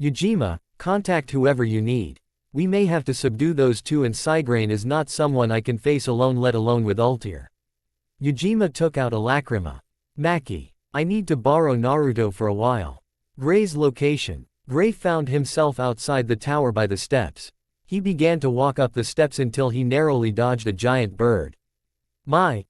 [SPEAKER 1] Ujima, contact whoever you need. We may have to subdue those two and Saigrain is not someone I can face alone, let alone with Altair. Ujima took out a lacrima. Maki. I need to borrow Naruto for a while. Gray's location. Gray found himself outside the tower by the steps. He began to walk up the steps until he narrowly dodged a giant bird. My,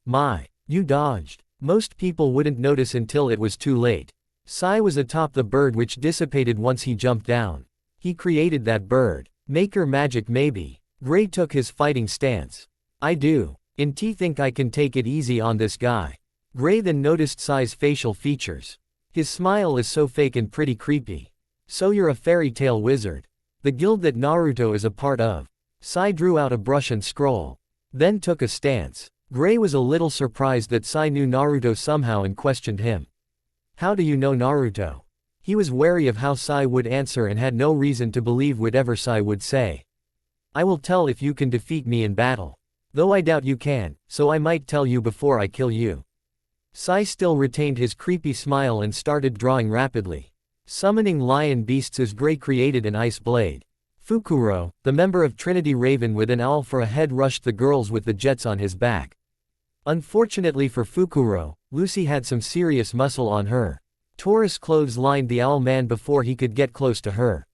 [SPEAKER 1] you dodged. Most people wouldn't notice until it was too late. Sai was atop the bird which dissipated once he jumped down. He created that bird. Maker magic maybe. Gray took his fighting stance. I do. Think I can take it easy on this guy. Gray then noticed Sai's facial features. His smile is so fake and pretty creepy. So you're a fairy tale wizard. The guild that Naruto is a part of. Sai drew out a brush and scroll. Then took a stance. Gray was a little surprised that Sai knew Naruto somehow and questioned him. How do you know Naruto? He was wary of how Sai would answer and had no reason to believe whatever Sai would say. I will tell if you can defeat me in battle. Though I doubt you can, so I might tell you before I kill you. Sai still retained his creepy smile and started drawing rapidly. Summoning lion beasts as Gray created an ice blade. Fukuro, the member of Trinity Raven with an owl for a head, rushed the girls with the jets on his back. Unfortunately for Fukuro, Lucy had some serious muscle on her. Taurus clotheslined the owl man before he could get close to her.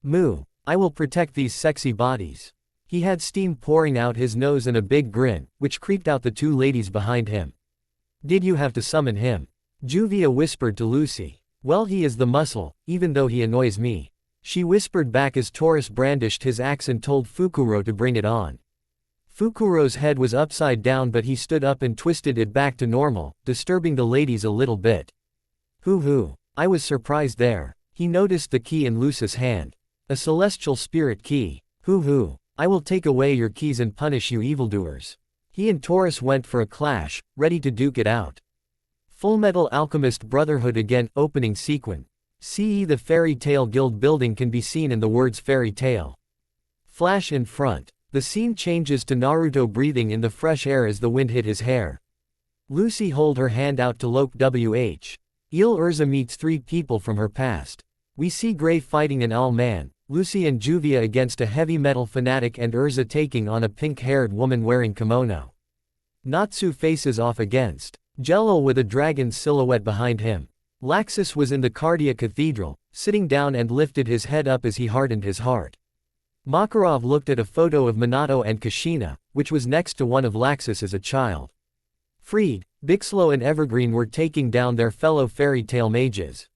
[SPEAKER 1] Moo, I will protect these sexy bodies. He had steam pouring out his nose and a big grin, which creeped out the two ladies behind him. Did you have to summon him? Juvia whispered to Lucy. Well, he is the muscle, even though he annoys me. She whispered back as Taurus brandished his axe and told Fukuro to bring it on. Fukuro's head was upside down, but he stood up and twisted it back to normal, disturbing the ladies a little bit. Hoo, I was surprised there. He noticed the key in Lucy's hand. A celestial spirit key. Hoo, I will take away your keys and punish you evildoers. He and Taurus went for a clash, ready to duke it out. Fullmetal Alchemist Brotherhood again, opening sequence. CE the Fairy Tail Guild building can be seen in the words fairy tale. Flash in front. The scene changes to Naruto breathing in the fresh air as the wind hit his hair. Lucy hold her hand out to Loke WH. Il Urza meets 3 people from her past. We see Gray fighting an owl man, Lucy and Juvia against a heavy metal fanatic and Urza taking on a pink-haired woman wearing kimono. Natsu faces off against Jello with a dragon's silhouette behind him. Laxus was in the Cardia Cathedral, sitting down and lifted his head up as he hardened his heart. Makarov looked at a photo of Minato and Kushina, which was next to one of Laxus as a child. Freed, Bixlo and Evergreen were taking down their fellow fairy tale mages.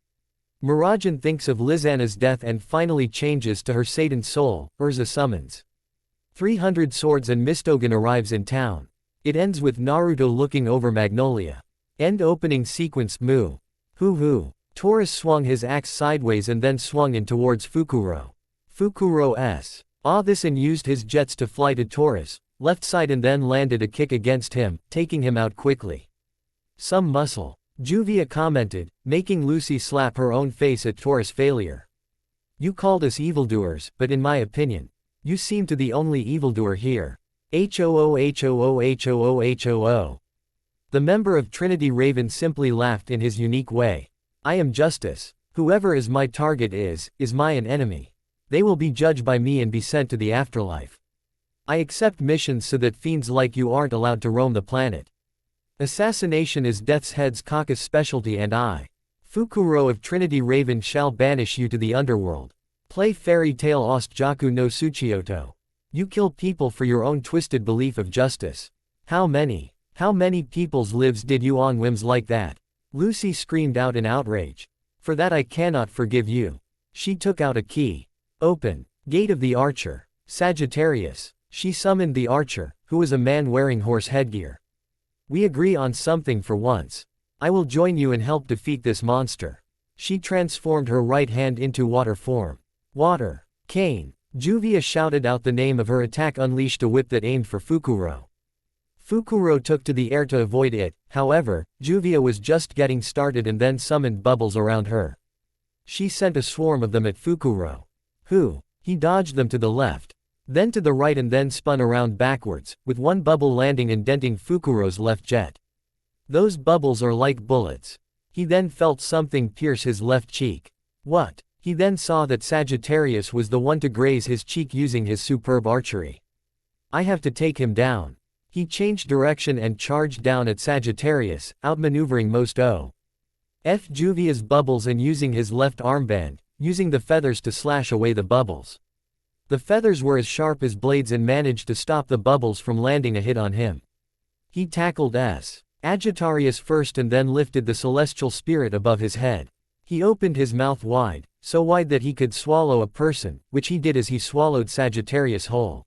[SPEAKER 1] Mirajane thinks of Lizana's death and finally changes to her Satan soul. Urza summons 300 swords and Mistogen arrives in town. It ends with Naruto looking over Magnolia. End opening sequence. Moo. Hoo. Taurus swung his axe sideways and then swung in towards Fukuro. Fukuro S. This and used his jets to fly to Taurus, left side and then landed a kick against him, taking him out quickly. Some muscle. Juvia commented, making Lucy slap her own face at Taurus' failure. You called us evildoers, but in my opinion, you seem to the only evildoer here. Hoo. The member of Trinity Raven simply laughed in his unique way. I am justice. Whoever is my target is my enemy. They will be judged by me and be sent to the afterlife. I accept missions so that fiends like you aren't allowed to roam the planet. Assassination is Death's Head's caucus specialty and I, Fukuro of Trinity Raven, shall banish you to the underworld. Play fairy tale Ostjaku no Tsuchioto. You kill people for your own twisted belief of justice. How many people's lives did you on whims like that? Lucy screamed out in outrage. For that I cannot forgive you. She took out a key. Open. Gate of the Archer. Sagittarius. She summoned the Archer, who was a man wearing horse headgear. We agree on something for once. I will join you and help defeat this monster. She transformed her right hand into water form. Water. Cane. Juvia shouted out the name of her attack, unleashed a whip that aimed for Fukuro. Fukuro took to the air to avoid it, however, Juvia was just getting started and then summoned bubbles around her. She sent a swarm of them at Fukuro. He dodged them to the left, then to the right and then spun around backwards, with one bubble landing and denting Fukuro's left jet. Those bubbles are like bullets. He then felt something pierce his left cheek. What? He then saw that Sagittarius was the one to graze his cheek using his superb archery. I have to take him down. He changed direction and charged down at Sagittarius, outmaneuvering most of Juvia's bubbles and using his left armband, using the feathers to slash away the bubbles. The feathers were as sharp as blades and managed to stop the bubbles from landing a hit on him. He tackled Sagittarius first and then lifted the celestial spirit above his head. He opened his mouth wide, so wide that he could swallow a person, which he did as he swallowed Sagittarius whole.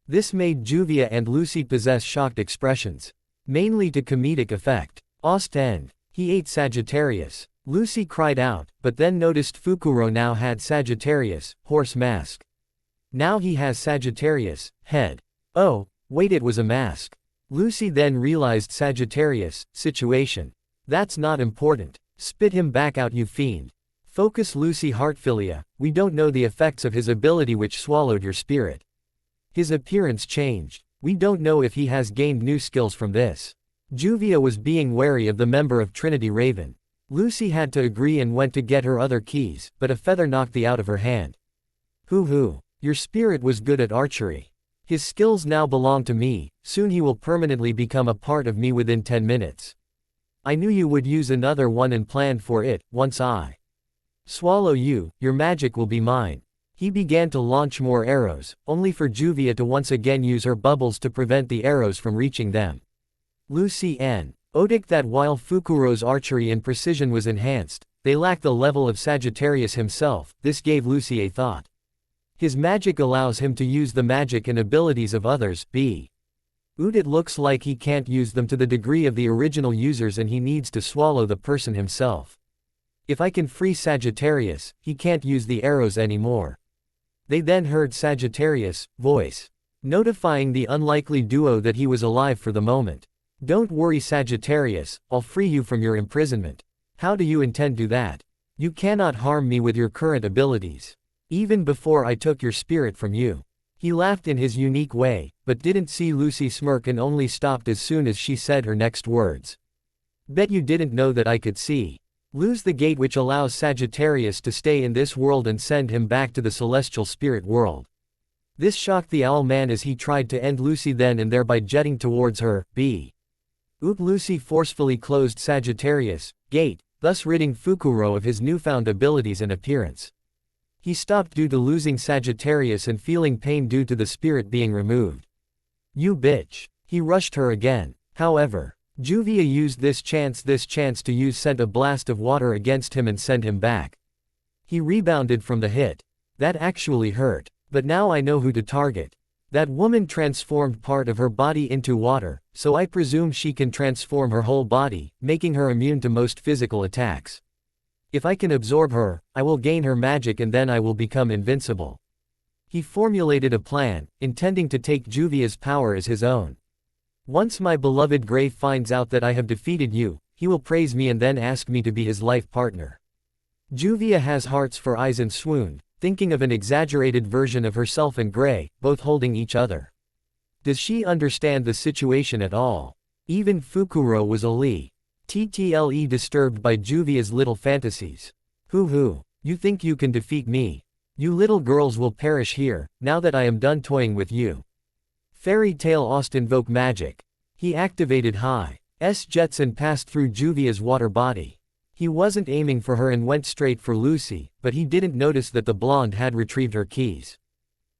[SPEAKER 1] This made Juvia and Lucy possess shocked expressions, mainly to comedic effect. Ostend. He ate Sagittarius. Lucy cried out, but then noticed Fukuro now had Sagittarius, horse mask. Now he has Sagittarius, head. Oh, wait, it was a mask. Lucy then realized Sagittarius, situation. That's not important. Spit him back out, you fiend. Focus, Lucy Heartfilia, we don't know the effects of his ability which swallowed your spirit. His appearance changed. We don't know if he has gained new skills from this. Juvia was being wary of the member of Trinity Raven. Lucy had to agree and went to get her other keys, but a feather knocked the out of her hand. Your spirit was good at archery. His skills now belong to me, soon he will permanently become a part of me within 10 minutes. I knew you would use another one and planned for it. Once I swallow you, your magic will be mine. He began to launch more arrows, only for Juvia to once again use her bubbles to prevent the arrows from reaching them. Lucy noticed that while Fukuro's archery and precision was enhanced, they lacked the level of Sagittarius himself. This gave Lucy a thought. His magic allows him to use the magic and abilities of others, it looks like he can't use them to the degree of the original users and he needs to swallow the person himself. If I can free Sagittarius, he can't use the arrows anymore. They then heard Sagittarius' voice, notifying the unlikely duo that he was alive for the moment. Don't worry, Sagittarius, I'll free you from your imprisonment. How do you intend to do that? You cannot harm me with your current abilities. Even before I took your spirit from you. He laughed in his unique way, but didn't see Lucy smirk and only stopped as soon as she said her next words. Bet you didn't know that I could see. Lose the gate which allows Sagittarius to stay in this world and send him back to the celestial spirit world. This shocked the owl man as he tried to end Lucy then and there by jetting towards her. Lucy forcefully closed Sagittarius' gate, thus ridding Fukuro of his newfound abilities and appearance. He stopped due to losing Sagittarius and feeling pain due to the spirit being removed. You bitch. He rushed her again. However, Juvia used this chance to use sent a blast of water against him and send him back. He rebounded from the hit. That actually hurt. But now I know who to target. That woman transformed part of her body into water, so I presume she can transform her whole body, making her immune to most physical attacks. If I can absorb her, I will gain her magic and then I will become invincible. He formulated a plan, intending to take Juvia's power as his own. Once my beloved Gray finds out that I have defeated you, he will praise me and then ask me to be his life partner. Juvia has hearts for eyes and swooned, thinking of an exaggerated version of herself and Gray, both holding each other. Does she understand the situation at all? Even Fukuro was totally disturbed by Juvia's little fantasies. Hoo, you think you can defeat me? You little girls will perish here, now that I am done toying with you. Fairy Tail Aust invoke magic. He activated High-S jets and passed through Juvia's water body. He wasn't aiming for her and went straight for Lucy, but he didn't notice that the blonde had retrieved her keys.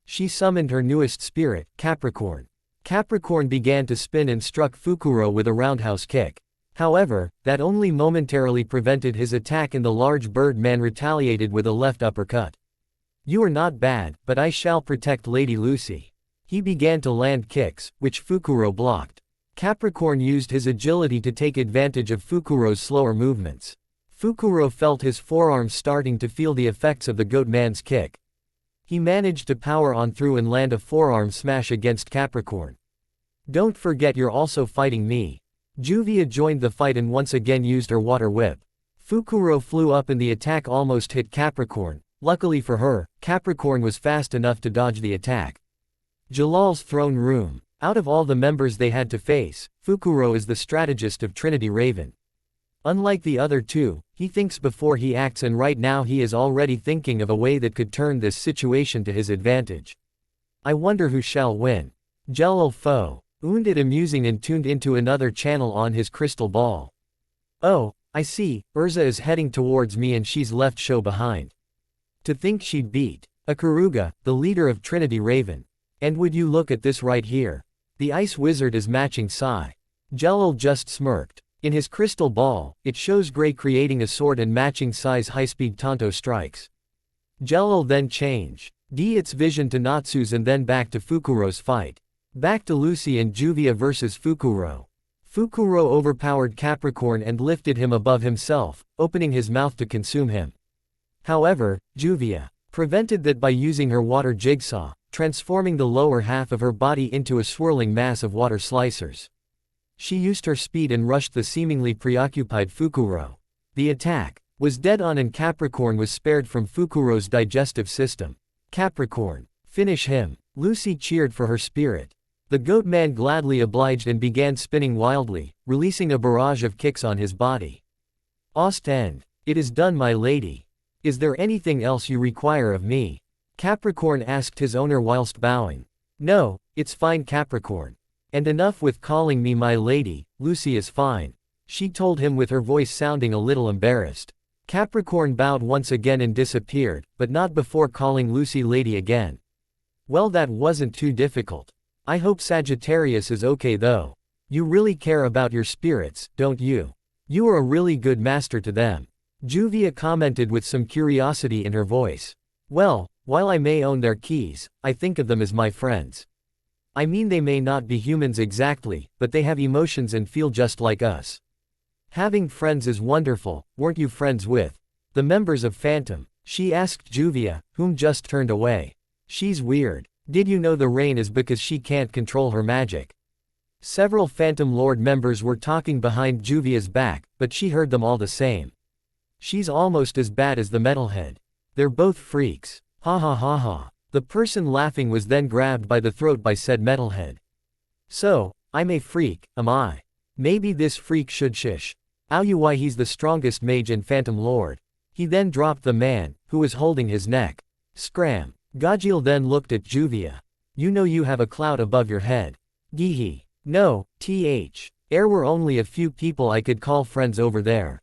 [SPEAKER 1] She summoned her newest spirit, Capricorn. Capricorn began to spin and struck Fukuro with a roundhouse kick. However, that only momentarily prevented his attack and the large bird man retaliated with a left uppercut. You are not bad, but I shall protect Lady Lucy. He began to land kicks, which Fukuro blocked. Capricorn used his agility to take advantage of Fukuro's slower movements. Fukuro felt his forearms starting to feel the effects of the goat man's kick. He managed to power on through and land a forearm smash against Capricorn. Don't forget you're also fighting me. Juvia joined the fight and once again used her water whip. Fukuro flew up and the attack almost hit Capricorn. Luckily for her, Capricorn was fast enough to dodge the attack. Jalal's throne room. Out of all the members they had to face, Fukuro is the strategist of Trinity Raven. Unlike the other two, he thinks before he acts, and right now he is already thinking of a way that could turn this situation to his advantage. I wonder who shall win. Jalal Foe. Wounded amusing and tuned into another channel on his crystal ball. Oh, I see, Urza is heading towards me and she's left Sho behind. To think she'd beat Ikaruga, the leader of Trinity Raven. And would you look at this right here? The ice wizard is matching Sai. Jalal just smirked. In his crystal ball, it shows Gray creating a sword and matching Sai's high-speed Tanto strikes. Jalal then changed its vision to Natsu's and then back to Fukuro's fight. Back to Lucy and Juvia versus Fukuro. Fukuro overpowered Capricorn and lifted him above himself, opening his mouth to consume him. However, Juvia prevented that by using her water jigsaw, transforming the lower half of her body into a swirling mass of water slicers. She used her speed and rushed the seemingly preoccupied Fukuro. The attack was dead on and Capricorn was spared from Fukuro's digestive system. Capricorn, finish him. Lucy cheered for her spirit. The goat man gladly obliged and began spinning wildly, releasing a barrage of kicks on his body. Ostend. It is done, my lady. Is there anything else you require of me? Capricorn asked his owner whilst bowing. No, it's fine, Capricorn. And enough with calling me my lady, Lucy is fine. She told him with her voice sounding a little embarrassed. Capricorn bowed once again and disappeared, but not before calling Lucy lady again. Well, that wasn't too difficult. I hope Sagittarius is okay though. You really care about your spirits, don't you? You are a really good master to them. Juvia commented with some curiosity in her voice. Well, while I may own their keys, I think of them as my friends. I mean, they may not be humans exactly, but they have emotions and feel just like us. Having friends is wonderful. Weren't you friends with the members of Phantom? She asked Juvia, whom just turned away. She's weird. Did you know the rain is because she can't control her magic? Several Phantom Lord members were talking behind Juvia's back, but she heard them all the same. She's almost as bad as the metalhead. They're both freaks. Ha ha ha ha. The person laughing was then grabbed by the throat by said metalhead. So, I'm a freak, am I? Maybe this freak should shish. Ow, why, he's the strongest mage and Phantom Lord. He then dropped the man, who was holding his neck. Scram. Gajil then looked at Juvia. You know you have a cloud above your head. Gihi. No, there were only a few people I could call friends over there.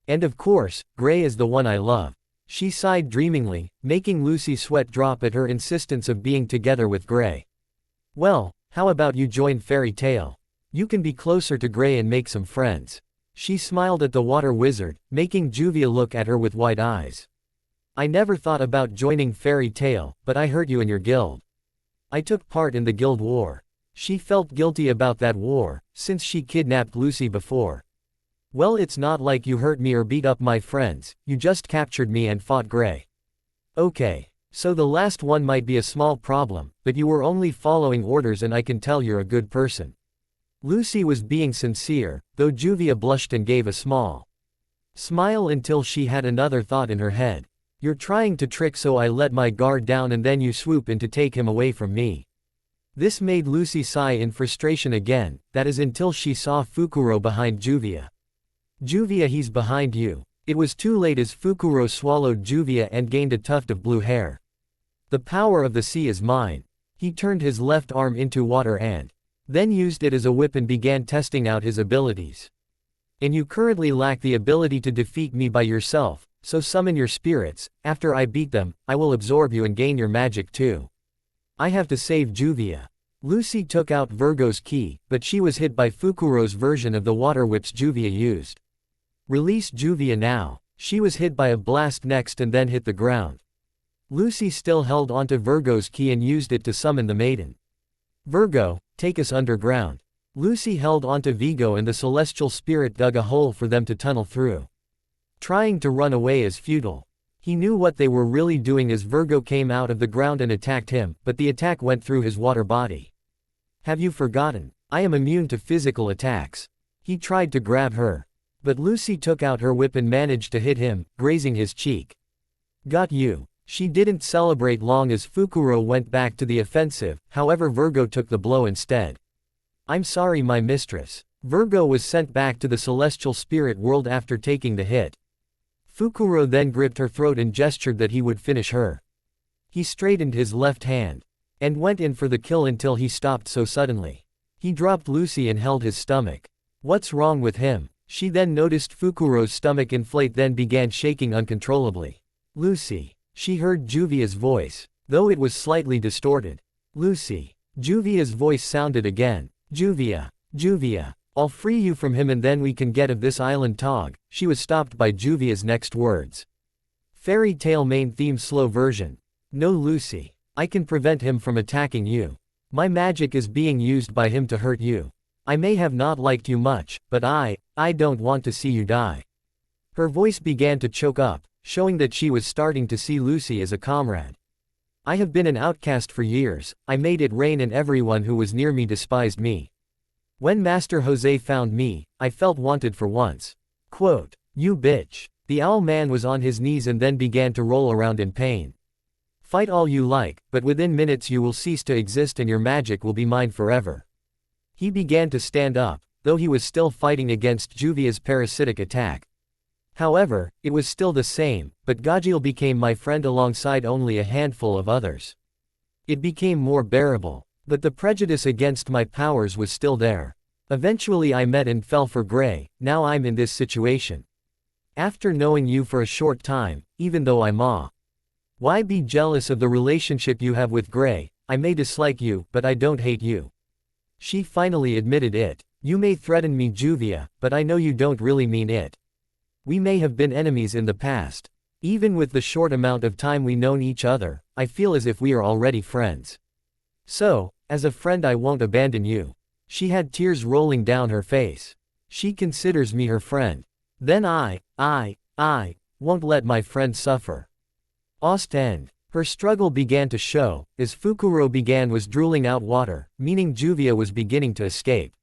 [SPEAKER 1] And of course, Gray is the one I love. She sighed dreamingly, making Lucy sweat drop at her insistence of being together with Gray. Well, how about you join Fairy Tail? You can be closer to Gray and make some friends. She smiled at the water wizard, making Juvia look at her with wide eyes. I never thought about joining Fairy Tail, but I hurt you in your guild. I took part in the guild war. She felt guilty about that war, since she kidnapped Lucy before. Well, it's not like you hurt me or beat up my friends, you just captured me and fought Gray. Okay. So the last one might be a small problem, but you were only following orders and I can tell you're a good person. Lucy was being sincere, though Juvia blushed and gave a small smile until she had another thought in her head. You're trying to trick, so I let my guard down and then you swoop in to take him away from me. This made Lucy sigh in frustration again, that is until she saw Fukuro behind Juvia. Juvia, he's behind you. It was too late as Fukuro swallowed Juvia and gained a tuft of blue hair. The power of the sea is mine. He turned his left arm into water and then used it as a whip and began testing out his abilities. And you currently lack the ability to defeat me by yourself, so summon your spirits. After I beat them, I will absorb you and gain your magic too. I have to save Juvia. Lucy took out Virgo's key, but she was hit by Fukuro's version of the water whips Juvia used. Release Juvia now. She was hit by a blast next and then hit the ground. Lucy still held onto Virgo's key and used it to summon the maiden. Virgo, take us underground. Lucy held onto Vigo and the celestial spirit dug a hole for them to tunnel through. Trying to run away is futile. He knew what they were really doing as Virgo came out of the ground and attacked him, but the attack went through his water body. Have you forgotten? I am immune to physical attacks. He tried to grab her. But Lucy took out her whip and managed to hit him, grazing his cheek. Got you. She didn't celebrate long as Fukuro went back to the offensive, however Virgo took the blow instead. I'm sorry, my mistress. Virgo was sent back to the celestial spirit world after taking the hit. Fukuro then gripped her throat and gestured that he would finish her. He straightened his left hand and went in for the kill until he stopped so suddenly. He dropped Lucy and held his stomach. What's wrong with him? She then noticed Fukuro's stomach inflate, then began shaking uncontrollably. Lucy. She heard Juvia's voice, though it was slightly distorted. Lucy. Juvia's voice sounded again. Juvia. Juvia. I'll free you from him and then we can get of this island Tog. She was stopped by Juvia's next words. Fairy tale main theme slow version. No, Lucy. I can prevent him from attacking you. My magic is being used by him to hurt you. I may have not liked you much, but I don't want to see you die. Her voice began to choke up, showing that she was starting to see Lucy as a comrade. I have been an outcast for years. I made it rain and everyone who was near me despised me. When Master Jose found me, I felt wanted for once. Quote, you bitch. The owl man was on his knees and then began to roll around in pain. Fight all you like, but within minutes you will cease to exist and your magic will be mine forever. He began to stand up, though he was still fighting against Juvia's parasitic attack. However, it was still the same, but Gajiel became my friend alongside only a handful of others. It became more bearable, but the prejudice against my powers was still there. Eventually I met and fell for Gray. Now I'm in this situation. After knowing you for a short time, even though I'm why be jealous of the relationship you have with Gray? I may dislike you, but I don't hate you. She finally admitted it. You may threaten me, Juvia, but I know you don't really mean it. We may have been enemies in the past. Even with the short amount of time we known each other, I feel as if we are already friends. So, as a friend I won't abandon you. She had tears rolling down her face. She considers me her friend. Then I won't let my friend suffer. Ostend. Her struggle began to show, as Fukuro was drooling out water, meaning Juvia was beginning to escape.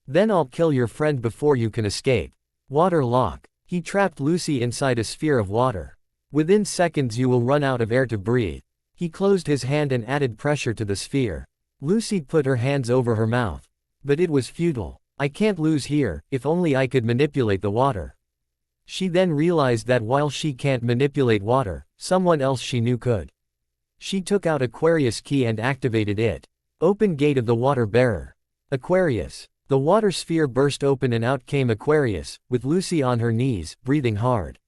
[SPEAKER 1] Then I'll kill your friend before you can escape. Water lock. He trapped Lucy inside a sphere of water. Within seconds you will run out of air to breathe. He closed his hand and added pressure to the sphere. Lucy put her hands over her mouth. But it was futile. I can't lose here, if only I could manipulate the water. She then realized that while she can't manipulate water, someone else she knew could. She took out Aquarius' key and activated it. Open gate of the water bearer. Aquarius. The water sphere burst open and out came Aquarius, with Lucy on her knees, breathing hard.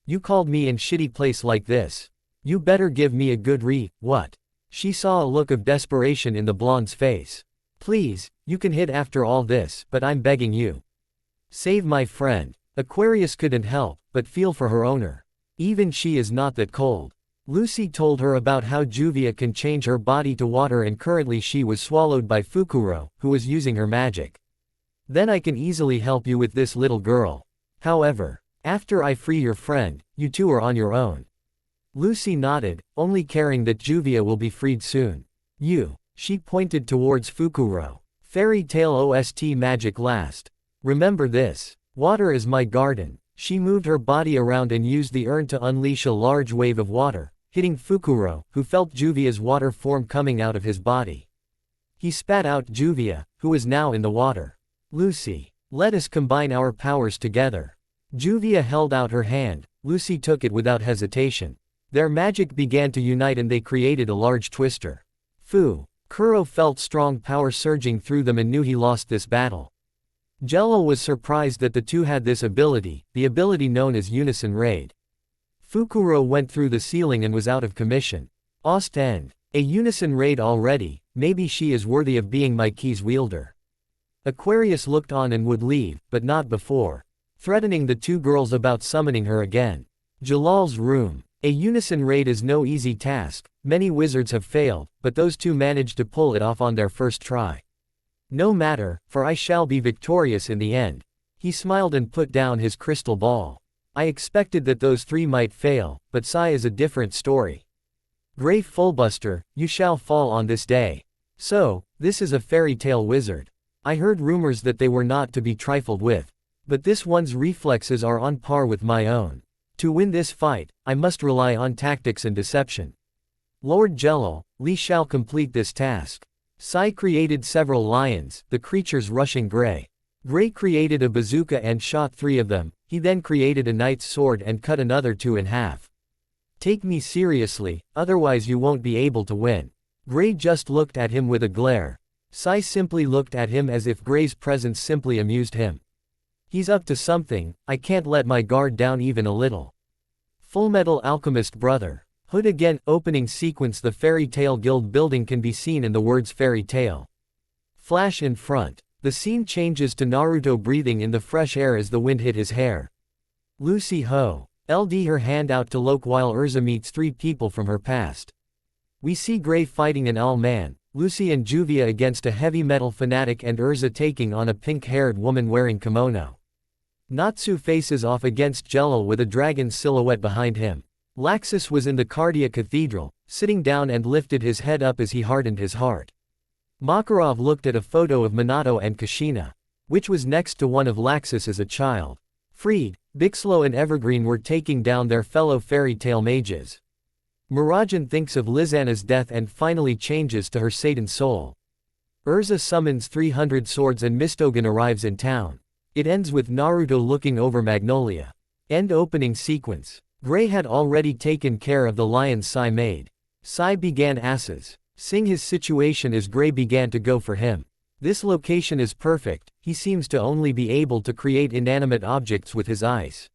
[SPEAKER 1] You called me in shitty place like this. You better give me a good what? She saw a look of desperation in the blonde's face. Please, you can hit after all this, but I'm begging you. Save my friend. Aquarius couldn't help but feel for her owner. Even she is not that cold. Lucy told her about how Juvia can change her body to water and currently she was swallowed by Fukuro, who was using her magic. Then I can easily help you with this little girl. However, after I free your friend, you two are on your own. Lucy nodded, only caring that Juvia will be freed soon. She pointed towards Fukuro. Fairy tale OST magic last. Remember this. Water is my garden. She moved her body around and used the urn to unleash a large wave of water, hitting Fukuro, who felt Juvia's water form coming out of his body. He spat out Juvia, who was now in the water. Lucy. Let us combine our powers together. Juvia held out her hand. Lucy took it without hesitation. Their magic began to unite and they created a large twister. Fu. Kuro felt strong power surging through them and knew he lost this battle. Jello was surprised that the two had this ability, the ability known as Unison Raid. Fukuro went through the ceiling and was out of commission. Ost end. A Unison Raid already, maybe she is worthy of being my key's wielder. Aquarius looked on and would leave, but not before threatening the two girls about summoning her again. Jalal's room. A Unison Raid is no easy task, many wizards have failed, but those two managed to pull it off on their first try. No matter, for I shall be victorious in the end. He smiled and put down his crystal ball. I expected that those three might fail, but Sai is a different story. Grey Fullbuster, you shall fall on this day. So, this is a fairy tale wizard. I heard rumors that they were not to be trifled with. But this one's reflexes are on par with my own. To win this fight, I must rely on tactics and deception. Lord Jello, Lee shall complete this task. Sai created several lions, the creatures rushing Grey. Grey created a bazooka and shot 3 of them, he then created a knight's sword and cut another 2 in half. Take me seriously, otherwise you won't be able to win. Grey just looked at him with a glare. Sai simply looked at him as if Grey's presence simply amused him. He's up to something, I can't let my guard down even a little. Fullmetal Alchemist Brother. Hood again. Opening sequence. The Fairy Tale Guild building can be seen in the words fairy tale. Flash in front. The scene changes to Naruto breathing in the fresh air as the wind hit his hair. Lucy Ho. LD her hand out to Loke while Urza meets 3 people from her past. We see Grey fighting an all-man, Lucy and Juvia against a heavy metal fanatic and Urza taking on a pink-haired woman wearing kimono. Natsu faces off against Jello with a dragon's silhouette behind him. Laxus was in the Cardia Cathedral, sitting down and lifted his head up as he hardened his heart. Makarov looked at a photo of Minato and Kushina, which was next to one of Laxus as a child. Freed, Bixlo and Evergreen were taking down their fellow fairy tale mages. Mirajane thinks of Lizana's death and finally changes to her Satan soul. Urza summons 300 swords and Mistogen arrives in town. It ends with Naruto looking over Magnolia. End opening sequence. Grey had already taken care of the lions Sai made. Sai began asses. Seeing his situation as Grey began to go for him. This location is perfect, he seems to only be able to create inanimate objects with his eyes.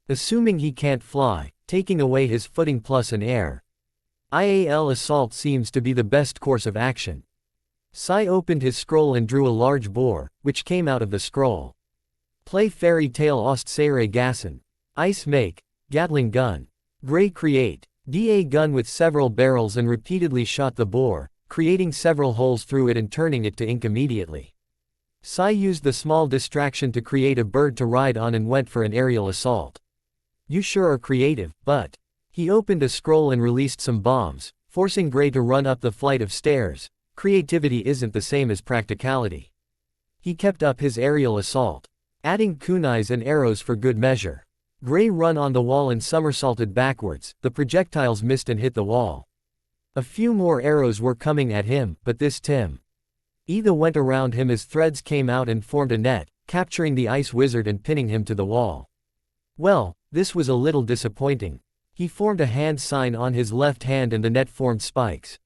[SPEAKER 1] Assuming he can't fly, taking away his footing plus an air. IAL assault seems to be the best course of action. Sai opened his scroll and drew a large boar, which came out of the scroll. Play Fairy Tale Ost Seire Gassen. Ice Make. Gatling Gun. Grey create. DA gun with several barrels and repeatedly shot the boar, creating several holes through it and turning it to ink immediately. Sai used the small distraction to create a bird to ride on and went for an aerial assault. You sure are creative, but. He opened a scroll and released some bombs, forcing Grey to run up the flight of stairs. Creativity isn't the same as practicality. He kept up his aerial assault, adding kunais and arrows for good measure. Grey run on the wall and somersaulted backwards, the projectiles missed and hit the wall. A few more arrows were coming at him, but this Tim. Either went around him as threads came out and formed a net, capturing the ice wizard and pinning him to the wall. Well, this was a little disappointing. He formed a hand sign on his left hand and the net formed spikes,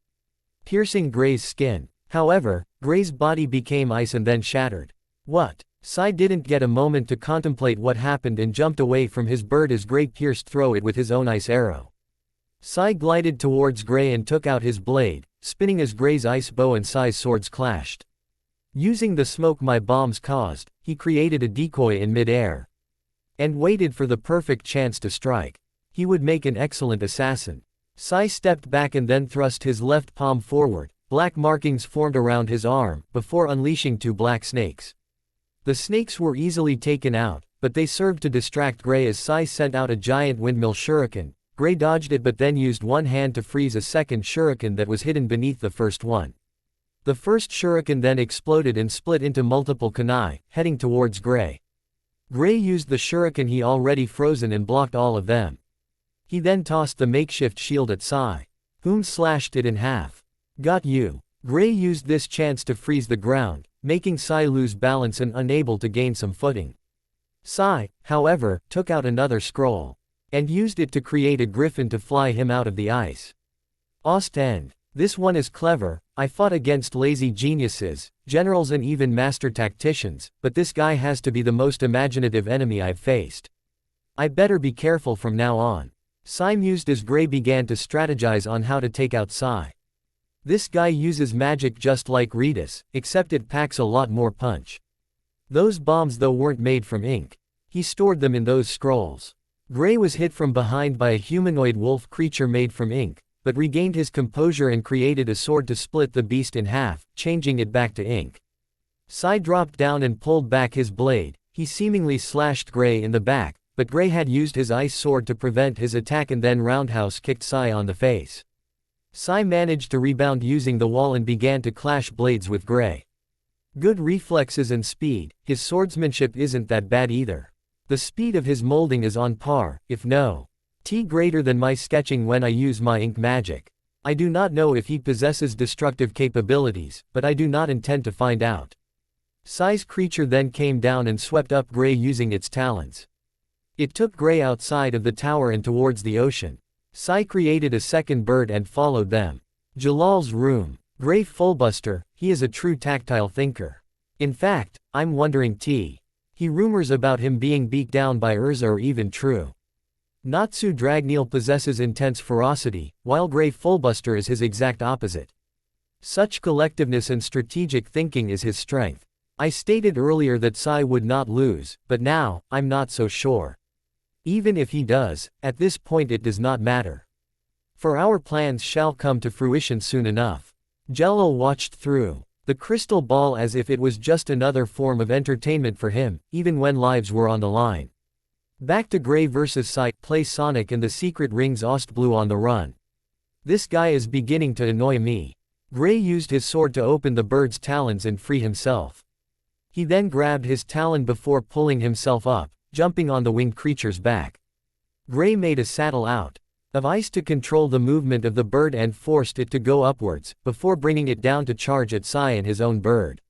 [SPEAKER 1] piercing Grey's skin. However, Grey's body became ice and then shattered. What? Sai didn't get a moment to contemplate what happened and jumped away from his bird as Grey pierced through it with his own ice arrow. Sai glided towards Grey and took out his blade, spinning as Grey's ice bow and Sai's swords clashed. Using the smoke my bombs caused, he created a decoy in mid-air. And waited for the perfect chance to strike. He would make an excellent assassin. Sai stepped back and then thrust his left palm forward, black markings formed around his arm, before unleashing 2 black snakes. The snakes were easily taken out, but they served to distract Grey as Sai sent out a giant windmill shuriken. Grey dodged it but then used one hand to freeze a second shuriken that was hidden beneath the first one. The first shuriken then exploded and split into multiple kunai, heading towards Grey. Grey used the shuriken he already frozen and blocked all of them. He then tossed the makeshift shield at Sai, whom slashed it in half. Got you. Gray used this chance to freeze the ground, making Sai lose balance and unable to gain some footing. Sai, however, took out another scroll, and used it to create a griffin to fly him out of the ice. Ostend. This one is clever. I fought against lazy geniuses, generals and even master tacticians, but this guy has to be the most imaginative enemy I've faced. I better be careful from now on. Sai mused as Gray began to strategize on how to take out Sai. This guy uses magic just like Ritas, except it packs a lot more punch. Those bombs though weren't made from ink. He stored them in those scrolls. Gray was hit from behind by a humanoid wolf creature made from ink, but regained his composure and created a sword to split the beast in half, changing it back to ink. Sai dropped down and pulled back his blade. He seemingly slashed Gray in the back, but Gray had used his ice sword to prevent his attack and then roundhouse kicked Sai on the face. Sai managed to rebound using the wall and began to clash blades with Gray. Good reflexes and speed. His swordsmanship isn't that bad either. The speed of his molding is on par, if no greater than my sketching when I use my ink magic. I do not know if he possesses destructive capabilities, but I do not intend to find out. Sai's creature then came down and swept up Gray using its talons. It took Gray outside of the tower and towards the ocean. Sai created a second bird and followed them. Jalal's room. Gray Fullbuster, he is a true tactile thinker. In fact, I'm wondering he rumors about him being beat down by Urza are even true. Natsu Dragneel possesses intense ferocity, while Gray Fullbuster is his exact opposite. Such collectiveness and strategic thinking is his strength. I stated earlier that Sai would not lose, but now, I'm not so sure. Even if he does, at this point it does not matter. For our plans shall come to fruition soon enough. Jalal watched through the crystal ball as if it was just another form of entertainment for him, even when lives were on the line. Back to Gray vs Sai, play Sonic and the Secret Rings Ostblue on the run. This guy is beginning to annoy me. Gray used his sword to open the bird's talons and free himself. He then grabbed his talon before pulling himself up, jumping on the winged creature's back. Gray made a saddle out of ice to control the movement of the bird and forced it to go upwards, before bringing it down to charge at Sai and his own bird.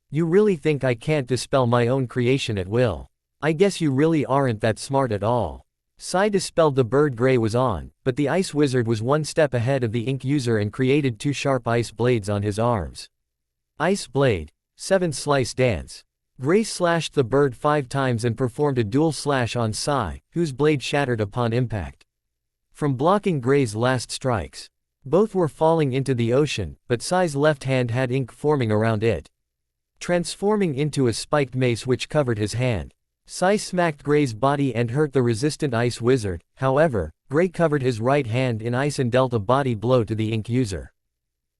[SPEAKER 1] You really think I can't dispel my own creation at will? I guess you really aren't that smart at all. Sai dispelled the bird Gray was on, but the ice wizard was one step ahead of the ink user and created two sharp ice blades on his arms. Ice blade. 7 slice dance. Gray slashed the bird 5 times and performed a dual slash on Sai, whose blade shattered upon impact. From blocking Gray's last strikes. Both were falling into the ocean, but Sai's left hand had ink forming around it, transforming into a spiked mace which covered his hand. Sai smacked Gray's body and hurt the resistant ice wizard. However, Gray covered his right hand in ice and dealt a body blow to the ink user.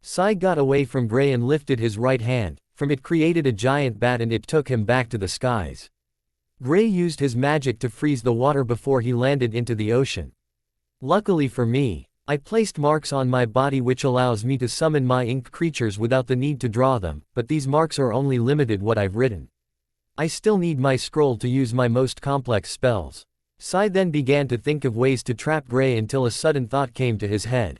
[SPEAKER 1] Sai got away from Gray and lifted his right hand. From it created a giant bat and it took him back to the skies. Gray used his magic to freeze the water before he landed into the ocean. Luckily for me, I placed marks on my body which allows me to summon my ink creatures without the need to draw them, but these marks are only limited what I've written. I still need my scroll to use my most complex spells. Sai then began to think of ways to trap Gray until a sudden thought came to his head.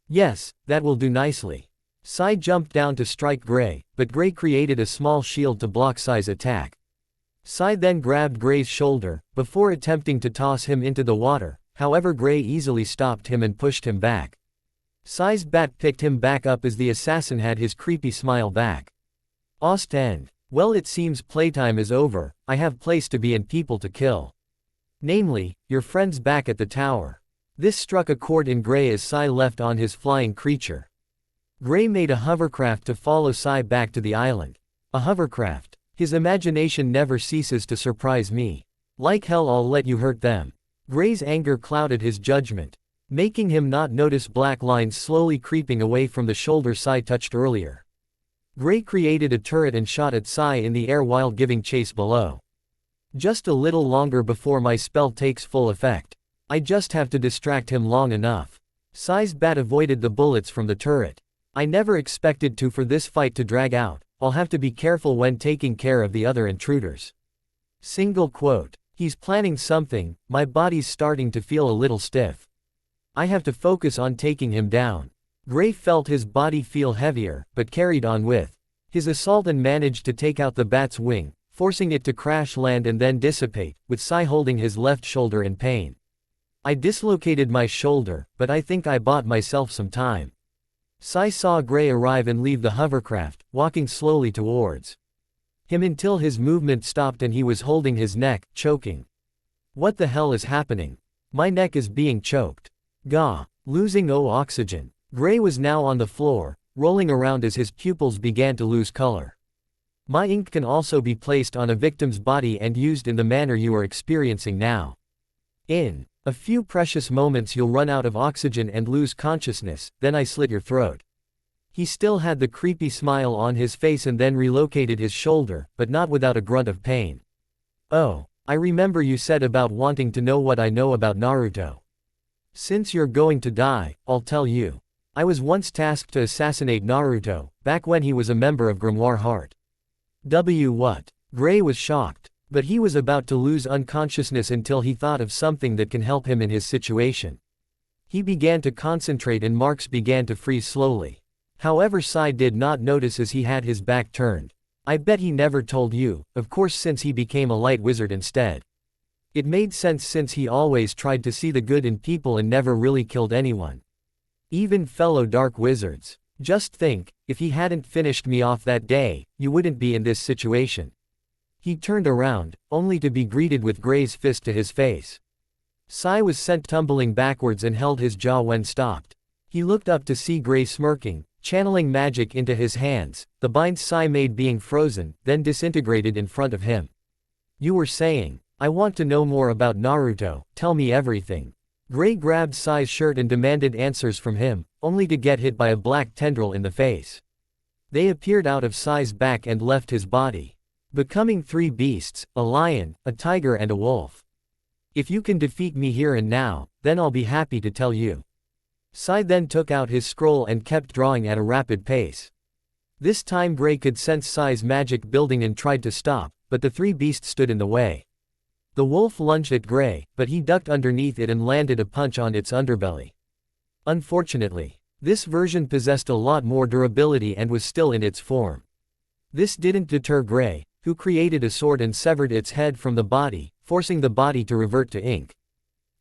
[SPEAKER 1] Yes, that will do nicely. Sai jumped down to strike Gray, but Gray created a small shield to block Sai's attack. Sai then grabbed Gray's shoulder, before attempting to toss him into the water, however Gray easily stopped him and pushed him back. Sai's bat picked him back up as the assassin had his creepy smile back. Ostend. Well, it seems playtime is over. I have place to be and people to kill. Namely, your friends back at the tower. This struck a chord in Gray as Sai left on his flying creature. Gray made a hovercraft to follow Sai back to the island. A hovercraft. His imagination never ceases to surprise me. Like hell I'll let you hurt them. Gray's anger clouded his judgment, making him not notice black lines slowly creeping away from the shoulder Sai touched earlier. Gray created a turret and shot at Sai in the air while giving chase below. Just a little longer before my spell takes full effect. I just have to distract him long enough. Sai's bat avoided the bullets from the turret. I never expected for this fight to drag out. I'll have to be careful when taking care of the other intruders. Single quote. He's planning something. My body's starting to feel a little stiff. I have to focus on taking him down. Gray felt his body feel heavier, but carried on with his assault and managed to take out the bat's wing, forcing it to crash land and then dissipate, with Sai holding his left shoulder in pain. I dislocated my shoulder, but I think I bought myself some time. Sai saw Gray arrive and leave the hovercraft, walking slowly towards him until his movement stopped and he was holding his neck, choking. What the hell is happening? My neck is being choked. Gah. Losing oxygen. Gray was now on the floor, rolling around as his pupils began to lose color. My ink can also be placed on a victim's body and used in the manner you are experiencing now. In a few precious moments you'll run out of oxygen and lose consciousness, then I slit your throat. He still had the creepy smile on his face and then relocated his shoulder, but not without a grunt of pain. Oh, I remember you said about wanting to know what I know about Naruto. Since you're going to die, I'll tell you. I was once tasked to assassinate Naruto, back when he was a member of Grimoire Heart. What? Gray was shocked. But he was about to lose unconsciousness until he thought of something that can help him in his situation. He began to concentrate and marks began to freeze slowly. However, Sai did not notice as he had his back turned. I bet he never told you, of course, since he became a light wizard instead. It made sense since he always tried to see the good in people and never really killed anyone. Even fellow dark wizards. Just think, if he hadn't finished me off that day, you wouldn't be in this situation. He turned around, only to be greeted with Gray's fist to his face. Sai was sent tumbling backwards and held his jaw when stopped. He looked up to see Gray smirking, channeling magic into his hands, the bind Sai made being frozen, then disintegrated in front of him. You were saying, I want to know more about Naruto, tell me everything. Gray grabbed Sai's shirt and demanded answers from him, only to get hit by a black tendril in the face. They appeared out of Sai's back and left his body, becoming three beasts, a lion, a tiger and a wolf. If you can defeat me here and now, then I'll be happy to tell you. Sai then took out his scroll and kept drawing at a rapid pace. This time Gray could sense Sai's magic building and tried to stop, but the three beasts stood in the way. The wolf lunged at Gray, but he ducked underneath it and landed a punch on its underbelly. Unfortunately, this version possessed a lot more durability and was still in its form. This didn't deter Gray, who created a sword and severed its head from the body, forcing the body to revert to ink.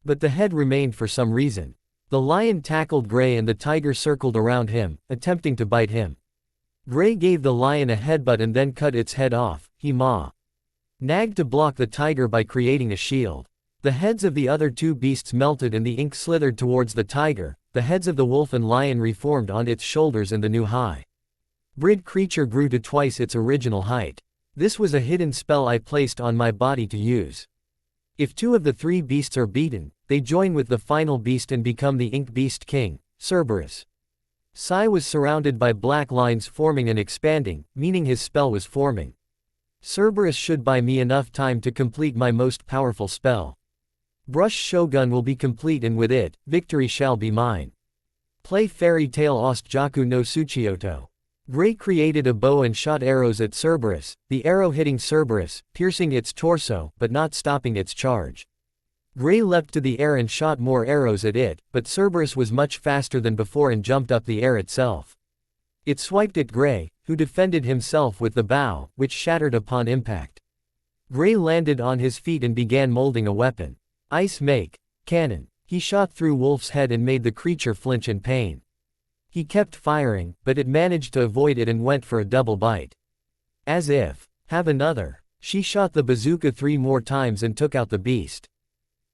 [SPEAKER 1] But the head remained for some reason. The lion tackled Gray and the tiger circled around him, attempting to bite him. Gray gave the lion a headbutt and then cut its head off. He nagged to block the tiger by creating a shield. The heads of the other two beasts melted and the ink slithered towards the tiger. The heads of the wolf and lion reformed on its shoulders and the new hybrid creature grew to twice its original height. This was a hidden spell I placed on my body to use. If two of the three beasts are beaten, they join with the final beast and become the Ink Beast King, Cerberus. Sai was surrounded by black lines forming and expanding, meaning his spell was forming. Cerberus should buy me enough time to complete my most powerful spell. Brush Shogun will be complete and with it, victory shall be mine. Play Fairy Tale Ostjaku no Tsuchioto. Gray created a bow and shot arrows at Cerberus, the arrow hitting Cerberus, piercing its torso, but not stopping its charge. Gray leapt to the air and shot more arrows at it, but Cerberus was much faster than before and jumped up the air itself. It swiped at Gray, who defended himself with the bow, which shattered upon impact. Gray landed on his feet and began molding a weapon. Ice Make Cannon. He shot through Wolf's head and made the creature flinch in pain. He kept firing, but it managed to avoid it and went for a double bite. As if, have another. She shot the bazooka 3 more times and took out the beast.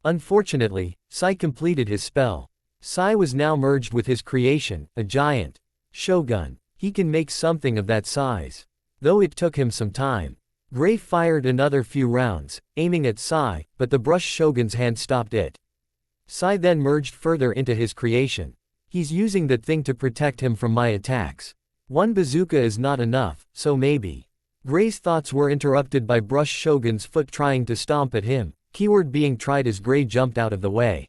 [SPEAKER 1] Unfortunately, Sai completed his spell. Sai was now merged with his creation, a giant shogun. He can make something of that size. Though it took him some time. Gray fired another few rounds, aiming at Sai, but the Brush Shogun's hand stopped it. Sai then merged further into his creation. He's using that thing to protect him from my attacks. One bazooka is not enough, so maybe. Gray's thoughts were interrupted by Brush Shogun's foot trying to stomp at him, keyword being tried as Gray jumped out of the way.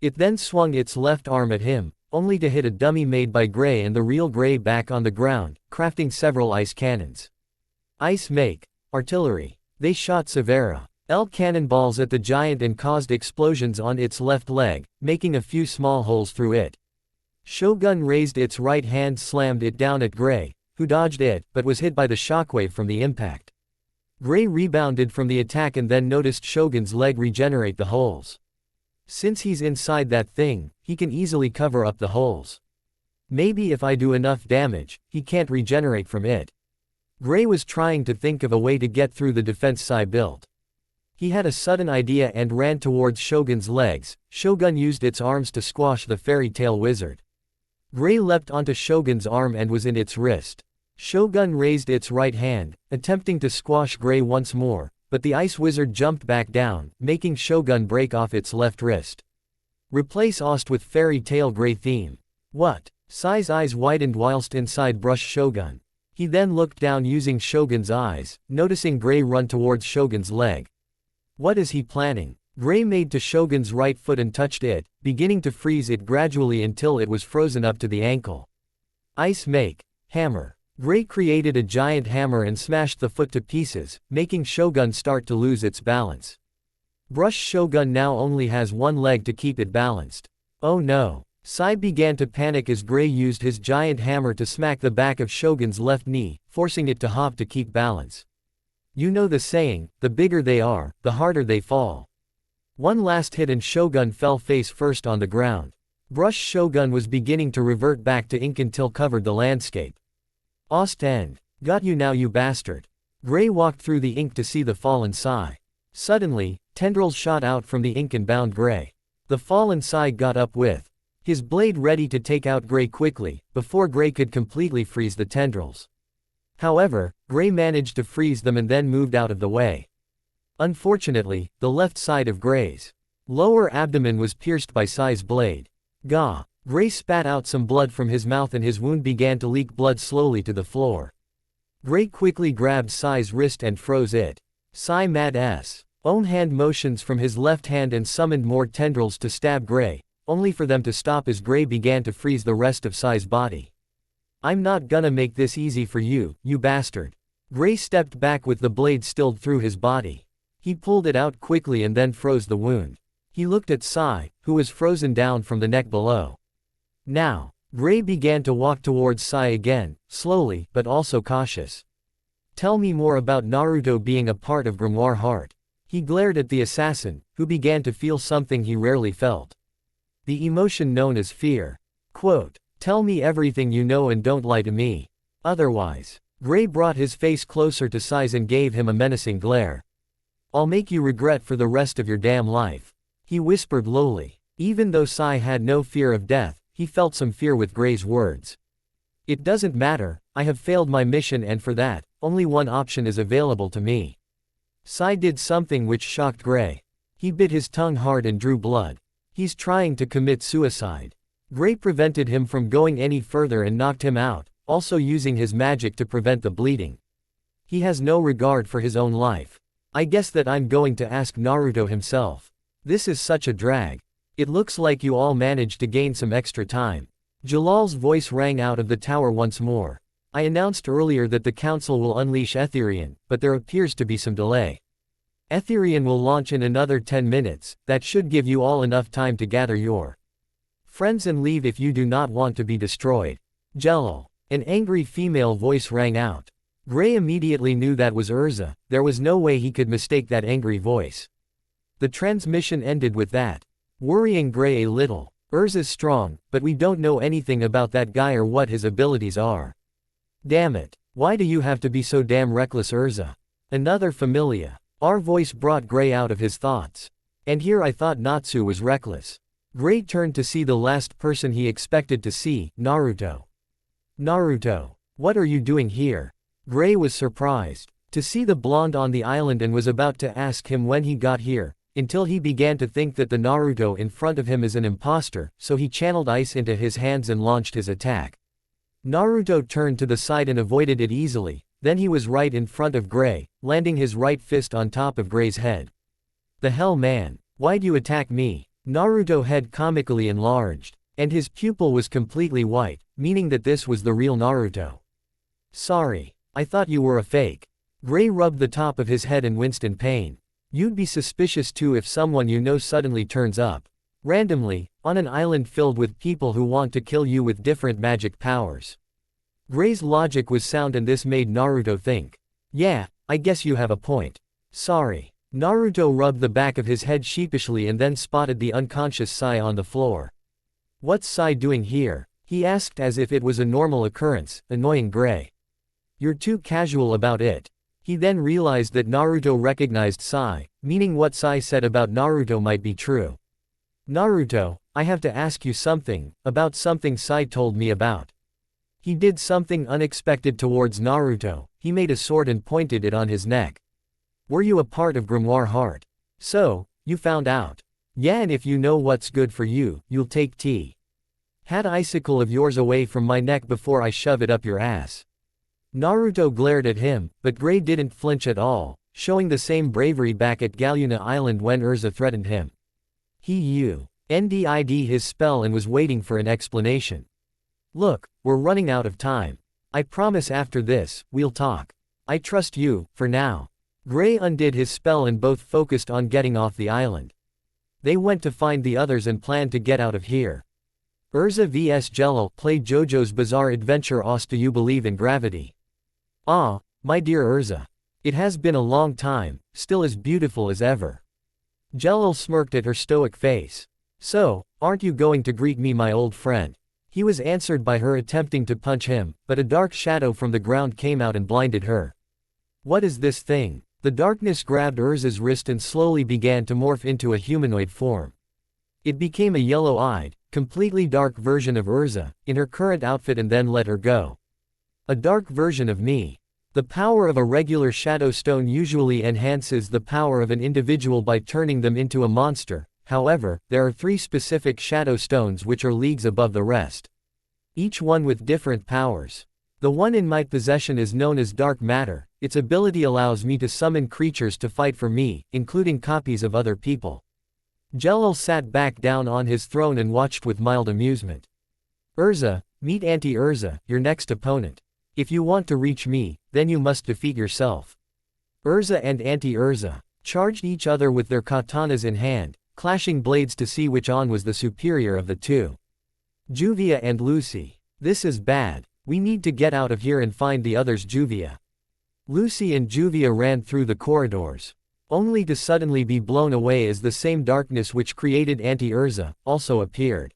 [SPEAKER 1] It then swung its left arm at him, only to hit a dummy made by Gray and the real Gray back on the ground, crafting several ice cannons. Ice Make Artillery. They shot Severa L cannonballs at the giant and caused explosions on its left leg, making a few small holes through it. Shogun raised its right hand, slammed it down at Gray, who dodged it, but was hit by the shockwave from the impact. Gray rebounded from the attack and then noticed Shogun's leg regenerate the holes. Since he's inside that thing, he can easily cover up the holes. Maybe if I do enough damage, he can't regenerate from it. Gray was trying to think of a way to get through the defense Sai built. He had a sudden idea and ran towards Shogun's legs. Shogun used its arms to squash the fairy tail wizard. Gray leapt onto Shogun's arm and was in its wrist. Shogun raised its right hand, attempting to squash Gray once more, but the ice wizard jumped back down, making Shogun break off its left wrist. Replace Ost with fairy tail Gray theme. What? Sai's eyes widened whilst inside brush Shogun. He then looked down using Shogun's eyes, noticing Gray run towards Shogun's leg. What is he planning? Gray made to Shogun's right foot and touched it, beginning to freeze it gradually until it was frozen up to the ankle. Ice make. Hammer. Gray created a giant hammer and smashed the foot to pieces, making Shogun start to lose its balance. Brush Shogun now only has one leg to keep it balanced. Oh no. Sai began to panic as Gray used his giant hammer to smack the back of Shogun's left knee, forcing it to hop to keep balance. You know the saying, the bigger they are, the harder they fall. One last hit and Shogun fell face first on the ground. Brush Shogun was beginning to revert back to ink until covered the landscape. Ost end. Got you now, you bastard. Gray walked through the ink to see the fallen Sai. Suddenly, tendrils shot out from the ink and bound Gray. The fallen Sai got up with his blade ready to take out Gray quickly, before Gray could completely freeze the tendrils. However, Gray managed to freeze them and then moved out of the way. Unfortunately, the left side of Gray's lower abdomen was pierced by Sai's blade. Gah! Gray spat out some blood from his mouth and his wound began to leak blood slowly to the floor. Gray quickly grabbed Sai's wrist and froze it. Sai mad own hand motions from his left hand and summoned more tendrils to stab Gray, only for them to stop as Gray began to freeze the rest of Sai's body. I'm not gonna make this easy for you, you bastard. Gray stepped back with the blade still through his body. He pulled it out quickly and then froze the wound. He looked at Sai, who was frozen down from the neck below. Now, Gray began to walk towards Sai again, slowly but also cautious. Tell me more about Naruto being a part of Grimoire Heart. He glared at the assassin, who began to feel something he rarely felt. The emotion known as fear. Quote, tell me everything you know and don't lie to me. Otherwise. Gray brought his face closer to Sai's and gave him a menacing glare. I'll make you regret for the rest of your damn life. He whispered lowly. Even though Sai had no fear of death, he felt some fear with Gray's words. It doesn't matter, I have failed my mission and for that, only one option is available to me. Sai did something which shocked Gray. He bit his tongue hard and drew blood. He's trying to commit suicide. Gray prevented him from going any further and knocked him out, also using his magic to prevent the bleeding. He has no regard for his own life. I guess that I'm going to ask Naruto himself. This is such a drag. It looks like you all managed to gain some extra time. Jalal's voice rang out of the tower once more. I announced earlier that the council will unleash Etherian, but there appears to be some delay. Etherian will launch in another 10 minutes, that should give you all enough time to gather your friends and leave if you do not want to be destroyed. Jalal. An angry female voice rang out. Gray immediately knew that was Urza, there was no way he could mistake that angry voice. The transmission ended with that, worrying Gray a little. Urza's strong, but we don't know anything about that guy or what his abilities are. Damn it, why do you have to be so damn reckless, Urza? Another familia. Our voice brought Gray out of his thoughts. And here I thought Natsu was reckless. Gray turned to see the last person he expected to see, Naruto. Naruto, what are you doing here? Gray was surprised to see the blonde on the island and was about to ask him when he got here, until he began to think that the Naruto in front of him is an imposter, so he channeled ice into his hands and launched his attack. Naruto turned to the side and avoided it easily, then he was right in front of Gray, landing his right fist on top of Gray's head. The hell, man, why'd you attack me? Naruto's head comically enlarged, and his pupil was completely white, meaning that this was the real Naruto. Sorry, I thought you were a fake. Gray rubbed the top of his head and winced in pain. You'd be suspicious too if someone you know suddenly turns up. Randomly, on an island filled with people who want to kill you with different magic powers. Gray's logic was sound and this made Naruto think. Yeah, I guess you have a point. Sorry. Naruto rubbed the back of his head sheepishly and then spotted the unconscious Sai on the floor. What's Sai doing here? He asked as if it was a normal occurrence, annoying Gray. You're too casual about it. He then realized that Naruto recognized Sai, meaning what Sai said about Naruto might be true. Naruto, I have to ask you something, about something Sai told me about. He did something unexpected towards Naruto. He made a sword and pointed it on his neck. Were you a part of Grimoire Heart? So, you found out. Yeah, and if you know what's good for you, you'll take tea. Had icicle of yours away from my neck before I shove it up your ass. Naruto glared at him, but Gray didn't flinch at all, showing the same bravery back at Galuna Island when Urza threatened him. He UNDID his spell and was waiting for an explanation. Look, we're running out of time. I promise after this, we'll talk. I trust you, for now. Gray undid his spell and both focused on getting off the island. They went to find the others and planned to get out of here. Urza vs Jello play JoJo's Bizarre Adventure Os. Do you believe in gravity? Ah, my dear Urza. It has been a long time, still as beautiful as ever. Jello smirked at her stoic face. So, aren't you going to greet me, my old friend? He was answered by her attempting to punch him, but a dark shadow from the ground came out and blinded her. What is this thing? The darkness grabbed Urza's wrist and slowly began to morph into a humanoid form. It became a yellow-eyed, completely dark version of Urza, in her current outfit and then let her go. A dark version of me. The power of a regular shadow stone usually enhances the power of an individual by turning them into a monster. However, there are 3 specific shadow stones which are leagues above the rest. Each one with different powers. The one in my possession is known as dark matter. Its ability allows me to summon creatures to fight for me, including copies of other people. Jello sat back down on his throne and watched with mild amusement. Urza, meet Anti-Urza, your next opponent. If you want to reach me, then you must defeat yourself. Urza and Anti-Urza charged each other with their katanas in hand, clashing blades to see which one was the superior of the two. Juvia and Lucy. This is bad. We need to get out of here and find the others. Juvia. Lucy and Juvia ran through the corridors, only to suddenly be blown away as the same darkness which created Anti-Urza also appeared.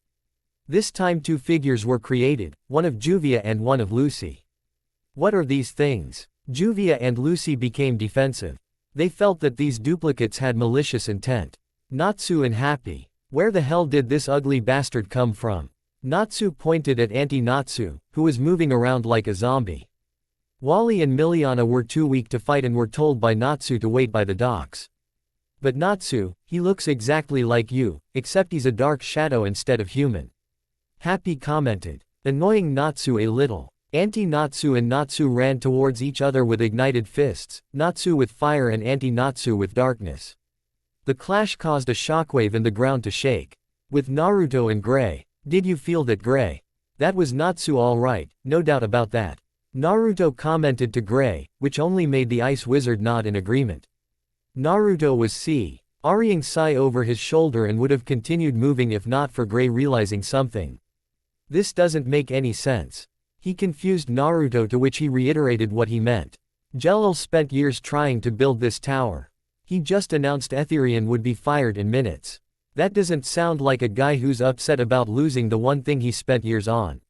[SPEAKER 1] This time 2 figures were created, one of Juvia and one of Lucy. What are these things? Juvia and Lucy became defensive. They felt that these duplicates had malicious intent. Natsu and Happy. Where the hell did this ugly bastard come from? Natsu pointed at Anti-Natsu, who was moving around like a zombie. Wally and Miliana were too weak to fight and were told by Natsu to wait by the docks. But Natsu, he looks exactly like you, except he's a dark shadow instead of human. Happy commented, annoying Natsu a little. Anti-Natsu and Natsu ran towards each other with ignited fists, Natsu with fire and Anti-Natsu with darkness. The clash caused a shockwave and the ground to shake. With Naruto and Gray. Did you feel that, Gray? That was Natsu all right, no doubt about that. Naruto commented to Gray, which only made the ice wizard nod in agreement. Naruto was carrying Sai over his shoulder and would have continued moving if not for Gray realizing something. This doesn't make any sense. He confused Naruto, to which he reiterated what he meant. Jello spent years trying to build this tower. He just announced Etherian would be fired in minutes. That doesn't sound like a guy who's upset about losing the one thing he spent years on.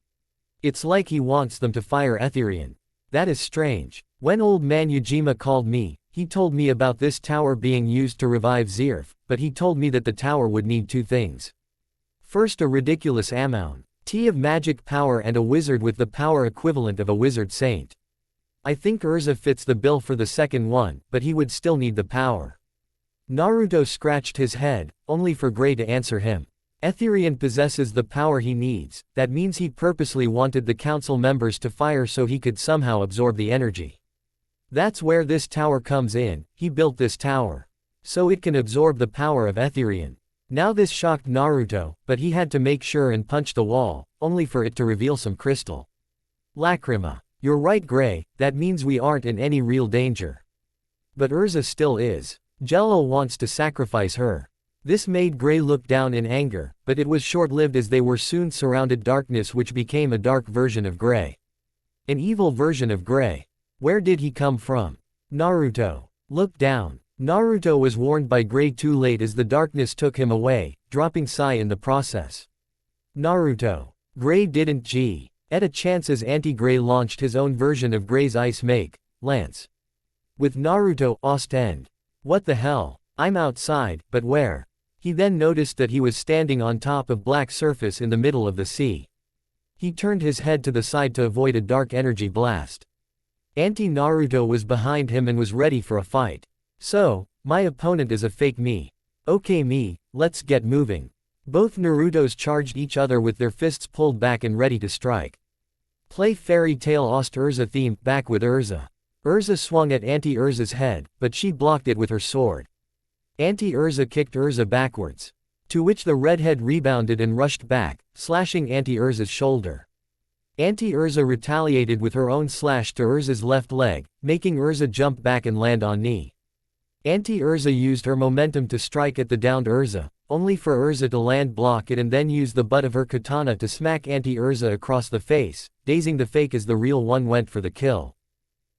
[SPEAKER 1] It's like he wants them to fire Etherian. That is strange. When old man Yujima called me, he told me about this tower being used to revive Zerf, but he told me that the tower would need 2 things. First, a ridiculous amount of magic power and a wizard with the power equivalent of a wizard saint. I think Urza fits the bill for the second one, but he would still need the power. Naruto scratched his head, only for Gray to answer him. Etherian possesses the power he needs. That means he purposely wanted the council members to fire so he could somehow absorb the energy. That's where this tower comes in. He built this tower so it can absorb the power of Etherian. Now this shocked Naruto, but he had to make sure and punch the wall, only for it to reveal some crystal. Lacrima. You're right, Gray, that means we aren't in any real danger. But Urza still is. Jello wants to sacrifice her. This made Gray look down in anger, but it was short-lived as they were soon surrounded darkness which became a dark version of Gray. An evil version of Gray. Where did he come from? Naruto. Look down. Naruto was warned by Gray too late as the darkness took him away, dropping Sai in the process. Naruto. Gray didn't get a chance as Anti-Gray launched his own version of Gray's ice make, Lance. With Naruto, Ostend. What the hell? I'm outside, but where? He then noticed that he was standing on top of black surface in the middle of the sea. He turned his head to the side to avoid a dark energy blast. Anti-Naruto was behind him and was ready for a fight. So, my opponent is a fake me. Okay me, let's get moving. Both Narutos charged each other with their fists pulled back and ready to strike. Play Fairy Tail Ost Urza theme, back with Urza. Urza swung at Anti-Urza's head, but she blocked it with her sword. Anti-Urza kicked Urza backwards. To which the redhead rebounded and rushed back, slashing Anti-Urza's shoulder. Anti-Urza retaliated with her own slash to Urza's left leg, making Urza jump back and land on knee. Anti-Urza used her momentum to strike at the downed Urza, only for Urza to land block it and then use the butt of her katana to smack Anti-Urza across the face, dazing the fake as the real one went for the kill.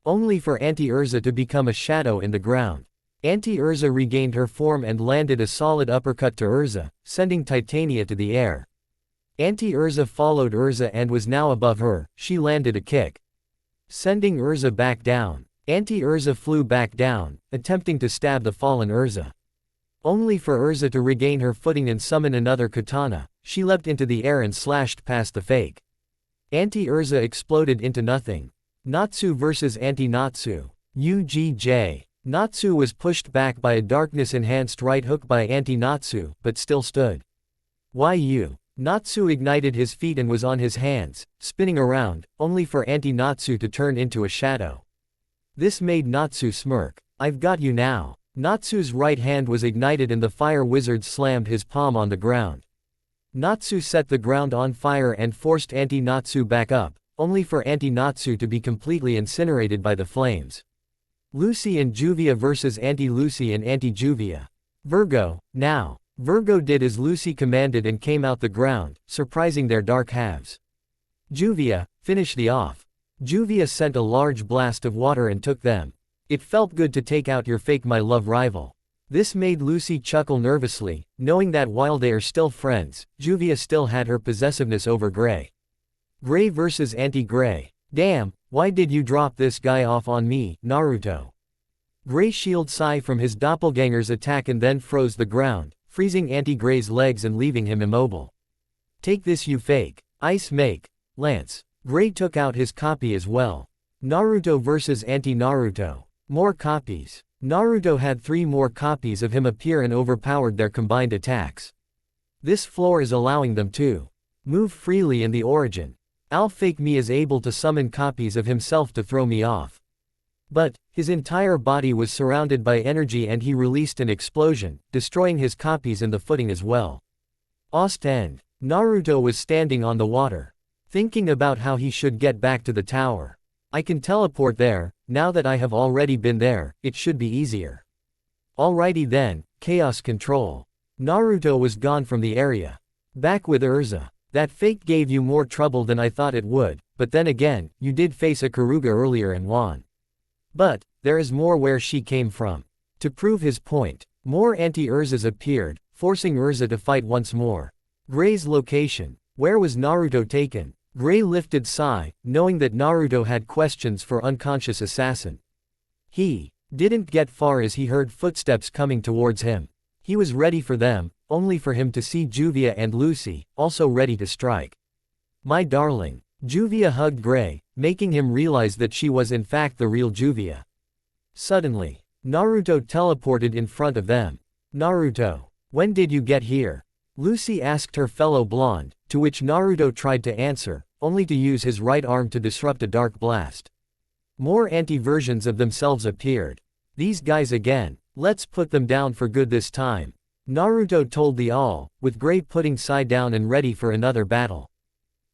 [SPEAKER 1] Only for Anti-Urza to become a shadow in the ground. Anti-Urza regained her form and landed a solid uppercut to Urza, sending Titania to the air. Anti-Urza followed Urza and was now above her. She landed a kick, sending Urza back down. Anti-Urza flew back down, attempting to stab the fallen Urza. Only for Urza to regain her footing and summon another katana, she leapt into the air and slashed past the fake. Anti-Urza exploded into nothing. Natsu vs Anti-Natsu. UGJ. Natsu was pushed back by a darkness-enhanced right hook by Anti-Natsu, but still stood. YU. Natsu ignited his feet and was on his hands, spinning around, only for Anti-Natsu to turn into a shadow. This made Natsu smirk. I've got you now. Natsu's right hand was ignited and the fire wizard slammed his palm on the ground. Natsu set the ground on fire and forced Anti-Natsu back up, only for Anti-Natsu to be completely incinerated by the flames. Lucy and Juvia vs Anti-Lucy and Anti-Juvia. Virgo, now. Virgo did as Lucy commanded and came out the ground, surprising their dark halves. Juvia, finish the off. Juvia sent a large blast of water and took them. It felt good to take out your fake my love rival. This made Lucy chuckle nervously, knowing that while they are still friends, Juvia still had her possessiveness over Gray. Gray vs Anti-Gray. Damn, why did you drop this guy off on me, Naruto? Gray shielded Sai from his doppelganger's attack and then froze the ground, freezing Anti-Gray's legs and leaving him immobile. Take this you fake. Ice make. Lance. Gray took out his copy as well. Naruto vs Anti-Naruto. More copies. Naruto had 3 more copies of him appear and overpowered their combined attacks. This floor is allowing them to move freely in the origin. Fake me is able to summon copies of himself to throw me off. But, his entire body was surrounded by energy and he released an explosion, destroying his copies and the footing as well. Ostend. Naruto was standing on the water, thinking about how he should get back to the tower. I can teleport there, now that I have already been there, it should be easier. Alrighty then, chaos control. Naruto was gone from the area. Back with Urza. That fake gave you more trouble than I thought it would, but then again, you did face a Karuga earlier and won. But, there is more where she came from. To prove his point, more anti-Urzas appeared, forcing Urza to fight once more. Gray's location. Where was Naruto taken? Gray lifted Sai, knowing that Naruto had questions for unconscious assassin. He didn't get far as he heard footsteps coming towards him. He was ready for them, only for him to see Juvia and Lucy, also ready to strike. My darling. Juvia hugged Gray, making him realize that she was in fact the real Juvia. Suddenly, Naruto teleported in front of them. Naruto. When did you get here? Lucy asked her fellow blonde, to which Naruto tried to answer, only to use his right arm to disrupt a dark blast. More anti-versions of themselves appeared. These guys again. Let's put them down for good this time. Naruto told the all, with Gray putting Sai down and ready for another battle.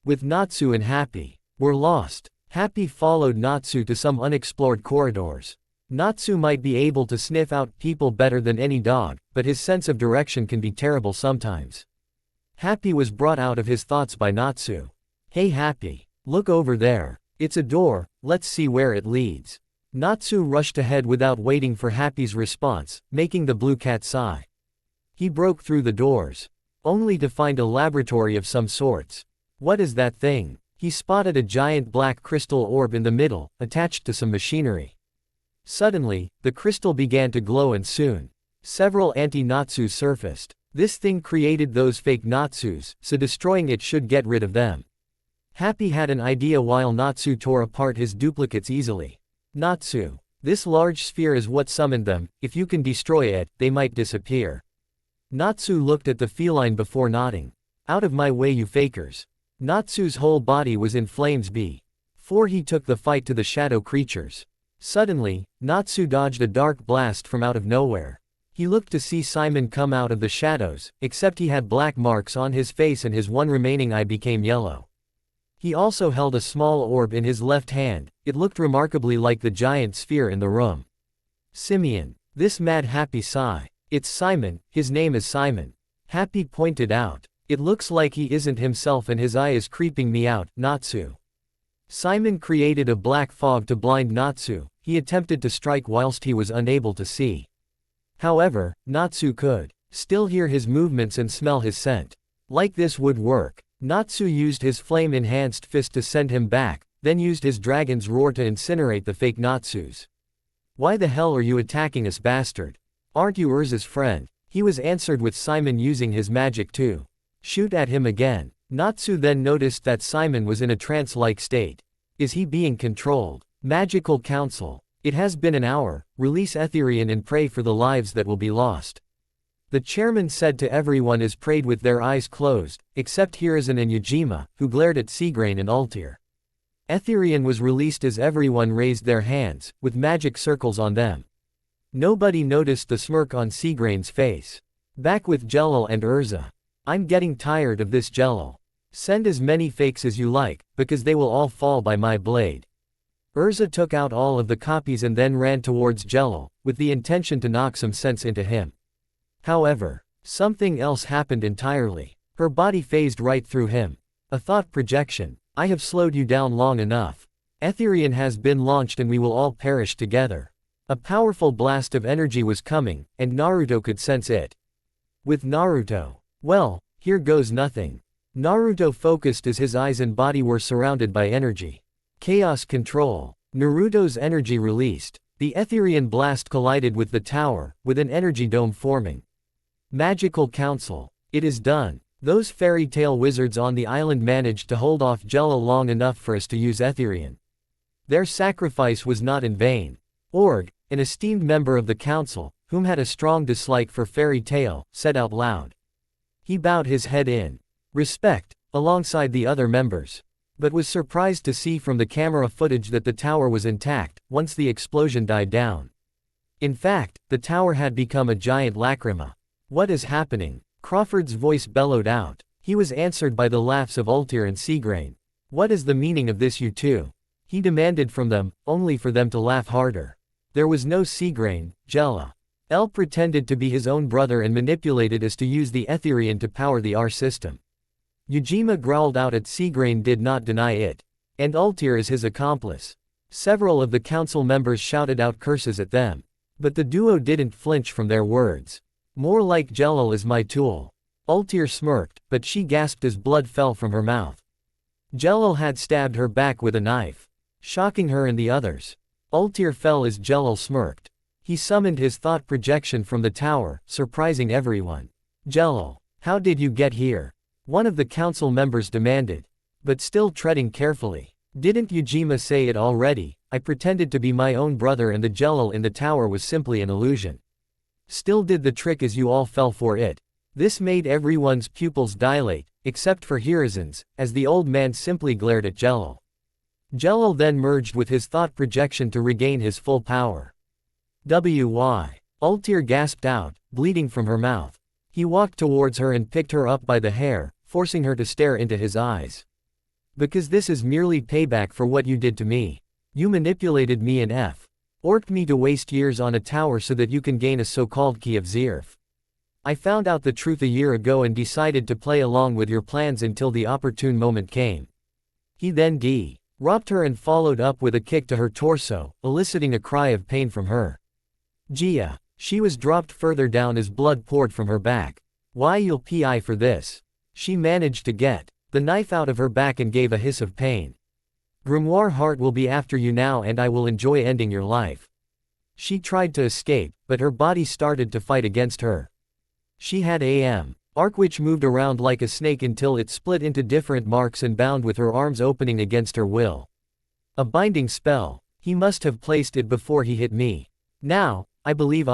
[SPEAKER 1] With Natsu and Happy. Were lost. Happy followed Natsu to some unexplored corridors. Natsu might be able to sniff out people better than any dog, but his sense of direction can be terrible sometimes. Happy was brought out of his thoughts by Natsu. Hey Happy. Look over there. It's a door, let's see where it leads. Natsu rushed ahead without waiting for Happy's response, making the blue cat sigh. He broke through the doors, only to find a laboratory of some sorts. What is that thing? He spotted a giant black crystal orb in the middle, attached to some machinery. Suddenly, the crystal began to glow and soon, several anti-Natsus surfaced. This thing created those fake Natsus, so destroying it should get rid of them. Happy had an idea while Natsu tore apart his duplicates easily. Natsu. This large sphere is what summoned them, if you can destroy it, they might disappear. Natsu looked at the feline before nodding. Out of my way you fakers. Natsu's whole body was in flames before he took the fight to the shadow creatures. Suddenly, Natsu dodged a dark blast from out of nowhere. He looked to see Simon come out of the shadows, except he had black marks on his face and his one remaining eye became yellow. He also held a small orb in his left hand, it looked remarkably like the giant sphere in the room. Simeon. This mad Happy sigh. It's Simon, his name is Simon. Happy pointed out. It looks like he isn't himself and his eye is creeping me out, Natsu. Simon created a black fog to blind Natsu, he attempted to strike whilst he was unable to see. However, Natsu could still hear his movements and smell his scent. Like this would work. Natsu used his flame-enhanced fist to send him back, then used his dragon's roar to incinerate the fake Natsus. Why the hell are you attacking us, bastard? Aren't you Urza's friend? He was answered with Simon using his magic to shoot at him again. Natsu then noticed that Simon was in a trance-like state. Is he being controlled? Magical Council. It has been an hour, release Etherian and pray for the lives that will be lost. The chairman said to everyone as prayed with their eyes closed, except Hiruzen and Yajima, who glared at Seagrain and Altair. Etherian was released as everyone raised their hands, with magic circles on them. Nobody noticed the smirk on Seagrain's face. Back with Jelal and Urza. I'm getting tired of this Jelal. Send as many fakes as you like, because they will all fall by my blade. Urza took out all of the copies and then ran towards Jelal, with the intention to knock some sense into him. However, something else happened entirely. Her body phased right through him. A thought projection. I have slowed you down long enough. Etherian has been launched and we will all perish together. A powerful blast of energy was coming, and Naruto could sense it. With Naruto. Well, here goes nothing. Naruto focused as his eyes and body were surrounded by energy. Chaos control. Naruto's energy released. The Etherian blast collided with the tower, with an energy dome forming. Magical Council. It is done. Those fairy tale wizards on the island managed to hold off Jelal long enough for us to use Etherian. Their sacrifice was not in vain. Org, an esteemed member of the council, whom had a strong dislike for fairy tale, said out loud. He bowed his head in respect, alongside the other members, but was surprised to see from the camera footage that the tower was intact, once the explosion died down. In fact, the tower had become a giant lacrima. What is happening? Crawford's voice bellowed out. He was answered by the laughs of Altair and Seagrain. What is the meaning of this, you two? He demanded from them, only for them to laugh harder. There was no Seagrain, Jella. L pretended to be his own brother and manipulated us to use the Etherian to power the R system. Yajima growled out at Seagrain did not deny it. And Altair is his accomplice. Several of the council members shouted out curses at them. But the duo didn't flinch from their words. More like Jelal is my tool. Altair smirked, but she gasped as blood fell from her mouth. Jelal had stabbed her back with a knife, shocking her and the others. Altair fell as Jelal smirked. He summoned his thought projection from the tower, surprising everyone. Jelal, how did you get here? One of the council members demanded. But still treading carefully. Didn't Yajima say it already? I pretended to be my own brother and the Jelal in the tower was simply an illusion. Still did the trick as you all fell for it. This made everyone's pupils dilate, except for Hiruzen's, as the old man simply glared at Jelal. Jelal then merged with his thought projection to regain his full power. "Why?" Altair gasped out, bleeding from her mouth. He walked towards her and picked her up by the hair, forcing her to stare into his eyes. "Because this is merely payback for what you did to me. You manipulated me and Orked me to waste years on a tower so that you can gain a so-called key of Zerf. I found out the truth a year ago and decided to play along with your plans until the opportune moment came. He then robbed her and followed up with a kick to her torso, eliciting a cry of pain from her. Gia. She was dropped further down as blood poured from her back. Why you'll pi for this? She managed to get the knife out of her back and gave a hiss of pain. Grimoire Heart will be after you now and I will enjoy ending your life. She tried to escape, but her body started to fight against her. She had arc which moved around like a snake until it split into different marks and bound with her arms opening against her will. A binding spell. He must have placed it before he hit me. Now, I believe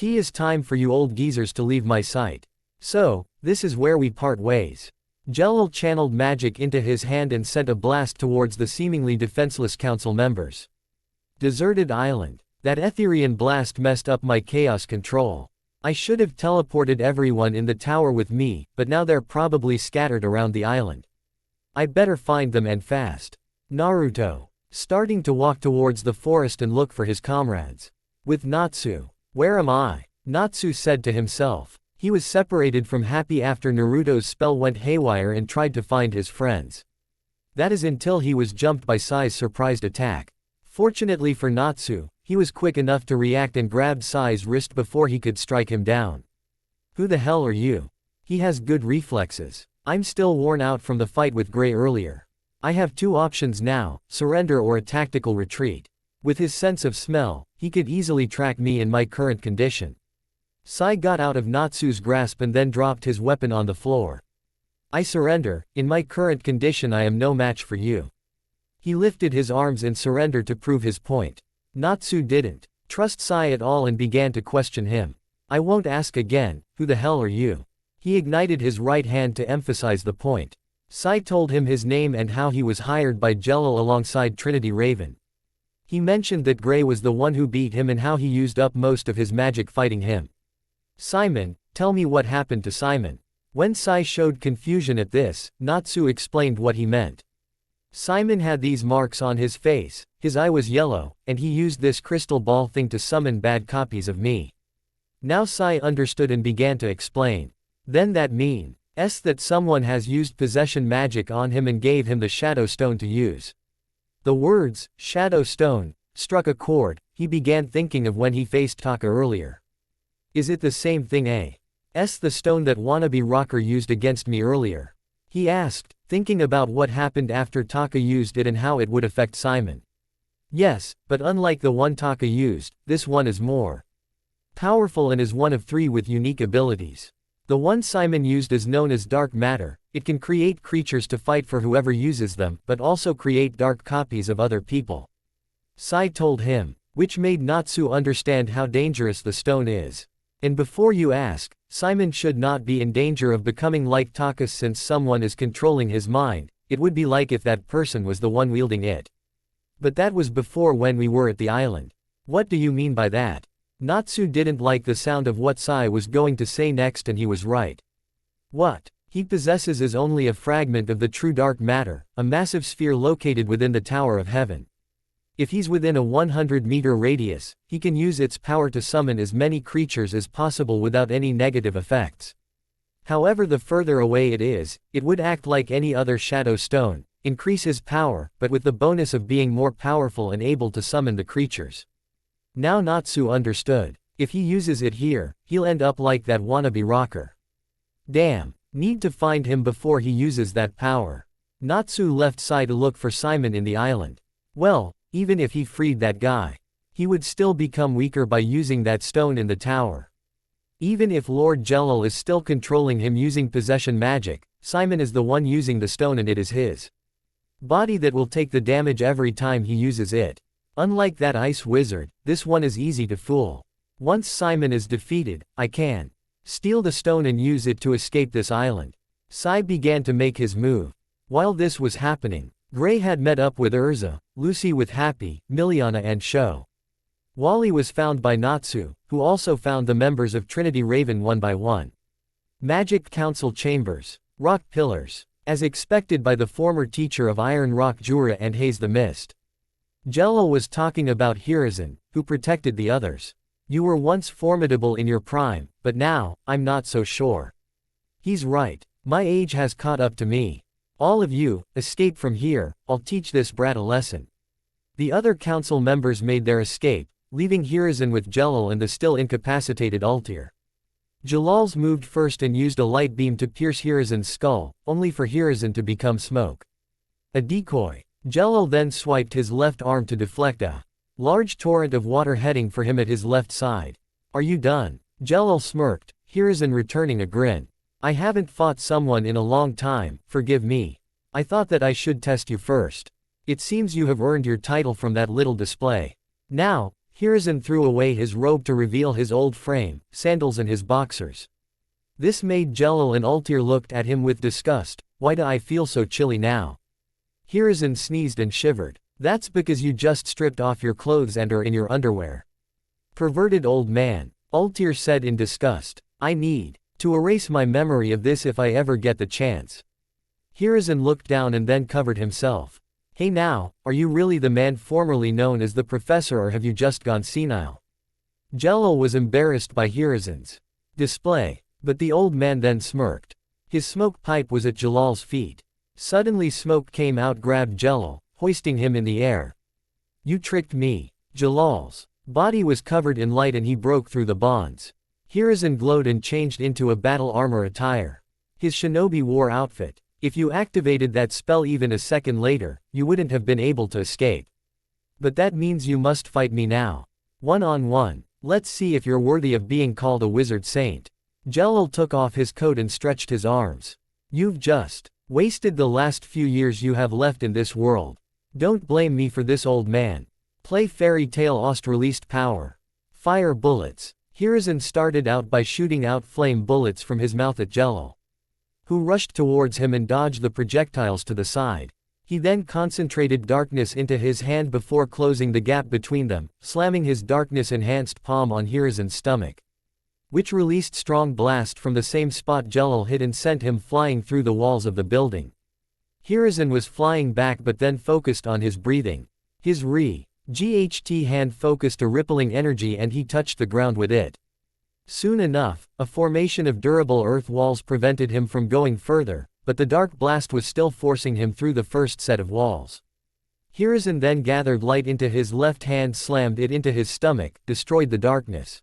[SPEAKER 1] is time for you old geezers to leave my sight. So, this is where we part ways. Jelal channeled magic into his hand and sent a blast towards the seemingly defenseless council members. Deserted island. That Etherian blast messed up my chaos control. I should have teleported everyone in the tower with me, but now they're probably scattered around the island. I better find them and fast. Naruto. Starting to walk towards the forest and look for his comrades. With Natsu. Where am I? Natsu said to himself. He was separated from Happy after Naruto's spell went haywire and tried to find his friends. That is until he was jumped by Sai's surprised attack. Fortunately for Natsu, he was quick enough to react and grabbed Sai's wrist before he could strike him down. Who the hell are you? He has good reflexes. I'm still worn out from the fight with Gray earlier. I have two options now, surrender or a tactical retreat. With his sense of smell, he could easily track me in my current condition. Sai got out of Natsu's grasp and then dropped his weapon on the floor. I surrender, in my current condition I am no match for you. He lifted his arms and surrendered to prove his point. Natsu didn't trust Sai at all and began to question him. I won't ask again, who the hell are you? He ignited his right hand to emphasize the point. Sai told him his name and how he was hired by Jelal alongside Trinity Raven. He mentioned that Gray was the one who beat him and how he used up most of his magic fighting him. Simon, tell me what happened to Simon. When Sai showed confusion at this, Natsu explained what he meant. Simon had these marks on his face, his eye was yellow, and he used this crystal ball thing to summon bad copies of me. Now Sai understood and began to explain. Then that means that someone has used possession magic on him and gave him the Shadow Stone to use. The words, Shadow Stone, struck a chord. He began thinking of when he faced Taka earlier. Is it the same thing the stone that wannabe rocker used against me earlier? He asked, thinking about what happened after Taka used it and how it would affect Simon. Yes, but unlike the one Taka used, this one is more powerful and is one of three with unique abilities. The one Simon used is known as dark matter. It can create creatures to fight for whoever uses them, but also create dark copies of other people. Sai told him, which made Natsu understand how dangerous the stone is. And before you ask, Simon should not be in danger of becoming like Taka since someone is controlling his mind. It would be like if that person was the one wielding it. But that was before when we were at the island. What do you mean by that? Natsu didn't like the sound of what Sai was going to say next and he was right. What he possesses is only a fragment of the true dark matter, a massive sphere located within the Tower of Heaven. If he's within a 100-meter radius, he can use its power to summon as many creatures as possible without any negative effects. However, the further away it is, it would act like any other shadow stone, increase his power, but with the bonus of being more powerful and able to summon the creatures. Now Natsu understood. If he uses it here, he'll end up like that wannabe rocker. Damn, need to find him before he uses that power. Natsu left Sai to look for Simon in the island. Well, even if he freed that guy, he would still become weaker by using that stone in the tower. Even if Lord Jelal is still controlling him using possession magic, Simon is the one using the stone and it is his body that will take the damage every time he uses it. Unlike that ice wizard, this one is easy to fool. Once Simon is defeated, I can steal the stone and use it to escape this island. Sai began to make his move. While this was happening, Gray had met up with Urza, Lucy with Happy, Miliana and Sho. Wally was found by Natsu, who also found the members of Trinity Raven one by one. Magic Council Chambers. Rock Pillars. As expected by the former teacher of Iron Rock Jura and Haze the Mist. Jello was talking about Hiruzen, who protected the others. You were once formidable in your prime, but now, I'm not so sure. He's right. My age has caught up to me. All of you, escape from here, I'll teach this brat a lesson. The other council members made their escape, leaving Hiruzen with Jello and the still incapacitated Altair. Jalals moved first and used a light beam to pierce Hiruzen's skull, only for Hiruzen to become smoke. A decoy. Jello then swiped his left arm to deflect a large torrent of water heading for him at his left side. Are you done? Jello smirked, Hiruzen returning a grin. I haven't fought someone in a long time, forgive me. I thought that I should test you first. It seems you have earned your title from that little display. Now, Hiruzen threw away his robe to reveal his old frame, sandals and his boxers. This made Jello and Altair looked at him with disgust. Why do I feel so chilly now? Hiruzen sneezed and shivered. That's because you just stripped off your clothes and are in your underwear. Perverted old man, Altair said in disgust. I need to erase my memory of this if I ever get the chance. Hiruzen looked down and then covered himself. Hey now, are you really the man formerly known as the professor or have you just gone senile? Jello was embarrassed by Hiruzen's display, but the old man then smirked. His smoke pipe was at Jalal's feet. Suddenly smoke came out, grabbed Jello, hoisting him in the air. You tricked me. Jalal's body was covered in light and he broke through the bonds. Hiruzen glowed and changed into a battle armor attire. His shinobi war outfit. If you activated that spell even a second later, you wouldn't have been able to escape. But that means you must fight me now. One-on-one. Let's see if you're worthy of being called a wizard saint. Jello took off his coat and stretched his arms. You've just wasted the last few years you have left in this world. Don't blame me for this, old man. Play Fairy Tale Ost released power. Fire bullets. Hiruzen started out by shooting out flame bullets from his mouth at Jello, who rushed towards him and dodged the projectiles to the side. He then concentrated darkness into his hand before closing the gap between them, slamming his darkness-enhanced palm on Hiruzen's stomach, which released strong blast from the same spot Jello hit and sent him flying through the walls of the building. Hiruzen was flying back but then focused on his breathing. His GHT hand focused a rippling energy and he touched the ground with it. Soon enough, a formation of durable earth walls prevented him from going further, but the dark blast was still forcing him through the first set of walls. Hiruzen then gathered light into his left hand, slammed it into his stomach, destroyed the darkness.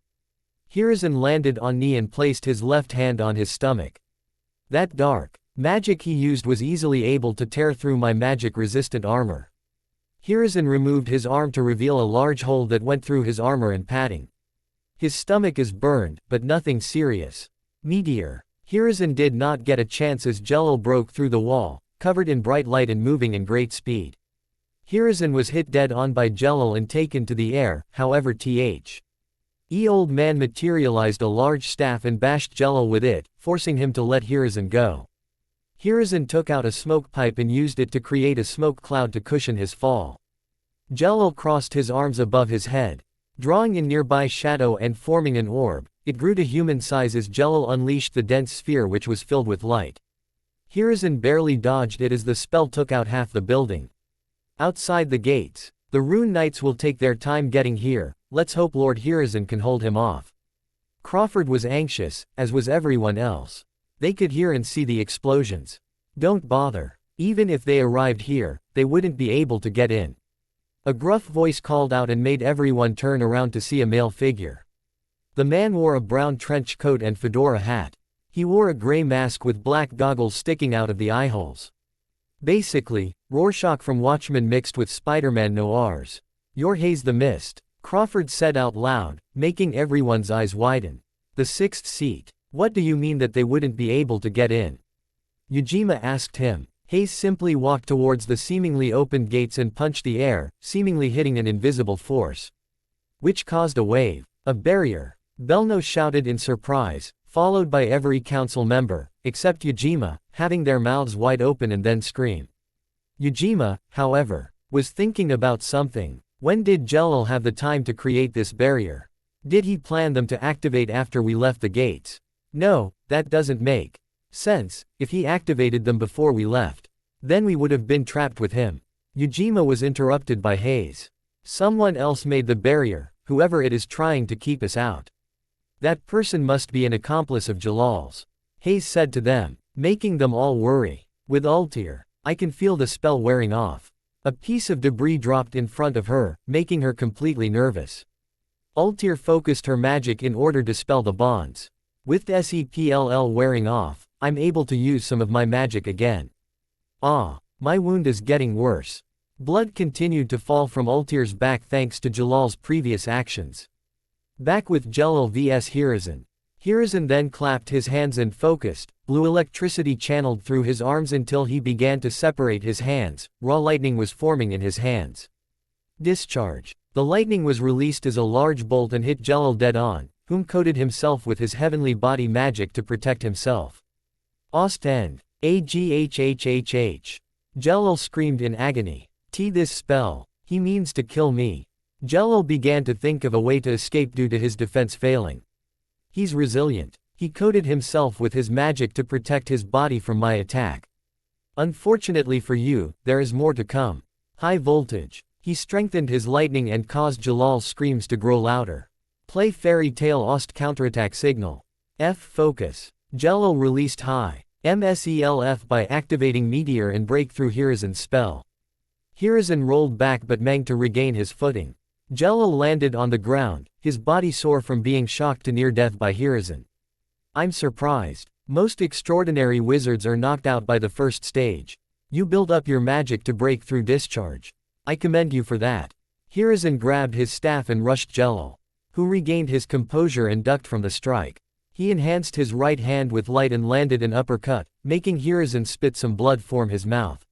[SPEAKER 1] Hiruzen landed on knee and placed his left hand on his stomach. That dark magic he used was easily able to tear through my magic-resistant armor. Hiruzen removed his arm to reveal a large hole that went through his armor and padding. His stomach is burned, but nothing serious. Meteor. Hiruzen did not get a chance as Jello broke through the wall, covered in bright light and moving in great speed. Hiruzen was hit dead on by Jello and taken to the air, however old man materialized a large staff and bashed Jello with it, forcing him to let Hiruzen go. Hiruzen took out a smoke pipe and used it to create a smoke cloud to cushion his fall. Jello crossed his arms above his head, drawing in nearby shadow and forming an orb. It grew to human size as Jello unleashed the dense sphere which was filled with light. Hiruzen barely dodged it as the spell took out half the building. Outside the gates, the Rune Knights will take their time getting here. Let's hope Lord Hiruzen can hold him off. Crawford was anxious, as was everyone else. They could hear and see the explosions. Don't bother. Even if they arrived here, they wouldn't be able to get in. A gruff voice called out and made everyone turn around to see a male figure. The man wore a brown trench coat and fedora hat. He wore a gray mask with black goggles sticking out of the eyeholes. Basically, Rorschach from Watchmen mixed with Spider-Man Noirs. You're Haze the Mist, Crawford said out loud, making everyone's eyes widen. The sixth seat. What do you mean that they wouldn't be able to get in? Yujima asked him. Haze simply walked towards the seemingly opened gates and punched the air, seemingly hitting an invisible force, which caused a wave. A barrier. Belno shouted in surprise, followed by every council member, except Yujima, having their mouths wide open and then scream. Yujima, however, was thinking about something. When did Jello have the time to create this barrier? Did he plan them to activate after we left the gates? No, that doesn't make sense. If he activated them before we left, then we would have been trapped with him. Ujima was interrupted by haze. Someone else made the barrier, whoever it is trying to keep us out. That person must be an accomplice of Jalal's. Hayes said to them, making them all worry. With Altair, I can feel the spell wearing off. A piece of debris dropped in front of her, making her completely nervous. Altair focused her magic in order to dispel the bonds. With SEPLL wearing off, I'm able to use some of my magic again. Ah, my wound is getting worse. Blood continued to fall from Altair's back thanks to Jalal's previous actions. Back with Jalal vs Hiruzen. Hiruzen then clapped his hands and focused, blue electricity channeled through his arms until he began to separate his hands, raw lightning was forming in his hands. Discharge. The lightning was released as a large bolt and hit Jalal dead on, whom coated himself with his heavenly body magic to protect himself. Ostend. Aghhhh. Jalal screamed in agony. This spell. He means to kill me. Jalal began to think of a way to escape due to his defense failing. He's resilient. He coated himself with his magic to protect his body from my attack. Unfortunately for you, there is more to come. High voltage. He strengthened his lightning and caused Jalal's screams to grow louder. Play Fairy Tale Ost counterattack signal. F focus. Jalal released high MSELF by activating Meteor and break through Hiruzen's spell. Hiruzen rolled back but managed to regain his footing. Jalal landed on the ground, his body sore from being shocked to near death by Hiruzen. I'm surprised. Most extraordinary wizards are knocked out by the first stage. You build up your magic to break through discharge. I commend you for that. Hiruzen grabbed his staff and rushed Jalal, who regained his composure and ducked from the strike. He enhanced his right hand with light and landed an uppercut, making Hiruzen spit some blood from his mouth.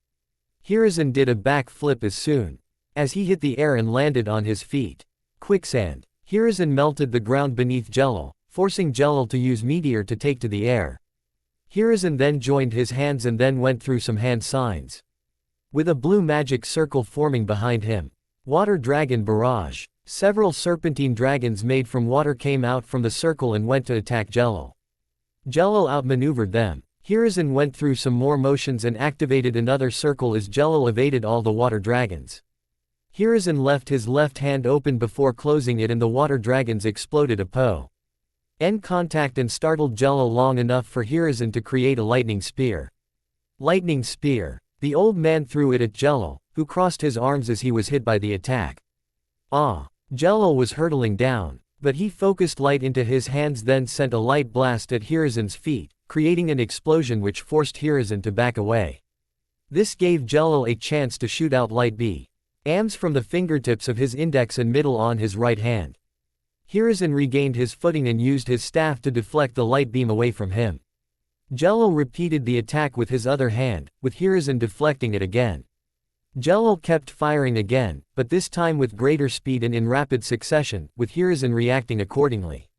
[SPEAKER 1] Hiruzen did a back flip as soon as he hit the air and landed on his feet. Quicksand. Hiruzen melted the ground beneath Jalal, forcing Jalal to use Meteor to take to the air. Hiruzen then joined his hands and then went through some hand signs. With a blue magic circle forming behind him. Water Dragon Barrage. Several serpentine dragons made from water came out from the circle and went to attack Jalal. Jalal outmaneuvered them. Hiruzen went through some more motions and activated another circle as Jalal evaded all the water dragons. Hiruzen left his left hand open before closing it and the water dragons exploded a Po. N contact and startled Jalal long enough for Hiruzen to create a lightning spear. Lightning spear. The old man threw it at Jalal, who crossed his arms as he was hit by the attack. Ah! Jalal was hurtling down, but he focused light into his hands then sent a light blast at Hiruzen's feet, creating an explosion which forced Hiruzen to back away. This gave Jalal a chance to shoot out light BMs from the fingertips of his index and middle on his right hand. Hiruzen regained his footing and used his staff to deflect the light beam away from him. Jalal repeated the attack with his other hand, with Hiruzen deflecting it again. Jalal kept firing again, but this time with greater speed and in rapid succession, with Hiruzen reacting accordingly.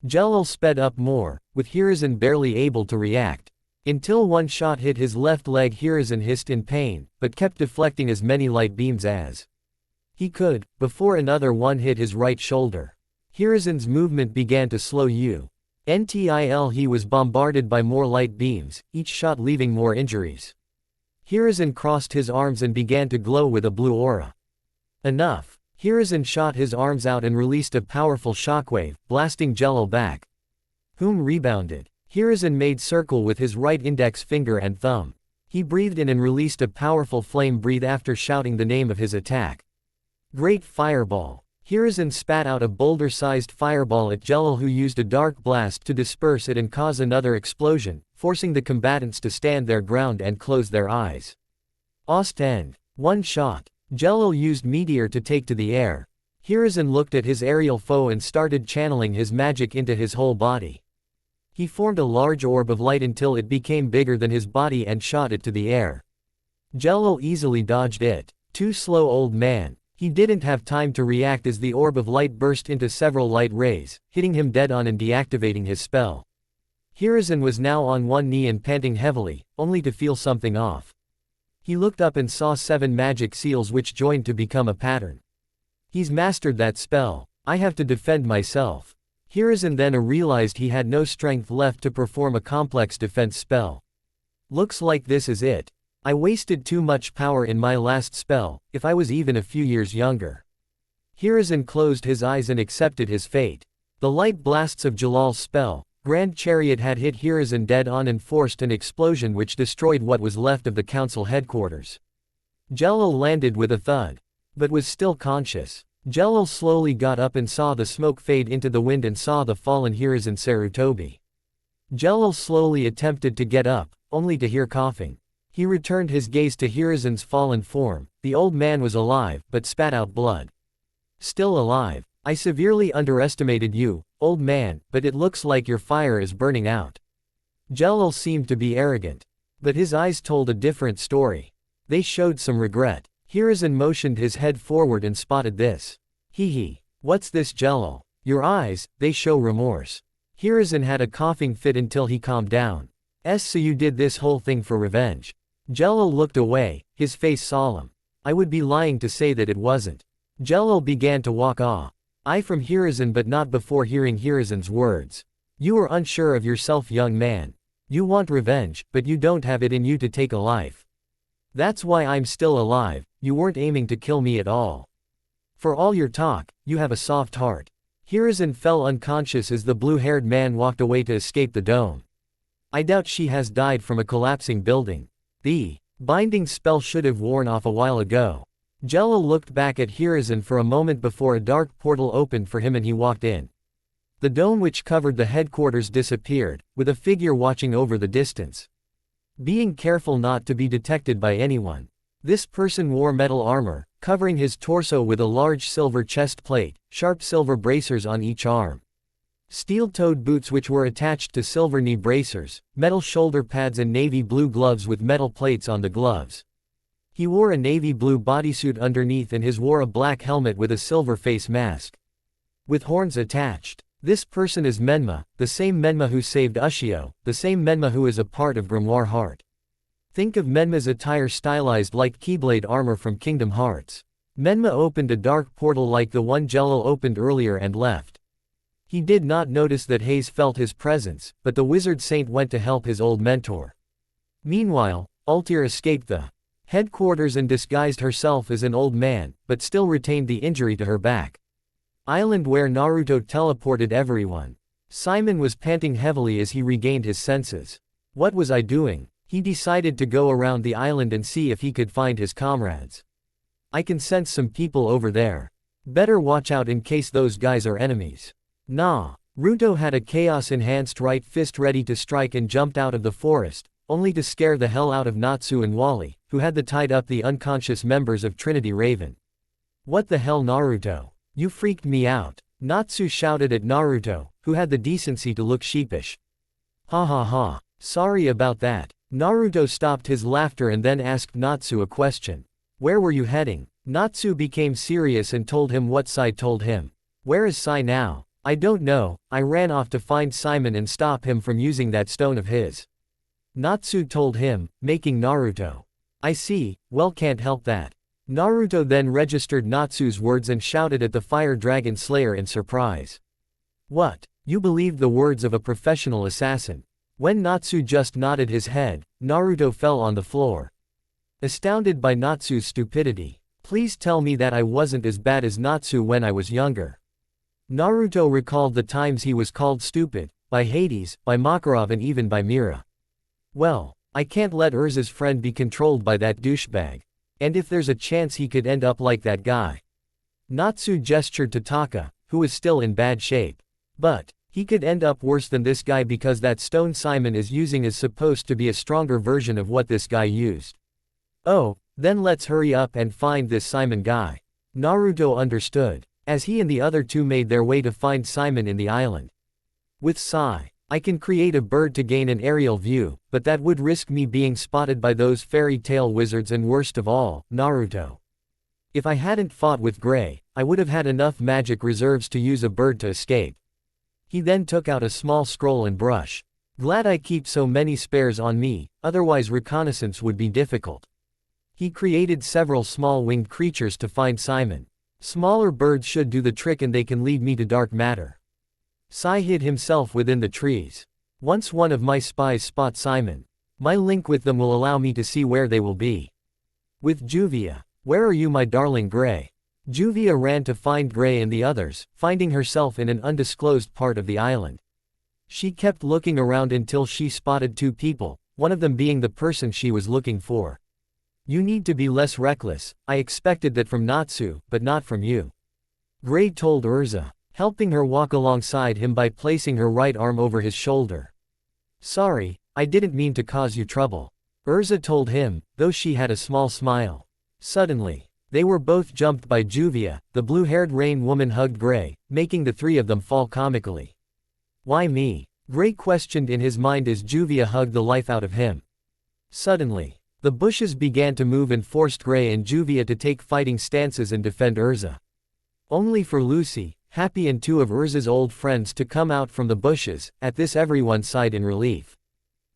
[SPEAKER 1] Jalal sped up more, with Hiruzen barely able to react. Until one shot hit his left leg. Hiruzen hissed in pain, but kept deflecting as many light beams as he could, before another one hit his right shoulder. Hiruzen's movement began to slow until he was bombarded by more light beams, each shot leaving more injuries. Hiruzen crossed his arms and began to glow with a blue aura. Enough. Hiruzen shot his arms out and released a powerful shockwave, blasting Jalal back. Whom rebounded. Hiruzen made circle with his right index finger and thumb. He breathed in and released a powerful flame breath after shouting the name of his attack. Great Fireball. Hiruzen spat out a boulder-sized fireball at Jalal, who used a dark blast to disperse it and cause another explosion, forcing the combatants to stand their ground and close their eyes. Ostend. One shot. Jalal used Meteor to take to the air. Hiruzen looked at his aerial foe and started channeling his magic into his whole body. He formed a large orb of light until it became bigger than his body and shot it to the air. Jalal easily dodged it. Too slow, old man. He didn't have time to react as the orb of light burst into several light rays, hitting him dead on and deactivating his spell. Hiruzen was now on one knee and panting heavily, only to feel something off. He looked up and saw 7 magic seals which joined to become a pattern. He's mastered that spell. I have to defend myself. Hiruzen then realized he had no strength left to perform a complex defense spell. Looks like this is it. I wasted too much power in my last spell, if I was even a few years younger. Hiruzen closed his eyes and accepted his fate. The light blasts of Jalal's spell, Grand Chariot had hit Hiruzen dead on and forced an explosion which destroyed what was left of the council headquarters. Jalal landed with a thud, but was still conscious. Jalal slowly got up and saw the smoke fade into the wind and saw the fallen Hiruzen Sarutobi. Jalal slowly attempted to get up, only to hear coughing. He returned his gaze to Hiruzen's fallen form. The old man was alive, but spat out blood. Still alive. I severely underestimated you, old man, but it looks like your fire is burning out. Jalal seemed to be arrogant. But his eyes told a different story. They showed some regret. Hiruzen motioned his head forward and spotted this. Hee. What's this, Jalal? Your eyes, they show remorse. Hiruzen had a coughing fit until he calmed down. So you did this whole thing for revenge. Jalal looked away, his face solemn. I would be lying to say that it wasn't. Jalal began to walk off. From Hiruzen, but not before hearing Hiruzen's words. You are unsure of yourself, young man. You want revenge, but you don't have it in you to take a life. That's why I'm still alive. You weren't aiming to kill me at all. For all your talk, you have a soft heart. Hiruzen fell unconscious as the blue-haired man walked away to escape the dome. I doubt she has died from a collapsing building. The binding spell should have worn off a while ago. Jalal looked back at Hiruzen for a moment before a dark portal opened for him and he walked in. The dome which covered the headquarters disappeared, with a figure watching over the distance. Being careful not to be detected by anyone. This person wore metal armor, covering his torso with a large silver chest plate, sharp silver bracers on each arm. Steel-toed boots which were attached to silver knee bracers, metal shoulder pads and navy blue gloves with metal plates on the gloves. He wore a navy blue bodysuit underneath and wore a black helmet with a silver face mask, with horns attached. This person is Menma, the same Menma who saved Ushio, the same Menma who is a part of Grimoire Heart. Think of Menma's attire stylized like Keyblade armor from Kingdom Hearts. Menma opened a dark portal like the one Jalal opened earlier and left. He did not notice that Hayes felt his presence, but the wizard saint went to help his old mentor. Meanwhile, Altair escaped the headquarters and disguised herself as an old man, but still retained the injury to her back. Island where Naruto teleported everyone. Simon was panting heavily as he regained his senses. What was I doing? He decided to go around the island and see if he could find his comrades. I can sense some people over there. Better watch out in case those guys are enemies. Nah. Naruto had a chaos-enhanced right fist ready to strike and jumped out of the forest, only to scare the hell out of Natsu and Wally, who had tied up the unconscious members of Trinity Raven. What the hell, Naruto? You freaked me out. Natsu shouted at Naruto, who had the decency to look sheepish. Ha ha ha. Sorry about that. Naruto stopped his laughter and then asked Natsu a question. Where were you heading? Natsu became serious and told him what Sai told him. Where is Sai now? I don't know. I ran off to find Simon and stop him from using that stone of his. Natsu told him, making Naruto. I see, well, can't help that. Naruto then registered Natsu's words and shouted at the Fire Dragon Slayer in surprise. What? You believed the words of a professional assassin? When Natsu just nodded his head, Naruto fell on the floor. Astounded by Natsu's stupidity. Please tell me that I wasn't as bad as Natsu when I was younger. Naruto recalled the times he was called stupid, by Hades, by Makarov and even by Mira. Well, I can't let Urza's friend be controlled by that douchebag. And if there's a chance he could end up like that guy. Natsu gestured to Taka, who was still in bad shape. But he could end up worse than this guy because that stone Simon is using is supposed to be a stronger version of what this guy used. Oh, then let's hurry up and find this Simon guy. Naruto understood, as he and the other two made their way to find Simon in the island. With Sai, I can create a bird to gain an aerial view, but that would risk me being spotted by those fairy tale wizards and worst of all, Naruto. If I hadn't fought with Gray, I would have had enough magic reserves to use a bird to escape. He then took out a small scroll and brush. Glad I keep so many spares on me, otherwise reconnaissance would be difficult. He created several small winged creatures to find Simon. Smaller birds should do the trick and they can lead me to dark matter. Sai hid himself within the trees. Once one of my spies spot Simon. My link with them will allow me to see where they will be. With Juvia. Where are you, my darling Gray? Juvia ran to find Gray and the others, finding herself in an undisclosed part of the island. She kept looking around until she spotted two people, one of them being the person she was looking for. You need to be less reckless, I expected that from Natsu, but not from you. Gray told Urza, helping her walk alongside him by placing her right arm over his shoulder. Sorry, I didn't mean to cause you trouble. Urza told him, though she had a small smile. Suddenly, they were both jumped by Juvia. The blue-haired rain woman hugged Gray, making the three of them fall comically. Why me? Gray questioned in his mind as Juvia hugged the life out of him. Suddenly, the bushes began to move and forced Gray and Juvia to take fighting stances and defend Urza. Only for Lucy, Happy and two of Urza's old friends to come out from the bushes. At this everyone sighed in relief.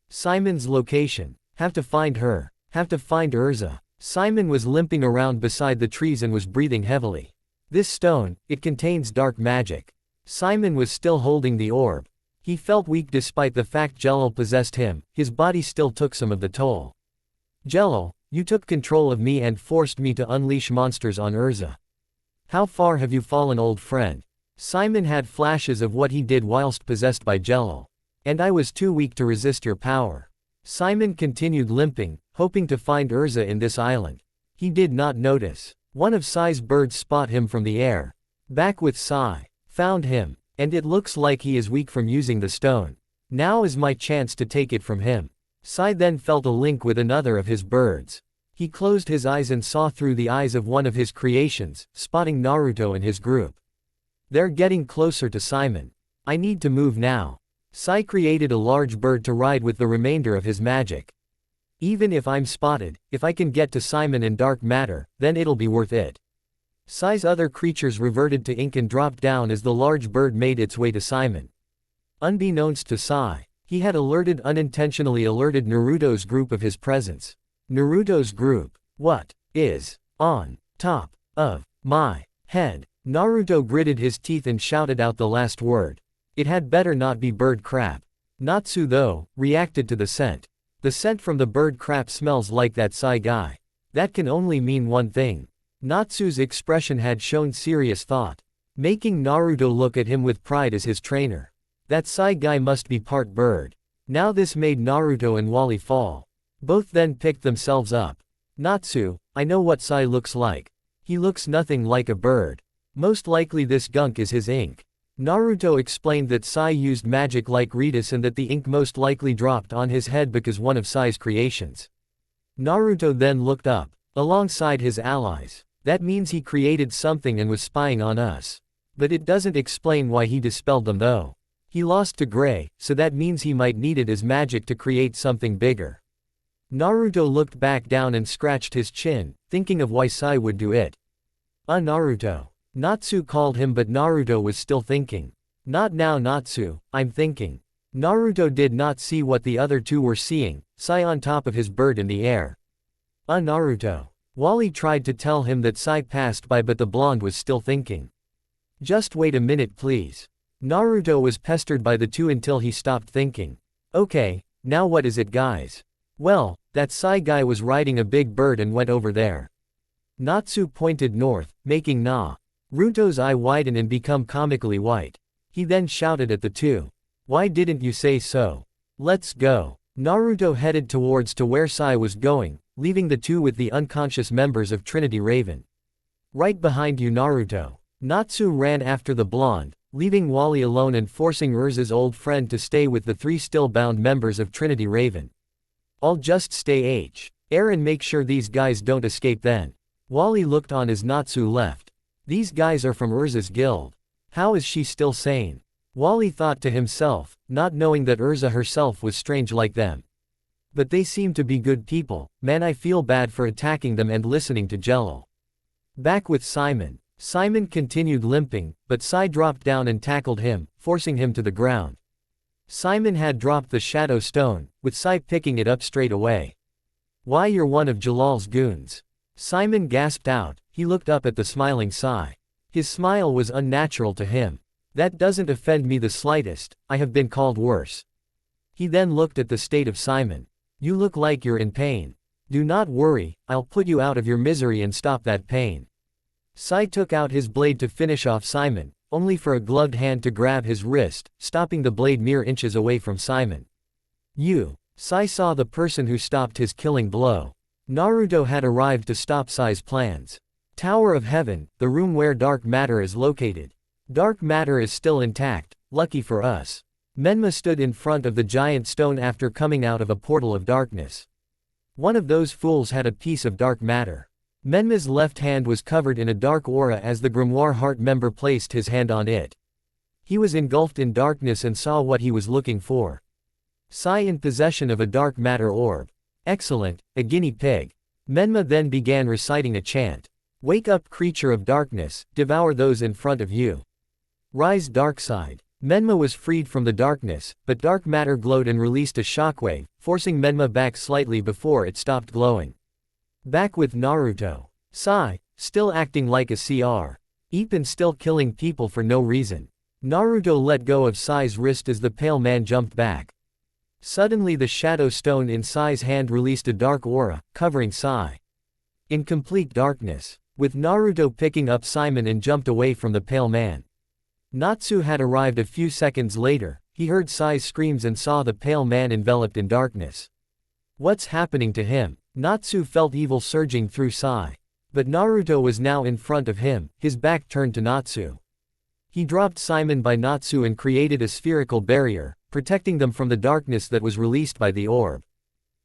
[SPEAKER 1] Simon's location. Have to find her. Have to find Urza. Simon was limping around beside the trees and was breathing heavily. This stone, it contains dark magic. Simon was still holding the orb. He felt weak despite the fact Jello possessed him. His body still took some of the toll. Jello, you took control of me and forced me to unleash monsters on Urza. How far have you fallen, old friend? Simon had flashes of what he did whilst possessed by Jello. And I was too weak to resist your power. Simon continued limping, hoping to find Urza in this island. He did not notice. One of Sai's birds spot him from the air. Back with Sai. Found him. And it looks like he is weak from using the stone. Now is my chance to take it from him. Sai then felt a link with another of his birds. He closed his eyes and saw through the eyes of one of his creations, spotting Naruto and his group. They're getting closer to Simon. I need to move now. Sai created a large bird to ride with the remainder of his magic. Even if I'm spotted, if I can get to Simon and dark matter, then it'll be worth it. Sai's other creatures reverted to ink and dropped down as the large bird made its way to Simon. Unbeknownst to Sai, he had unintentionally alerted Naruto's group of his presence. Naruto's group. What is on top of my head? Naruto gritted his teeth and shouted out the last word. It had better not be bird crap. Natsu, though, reacted to the scent. The scent from the bird crap smells like that Sai guy. That can only mean one thing. Natsu's expression had shown serious thought, making Naruto look at him with pride as his trainer. That Sai guy must be part bird. Now this made Naruto and Wally fall. Both then picked themselves up. Natsu, I know what Sai looks like. He looks nothing like a bird. Most likely this gunk is his ink. Naruto explained that Sai used magic like Ritas and that the ink most likely dropped on his head because one of Sai's creations. Naruto then looked up, alongside his allies. That means he created something and was spying on us. But it doesn't explain why he dispelled them though. He lost to Gray, so that means he might need it as magic to create something bigger. Naruto looked back down and scratched his chin, thinking of why Sai would do it. Naruto. Natsu called him, but Naruto was still thinking. Not now, Natsu, I'm thinking. Naruto did not see what the other two were seeing, Sai on top of his bird in the air. Naruto. Wally tried to tell him that Sai passed by, but the blonde was still thinking. Just wait a minute please. Naruto was pestered by the two until he stopped thinking. Okay, now what is it guys? Well, that Sai guy was riding a big bird and went over there. Natsu pointed north, making Naruto's eye widen and become comically white. He then shouted at the two. Why didn't you say so? Let's go. Naruto headed towards to where Sai was going, leaving the two with the unconscious members of Trinity Raven. Right behind you, Naruto. Natsu ran after the blonde, leaving Wally alone and forcing Urza's old friend to stay with the three still bound members of Trinity Raven. I'll just stay and make sure these guys don't escape then. Wally looked on as Natsu left. These guys are from Urza's guild. How is she still sane? Wally thought to himself, not knowing that Urza herself was strange like them. But they seem to be good people, man, I feel bad for attacking them and listening to Jello. Back with Simon. Simon continued limping, but Sai dropped down and tackled him, forcing him to the ground. Simon had dropped the shadow stone, with Sai picking it up straight away. Why, you're one of Jalal's goons. Simon gasped out. He looked up at the smiling Sai. His smile was unnatural to him. That doesn't offend me the slightest, I have been called worse. He then looked at the state of Simon. You look like you're in pain. Do not worry, I'll put you out of your misery and stop that pain. Sai took out his blade to finish off Simon, only for a gloved hand to grab his wrist, stopping the blade mere inches away from Simon. You. Sai saw the person who stopped his killing blow. Naruto had arrived to stop Sai's plans. Tower of Heaven, the room where dark matter is located. Dark matter is still intact, lucky for us. Menma stood in front of the giant stone after coming out of a portal of darkness. One of those fools had a piece of dark matter. Menma's left hand was covered in a dark aura as the Grimoire Heart member placed his hand on it. He was engulfed in darkness and saw what he was looking for. Sai in possession of a dark matter orb. Excellent, a guinea pig. Menma then began reciting a chant. Wake up, creature of darkness, devour those in front of you. Rise, dark side. Menma was freed from the darkness, but dark matter glowed and released a shockwave, forcing Menma back slightly before it stopped glowing. Back with Naruto. Sai, still acting like a CR. Ipin still killing people for no reason. Naruto let go of Sai's wrist as the pale man jumped back. Suddenly the shadow stone in Sai's hand released a dark aura, covering Sai. In complete darkness. With Naruto picking up Simon and jumped away from the pale man. Natsu had arrived a few seconds later. He heard Sai's screams and saw the pale man enveloped in darkness. What's happening to him? Natsu felt evil surging through Sai. But Naruto was now in front of him, his back turned to Natsu. He dropped Simon by Natsu and created a spherical barrier, protecting them from the darkness that was released by the orb.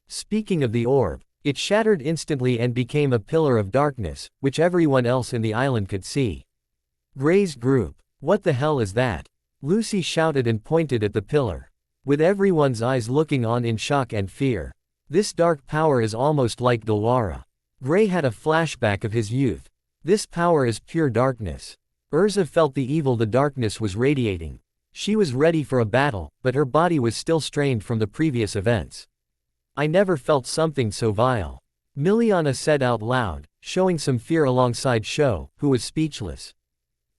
[SPEAKER 1] Speaking of the orb, it shattered instantly and became a pillar of darkness, which everyone else in the island could see. Gray's group. What the hell is that? Lucy shouted and pointed at the pillar. With everyone's eyes looking on in shock and fear. This dark power is almost like Delwara. Gray had a flashback of his youth. This power is pure darkness. Urza felt the evil the darkness was radiating. She was ready for a battle, but her body was still strained from the previous events. I never felt something so vile. Miliana said out loud, showing some fear alongside Sho, who was speechless.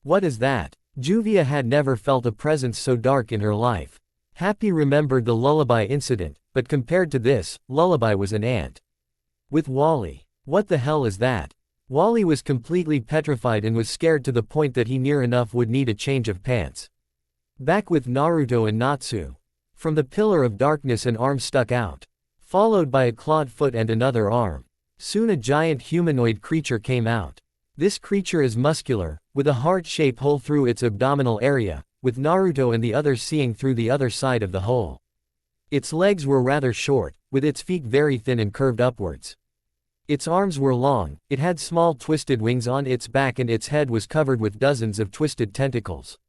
[SPEAKER 1] What is that? Juvia had never felt a presence so dark in her life. Happy remembered the lullaby incident, but compared to this, lullaby was an ant. With Wally. What the hell is that? Wally was completely petrified and was scared to the point that he near enough would need a change of pants. Back with Naruto and Natsu. From the pillar of darkness an arm stuck out. Followed by a clawed foot and another arm. Soon a giant humanoid creature came out. This creature is muscular, with a heart-shaped hole through its abdominal area, with Naruto and the others seeing through the other side of the hole. Its legs were rather short, with its feet very thin and curved upwards. Its arms were long, it had small twisted wings on its back and its head was covered with dozens of twisted tentacles.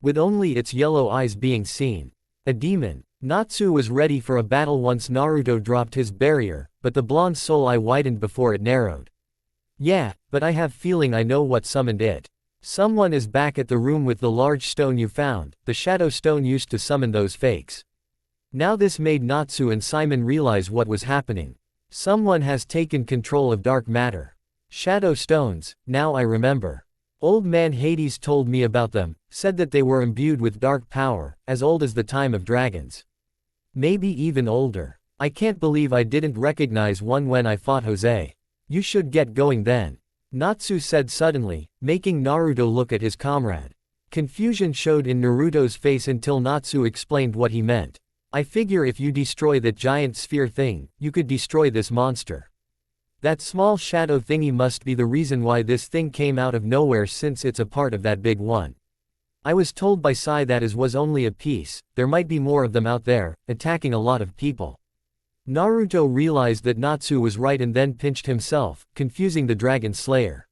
[SPEAKER 1] With only its yellow eyes being seen. A demon. Natsu was ready for a battle once Naruto dropped his barrier, but the blonde soul eye widened before it narrowed. Yeah, but I have feeling I know what summoned it. Someone is back at the room with the large stone you found, the shadow stone used to summon those fakes. Now this made Natsu and Simon realize what was happening. Someone has taken control of dark matter. Shadow stones, now I remember. Old man Hades told me about them, said that they were imbued with dark power, as old as the time of dragons. Maybe even older. I can't believe I didn't recognize one when I fought Jose. You should get going then. Natsu said suddenly, making Naruto look at his comrade. Confusion showed in Naruto's face until Natsu explained what he meant. I figure if you destroy that giant sphere thing, you could destroy this monster. That small shadow thingy must be the reason why this thing came out of nowhere since it's a part of that big one. I was told by Sai that is was only a piece, there might be more of them out there, attacking a lot of people. Naruto realized that Natsu was right and then pinched himself, confusing the Dragon Slayer.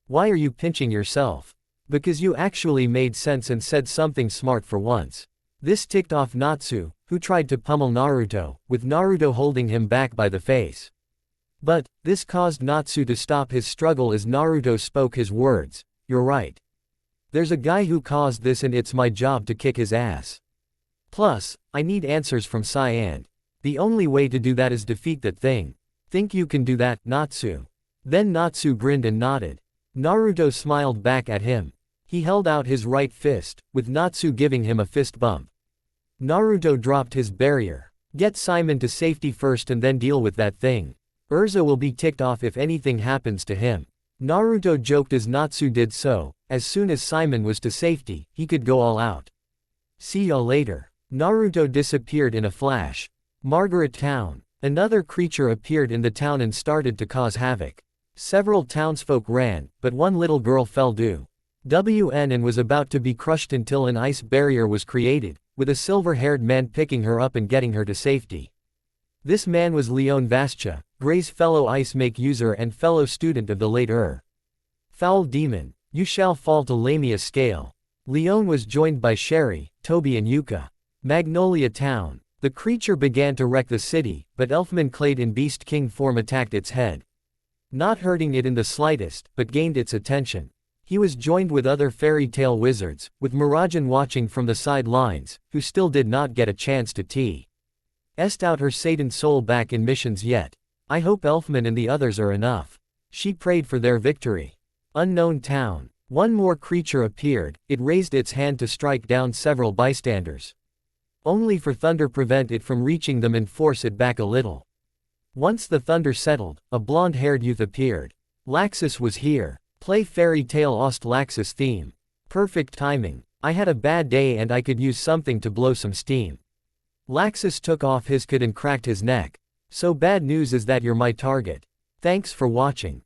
[SPEAKER 1] Why are you pinching yourself? Because you actually made sense and said something smart for once. This ticked off Natsu, who tried to pummel Naruto, with Naruto holding him back by the face. But, this caused Natsu to stop his struggle as Naruto spoke his words. You're right. There's a guy who caused this and it's my job to kick his ass. Plus, I need answers from Sai and the only way to do that is defeat that thing. Think you can do that, Natsu? Then Natsu grinned and nodded. Naruto smiled back at him. He held out his right fist, with Natsu giving him a fist bump. Naruto dropped his barrier. Get Simon to safety first and then deal with that thing. Urza will be ticked off if anything happens to him. Naruto joked as Natsu did so. As soon as Simon was to safety, he could go all out. See ya later. Naruto disappeared in a flash. Margaret Town. Another creature appeared in the town and started to cause havoc. Several townsfolk ran, but one little girl fell due. And was about to be crushed until an ice barrier was created, with a silver-haired man picking her up and getting her to safety. This man was Leon Vascha, Gray's fellow ice make user and fellow student of the late Foul Demon, you shall fall to Lamia scale. Leon was joined by Sherry, Toby and Yuka. Magnolia Town. The creature began to wreck the city, but Elfman clad in Beast King form attacked its head. Not hurting it in the slightest, but gained its attention. He was joined with other fairy tale wizards, with Mirajane watching from the sidelines, who still did not get a chance to test out her Satan soul back in missions yet. I hope Elfman and the others are enough. She prayed for their victory. Unknown Town. One more creature appeared, it raised its hand to strike down several bystanders. Only for thunder prevent it from reaching them and force it back a little. Once the thunder settled, a blonde-haired youth appeared. Laxus was here. Play Fairy Tale Ost Laxus theme. Perfect timing. I had a bad day and I could use something to blow some steam. Laxus took off his coat and cracked his neck. So bad news is that you're my target. Thanks for watching.